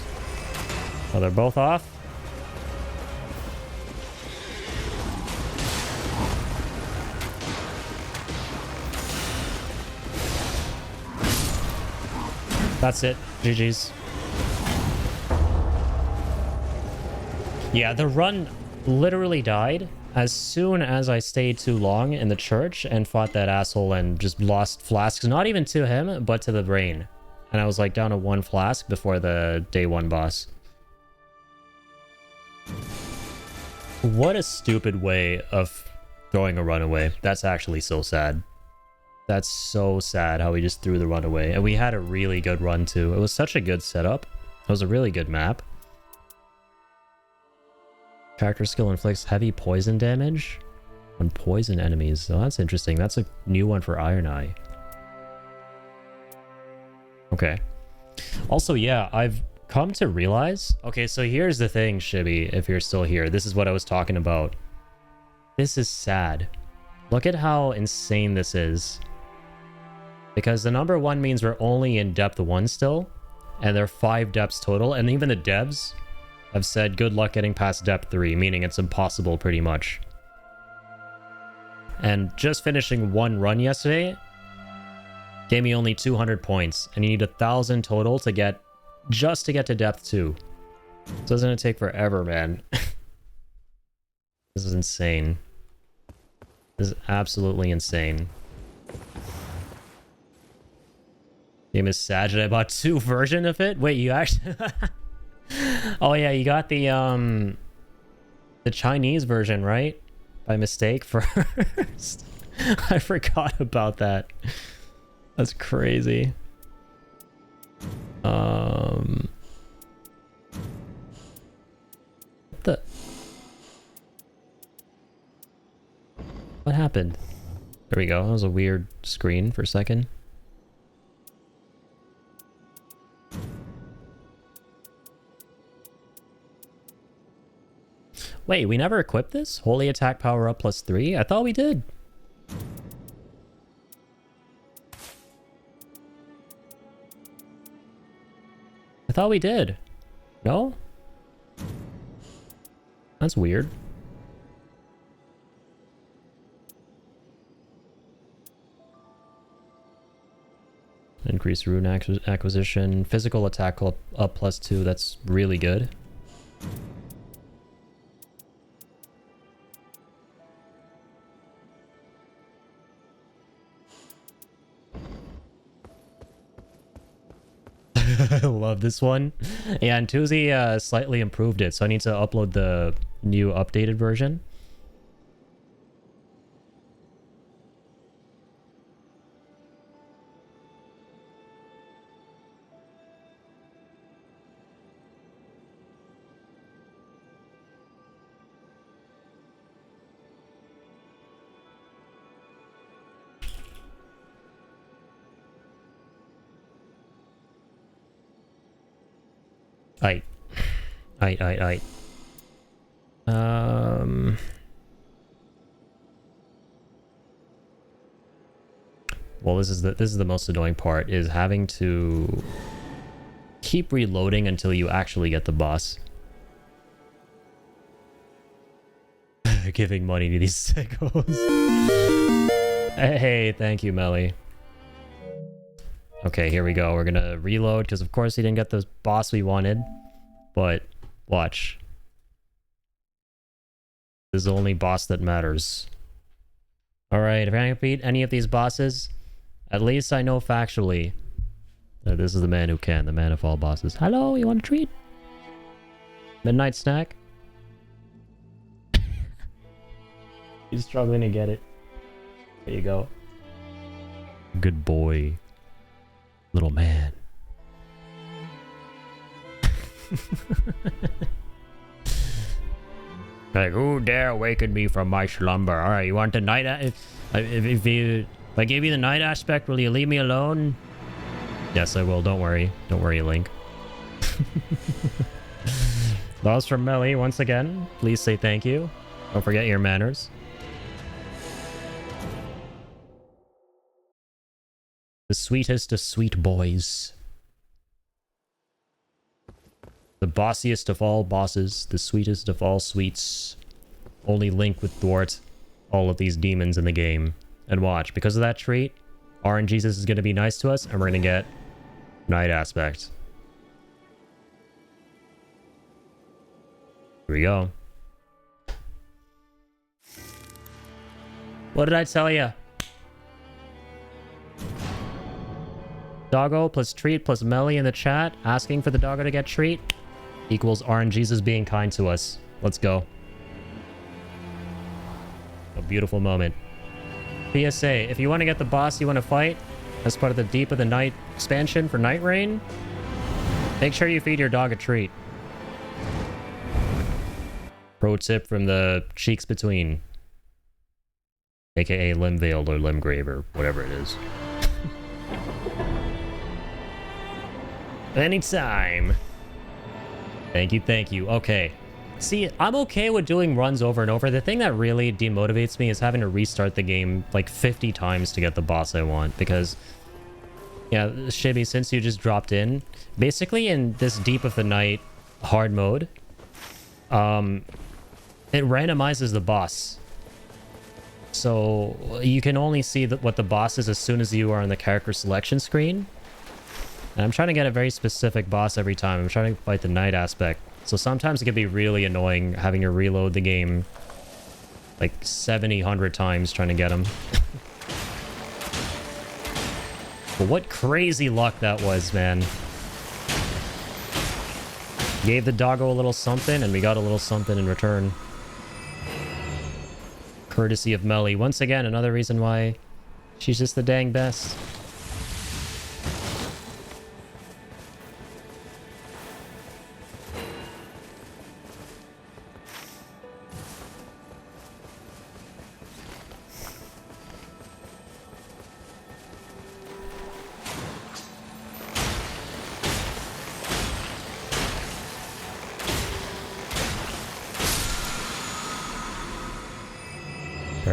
Speaker 1: Oh, they're both off. That's it. GG's. Yeah, the run literally died as soon as I stayed too long in the church and fought that asshole and just lost flasks. Not even to him, but to the brain. And I was like down to 1 flask before the day 1 boss. What a stupid way of throwing a runaway. That's actually so sad. That's so sad how we just threw the runaway. And we had a really good run too. It was such a good setup. It was a really good map. Character skill inflicts heavy poison damage on poison enemies. So that's interesting. That's a new one for Iron Eye. Okay. Also, yeah, I've come to realize... Okay, so here's the thing, Shibby, if you're still here. This is what I was talking about. This is sad. Look at how insane this is. Because the number 1 means we're only in depth 1 still. And there are 5 depths total. And even the devs have said good luck getting past depth 3, meaning it's impossible pretty much. And just finishing 1 run yesterday gave me only 200 points, and you need 1,000 total to get just to get to depth 2. Doesn't it take forever, man? This is insane. This is absolutely insane. Game is sad that I bought 2 version of it. Wait, you actually? Oh yeah, you got the Chinese version, right? By mistake first. I forgot about that. That's crazy. What the? What happened? There we go. That was a weird screen for a second. Wait, we never equipped this? Holy attack power up +3? I thought we did. I thought we did. No? That's weird. Increase rune acquisition. Physical attack up +2. That's really good. I love this one. Yeah, and Tuzi slightly improved it, so I need to upload the new updated version. Aight. Well, this is the most annoying part, is having to keep reloading until you actually get the boss. Giving money to these sickos. Hey, thank you, Melly. Okay, here we go. We're gonna reload, because of course he didn't get the boss we wanted. But, watch. This is the only boss that matters. Alright, if I can beat any of these bosses, at least I know factually that this is the man who can, the man of all bosses. Hello, you want a treat? Midnight snack? He's struggling to get it. There you go. Good boy. Little man. Like, who dare awaken me from my slumber? Alright, you want the night... if I gave you the night aspect, will you leave me alone? Yes, I will. Don't worry. Don't worry, Link. That was from Melly once again. Please say thank you. Don't forget your manners. The sweetest of sweet boys. The bossiest of all bosses. The sweetest of all sweets. Only Link would thwart all of these demons in the game. And watch, because of that trait, RNGesus is going to be nice to us, and we're going to get Night Aspect. Here we go. What did I tell you? Doggo plus treat plus Melly in the chat, asking for the doggo to get treat, equals RNGesus being kind to us. Let's go. A beautiful moment. PSA, if you want to get the boss you want to fight as part of the Deep of the Night expansion for Nightreign, make sure you feed your dog a treat. Pro tip from the Cheeks Between. AKA Limb Veiled or Limb Grave or whatever it is. Anytime. Thank you, thank you. Okay. See, I'm okay with doing runs over and over. The thing that really demotivates me is having to restart the game like 50 times to get the boss I want. Because, yeah, Shibby, since you just dropped in, basically in this Deep of the Night hard mode, it randomizes the boss. So you can only see what the boss is as soon as you are on the character selection screen. And I'm trying to get a very specific boss every time. I'm trying to fight the Night Aspect. So sometimes it can be really annoying having to reload the game like 70, 100 times trying to get him. But what crazy luck that was, man. Gave the doggo a little something, and we got a little something in return. Courtesy of Melly. Once again, another reason why she's just the dang best.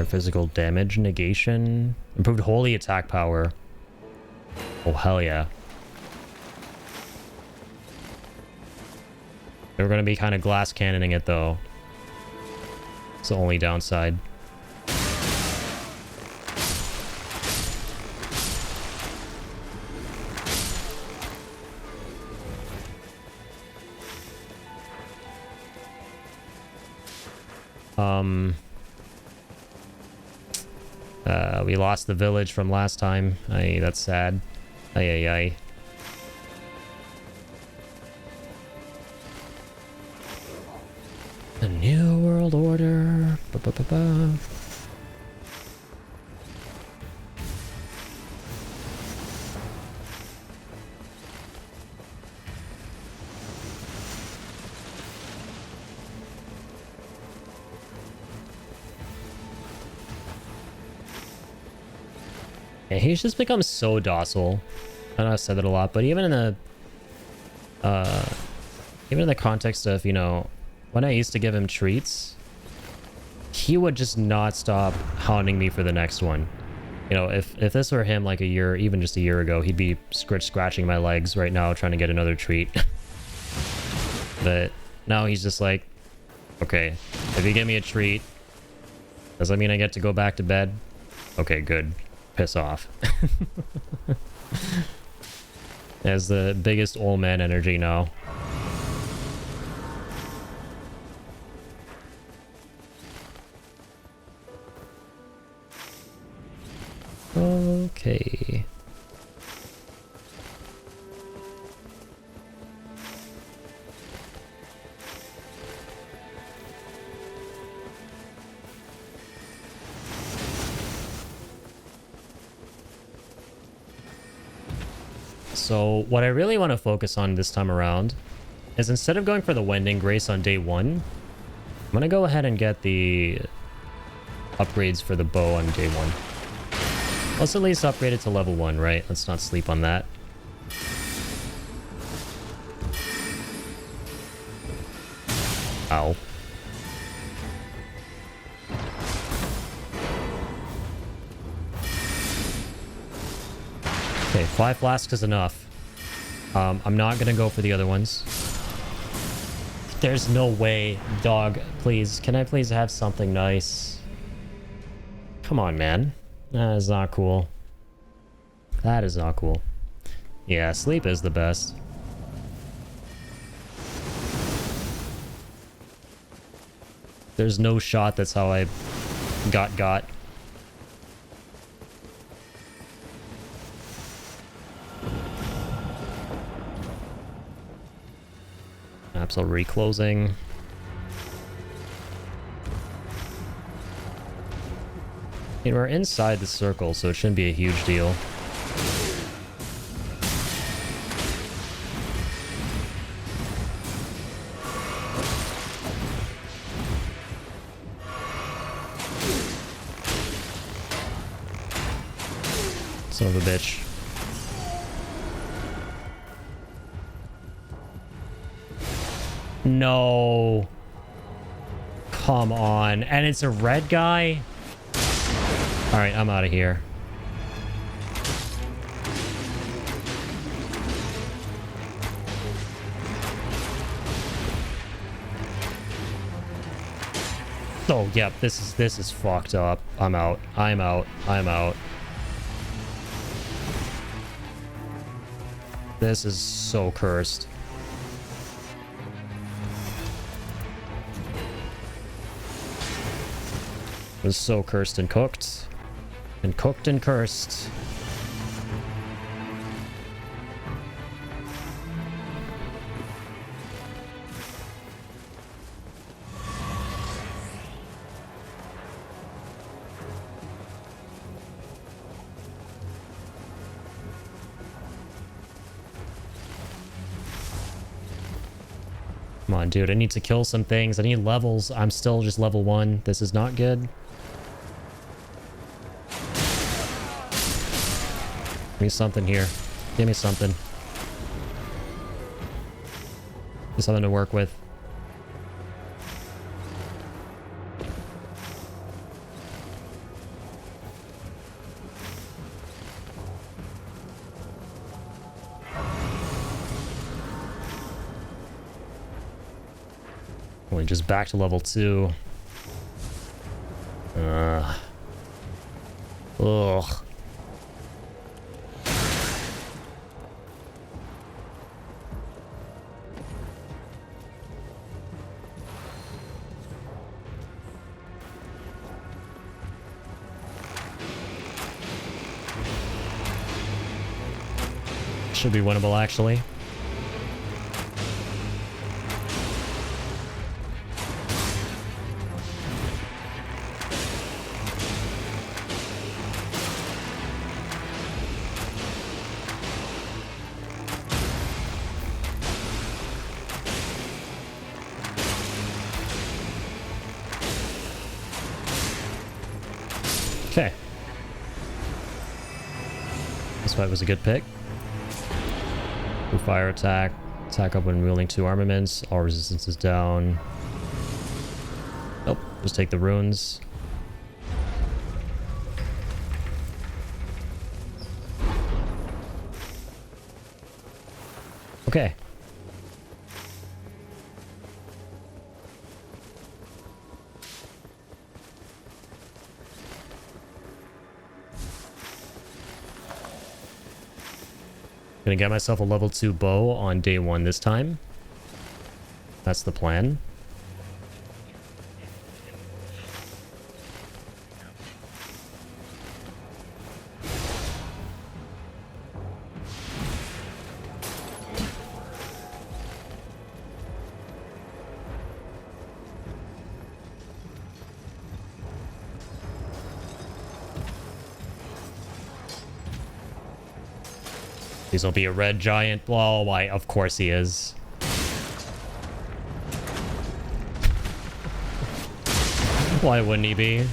Speaker 1: Physical damage negation. Improved holy attack power. Oh, hell yeah. We're going to be kind of glass cannoning it, though. It's the only downside. We lost the village from last time. Aye, that's sad. Aye, aye, aye. The New World Order. Ba-ba-ba-ba. Yeah, he's just become so docile. I know I've said that a lot, but even in the context of, you know, when I used to give him treats, he would just not stop hounding me for the next one. You know, if this were him like a year, even just a year ago, he'd be scratching my legs right now trying to get another treat. But now he's just like, okay, if you give me a treat, does that mean I get to go back to bed? Okay, good. Piss off. Has the biggest old man energy now. Okay. So what I really want to focus on this time around is instead of going for the Wending Grace on day 1, I'm going to go ahead and get the upgrades for the bow on day 1. Let's at least upgrade it to level 1, right? Let's not sleep on that. Ow. Okay, 5 flasks is enough. I'm not gonna go for the other ones. There's no way, dog. Please, can I please have something nice? Come on, man. That is not cool. That is not cool. Yeah, sleep is the best. There's no shot that's how I got. Absolute reclosing. I mean, we're inside the circle, so it shouldn't be a huge deal. Son of a bitch. No. Come on. And it's a red guy? Alright, I'm out of here. Oh, yep, this is fucked up. I'm out. I'm out. I'm out. This is so cursed. It was so cursed and cooked. And cooked and cursed. Come on, dude. I need to kill some things. I need levels. I'm still just level 1. This is not good. Give me something here. Give me something. Give me something to work with. Going just back to level 2. Ugh. Should be winnable, actually. Okay. This fight was a good pick. Fire attack. Attack up when wielding 2 armaments. All resistance is down. Nope. Just take the runes. Okay. Gonna get myself a level 2 bow on day 1 this time. That's the plan. Please don't be a red giant. Oh, why? Of course he is. Why wouldn't he be?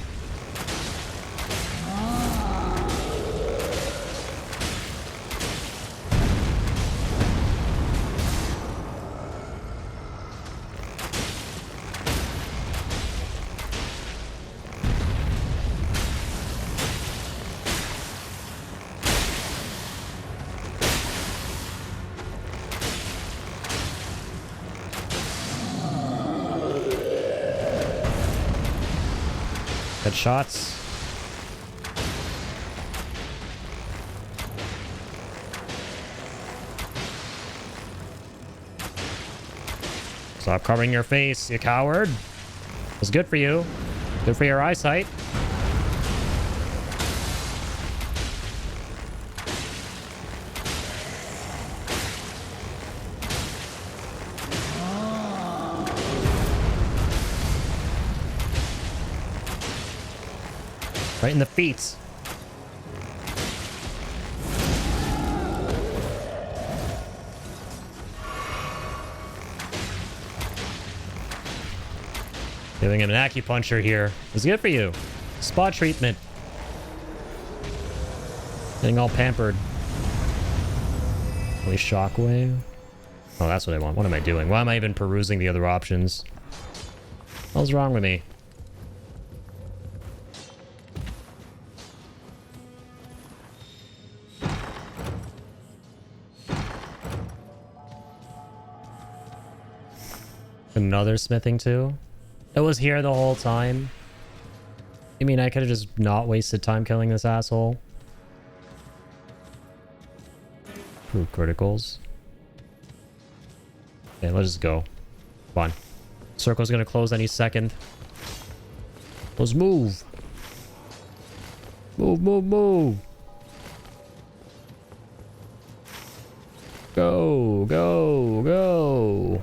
Speaker 1: Shots. Stop covering your face, you coward. It was good for you. Good for your eyesight. Right in the feet. Giving him an acupuncture here. It's good for you. Spa treatment. Getting all pampered. Holy shockwave. Oh, that's what I want. What am I doing? Why am I even perusing the other options? What's wrong with me? Another smithing too? It was here the whole time. I mean, I could have just not wasted time killing this asshole. Ooh, criticals. Okay, let's just go. Come on. Circle's gonna close any second. Let's move. Move, move, move. Go, go, go.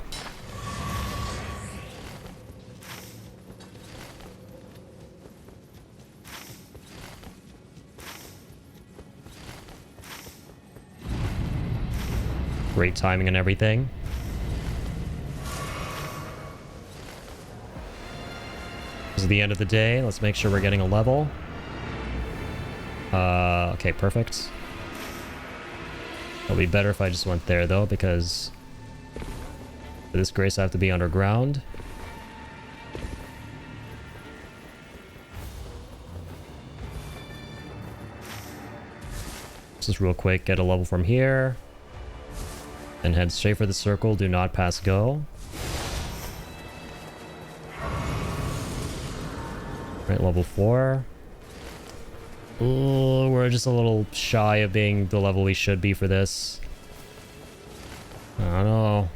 Speaker 1: Great timing and everything. This is the end of the day. Let's make sure we're getting a level. Okay, perfect. It'll be better if I just went there, though, because for this grace I have to be underground. Just real quick, get a level from here. And head straight for the circle. Do not pass go. Right, level 4. Ooh, we're just a little shy of being the level we should be for this. I don't know.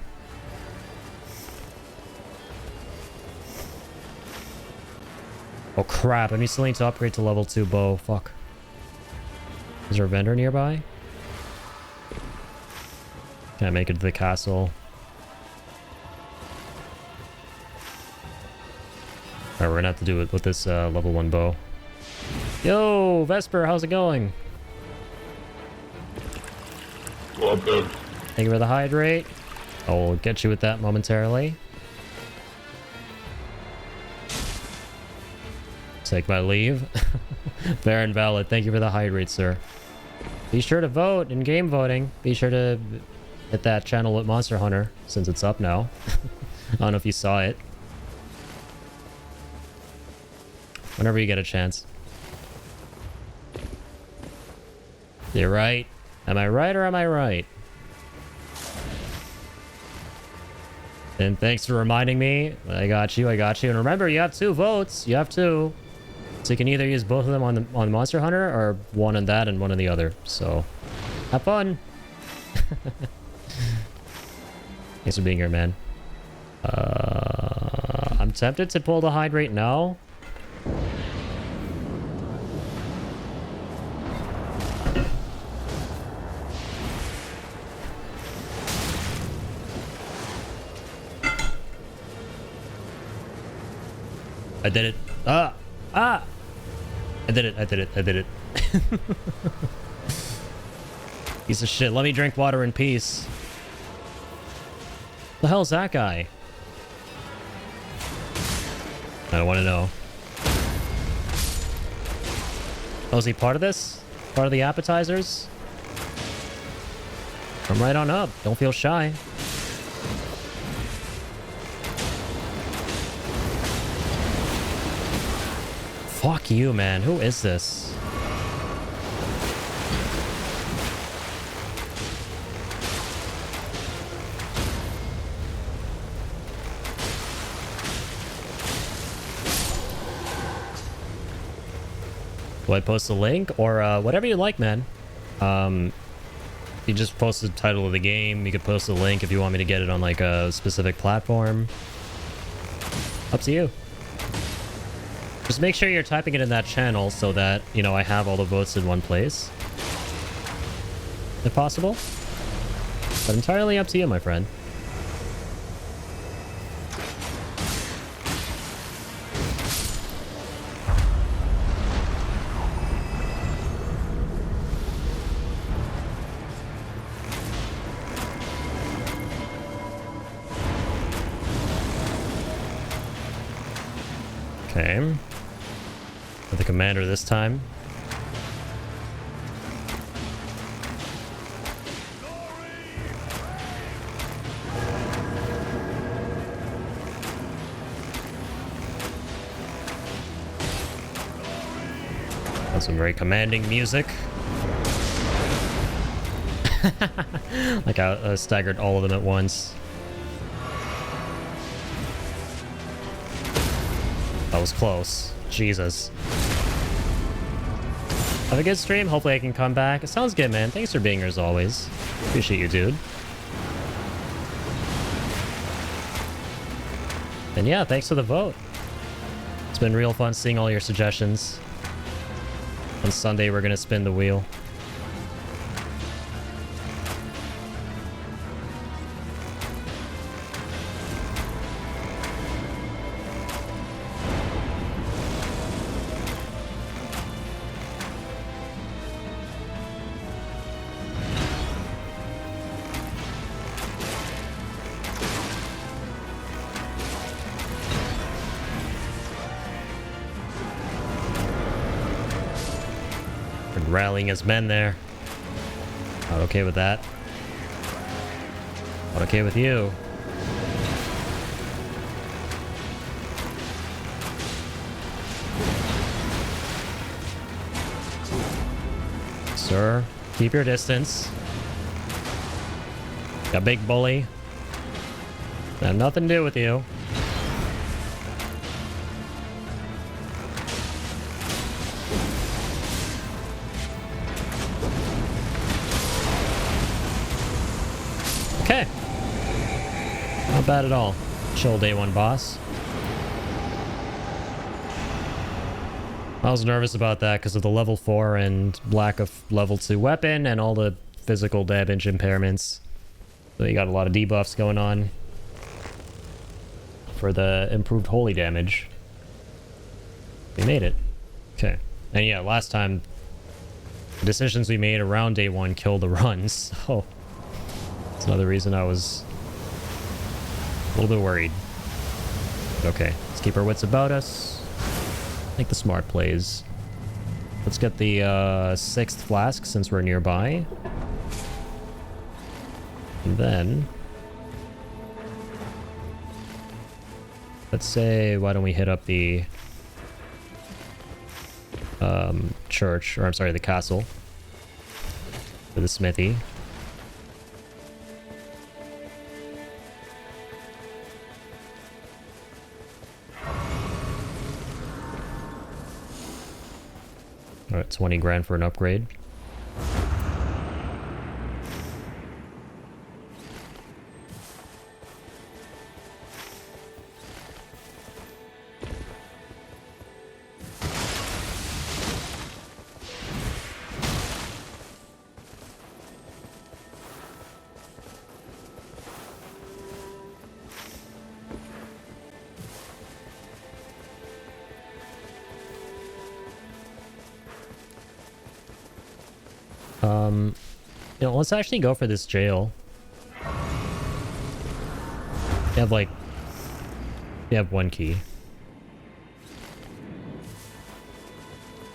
Speaker 1: Oh crap, I still need to upgrade to level 2 bow. Fuck. Is there a vendor nearby? Can't make it to the castle. Alright, we're gonna have to do it with this level 1 bow. Yo, Vesper, how's it going?
Speaker 5: Well, good.
Speaker 1: Thank you for the hydrate. I'll get you with that momentarily. Take my leave. Fair and valid. Thank you for the hydrate, sir. Be sure to vote in game voting. Be sure to hit that channel with Monster Hunter, since it's up now. I don't know if you saw it. Whenever you get a chance. You're right. Am I right or am I right? And thanks for reminding me. I got you, I got you. And remember, you have 2 votes. You have 2. So you can either use both of them on Monster Hunter, or one on that and one on the other. So, have fun. Thanks for being here, man. I'm tempted to pull the hydrate now. I did it. Ah! Ah! I did it. I did it. I did it. Piece of shit. Let me drink water in peace. The hell's that guy? I don't want to know. Oh, is he part of this? Part of the appetizers? Come right on up. Don't feel shy. Fuck you, man. Who is this? Do I post a link? Or whatever you like, man. You just post the title of the game. You could post a link if you want me to get it on like a specific platform. Up to you. Just make sure you're typing it in that channel so that, you know, I have all the votes in one place. If possible. But entirely up to you, my friend. Okay. With the commander this time. Got some very commanding music. Like I staggered all of them at once. That was close. Jesus. Have a good stream. Hopefully I can come back. It sounds good, man. Thanks for being here as always. Appreciate you, dude. And yeah, thanks for the vote. It's been real fun seeing all your suggestions. On Sunday, we're gonna spin the wheel. Rallying his men there. Not okay with that. Not okay with you. Sir, keep your distance. Got big bully. Got nothing to do with you. Okay. Not bad at all. Chill day one, boss. I was nervous about that because of the level 4 and lack of level 2 weapon and all the physical damage impairments. So you got a lot of debuffs going on for the improved holy damage. We made it. Okay. And yeah, last time, the decisions we made around day 1 killed the runs, so that's another reason I was a little bit worried. Okay, let's keep our wits about us. Make the smart plays. Let's get the 6th flask since we're nearby. And then let's say, why don't we hit up the church, or I'm sorry, the castle for the smithy. Alright, 20 grand for an upgrade. Let's actually go for this jail. You have like... You have one key.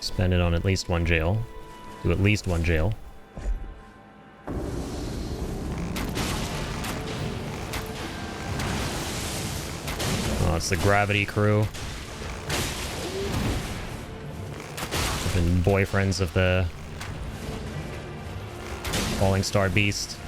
Speaker 1: Spend it on at least one jail. Do at least one jail. Oh, it's the Gravity crew. Been boyfriends of the Falling Star Beast.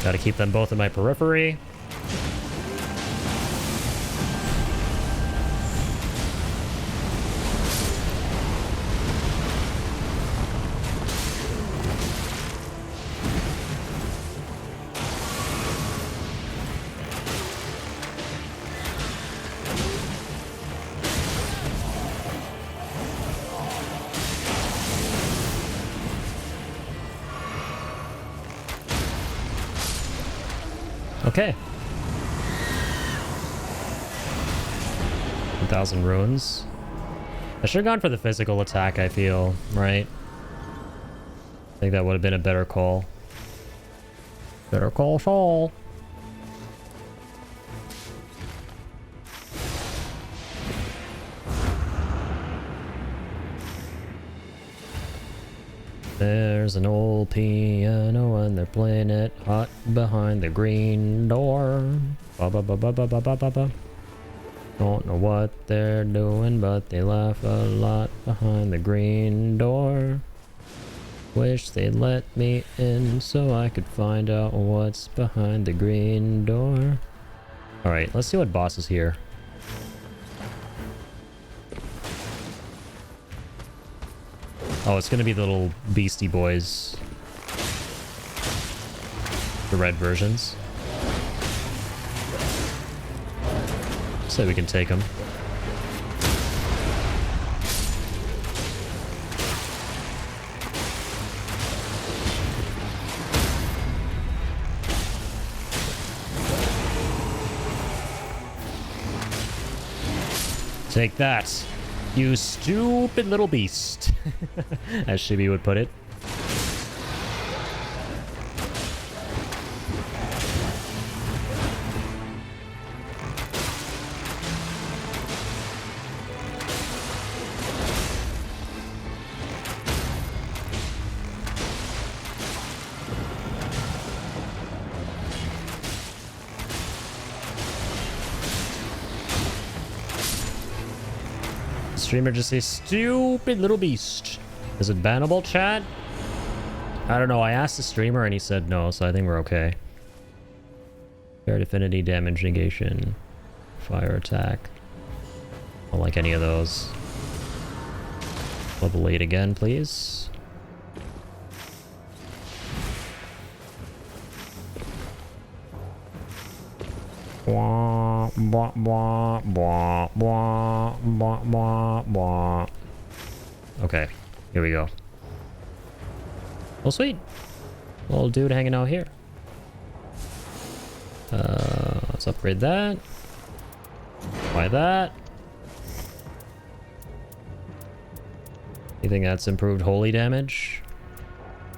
Speaker 1: Gotta keep them both in my periphery. Okay. 1,000 runes. I should have gone for the physical attack, I feel, right? I think that would have been a better call. Better call Saul. There's an old piano and they're playing it hot behind the green door. Ba ba ba ba ba ba ba ba ba. Don't know what they're doing, but they laugh a lot behind the green door. Wish they'd let me in so I could find out what's behind the green door. Alright, let's see what boss is here. Oh, it's gonna be the little beastie boys. The red versions. So we can take them. Take that, you stupid little beast. As Shibi would put it. Streamer just say stupid little beast. Is it bannable, chat? I don't know. I asked the streamer and he said no, so I think we're okay. Fair affinity, damage negation, fire attack. I don't like any of those. Level 8 again, please. Blah, blah, blah, blah, blah, blah, blah, blah. Okay, here we go. Oh, sweet. Little dude hanging out here. Let's upgrade that. Buy that. You think that's improved holy damage?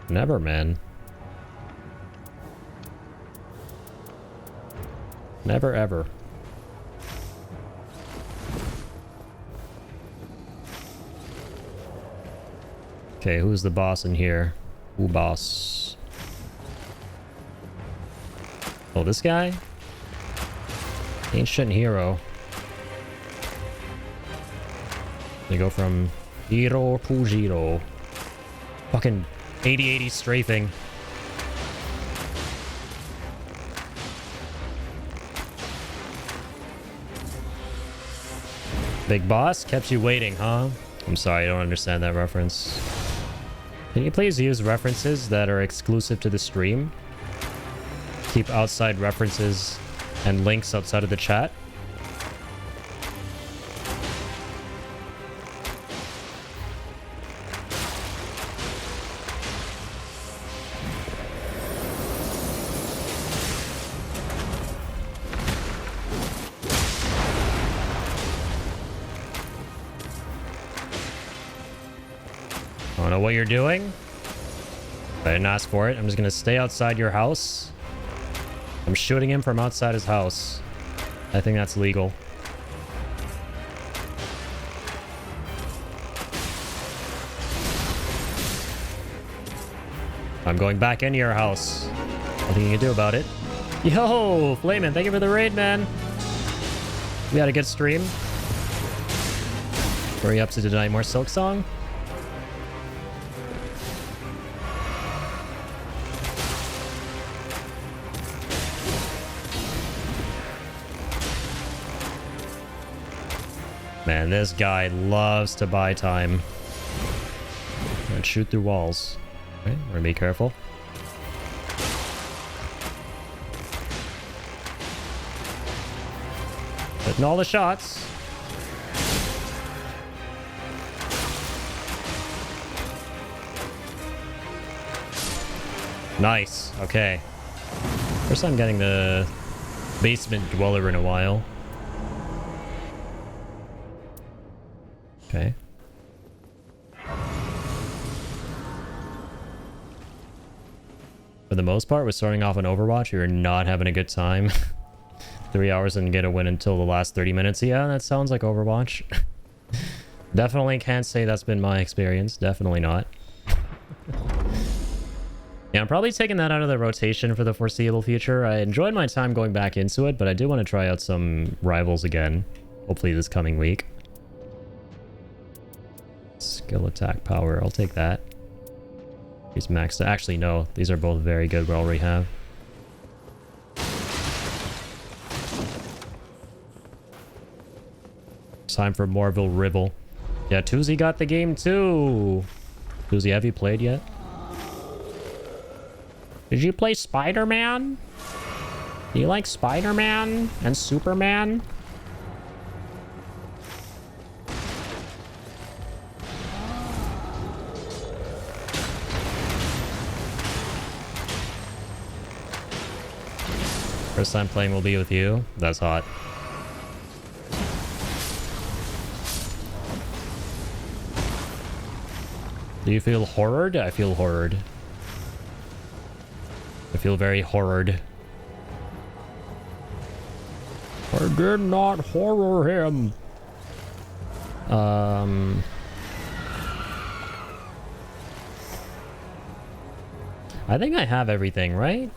Speaker 1: Never, man. Never, ever. Okay, who's the boss in here? Who boss? Oh, this guy? Ancient hero. They go from hero to zero. Fucking 80-80 strafing. Big boss kept you waiting, huh? I'm sorry, I don't understand that reference. Can you please use references that are exclusive to the stream? Keep outside references and links outside of the chat. I don't know what you're doing. I didn't ask for it. I'm just gonna stay outside your house. I'm shooting him from outside his house. I think that's legal. I'm going back into your house. Nothing you can do about it. Yo, Flamin', thank you for the raid, man. We had a good stream. Were you up to tonight? More Silk Song? Man, this guy loves to buy time. And shoot through walls. Okay, we're gonna be careful. Hitting all the shots. Nice. Okay. First time getting the basement dweller in a while. Okay. For the most part, with starting off on Overwatch, you're not having a good time. 3 hours and get a win until the last 30 minutes. Yeah, that sounds like Overwatch. Definitely can't say that's been my experience. Definitely not. Yeah, I'm probably taking that out of the rotation for the foreseeable future. I enjoyed my time going back into it, but I do want to try out some rivals again. Hopefully this coming week. Skill attack power. I'll take that. He's maxed. Actually, no. These are both very good. We already have. It's time for Marvel Rival. Yeah, Tuzi got the game too. Tuzi, have you played yet? Did you play Spider-Man? Do you like Spider-Man and Superman? First time playing will be with you. That's hot. Do you feel horrored? I feel horrored. I feel very horrored. I did not horror him. I think I have everything, right?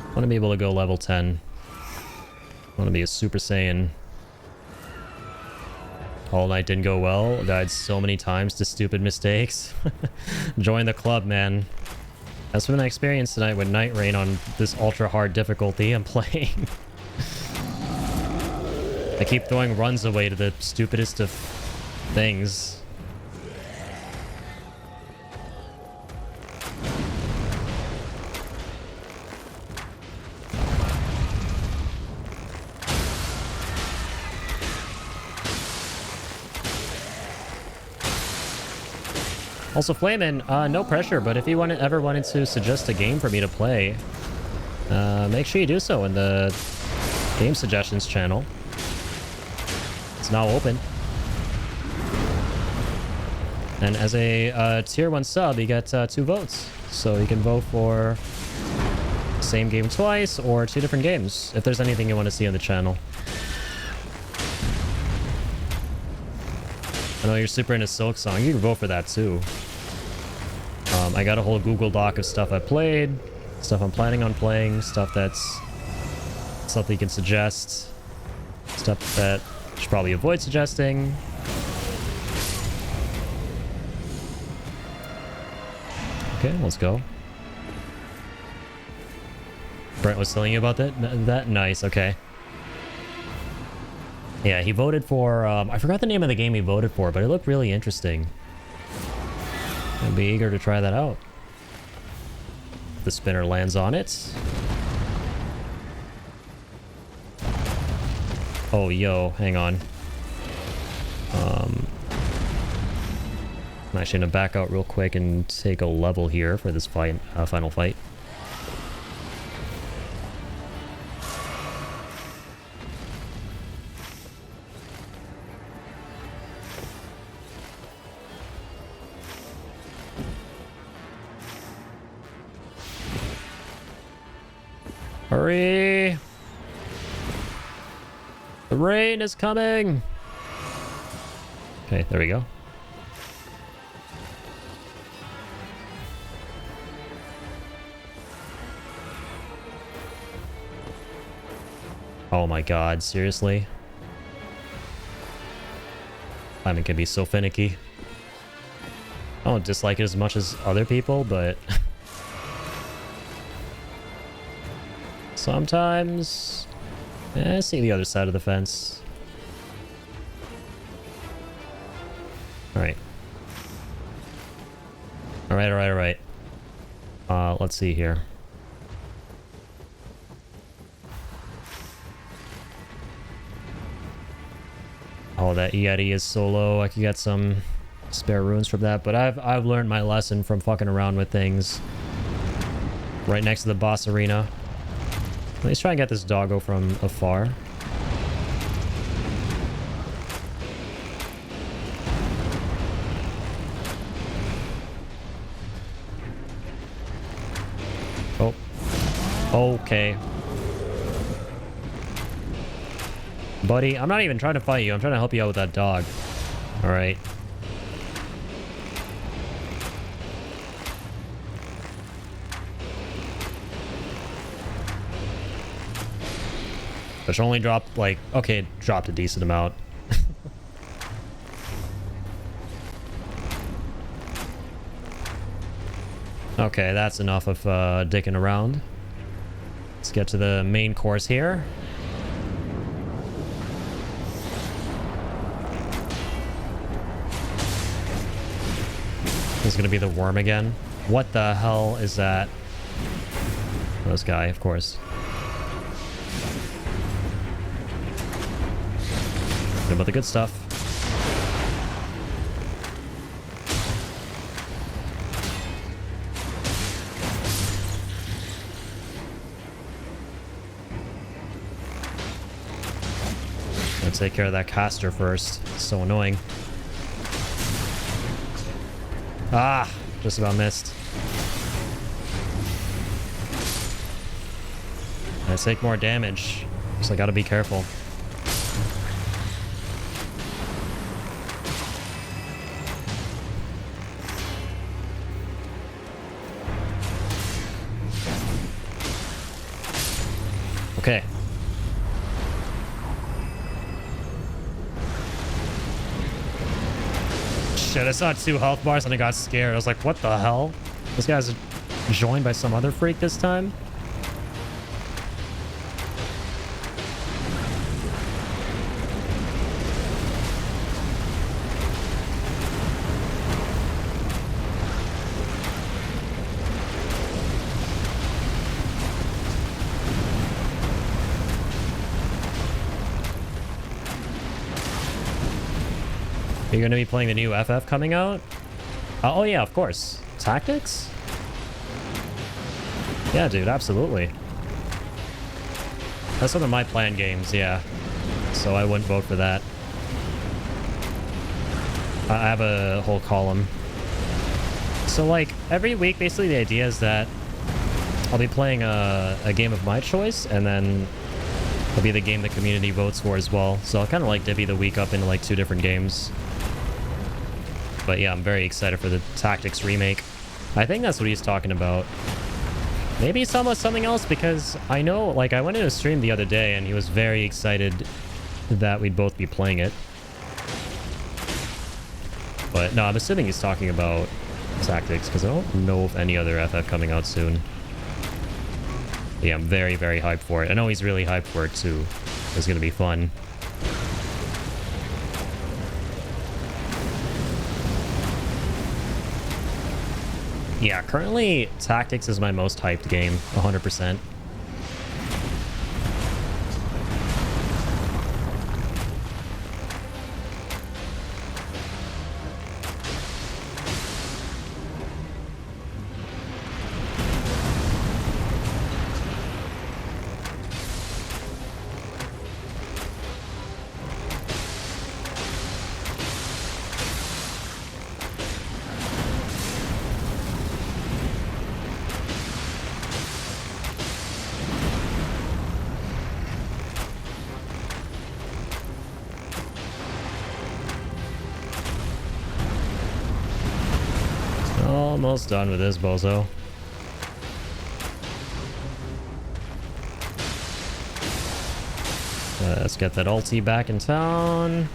Speaker 1: I want to be able to go level 10. I want to be a Super Saiyan. All night didn't go well. Died so many times to stupid mistakes. Join the club, man. That's been my experience tonight with Nightreign on this ultra hard difficulty I'm playing. I keep throwing runs away to the stupidest of things. Also, Flamin', no pressure, but if you ever wanted to suggest a game for me to play, make sure you do so in the game suggestions channel. It's now open. And as a tier 1 sub, you get 2 votes. So you can vote for the same game twice or 2 different games, if there's anything you want to see on the channel. I know you're super into Silk Song. You can vote for that too. I got a whole Google Doc of stuff I played, stuff I'm planning on playing, stuff you can suggest, stuff that you should probably avoid suggesting. Okay, let's go. Brent was telling you about that? Nice, okay. Yeah, he voted for... I forgot the name of the game he voted for, but it looked really interesting. I'd be eager to try that out. The spinner lands on it. Oh, yo, hang on. I'm actually gonna back out real quick and take a level here for this fight, final fight. Hurry! The rain is coming! Okay, there we go. Oh my god, seriously? Climbing can be so finicky. I don't dislike it as much as other people, but... sometimes... see the other side of the fence. Alright. Alright. Let's see here. Oh, that Yeti is so low. I could get some spare runes from that, but I've learned my lesson from fucking around with things. Right next to the boss arena. Let's try and get this doggo from afar. Oh. Okay. Buddy, I'm not even trying to fight you. I'm trying to help you out with that dog. Alright. Which only dropped, like... okay, dropped a decent amount. Okay, that's enough of dicking around. Let's get to the main course here. This is gonna be the worm again. What the hell is that? This guy, of course. What about the good stuff? Let's take care of that caster first. It's so annoying. Ah, just about missed. I take more damage, so I gotta be careful. Okay. Shit, I saw 2 health bars and I got scared. I was like, what the hell? This guy's joined by some other freak this time? Are you going to be playing the new FF coming out? Oh yeah, of course. Tactics? Yeah, dude, absolutely. That's one of my planned games, yeah. So I wouldn't vote for that. I have a whole column. So like, every week, basically the idea is that I'll be playing a game of my choice, and then it'll be the game the community votes for as well. So I'll kind of like divvy the week up into like 2 different games. But yeah, I'm very excited for the Tactics remake. I think that's what he's talking about. Maybe he's talking about something else, because I know, like, I went in a stream the other day and he was very excited that we'd both be playing it. But no, I'm assuming he's talking about Tactics, because I don't know of any other FF coming out soon. Yeah, I'm very, very hyped for it. I know he's really hyped for it too. It's gonna be fun. Yeah, currently Tactics is my most hyped game, 100%. Almost done with this bozo. Let's get that ulti back in town.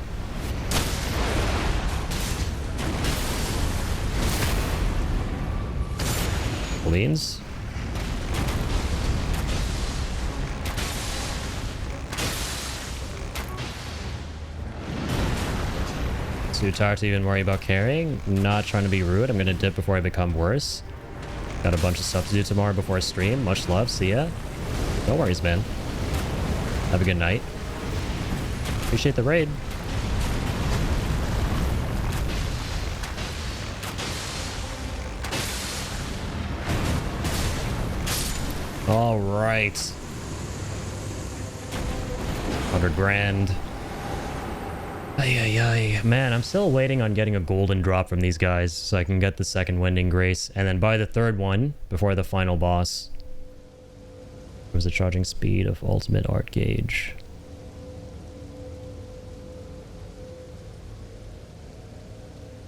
Speaker 1: Beans. Too tired to even worry about carrying. Not trying to be rude. I'm gonna dip before I become worse. Got a bunch of stuff to do tomorrow before I stream. Much love. See ya. No worries, man. Have a good night. Appreciate the raid. All right. 100 grand. Ay, ay, ay. Man, I'm still waiting on getting a golden drop from these guys so I can get the second Winding Grace and then buy the third one before the final boss. What was the charging speed of ultimate art gauge?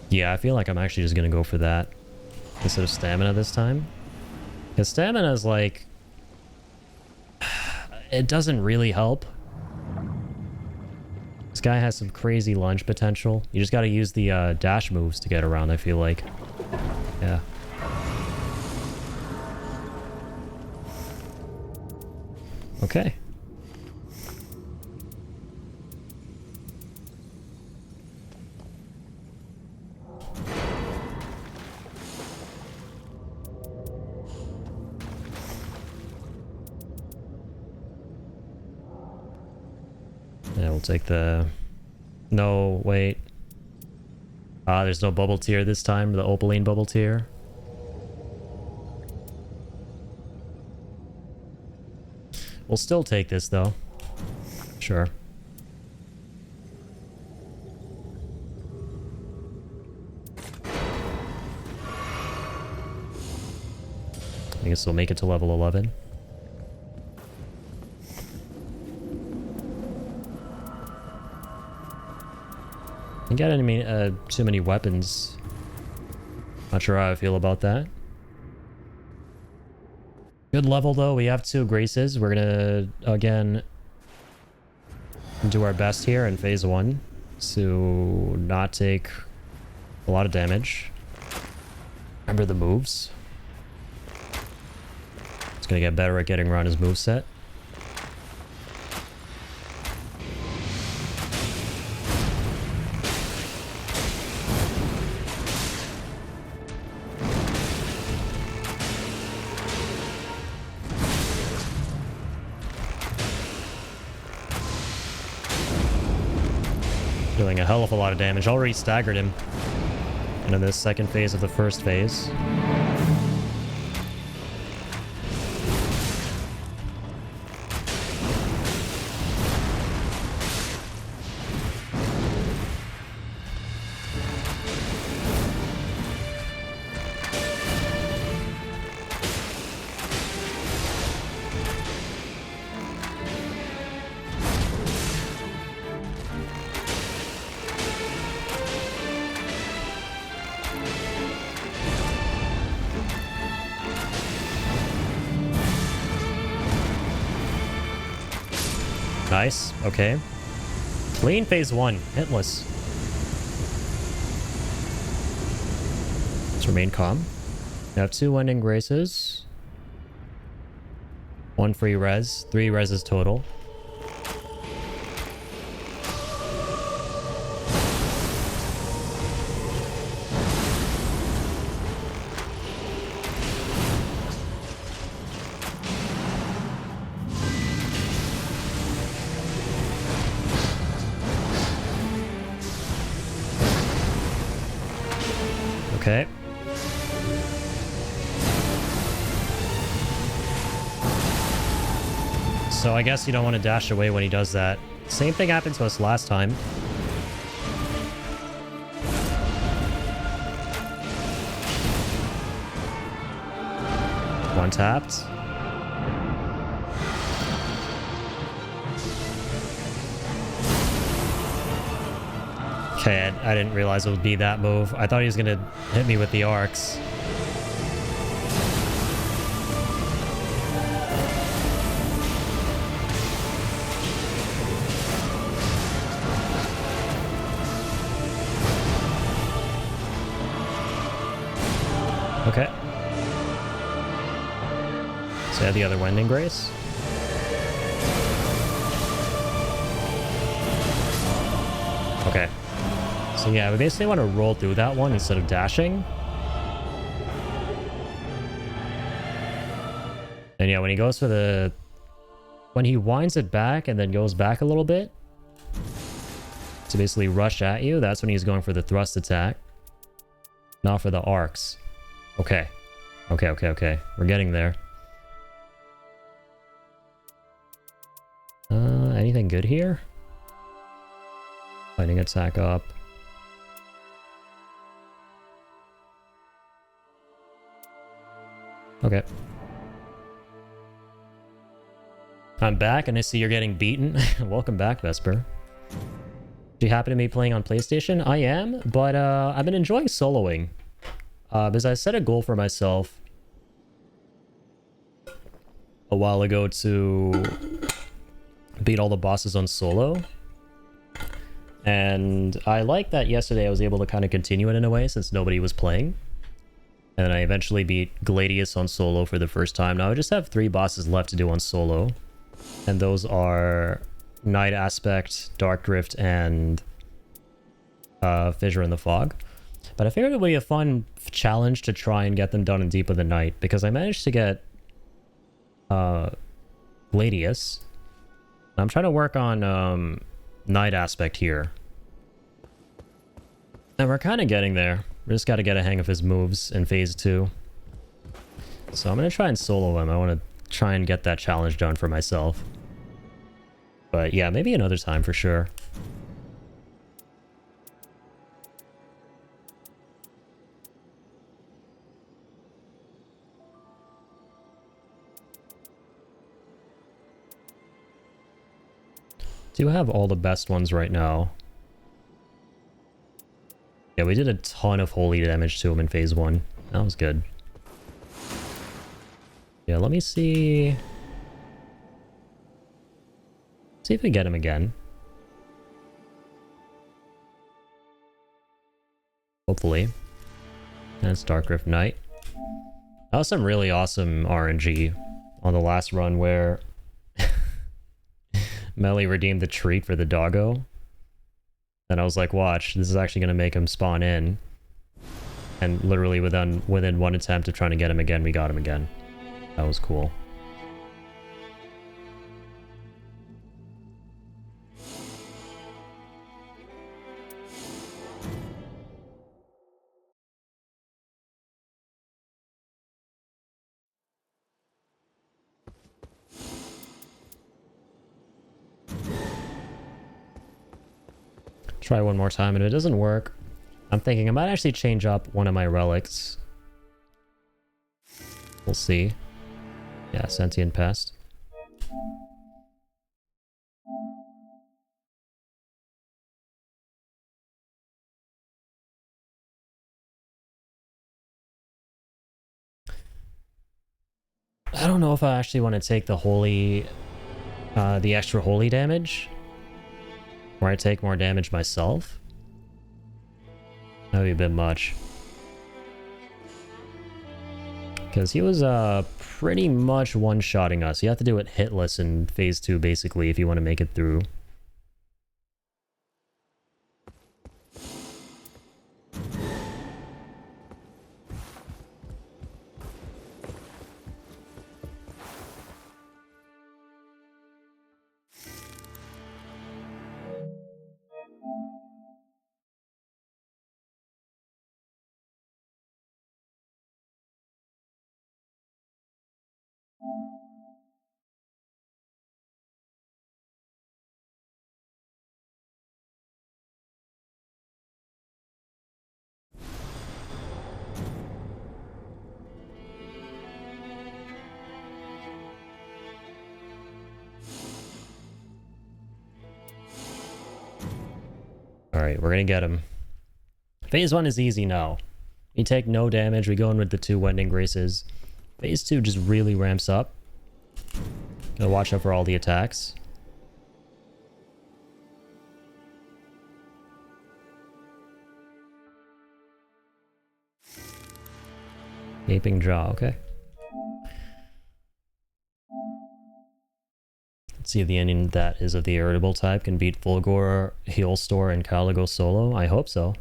Speaker 1: Yeah, I feel like I'm actually just gonna go for that instead of stamina this time. Because stamina is like... it doesn't really help. This guy has some crazy lunge potential. You just gotta use the dash moves to get around, I feel like. Yeah. Okay. Yeah, we'll take the... No, wait. Ah, there's no bubble tier this time. The Opaline bubble tier. We'll still take this, though. Sure. I guess we'll make it to level 11. I got any too many weapons. Not sure how I feel about that. Good level though. We have 2 graces. We're gonna again do our best here in phase 1 to not take a lot of damage. Remember the moves. It's gonna get better at getting around his moveset. Doing a hell of a lot of damage. Already staggered him. And in this second phase of the first phase. Nice. Okay. Clean phase 1. Hitless. Let's remain calm. We have 2 Winding Graces. 1 free res. 3 reses total. Okay. So I guess you don't want to dash away when he does that. Same thing happened to us last time. One tapped. Okay, I didn't realize it would be that move. I thought he was gonna hit me with the arcs. Okay. So yeah, the other Wending Grace. Okay. So yeah, we basically want to roll through that one instead of dashing. And yeah, when he goes for the... When he winds it back and then goes back a little bit to basically rush at you, that's when he's going for the thrust attack. Not for the arcs. Okay. Okay. We're getting there. Anything good here? Lightning attack up. Okay. I'm back and I see you're getting beaten. Welcome back, Vesper. Do you happen to be playing on PlayStation? I am, but I've been enjoying soloing. Because I set a goal for myself a while ago to beat all the bosses on solo. And I like that yesterday I was able to kind of continue it in a way since nobody was playing. And I eventually beat Gladius on solo for the first time. Now I just have 3 bosses left to do on solo. And those are Night Aspect, Dark Drift, and Fissure in the Fog. But I figured it would be a fun challenge to try and get them done in Deep of the Night, because I managed to get Gladius. I'm trying to work on Night Aspect here. And we're kind of getting there. We just got to get a hang of his moves in Phase 2. So I'm going to try and solo him. I want to try and get that challenge done for myself. But yeah, maybe another time for sure. Do have all the best ones right now. Yeah, we did a ton of holy damage to him in Phase 1. That was good. Yeah, let me see... See if we get him again. Hopefully. And it's Dark Rift Knight. That was some really awesome RNG on the last run where Melly redeemed the treat for the doggo. And I was like, watch, this is actually going to make him spawn in. And literally within one attempt of trying to get him again, we got him again. That was cool. Try one more time, and if it doesn't work, I'm thinking I might actually change up one of my relics. We'll see. Yeah, Sentient Pest. I don't know if I actually want to take the holy, the extra holy damage. Where I take more damage myself? That would be a bit much. Okay, Because he was pretty much one-shotting us. You have to do it hitless in phase 2, basically, if you want to make it through. Alright, we're gonna get him. Phase 1 is easy now. We take no damage, we go in with the 2 Wending Graces. Phase 2 just really ramps up. Gotta watch out for all the attacks. Gaping Jaw, okay. Let's see if the ending that is of the irritable type can beat Fulgor, Healstore, and Caligo solo. I hope so.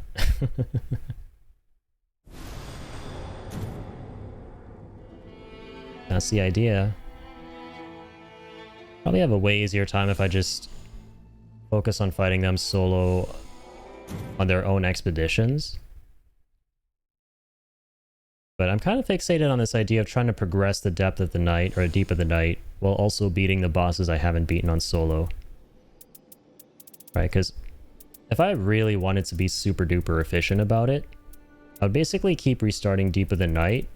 Speaker 1: That's the idea. Probably have a way easier time if I just focus on fighting them solo on their own expeditions. But I'm kind of fixated on this idea of trying to progress the depth of the night, or deep of the night, while also beating the bosses I haven't beaten on solo. Right, because if I really wanted to be super duper efficient about it, I would basically keep restarting Deep of the Night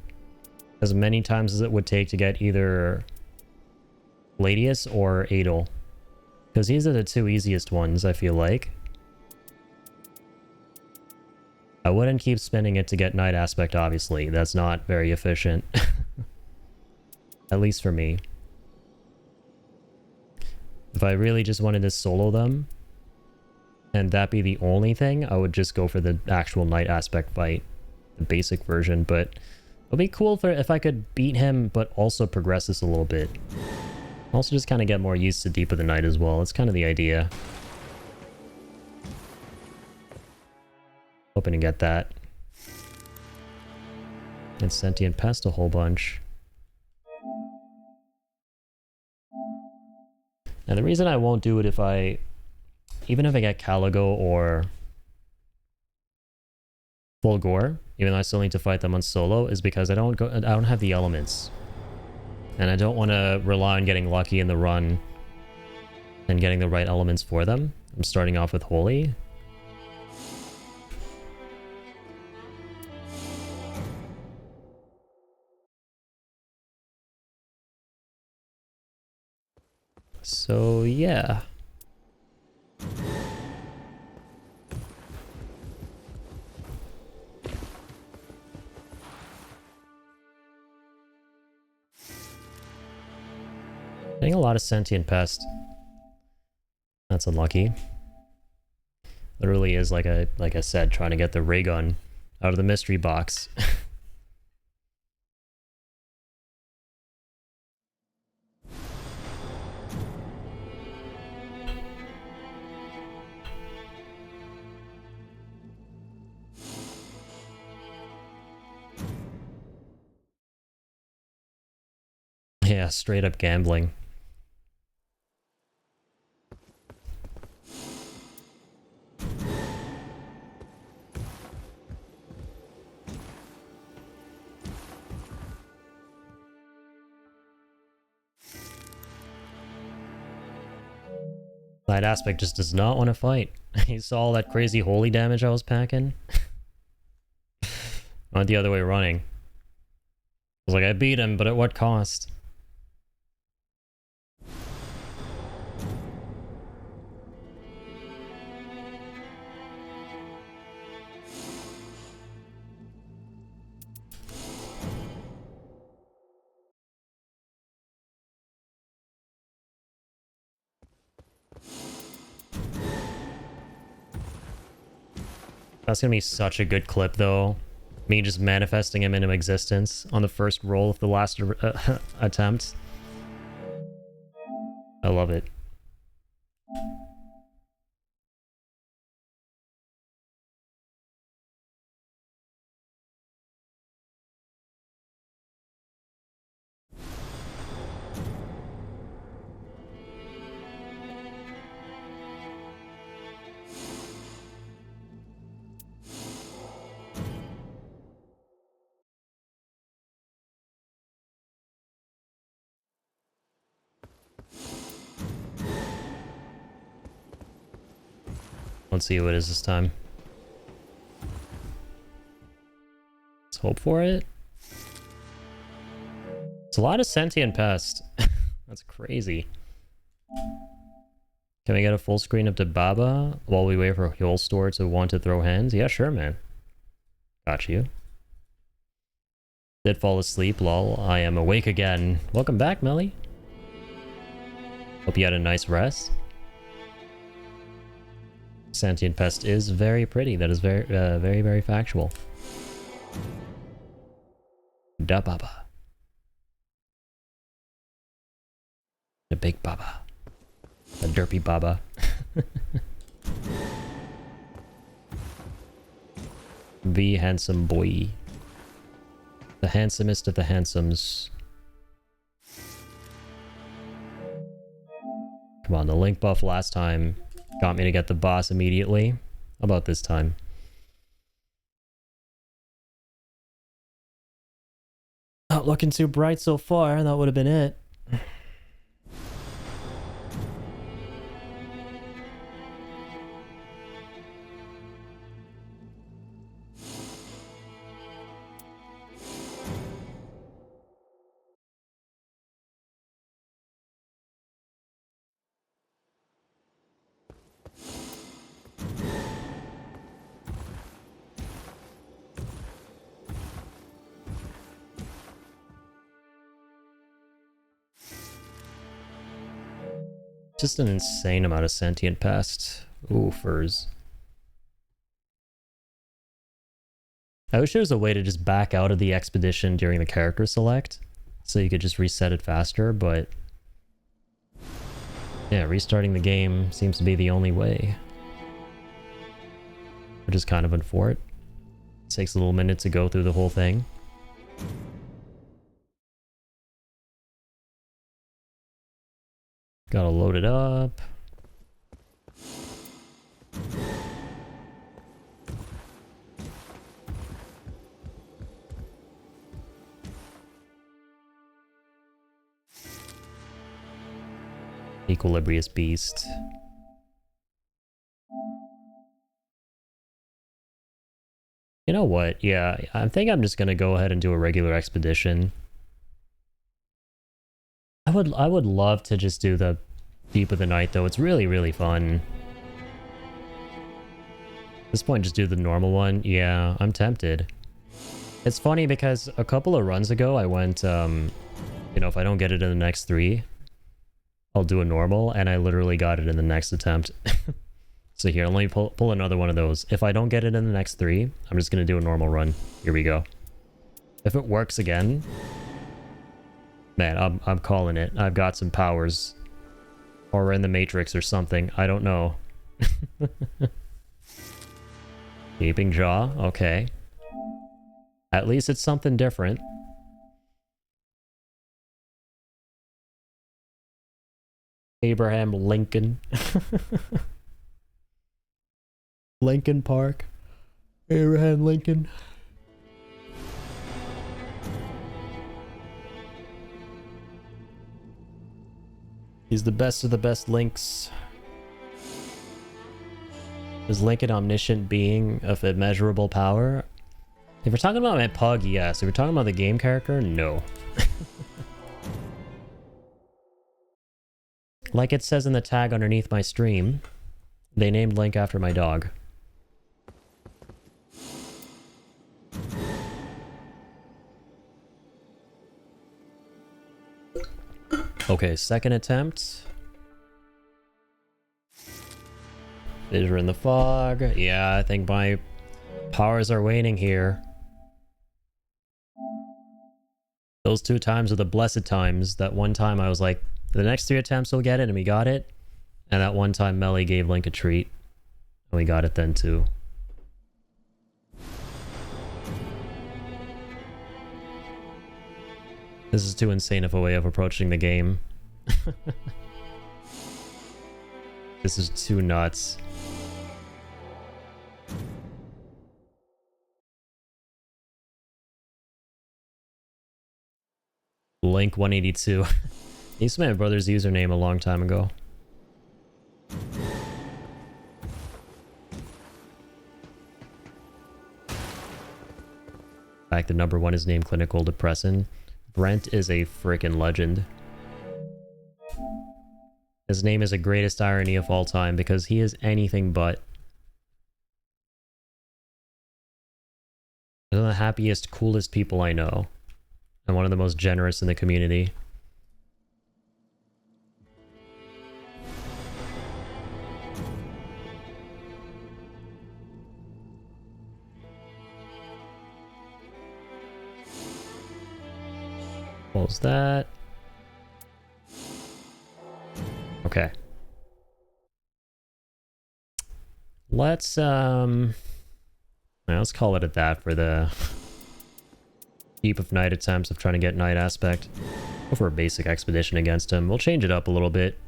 Speaker 1: as many times as it would take to get either Gladius or Adel. Because these are the 2 easiest ones, I feel like. I wouldn't keep spending it to get Night Aspect, obviously. That's not very efficient. At least for me. If I really just wanted to solo them, and that be the only thing, I would just go for the actual Night Aspect fight. The basic version, but it would be cool if I could beat him, but also progress this a little bit. Also just kind of get more used to Deep of the Night as well. It's kind of the idea. Hoping to get that. And Sentient Pest a whole bunch. And the reason I won't do it even if I get Caligo or Fulgor, even though I still need to fight them on solo, is because I don't have the elements. And I don't want to rely on getting lucky in the run and getting the right elements for them. I'm starting off with Holy. So, yeah. Getting a lot of Sentient Pest. That's unlucky. Literally is like I said, trying to get the ray gun out of the mystery box. Yeah, straight up gambling. Night Aspect just does not want to fight. He saw all that crazy holy damage I was packing. Not the other way running. I was like, I beat him, but at what cost? That's gonna be such a good clip, though. Me just manifesting him into existence on the first roll of the last attempt. I love it. Let's see who it is this time. Let's hope for it. It's a lot of sentient pest. That's crazy. Can we get a full screen of Baba while we wait for Whole Store to want to throw hands? Yeah, sure, man. Got you. Did fall asleep, lol. I am awake again. Welcome back, Melly. Hope you had a nice rest. Sentient pest is very pretty. That is very, very factual. Da Baba. The big Baba. The derpy Baba. The handsome boy. The handsomest of the handsomes. Come on, the link buff last time got me to get the boss immediately. How about this time? Not looking too bright so far. That would have been it. Just an insane amount of sentient pest. Ooh, furs. I wish there was a way to just back out of the expedition during the character select, so you could just reset it faster, but yeah, restarting the game seems to be the only way. Which is kind of unfortunate. It takes a little minute to go through the whole thing. Gotta load it up. Equilibrious beast. You know what? Yeah, I think I'm just gonna go ahead and do a regular expedition. I would love to just do the Deep of the Night though. It's really fun. At this point, just do the normal one. Yeah, I'm tempted. It's funny because a couple of runs ago I went, you know, if I don't get it in the next 3, I'll do a normal, and I literally got it in the next attempt. So here, let me pull another one of those. If I don't get it in the next 3, I'm just gonna do a normal run. Here we go. If it works again, man, I'm calling it. I've got some powers. Or we're in the Matrix or something. I don't know. Gaping jaw. Okay. At least it's something different. Abraham Lincoln. Lincoln Park. Abraham Lincoln. He's the best of the best Links. Is Link an omniscient being of immeasurable power? If we're talking about my pug, yes. If we're talking about the game character, no. Like it says in the tag underneath my stream, they named Link after my dog. Okay, second attempt. Fissure in the fog. Yeah, I think my powers are waning here. Those 2 times are the blessed times. That one time I was like, the next 3 attempts we'll get it, and we got it. And that one time Melly gave Link a treat, and we got it then too. This is too insane of a way of approaching the game. This is too nuts. Link 182. Used to be my brother's username a long time ago. In fact, the #1 is named Clinical Depression. Brent is a freaking legend. His name is the greatest irony of all time because he is anything but. One of the happiest, coolest people I know. And one of the most generous in the community. Close that. Okay. Let's call it at that for the heap of night attempts of trying to get night aspect. Go for a basic expedition against him. We'll change it up a little bit.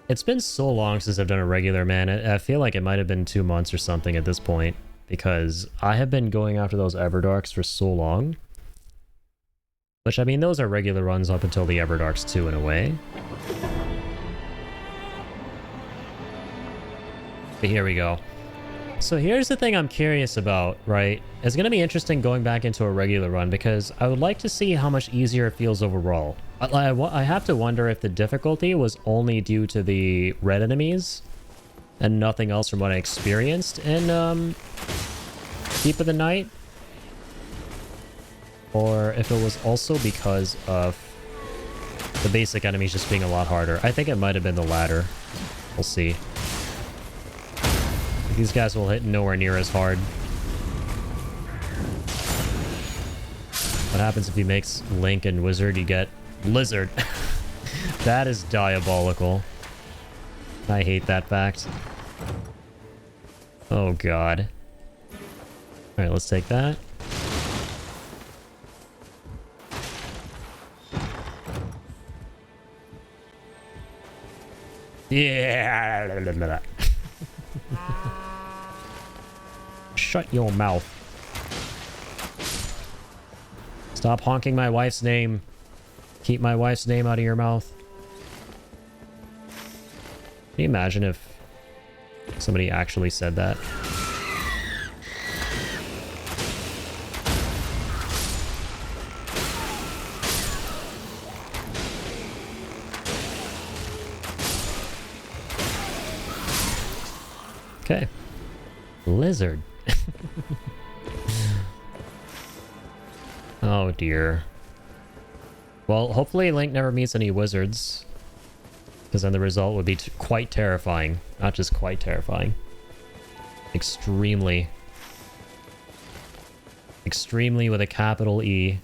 Speaker 1: It's been so long since I've done a regular, man. I feel like it might have been 2 months or something at this point, because I have been going after those Everdarks for so long. Which, I mean, those are regular runs up until the Everdarks 2 in a way. But here we go. So here's the thing I'm curious about, right? It's going to be interesting going back into a regular run because I would like to see how much easier it feels overall. I have to wonder if the difficulty was only due to the red enemies and nothing else from what I experienced in Deep of the Night. Or if it was also because of the basic enemies just being a lot harder. I think it might have been the latter. We'll see. These guys will hit nowhere near as hard. What happens if he makes Link and Wizard? You get Lizard. That is diabolical. I hate that fact. Oh god. Alright, let's take that. Yeah. Shut your mouth. Stop honking my wife's name. Keep my wife's name out of your mouth. Can you imagine if somebody actually said that? Okay. Lizard. Oh dear. Well, hopefully Link never meets any wizards. Because then the result would be quite terrifying. Not just quite terrifying. Extremely. Extremely with a capital E.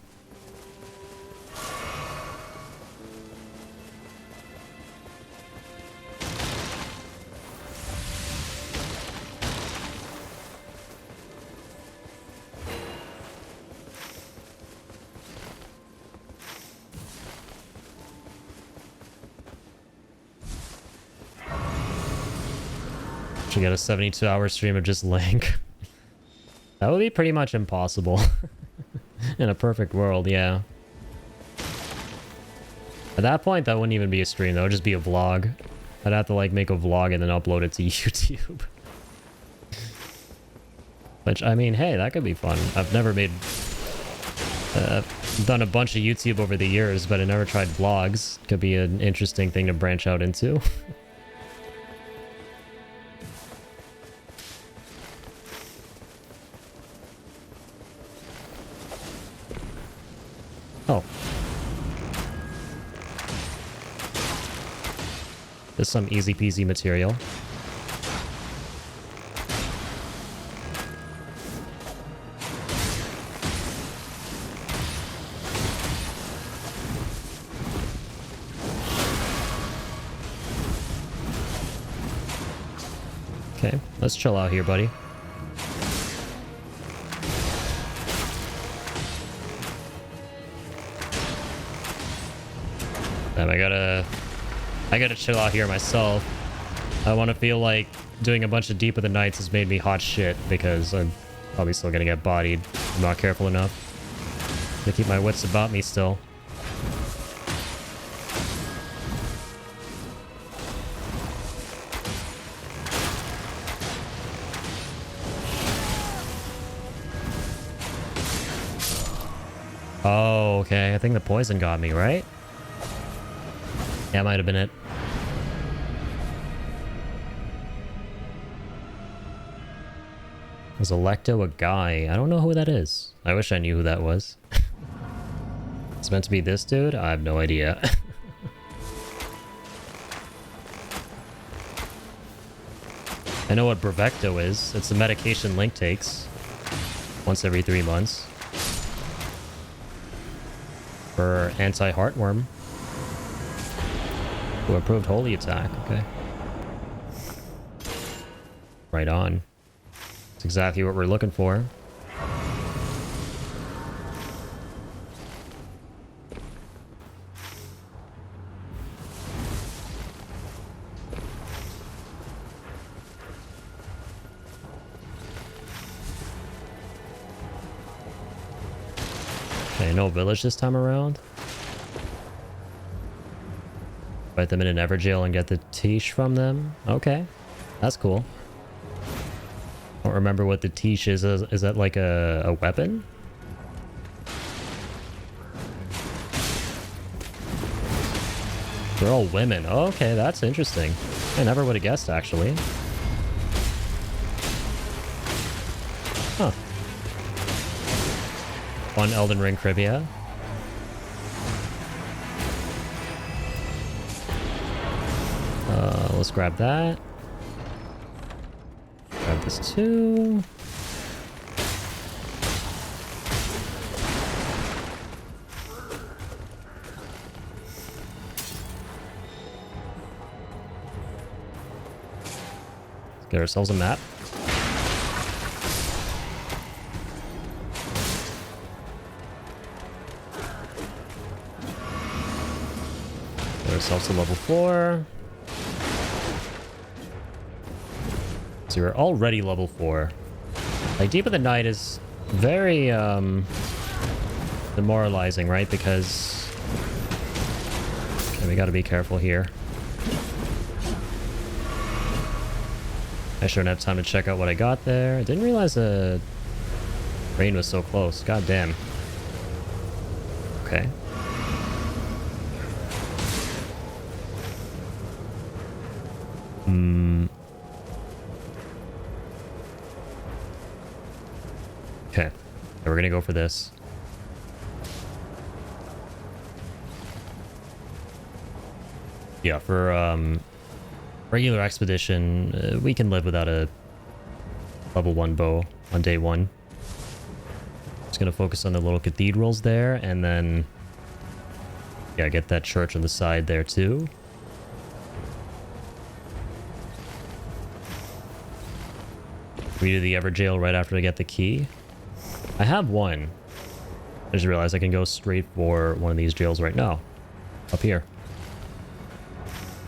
Speaker 1: Should get a 72-hour stream of just Link. That would be pretty much impossible. In a perfect world, yeah. At that point, that wouldn't even be a stream. That would just be a vlog. I'd have to, like, make a vlog and then upload it to YouTube. Which, I mean, hey, that could be fun. I've never made... done a bunch of YouTube over the years, but I never tried vlogs. Could be an interesting thing to branch out into. Oh. There's some easy peasy material. Okay, let's chill out here, buddy. Damn, I gotta chill out here myself. I want to feel like doing a bunch of Deep of the Nights has made me hot shit because I'm probably still gonna get bodied. I'm not careful enough to keep my wits about me still. Oh, okay. I think the poison got me, right? Yeah, might have been it. Was Electo a guy? I don't know who that is. I wish I knew who that was. It's meant to be this dude? I have no idea. I know what Bravecto is. It's the medication Link takes once every 3 months. For anti-heartworm. Who improved holy attack, okay. Right on. That's exactly what we're looking for. Okay, no village this time around. Fight them in an Everjail and get the Tiche from them. Okay, that's cool. I don't remember what the Tiche is. Is that like a weapon? They're all women. Oh, okay, that's interesting. I never would have guessed, actually. Huh. Fun Elden Ring trivia. Let's grab that. Grab this too. Let's get ourselves a map. Get ourselves a level 4. So we're already level 4. Like, Deep of the Night is very demoralizing, right? Because okay, we gotta be careful here. I shouldn't have time to check out what I got there. I didn't realize the rain was so close. God damn. Okay. Okay, we're gonna go for this. Yeah, for regular expedition, we can live without a level 1 bow on day 1. Just gonna focus on the little cathedrals there, and then yeah, get that church on the side there too. We do the Everjail right after I get the key. I have one. I just realized I can go straight for one of these jails right now. Up here.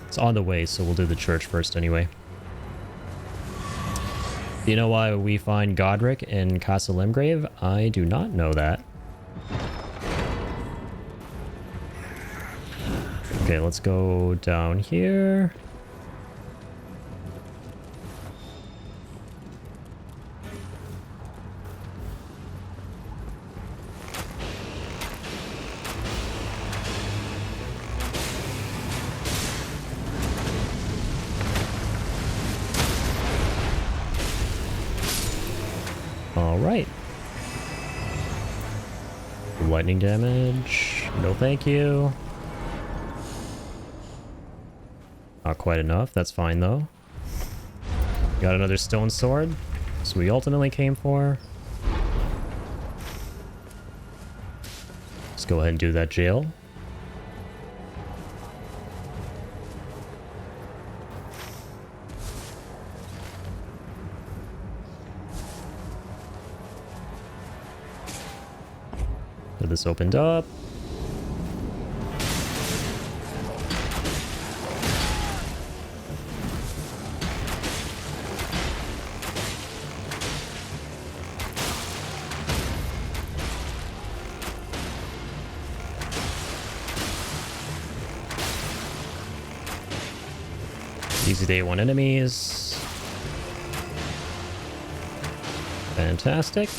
Speaker 1: It's on the way, so we'll do the church first anyway. Do you know why we find Godric in Castle Limgrave? I do not know that. Okay, let's go down here. Alright. Lightning damage. No thank you. Not quite enough. That's fine though. Got another stone sword. So we ultimately came for. Let's go ahead and do that jail. this opened up. Easy day one enemies. Fantastic.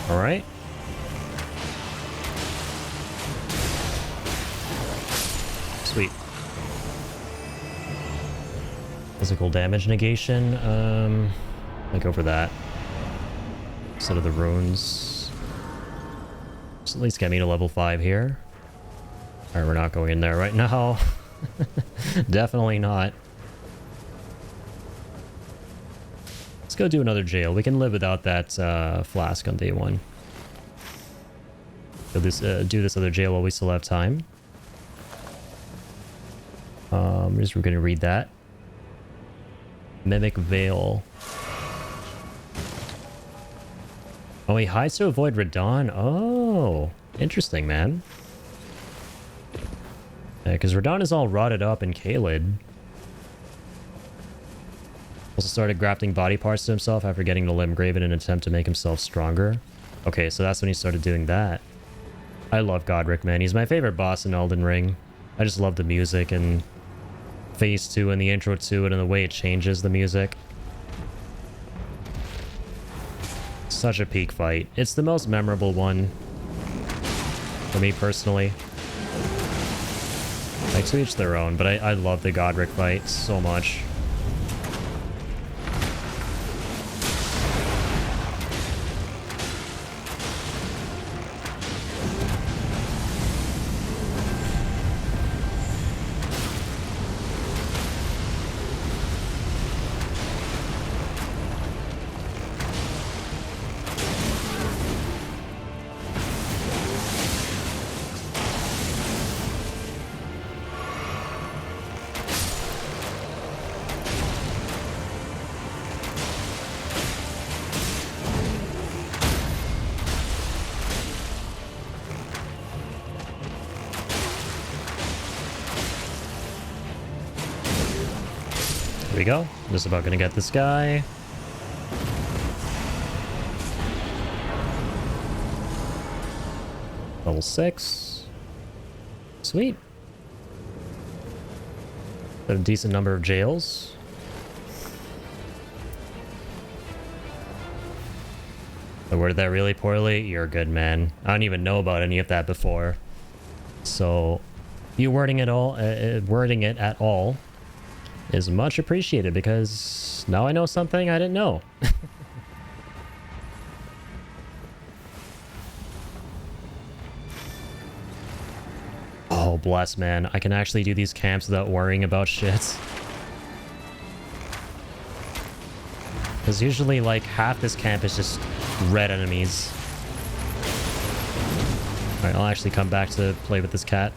Speaker 1: All right. Sweet. Physical damage negation. I go for that instead of the runes. Just at least get me to level 5 here. All right, we're not going in there right now. Definitely not. Let's go do another jail. We can live without that flask on day 1. So do this other jail while we still have time. We're going to read that. Mimic Veil. Oh, he hides to avoid Radon. Oh, interesting, man. Yeah, because Radon is all rotted up in Caelid. Also started grafting body parts to himself after getting the Limgrave in an attempt to make himself stronger. Okay, so that's when he started doing that. I love Godric, man. He's my favorite boss in Elden Ring. I just love the music and Phase 2 and the intro to it and the way it changes the music. Such a peak fight. It's the most memorable one for me personally. Like, to each their own, but I love the Godric fight so much. Here we go. Just about gonna get this guy. Level 6. Sweet. Got a decent number of jails. I worded that really poorly. You're a good man. I don't even know about any of that before. So, you wording it at all is much appreciated, because now I know something I didn't know. Oh, bless, man. I can actually do these camps without worrying about shit. Because usually, like, half this camp is just red enemies. Alright, I'll actually come back to play with this cat.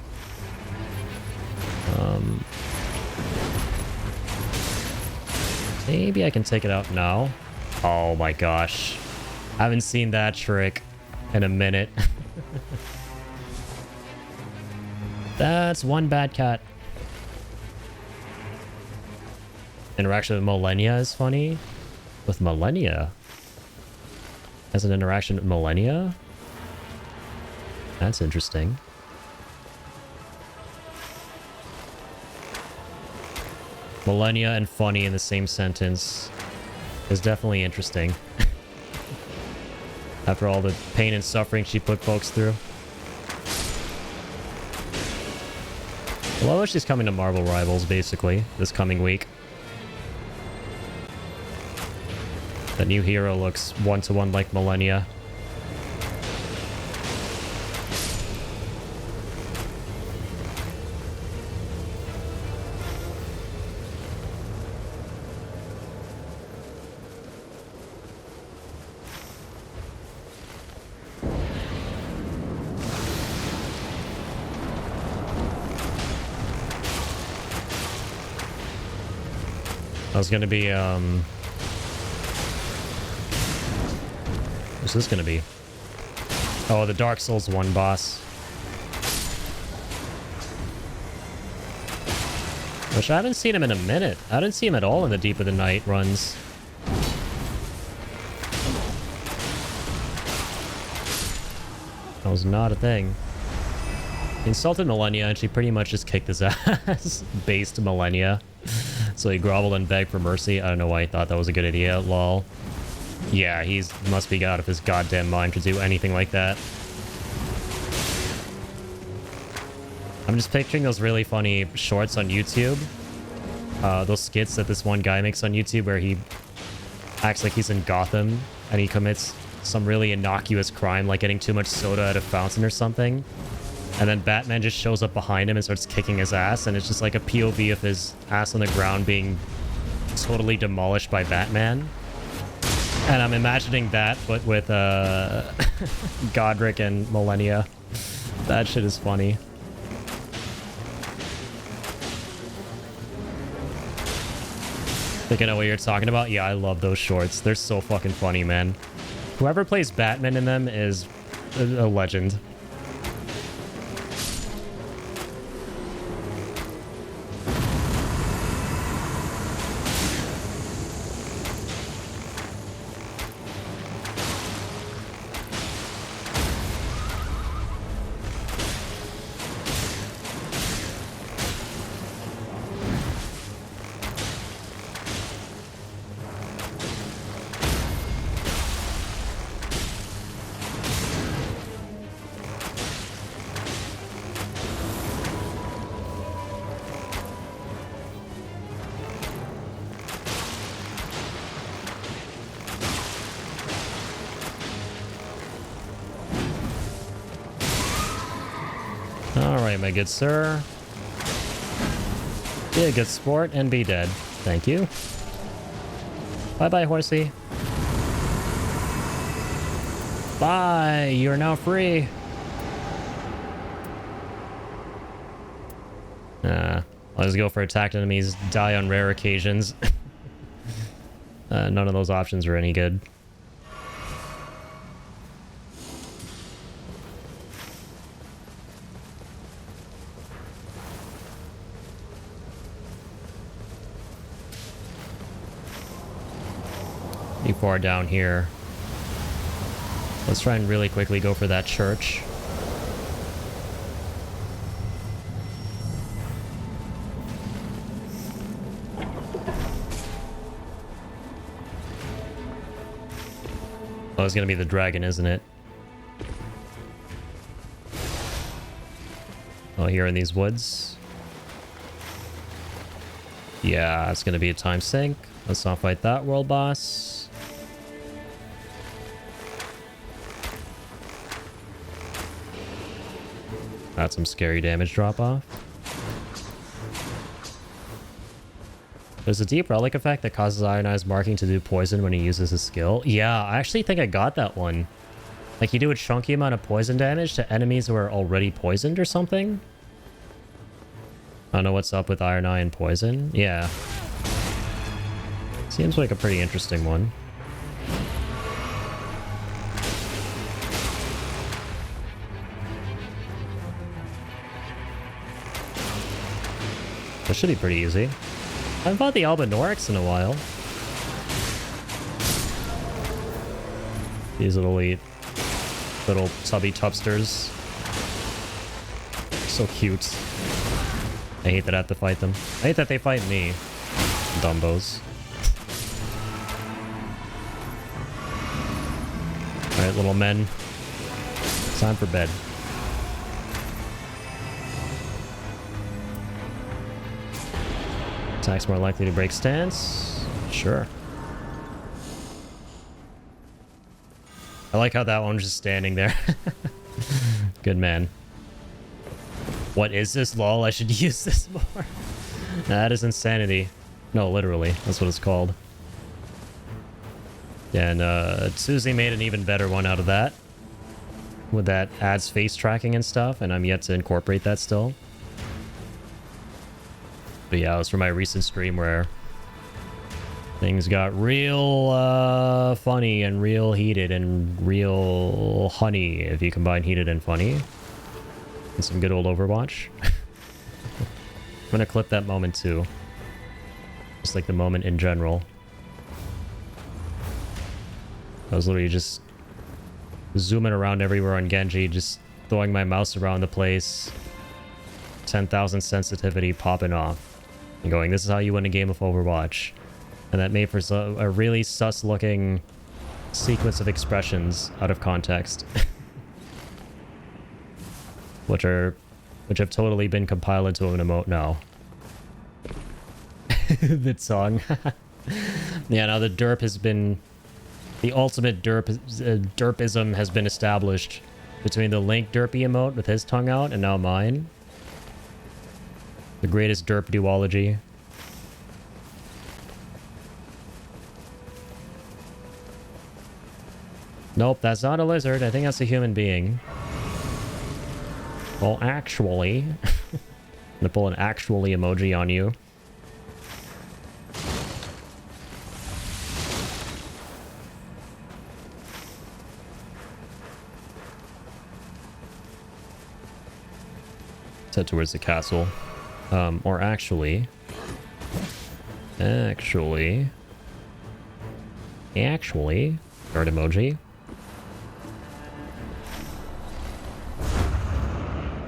Speaker 1: Maybe I can take it out now. Oh my gosh. I haven't seen that trick in a minute. That's one bad cat. Interaction with Millennia is funny. With Millennia? As an interaction with Millennia? That's interesting. Millennia and funny in the same sentence is definitely interesting. After all the pain and suffering she put folks through. Well, I wish she's coming to Marvel Rivals, basically, this coming week. The new hero looks one-to-one like Millennia. I was gonna be, what's this gonna be? Oh, the Dark Souls 1 boss. Which I haven't seen him in a minute. I didn't see him at all in the Deep of the Night runs. That was not a thing. He insulted Millennia and she pretty much just kicked his ass. Based Millennia. So he groveled and begged for mercy. I don't know why he thought that was a good idea. Lol. Yeah, he's must be out of his goddamn mind to do anything like that. I'm just picturing those really funny shorts on YouTube. Those skits that this one guy makes on YouTube where he acts like he's in Gotham and he commits some really innocuous crime like getting too much soda at a fountain or something. And then Batman just shows up behind him and starts kicking his ass, and it's just like a POV of his ass on the ground being totally demolished by Batman. And I'm imagining that, but with Godric and Millennia. That shit is funny. Think I know what you're talking about? Yeah, I love those shorts. They're so fucking funny, man. Whoever plays Batman in them is a legend. Alright, my good sir. Be a good sport and be dead. Thank you. Bye-bye, horsey. Bye! You are now free. I'll just go for attacked enemies, die on rare occasions. None of those options were any good. Far down here. Let's try and really quickly go for that church. Oh, it's gonna be the dragon, isn't it? Oh, here in these woods. Yeah, it's gonna be a time sink. Let's not fight that world boss. Got some scary damage drop off. There's a deep relic effect that causes ionized marking to do poison when he uses his skill. Yeah, I actually think I got that one. Like you do a chunky amount of poison damage to enemies who are already poisoned or something. I don't know what's up with Iron Eye and poison. Yeah. Seems like a pretty interesting one. That should be pretty easy. I haven't fought the Albanorex in a while. These little tubby tubsters. So cute. I hate that I have to fight them. I hate that they fight me. Dumbos. Alright, little men. It's time for bed. Attacks more likely to break stance. Sure. I like how that one's just standing there. Good man. What is this, lol? I should use this more. That is insanity. No, literally. That's what it's called. Yeah, and Susie made an even better one out of that. With that adds face tracking and stuff, and I'm yet to incorporate that still. But yeah, it was from my recent stream where things got real funny and real heated and real honey if you combine heated and funny. And some good old Overwatch. I'm gonna clip that moment too. Just like the moment in general. I was literally just zooming around everywhere on Genji, just throwing my mouse around the place. 10,000 sensitivity popping off. And going, this is how you win a game of Overwatch. And that made for a really sus looking sequence of expressions out of context. which have totally been compiled into an emote now. That song. Yeah, now the derp has been... The ultimate derpism has been established between the Link derpy emote with his tongue out and now mine. The greatest derp duology. Nope, that's not a lizard. I think that's a human being. Well, actually... I'm gonna pull an actually emoji on you. Head towards the castle. Or actually... Guard emoji.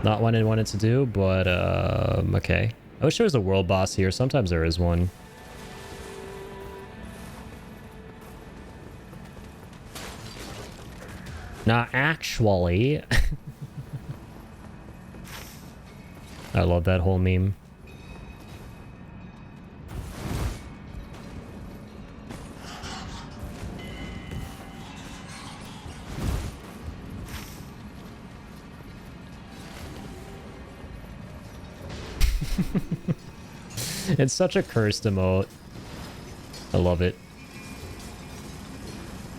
Speaker 1: Not what I wanted to do, but, okay. I wish there was a world boss here. Sometimes there is one. Not actually. I love that whole meme. It's such a cursed emote. I love it.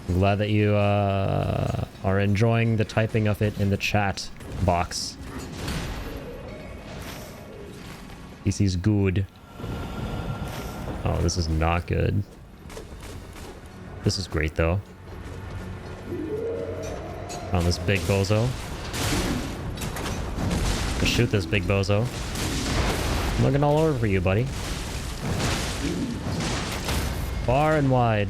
Speaker 1: I'm glad that you are enjoying the typing of it in the chat box. This is good. Oh, this is not good. This is great, though. On this big bozo. Let's shoot this big bozo. I'm looking all over for you, buddy. Far and wide.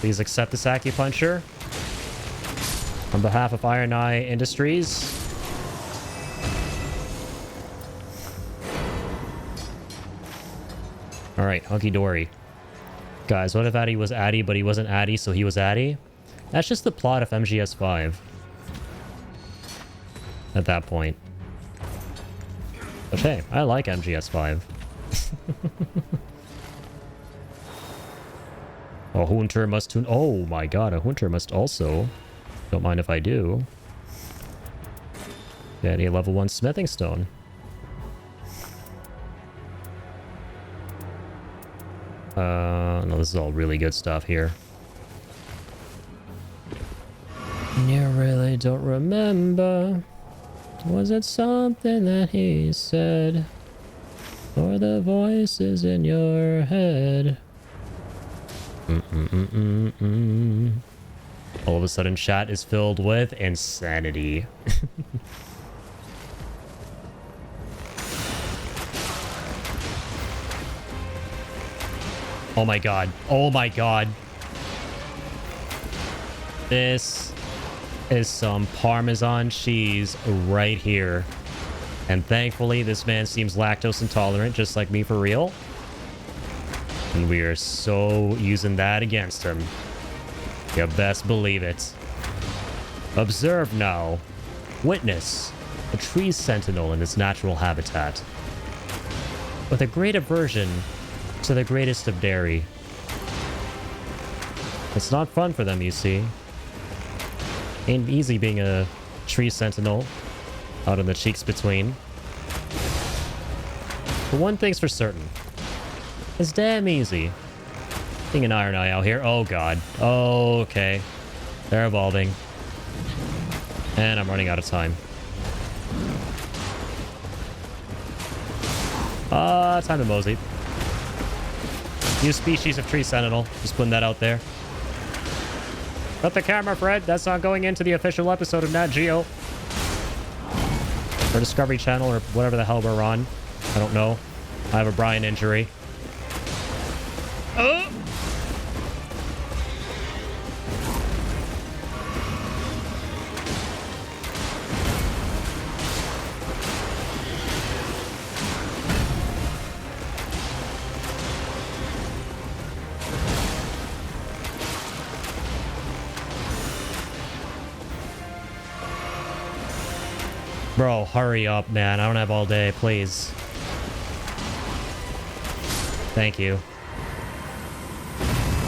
Speaker 1: Please accept this acupuncture on behalf of Iron Eye Industries. Alright, hunky dory. Guys, what if Addy was Addy, but he wasn't Addy, so he was Addy? That's just the plot of MGS5. At that point. But hey, I like MGS5. A hunter must tune. Oh my god, a hunter must also. Don't mind if I do. Get a level 1 smithing stone. No, this is all really good stuff here. You really don't remember. Was it something that he said? Or the voices in your head? All of a sudden, chat is filled with insanity. Oh my god. Oh my god. This is some Parmesan cheese right here. And thankfully, this man seems lactose intolerant, just like me for real. And we are so using that against him. You best believe it. Observe now. Witness a tree sentinel in its natural habitat, with a great aversion to the greatest of dairy. It's not fun for them, you see. Ain't easy being a tree sentinel out in the cheeks between. But one thing's for certain. It's damn easy being an Iron Eye out here. Oh god. Oh, okay. They're evolving. And I'm running out of time. Time to mosey. New species of tree sentinel. Just putting that out there. Cut the camera, Fred. That's not going into the official episode of Nat Geo. Or Discovery Channel, or whatever the hell we're on. I don't know. I have a Brian injury. Oh! Bro, hurry up, man. I don't have all day, please. Thank you.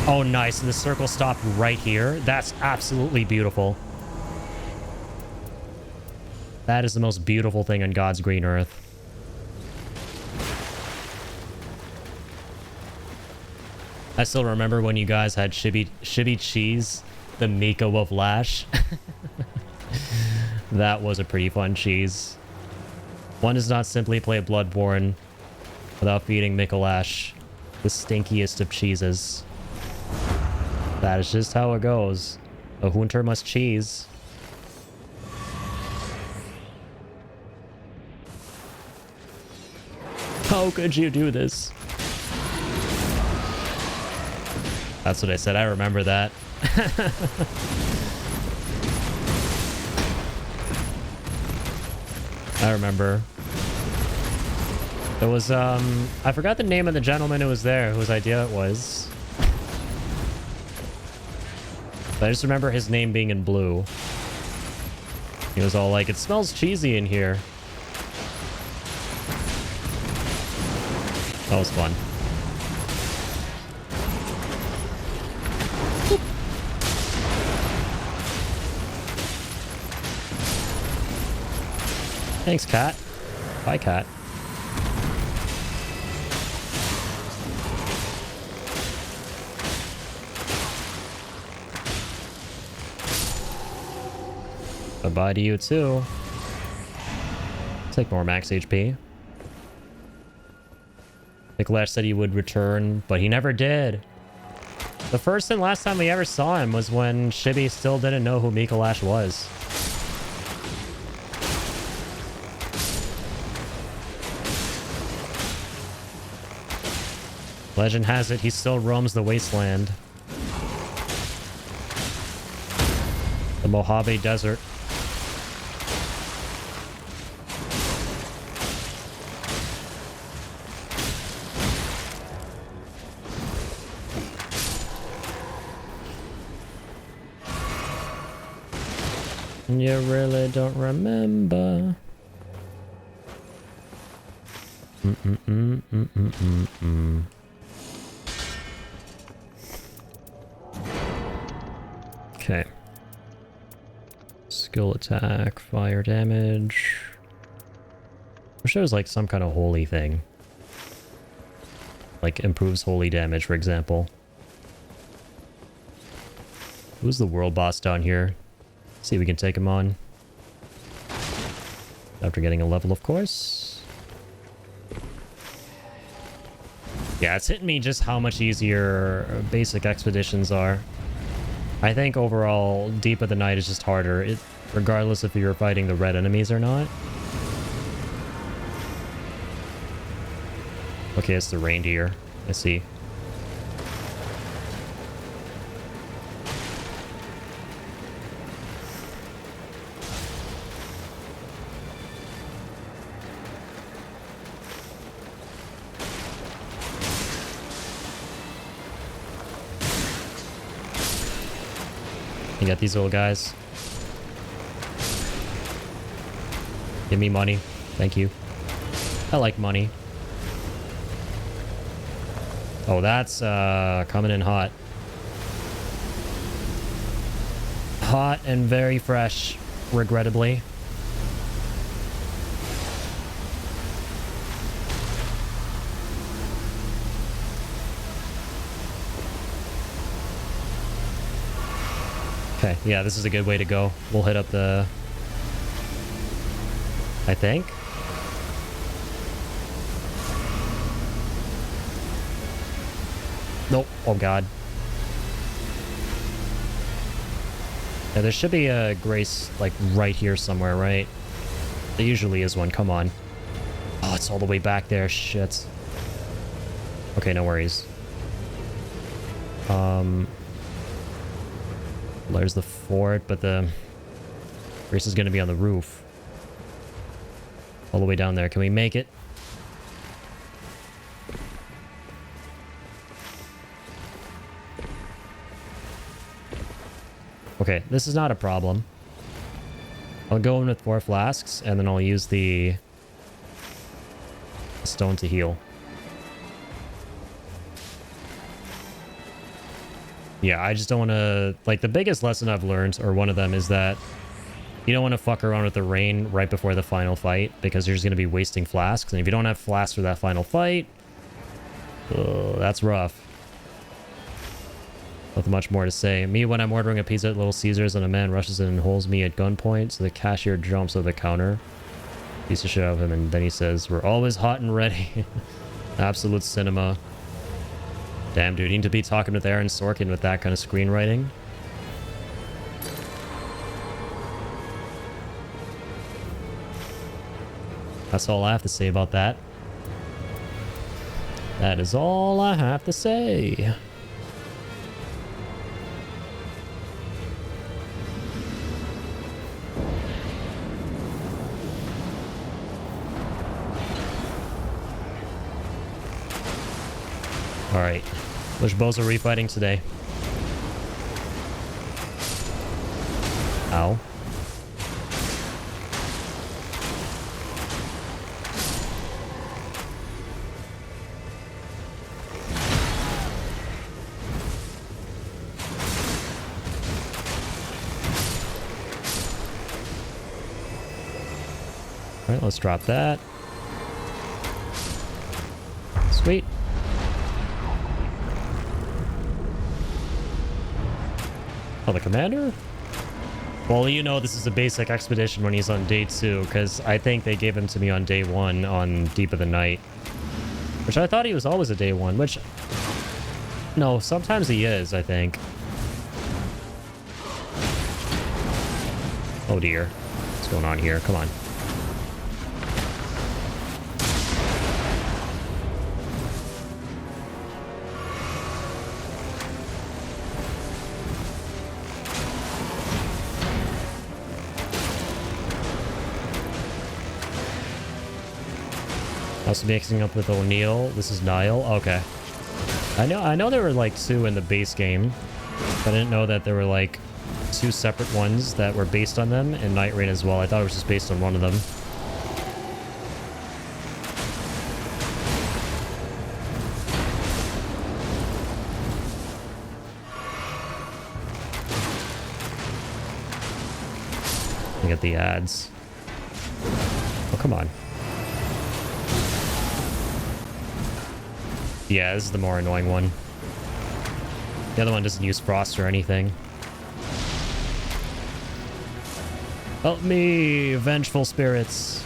Speaker 1: Oh, nice. And the circle stopped right here. That's absolutely beautiful. That is the most beautiful thing on God's green earth. I still remember when you guys had Shibby Cheese, the Miko of Lash. That was a pretty fun cheese. One does not simply play Bloodborne without feeding Mikolash the stinkiest of cheeses. That is just how it goes. A hunter must cheese. How could you do this? That's what I said. I remember that. I remember. It was, I forgot the name of the gentleman who was there, whose idea it was. But I just remember his name being in blue. He was all like, it smells cheesy in here. That was fun. Thanks, cat. Bye, cat. Bye-bye to you, too. Take more max HP. Mikolash said he would return, but he never did. The first and last time we ever saw him was when Shibby still didn't know who Mikolash was. Legend has it he still roams the wasteland. The Mojave Desert. You really don't remember. Okay. Skill attack, fire damage. Wish there was like some kind of holy thing. Like improves holy damage, for example. Who's the world boss down here? See if we can take him on. After getting a level, of course. Yeah, it's hitting me just how much easier basic expeditions are. I think overall, Deep of the Night is just harder, regardless if you're fighting the red enemies or not. Okay, it's the reindeer. I see. You got these little guys. Give me money. Thank you. I like money. Oh, that's coming in hot. Hot and very fresh, regrettably. Okay, yeah, this is a good way to go. We'll hit up the... I think. Nope. Oh, God. Yeah, there should be a Grace, like, right here somewhere, right? There usually is one. Come on. Oh, it's all the way back there. Shit. Okay, no worries. There's the fort, but the Grace is going to be on the roof. All the way down there. Can we make it? Okay, this is not a problem. I'll go in with 4 flasks, and then I'll use the stone to heal. Yeah, I just don't want to... Like, the biggest lesson I've learned, or one of them, is that you don't want to fuck around with the rain right before the final fight, because you're just going to be wasting flasks, and if you don't have flasks for that final fight, that's rough. Nothing much more to say. Me, when I'm ordering a pizza at Little Caesars and a man rushes in and holds me at gunpoint, so the cashier jumps over the counter. Piece of shit out of him, and then he says, "We're always hot and ready." Absolute cinema. Damn, dude, you need to be talking with Aaron Sorkin with that kind of screenwriting. That's all I have to say about that. That is all I have to say. Alright. Which bows are we fighting today? Ow. Alright, let's drop that. Sweet. Oh, the commander? Well, you know this is a basic expedition when he's on day 2, because I think they gave him to me on day 1 on Deep of the Night. Which I thought he was always a day 1, which... No, sometimes he is, I think. Oh dear. What's going on here? Come on. Also mixing up with O'Neill. This is Niall. Okay. I know there were like 2 in the base game, but I didn't know that there were like 2 separate ones that were based on them, and Nightreign as well. I thought it was just based on one of them. Look at the ads. Oh, come on. Yeah, this is the more annoying one. The other one doesn't use frost or anything. Help me, vengeful spirits.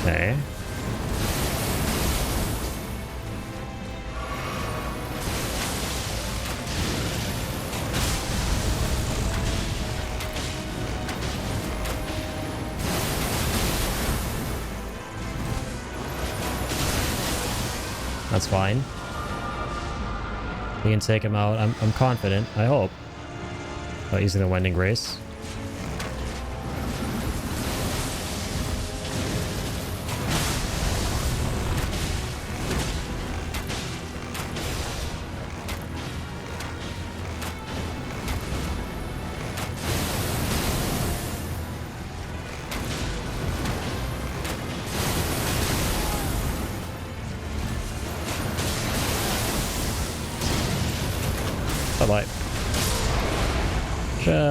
Speaker 1: Okay. That's fine. We can take him out. I'm confident. I hope. About using the Wending Grace.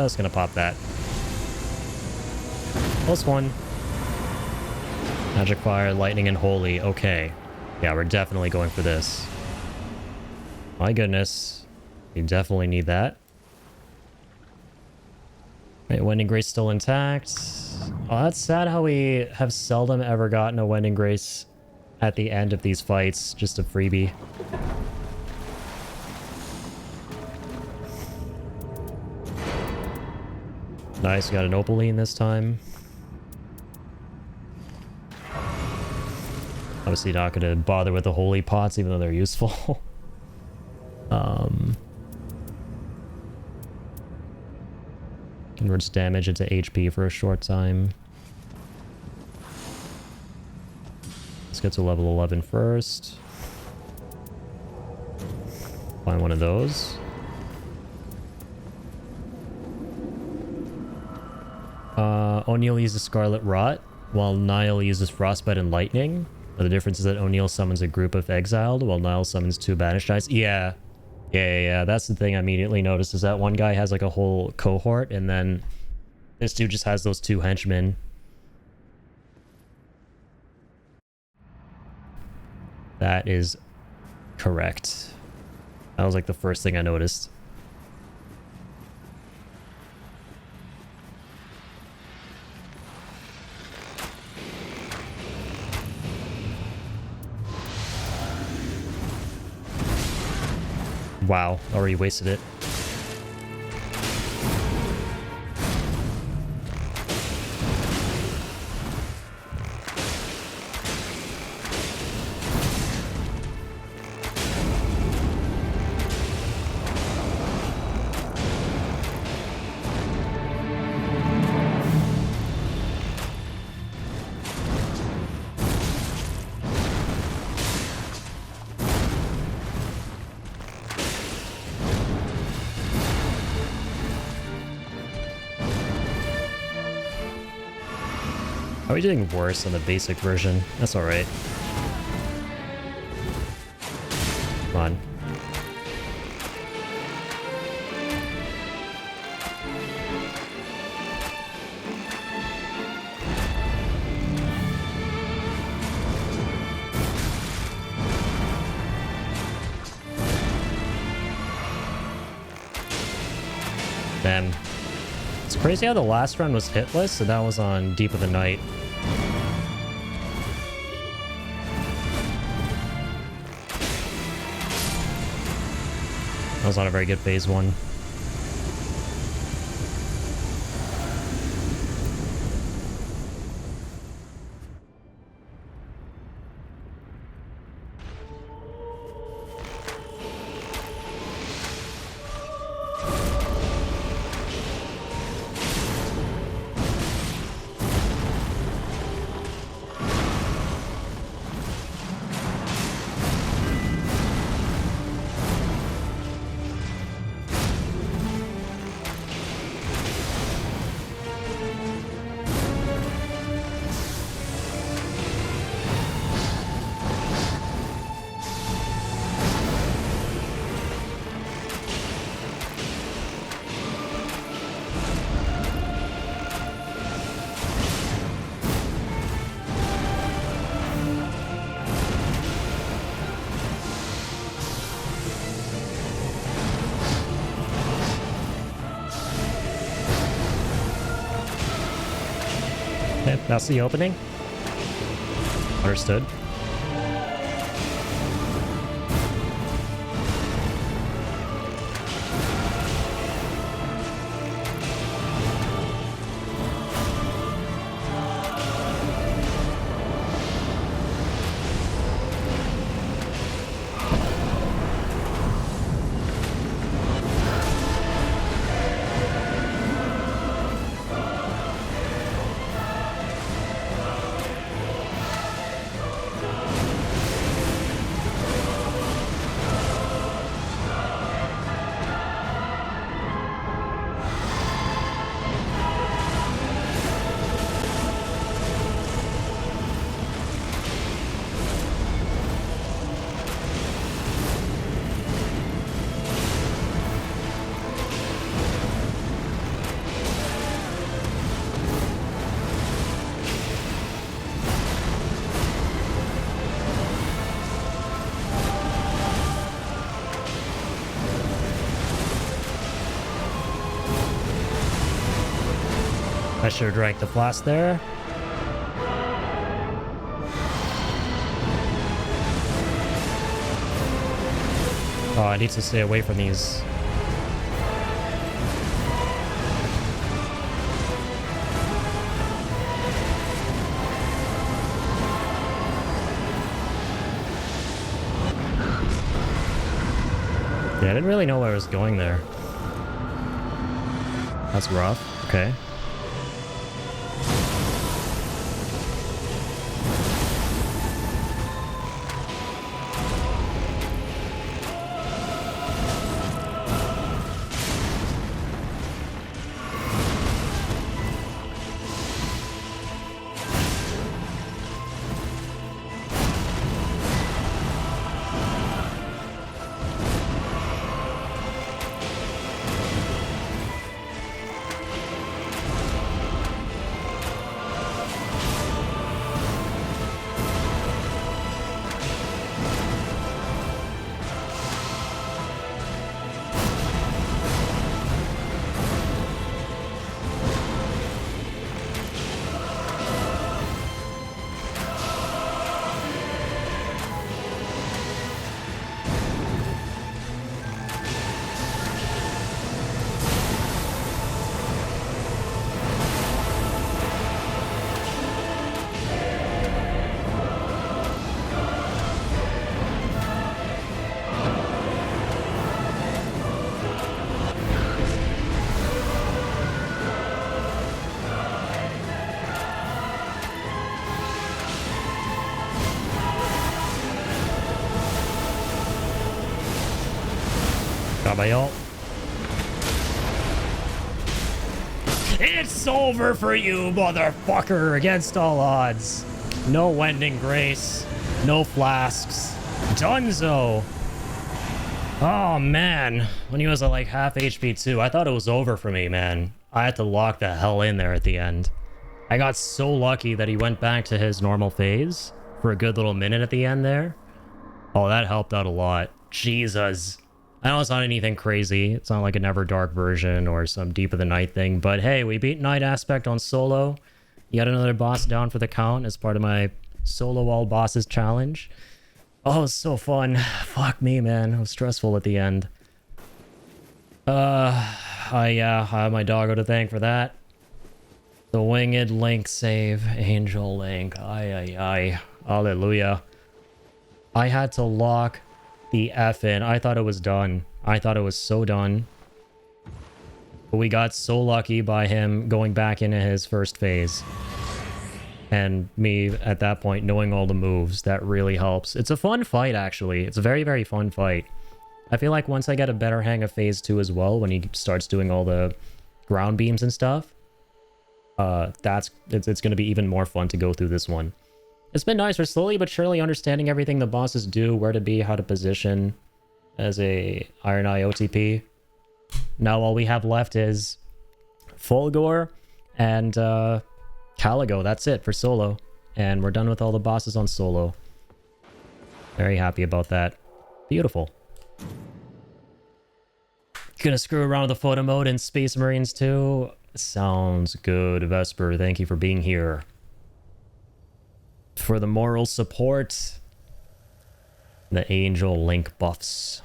Speaker 1: Just gonna pop that. +1. Magic Fire, Lightning, and Holy. Okay. Yeah, we're definitely going for this. My goodness. You definitely need that. Right, Wending Grace still intact. Oh, that's sad how we have seldom ever gotten a Wending Grace at the end of these fights. Just a freebie. Nice, got an Opaline this time. Obviously not going to bother with the holy pots, even though they're useful. Converts damage into HP for a short time. Let's get to level 11 first. Find one of those. O'Neill uses Scarlet Rot, while Niall uses Frostbite and Lightning. The difference is that O'Neill summons a group of exiled, while Niall summons 2 banished knights. Yeah. That's the thing I immediately noticed, is that one guy has like a whole cohort, and then this dude just has those 2 henchmen. That is correct. That was like the first thing I noticed. Wow, already wasted it. Are we doing worse on the basic version? That's alright. Come on. Damn. It's crazy how the last run was hitless, and that was on Deep of the Night. That was not a very good phase 1. Okay, that's the opening. Understood. I should have drank the flask there. Oh, I need to stay away from these. Yeah, I didn't really know where I was going there. That's rough. Okay. Got my ult. It's over for you, motherfucker, against all odds. No Wending Grace. No flasks. Dunzo. Oh, man. When he was at like half HP too, I thought it was over for me, man. I had to lock the hell in there at the end. I got so lucky that he went back to his normal phase for a good little minute at the end there. Oh, that helped out a lot. Jesus. I know it's not anything crazy. It's not like a Never Dark version or some Deep of the Night thing. But hey, we beat Night Aspect on solo. Yet another boss down for the count as part of my solo all bosses challenge. Oh, it was so fun. Fuck me, man. It was stressful at the end. I have my doggo to thank for that. The winged Link save. Angel Link. Aye. Hallelujah. I had to lock the F in. I thought it was done. I thought it was so done. But we got so lucky by him going back into his first phase. And me, at that point, knowing all the moves, that really helps. It's a fun fight, actually. It's a very, very fun fight. I feel like once I get a better hang of phase 2 as well, when he starts doing all the ground beams and stuff, it's going to be even more fun to go through this one. It's been nice. We're slowly but surely understanding everything the bosses do, where to be, how to position as a Iron Eye OTP. Now all we have left is Fulgor and Caligo. That's it for solo. And we're done with all the bosses on solo. Very happy about that. Beautiful. Gonna screw around with the photo mode in Space Marines too. Sounds good, Vesper. Thank you for being here. For the moral support. The Angel Link buffs.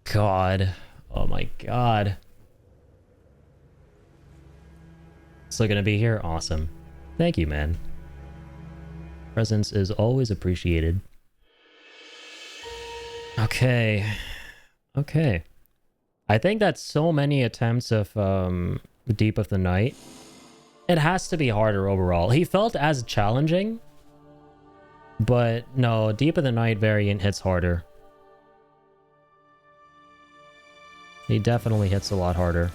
Speaker 1: God. Oh my god. Still gonna be here? Awesome. Thank you, man. Presence is always appreciated. Okay. Okay. I think that's so many attempts of Deep of the Night. It has to be harder overall. He felt as challenging. But no, Deep of the Night variant hits harder. He definitely hits a lot harder.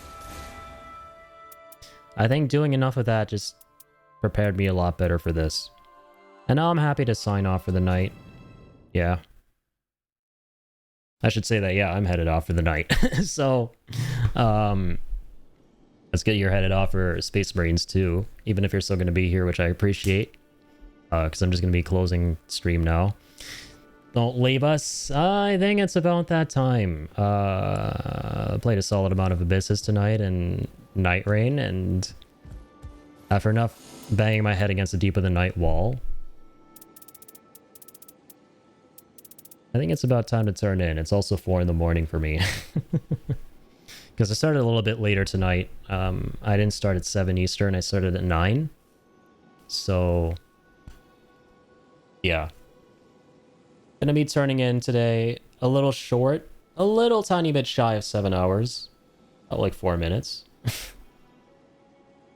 Speaker 1: I think doing enough of that just prepared me a lot better for this. And now I'm happy to sign off for the night. Yeah. I should say that, yeah, I'm headed off for the night. So, let's get you headed off for Space Marines too, even if you're still going to be here, which I appreciate. Because I'm just going to be closing stream now. Don't leave us. I think it's about that time. Played a solid amount of Abyssus tonight, and Nightreign, and after enough banging my head against the Deep of the Night wall, I think it's about time to turn in. It's also 4 in the morning for me. Because I started a little bit later tonight. I didn't start at 7 Eastern, I started at 9. So, yeah. Gonna be turning in today a little short, a little tiny bit shy of 7 hours. About like 4 minutes.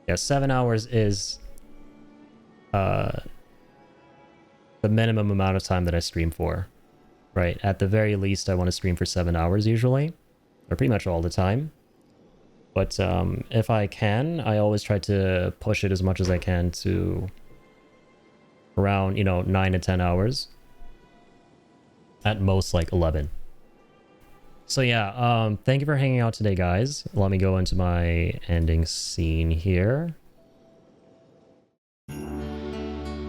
Speaker 1: Yeah, 7 hours is the minimum amount of time that I stream for. Right, at the very least I want to stream for 7 hours usually. Or pretty much all the time. But if I can, I always try to push it as much as I can to around, 9 to 10 hours. At most, like 11. So yeah, thank you for hanging out today, guys. Let me go into my ending scene here.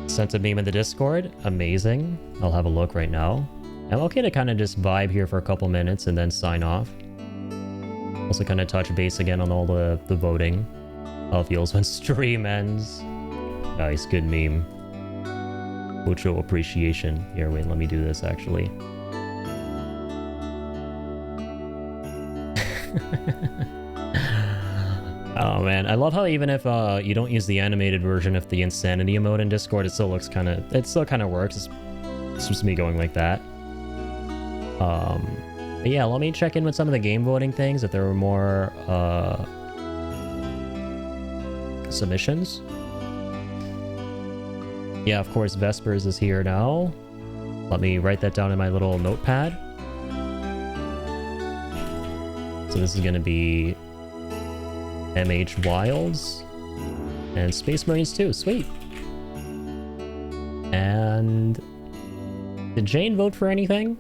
Speaker 1: Sent a meme in the Discord. Amazing. I'll have a look right now. I'm okay to kind of just vibe here for a couple minutes and then sign off. Also kind of touch base again on all the voting. How it feels when stream ends. Nice, good meme. Mucho appreciation. Here, wait, let me do this actually. Oh man, I love how even if you don't use the animated version of the insanity emote in Discord, it still still kind of works. It's just me going like that. But yeah, let me check in with some of the game voting things, if there were more submissions. Yeah, of course, Vespers is here now. Let me write that down in my little notepad. So this is going to be MH Wilds and Space Marines 2. Sweet. And did Jane vote for anything?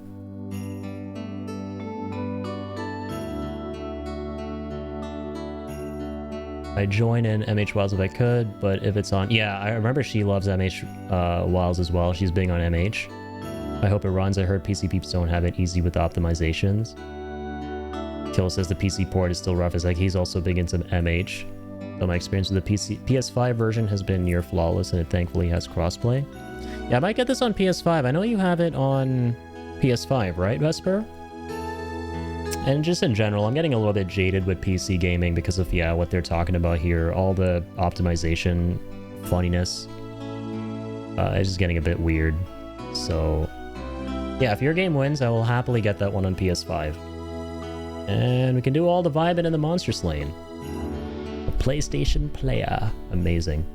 Speaker 1: I join in MH Wilds if I could, but if it's on... Yeah, I remember she loves MH Wilds as well. She's big on MH. I hope it runs. I heard PC peeps don't have it easy with optimizations. Kill says the PC port is still rough. It's like he's also big into MH. So my experience with the PS5 version has been near flawless, and it thankfully has crossplay. Yeah, I might get this on PS5. I know you have it on PS5, right, Vesper? And just in general, I'm getting a little bit jaded with PC gaming because of, yeah, what they're talking about here. All the optimization funniness. It's just getting a bit weird. So, yeah, if your game wins, I will happily get that one on PS5. And we can do all the vibing in the monster slaying. A PlayStation player. Amazing.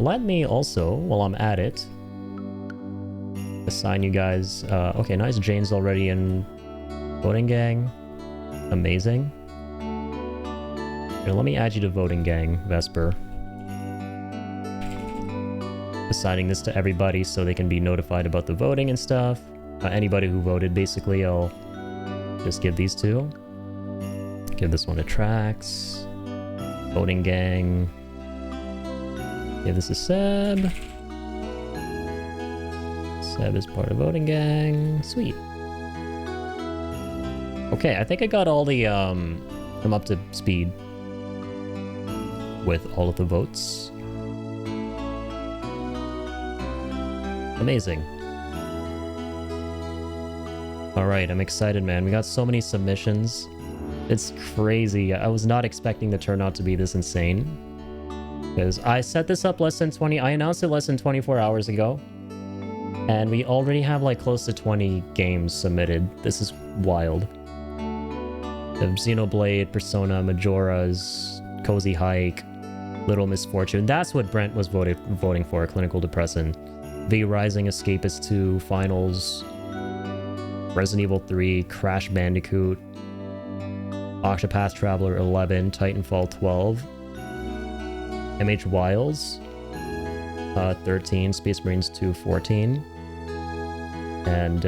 Speaker 1: Let me also, while I'm at it, assign you guys... okay, nice. Jane's already in voting gang. Amazing. Here, let me add you to voting gang, Vesper. Assigning this to everybody so they can be notified about the voting and stuff. Anybody who voted, basically, I'll just give these to. Give this one to Trax. Voting gang. Give this to Seb. Seb is part of voting gang. Sweet. Okay, I think I got all the, I'm up to speed with all of the votes. Amazing. Alright, I'm excited, man. We got so many submissions. It's crazy. I was not expecting the turnout to be this insane. Because I set this up I announced it less than 24 hours ago. And we already have like close to 20 games submitted. This is wild. The Xenoblade, Persona, Majora's, Cozy Hike, Little Misfortune. That's what Brent was voting for, Clinical Depressant. V Rising, Escapist 2, Finals, Resident Evil 3, Crash Bandicoot, Octopath Traveler 11, Titanfall 12, MH Wilds 13, Space Marines 2 14. And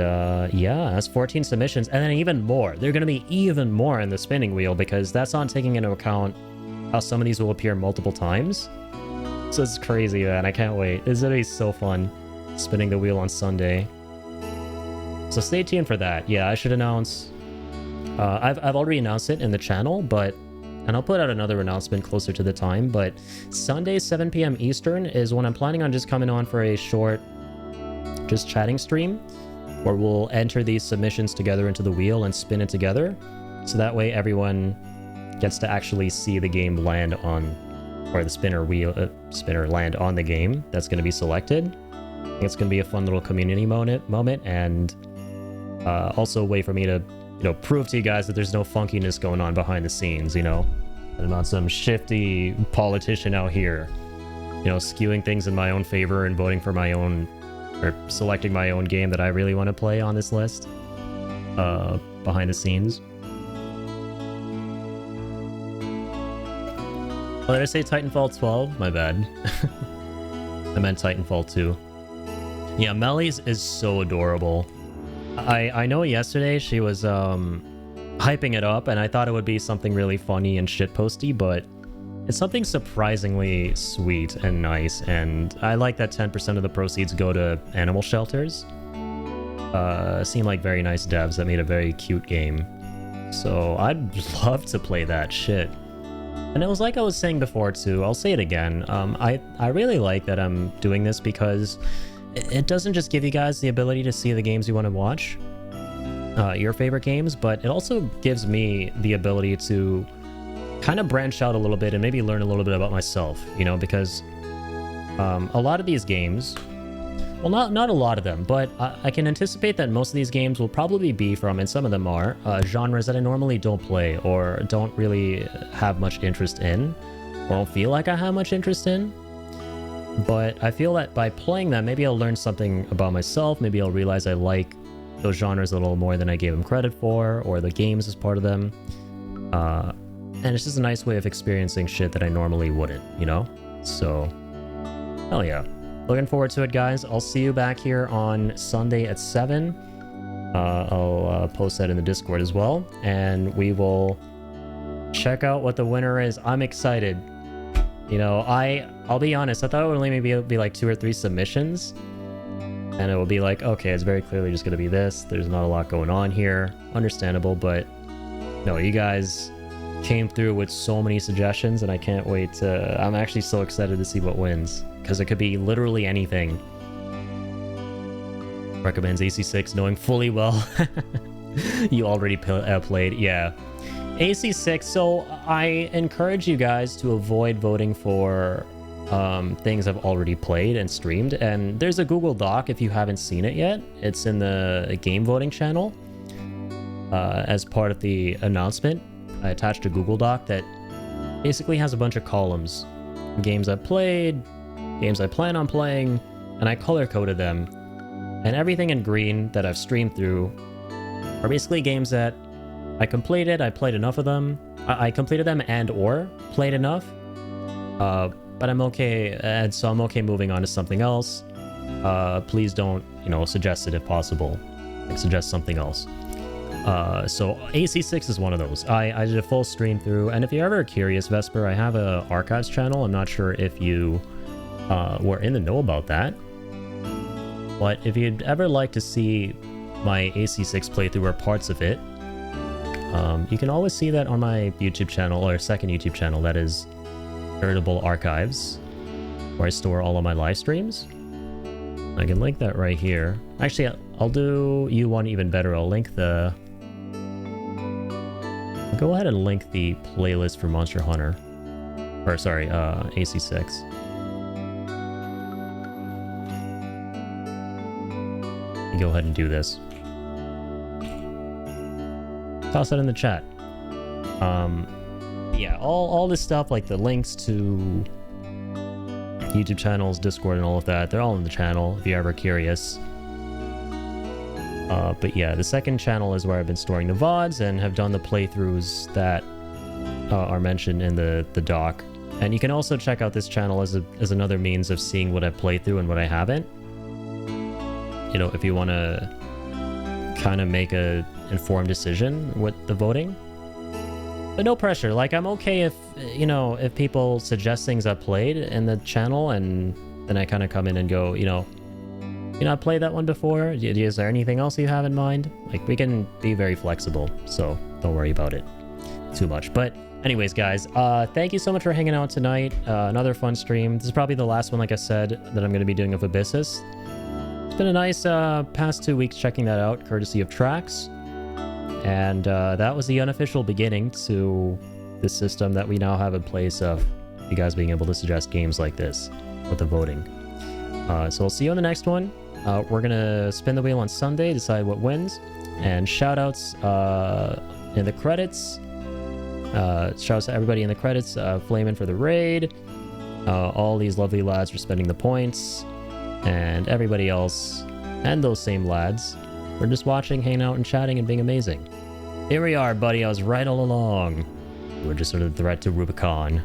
Speaker 1: yeah, that's 14 submissions, and then even more. There are going to be even more in the spinning wheel because that's not taking into account how some of these will appear multiple times. So it's crazy, man. I can't wait. It's going to be so fun spinning the wheel on Sunday. So stay tuned for that. Yeah, I should announce... I've already announced it in the channel, but and I'll put out another announcement closer to the time, but Sunday 7 p.m. Eastern is when I'm planning on just coming on for a short just chatting stream where we'll enter these submissions together into the wheel and spin it together, so that way everyone gets to actually see the game land on, or the spinner land on the game that's going to be selected. I think it's going to be a fun little community moment, and also a way for me to, you know, prove to you guys that there's no funkiness going on behind the scenes, you know? I'm not some shifty politician out here, you know, skewing things in my own favor and voting for my own, or selecting my own game that I really want to play on this list, behind the scenes. Oh, did I say Titanfall 12? My bad. I meant Titanfall 2. Yeah, Melly's is so adorable. I know yesterday she was hyping it up, and I thought it would be something really funny and shitposty, but it's something surprisingly sweet and nice, and I like that 10% of the proceeds go to animal shelters. Seem like very nice devs that made a very cute game. So I'd love to play that shit. And it was like I was saying before too, I'll say it again, I really like that I'm doing this because it doesn't just give you guys the ability to see the games you want to watch, your favorite games, but it also gives me the ability to kind of branch out a little bit and maybe learn a little bit about myself, you know, because a lot of these games, well, not a lot of them, but I can anticipate that most of these games will probably be from, and some of them are, genres that I normally don't play or don't really have much interest in, or don't feel like I have much interest in. But I feel that by playing them, maybe I'll learn something about myself, maybe I'll realize I like those genres a little more than I gave them credit for, or the games as part of them. And it's just a nice way of experiencing shit that I normally wouldn't, you know? So, hell yeah. Looking forward to it, guys. I'll see you back here on Sunday at 7. I'll post that in the Discord as well, and we will check out what the winner is. I'm excited. You know, I'll be honest, I thought it would only maybe be like 2 or 3 submissions, and it will be like, okay, it's very clearly just gonna be this. There's not a lot going on here. Understandable, but no, you guys came through with so many suggestions, and I can't wait to... I'm actually so excited to see what wins, because it could be literally anything. Recommends AC6, knowing fully well you already played. Yeah, AC6. So I encourage you guys to avoid voting for things I've already played and streamed, and there's a Google Doc if you haven't seen it yet. It's in the game voting channel. As part of the announcement, I attached a Google Doc that basically has a bunch of columns. Games I've played, games I plan on playing, and I color-coded them. And everything in green that I've streamed through are basically games that I completed, I played enough of them, I completed them and or played enough, but I'm okay, and so I'm okay moving on to something else. Please don't, you know, suggest it if possible. Like, suggest something else. So AC6 is one of those. I did a full stream through, and if you're ever curious, Vesper, I have a archives channel. I'm not sure if you were in the know about that, but if you'd ever like to see my AC6 playthrough or parts of it, you can always see that on my YouTube channel, or second YouTube channel, that is Irritable Archives, where I store all of my live streams. I can link that right here. Actually, I'll do you one even better. I'll link the... Go ahead and link the playlist for Monster Hunter. Or, sorry, AC6. Go ahead and do this. Toss that in the chat. Yeah, all this stuff, like the links to YouTube channels, Discord, and all of that, they're all in the channel if you're ever curious. But yeah, the second channel is where I've been storing the VODs and have done the playthroughs that are mentioned in the doc. And you can also check out this channel as another means of seeing what I've played through and what I haven't. You know, if you want to kind of make a informed decision with the voting. But no pressure. Like, I'm okay if, you know, if people suggest things I've played in the channel, and then I kind of come in and go, you know, I played that one before. Is there anything else you have in mind? Like, we can be very flexible, so don't worry about it too much. But Anyways, guys, thank you so much for hanging out tonight. Another fun stream. This is probably the last one, like I said, that I'm going to be doing of Abyssus. It's been a nice past 2 weeks checking that out, courtesy of Trax. And that was the unofficial beginning to the system that we now have in place of you guys being able to suggest games like this with the voting. So I'll see you on the next one. We're going to spin the wheel on Sunday, decide what wins. And shout-outs in the credits. Shout-outs to everybody in the credits. Flamin' for the raid. All these lovely lads for spending the points. And everybody else. And those same lads. We're just watching, hanging out, and chatting and being amazing. Here we are, buddy. I was right all along. We're just sort of the threat to Rubicon.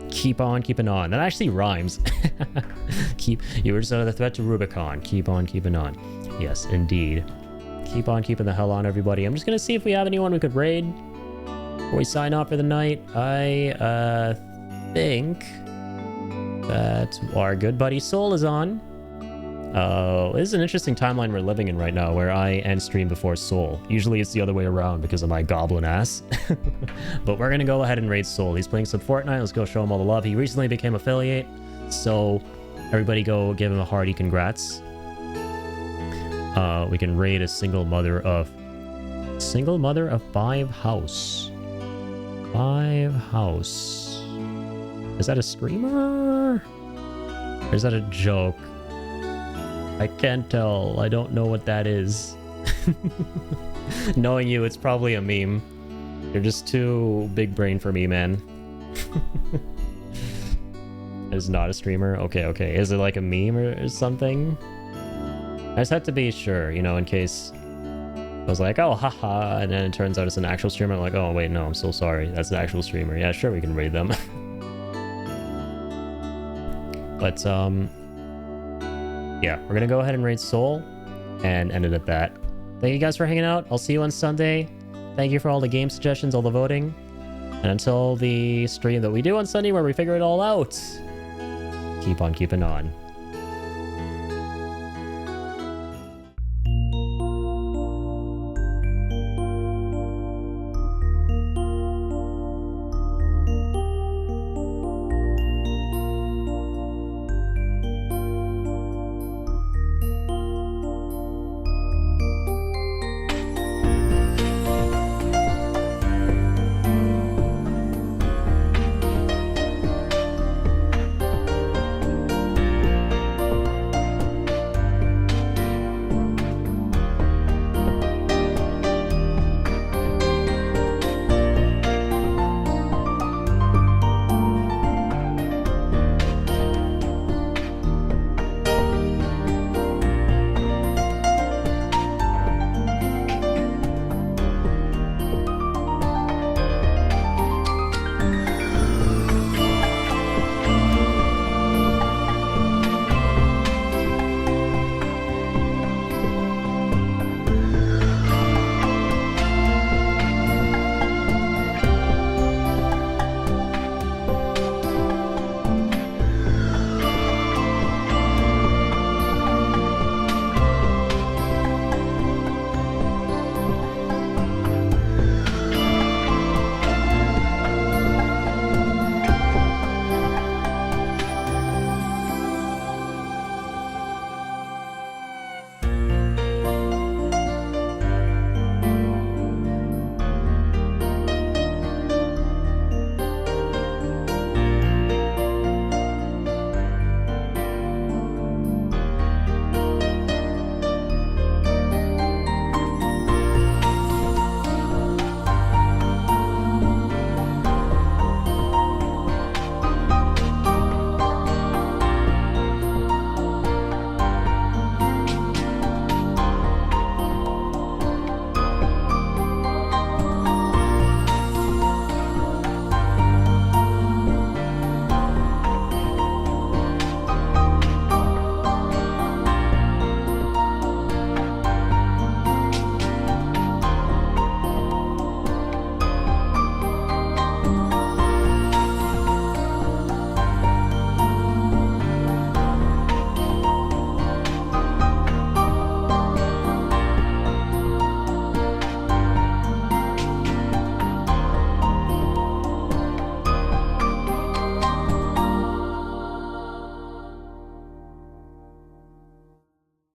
Speaker 1: Keep on keeping on. That actually rhymes. You were just sort of the threat to Rubicon. Keep on keeping on. Yes, indeed. Keep on keeping the hell on, everybody. I'm just gonna see if we have anyone we could raid before we sign off for the night. I think that our good buddy Soul is on. This is an interesting timeline we're living in right now, where I end stream before Soul. Usually it's the other way around because of my goblin ass. But we're gonna go ahead and raid Soul. He's playing some Fortnite. Let's go show him all the love. He recently became affiliate, so everybody go give him a hearty congrats. We can raid a single mother of 5 house. 5 house. Is that a streamer? Or is that a joke? I can't tell. I don't know what that is. Knowing you, it's probably a meme. You're just too big brain for me, man. It's not a streamer? Okay. Is it like a meme or something? I just had to be sure, you know, in case I was like, oh, haha, and then it turns out it's an actual streamer. I'm like, oh, wait, no, I'm so sorry. That's an actual streamer. Yeah, sure, we can raid them. But, yeah, we're gonna go ahead and raid Soul and end it at that. Thank you guys for hanging out. I'll see you on Sunday. Thank you for all the game suggestions, all the voting. And until the stream that we do on Sunday where we figure it all out, keep on keeping on.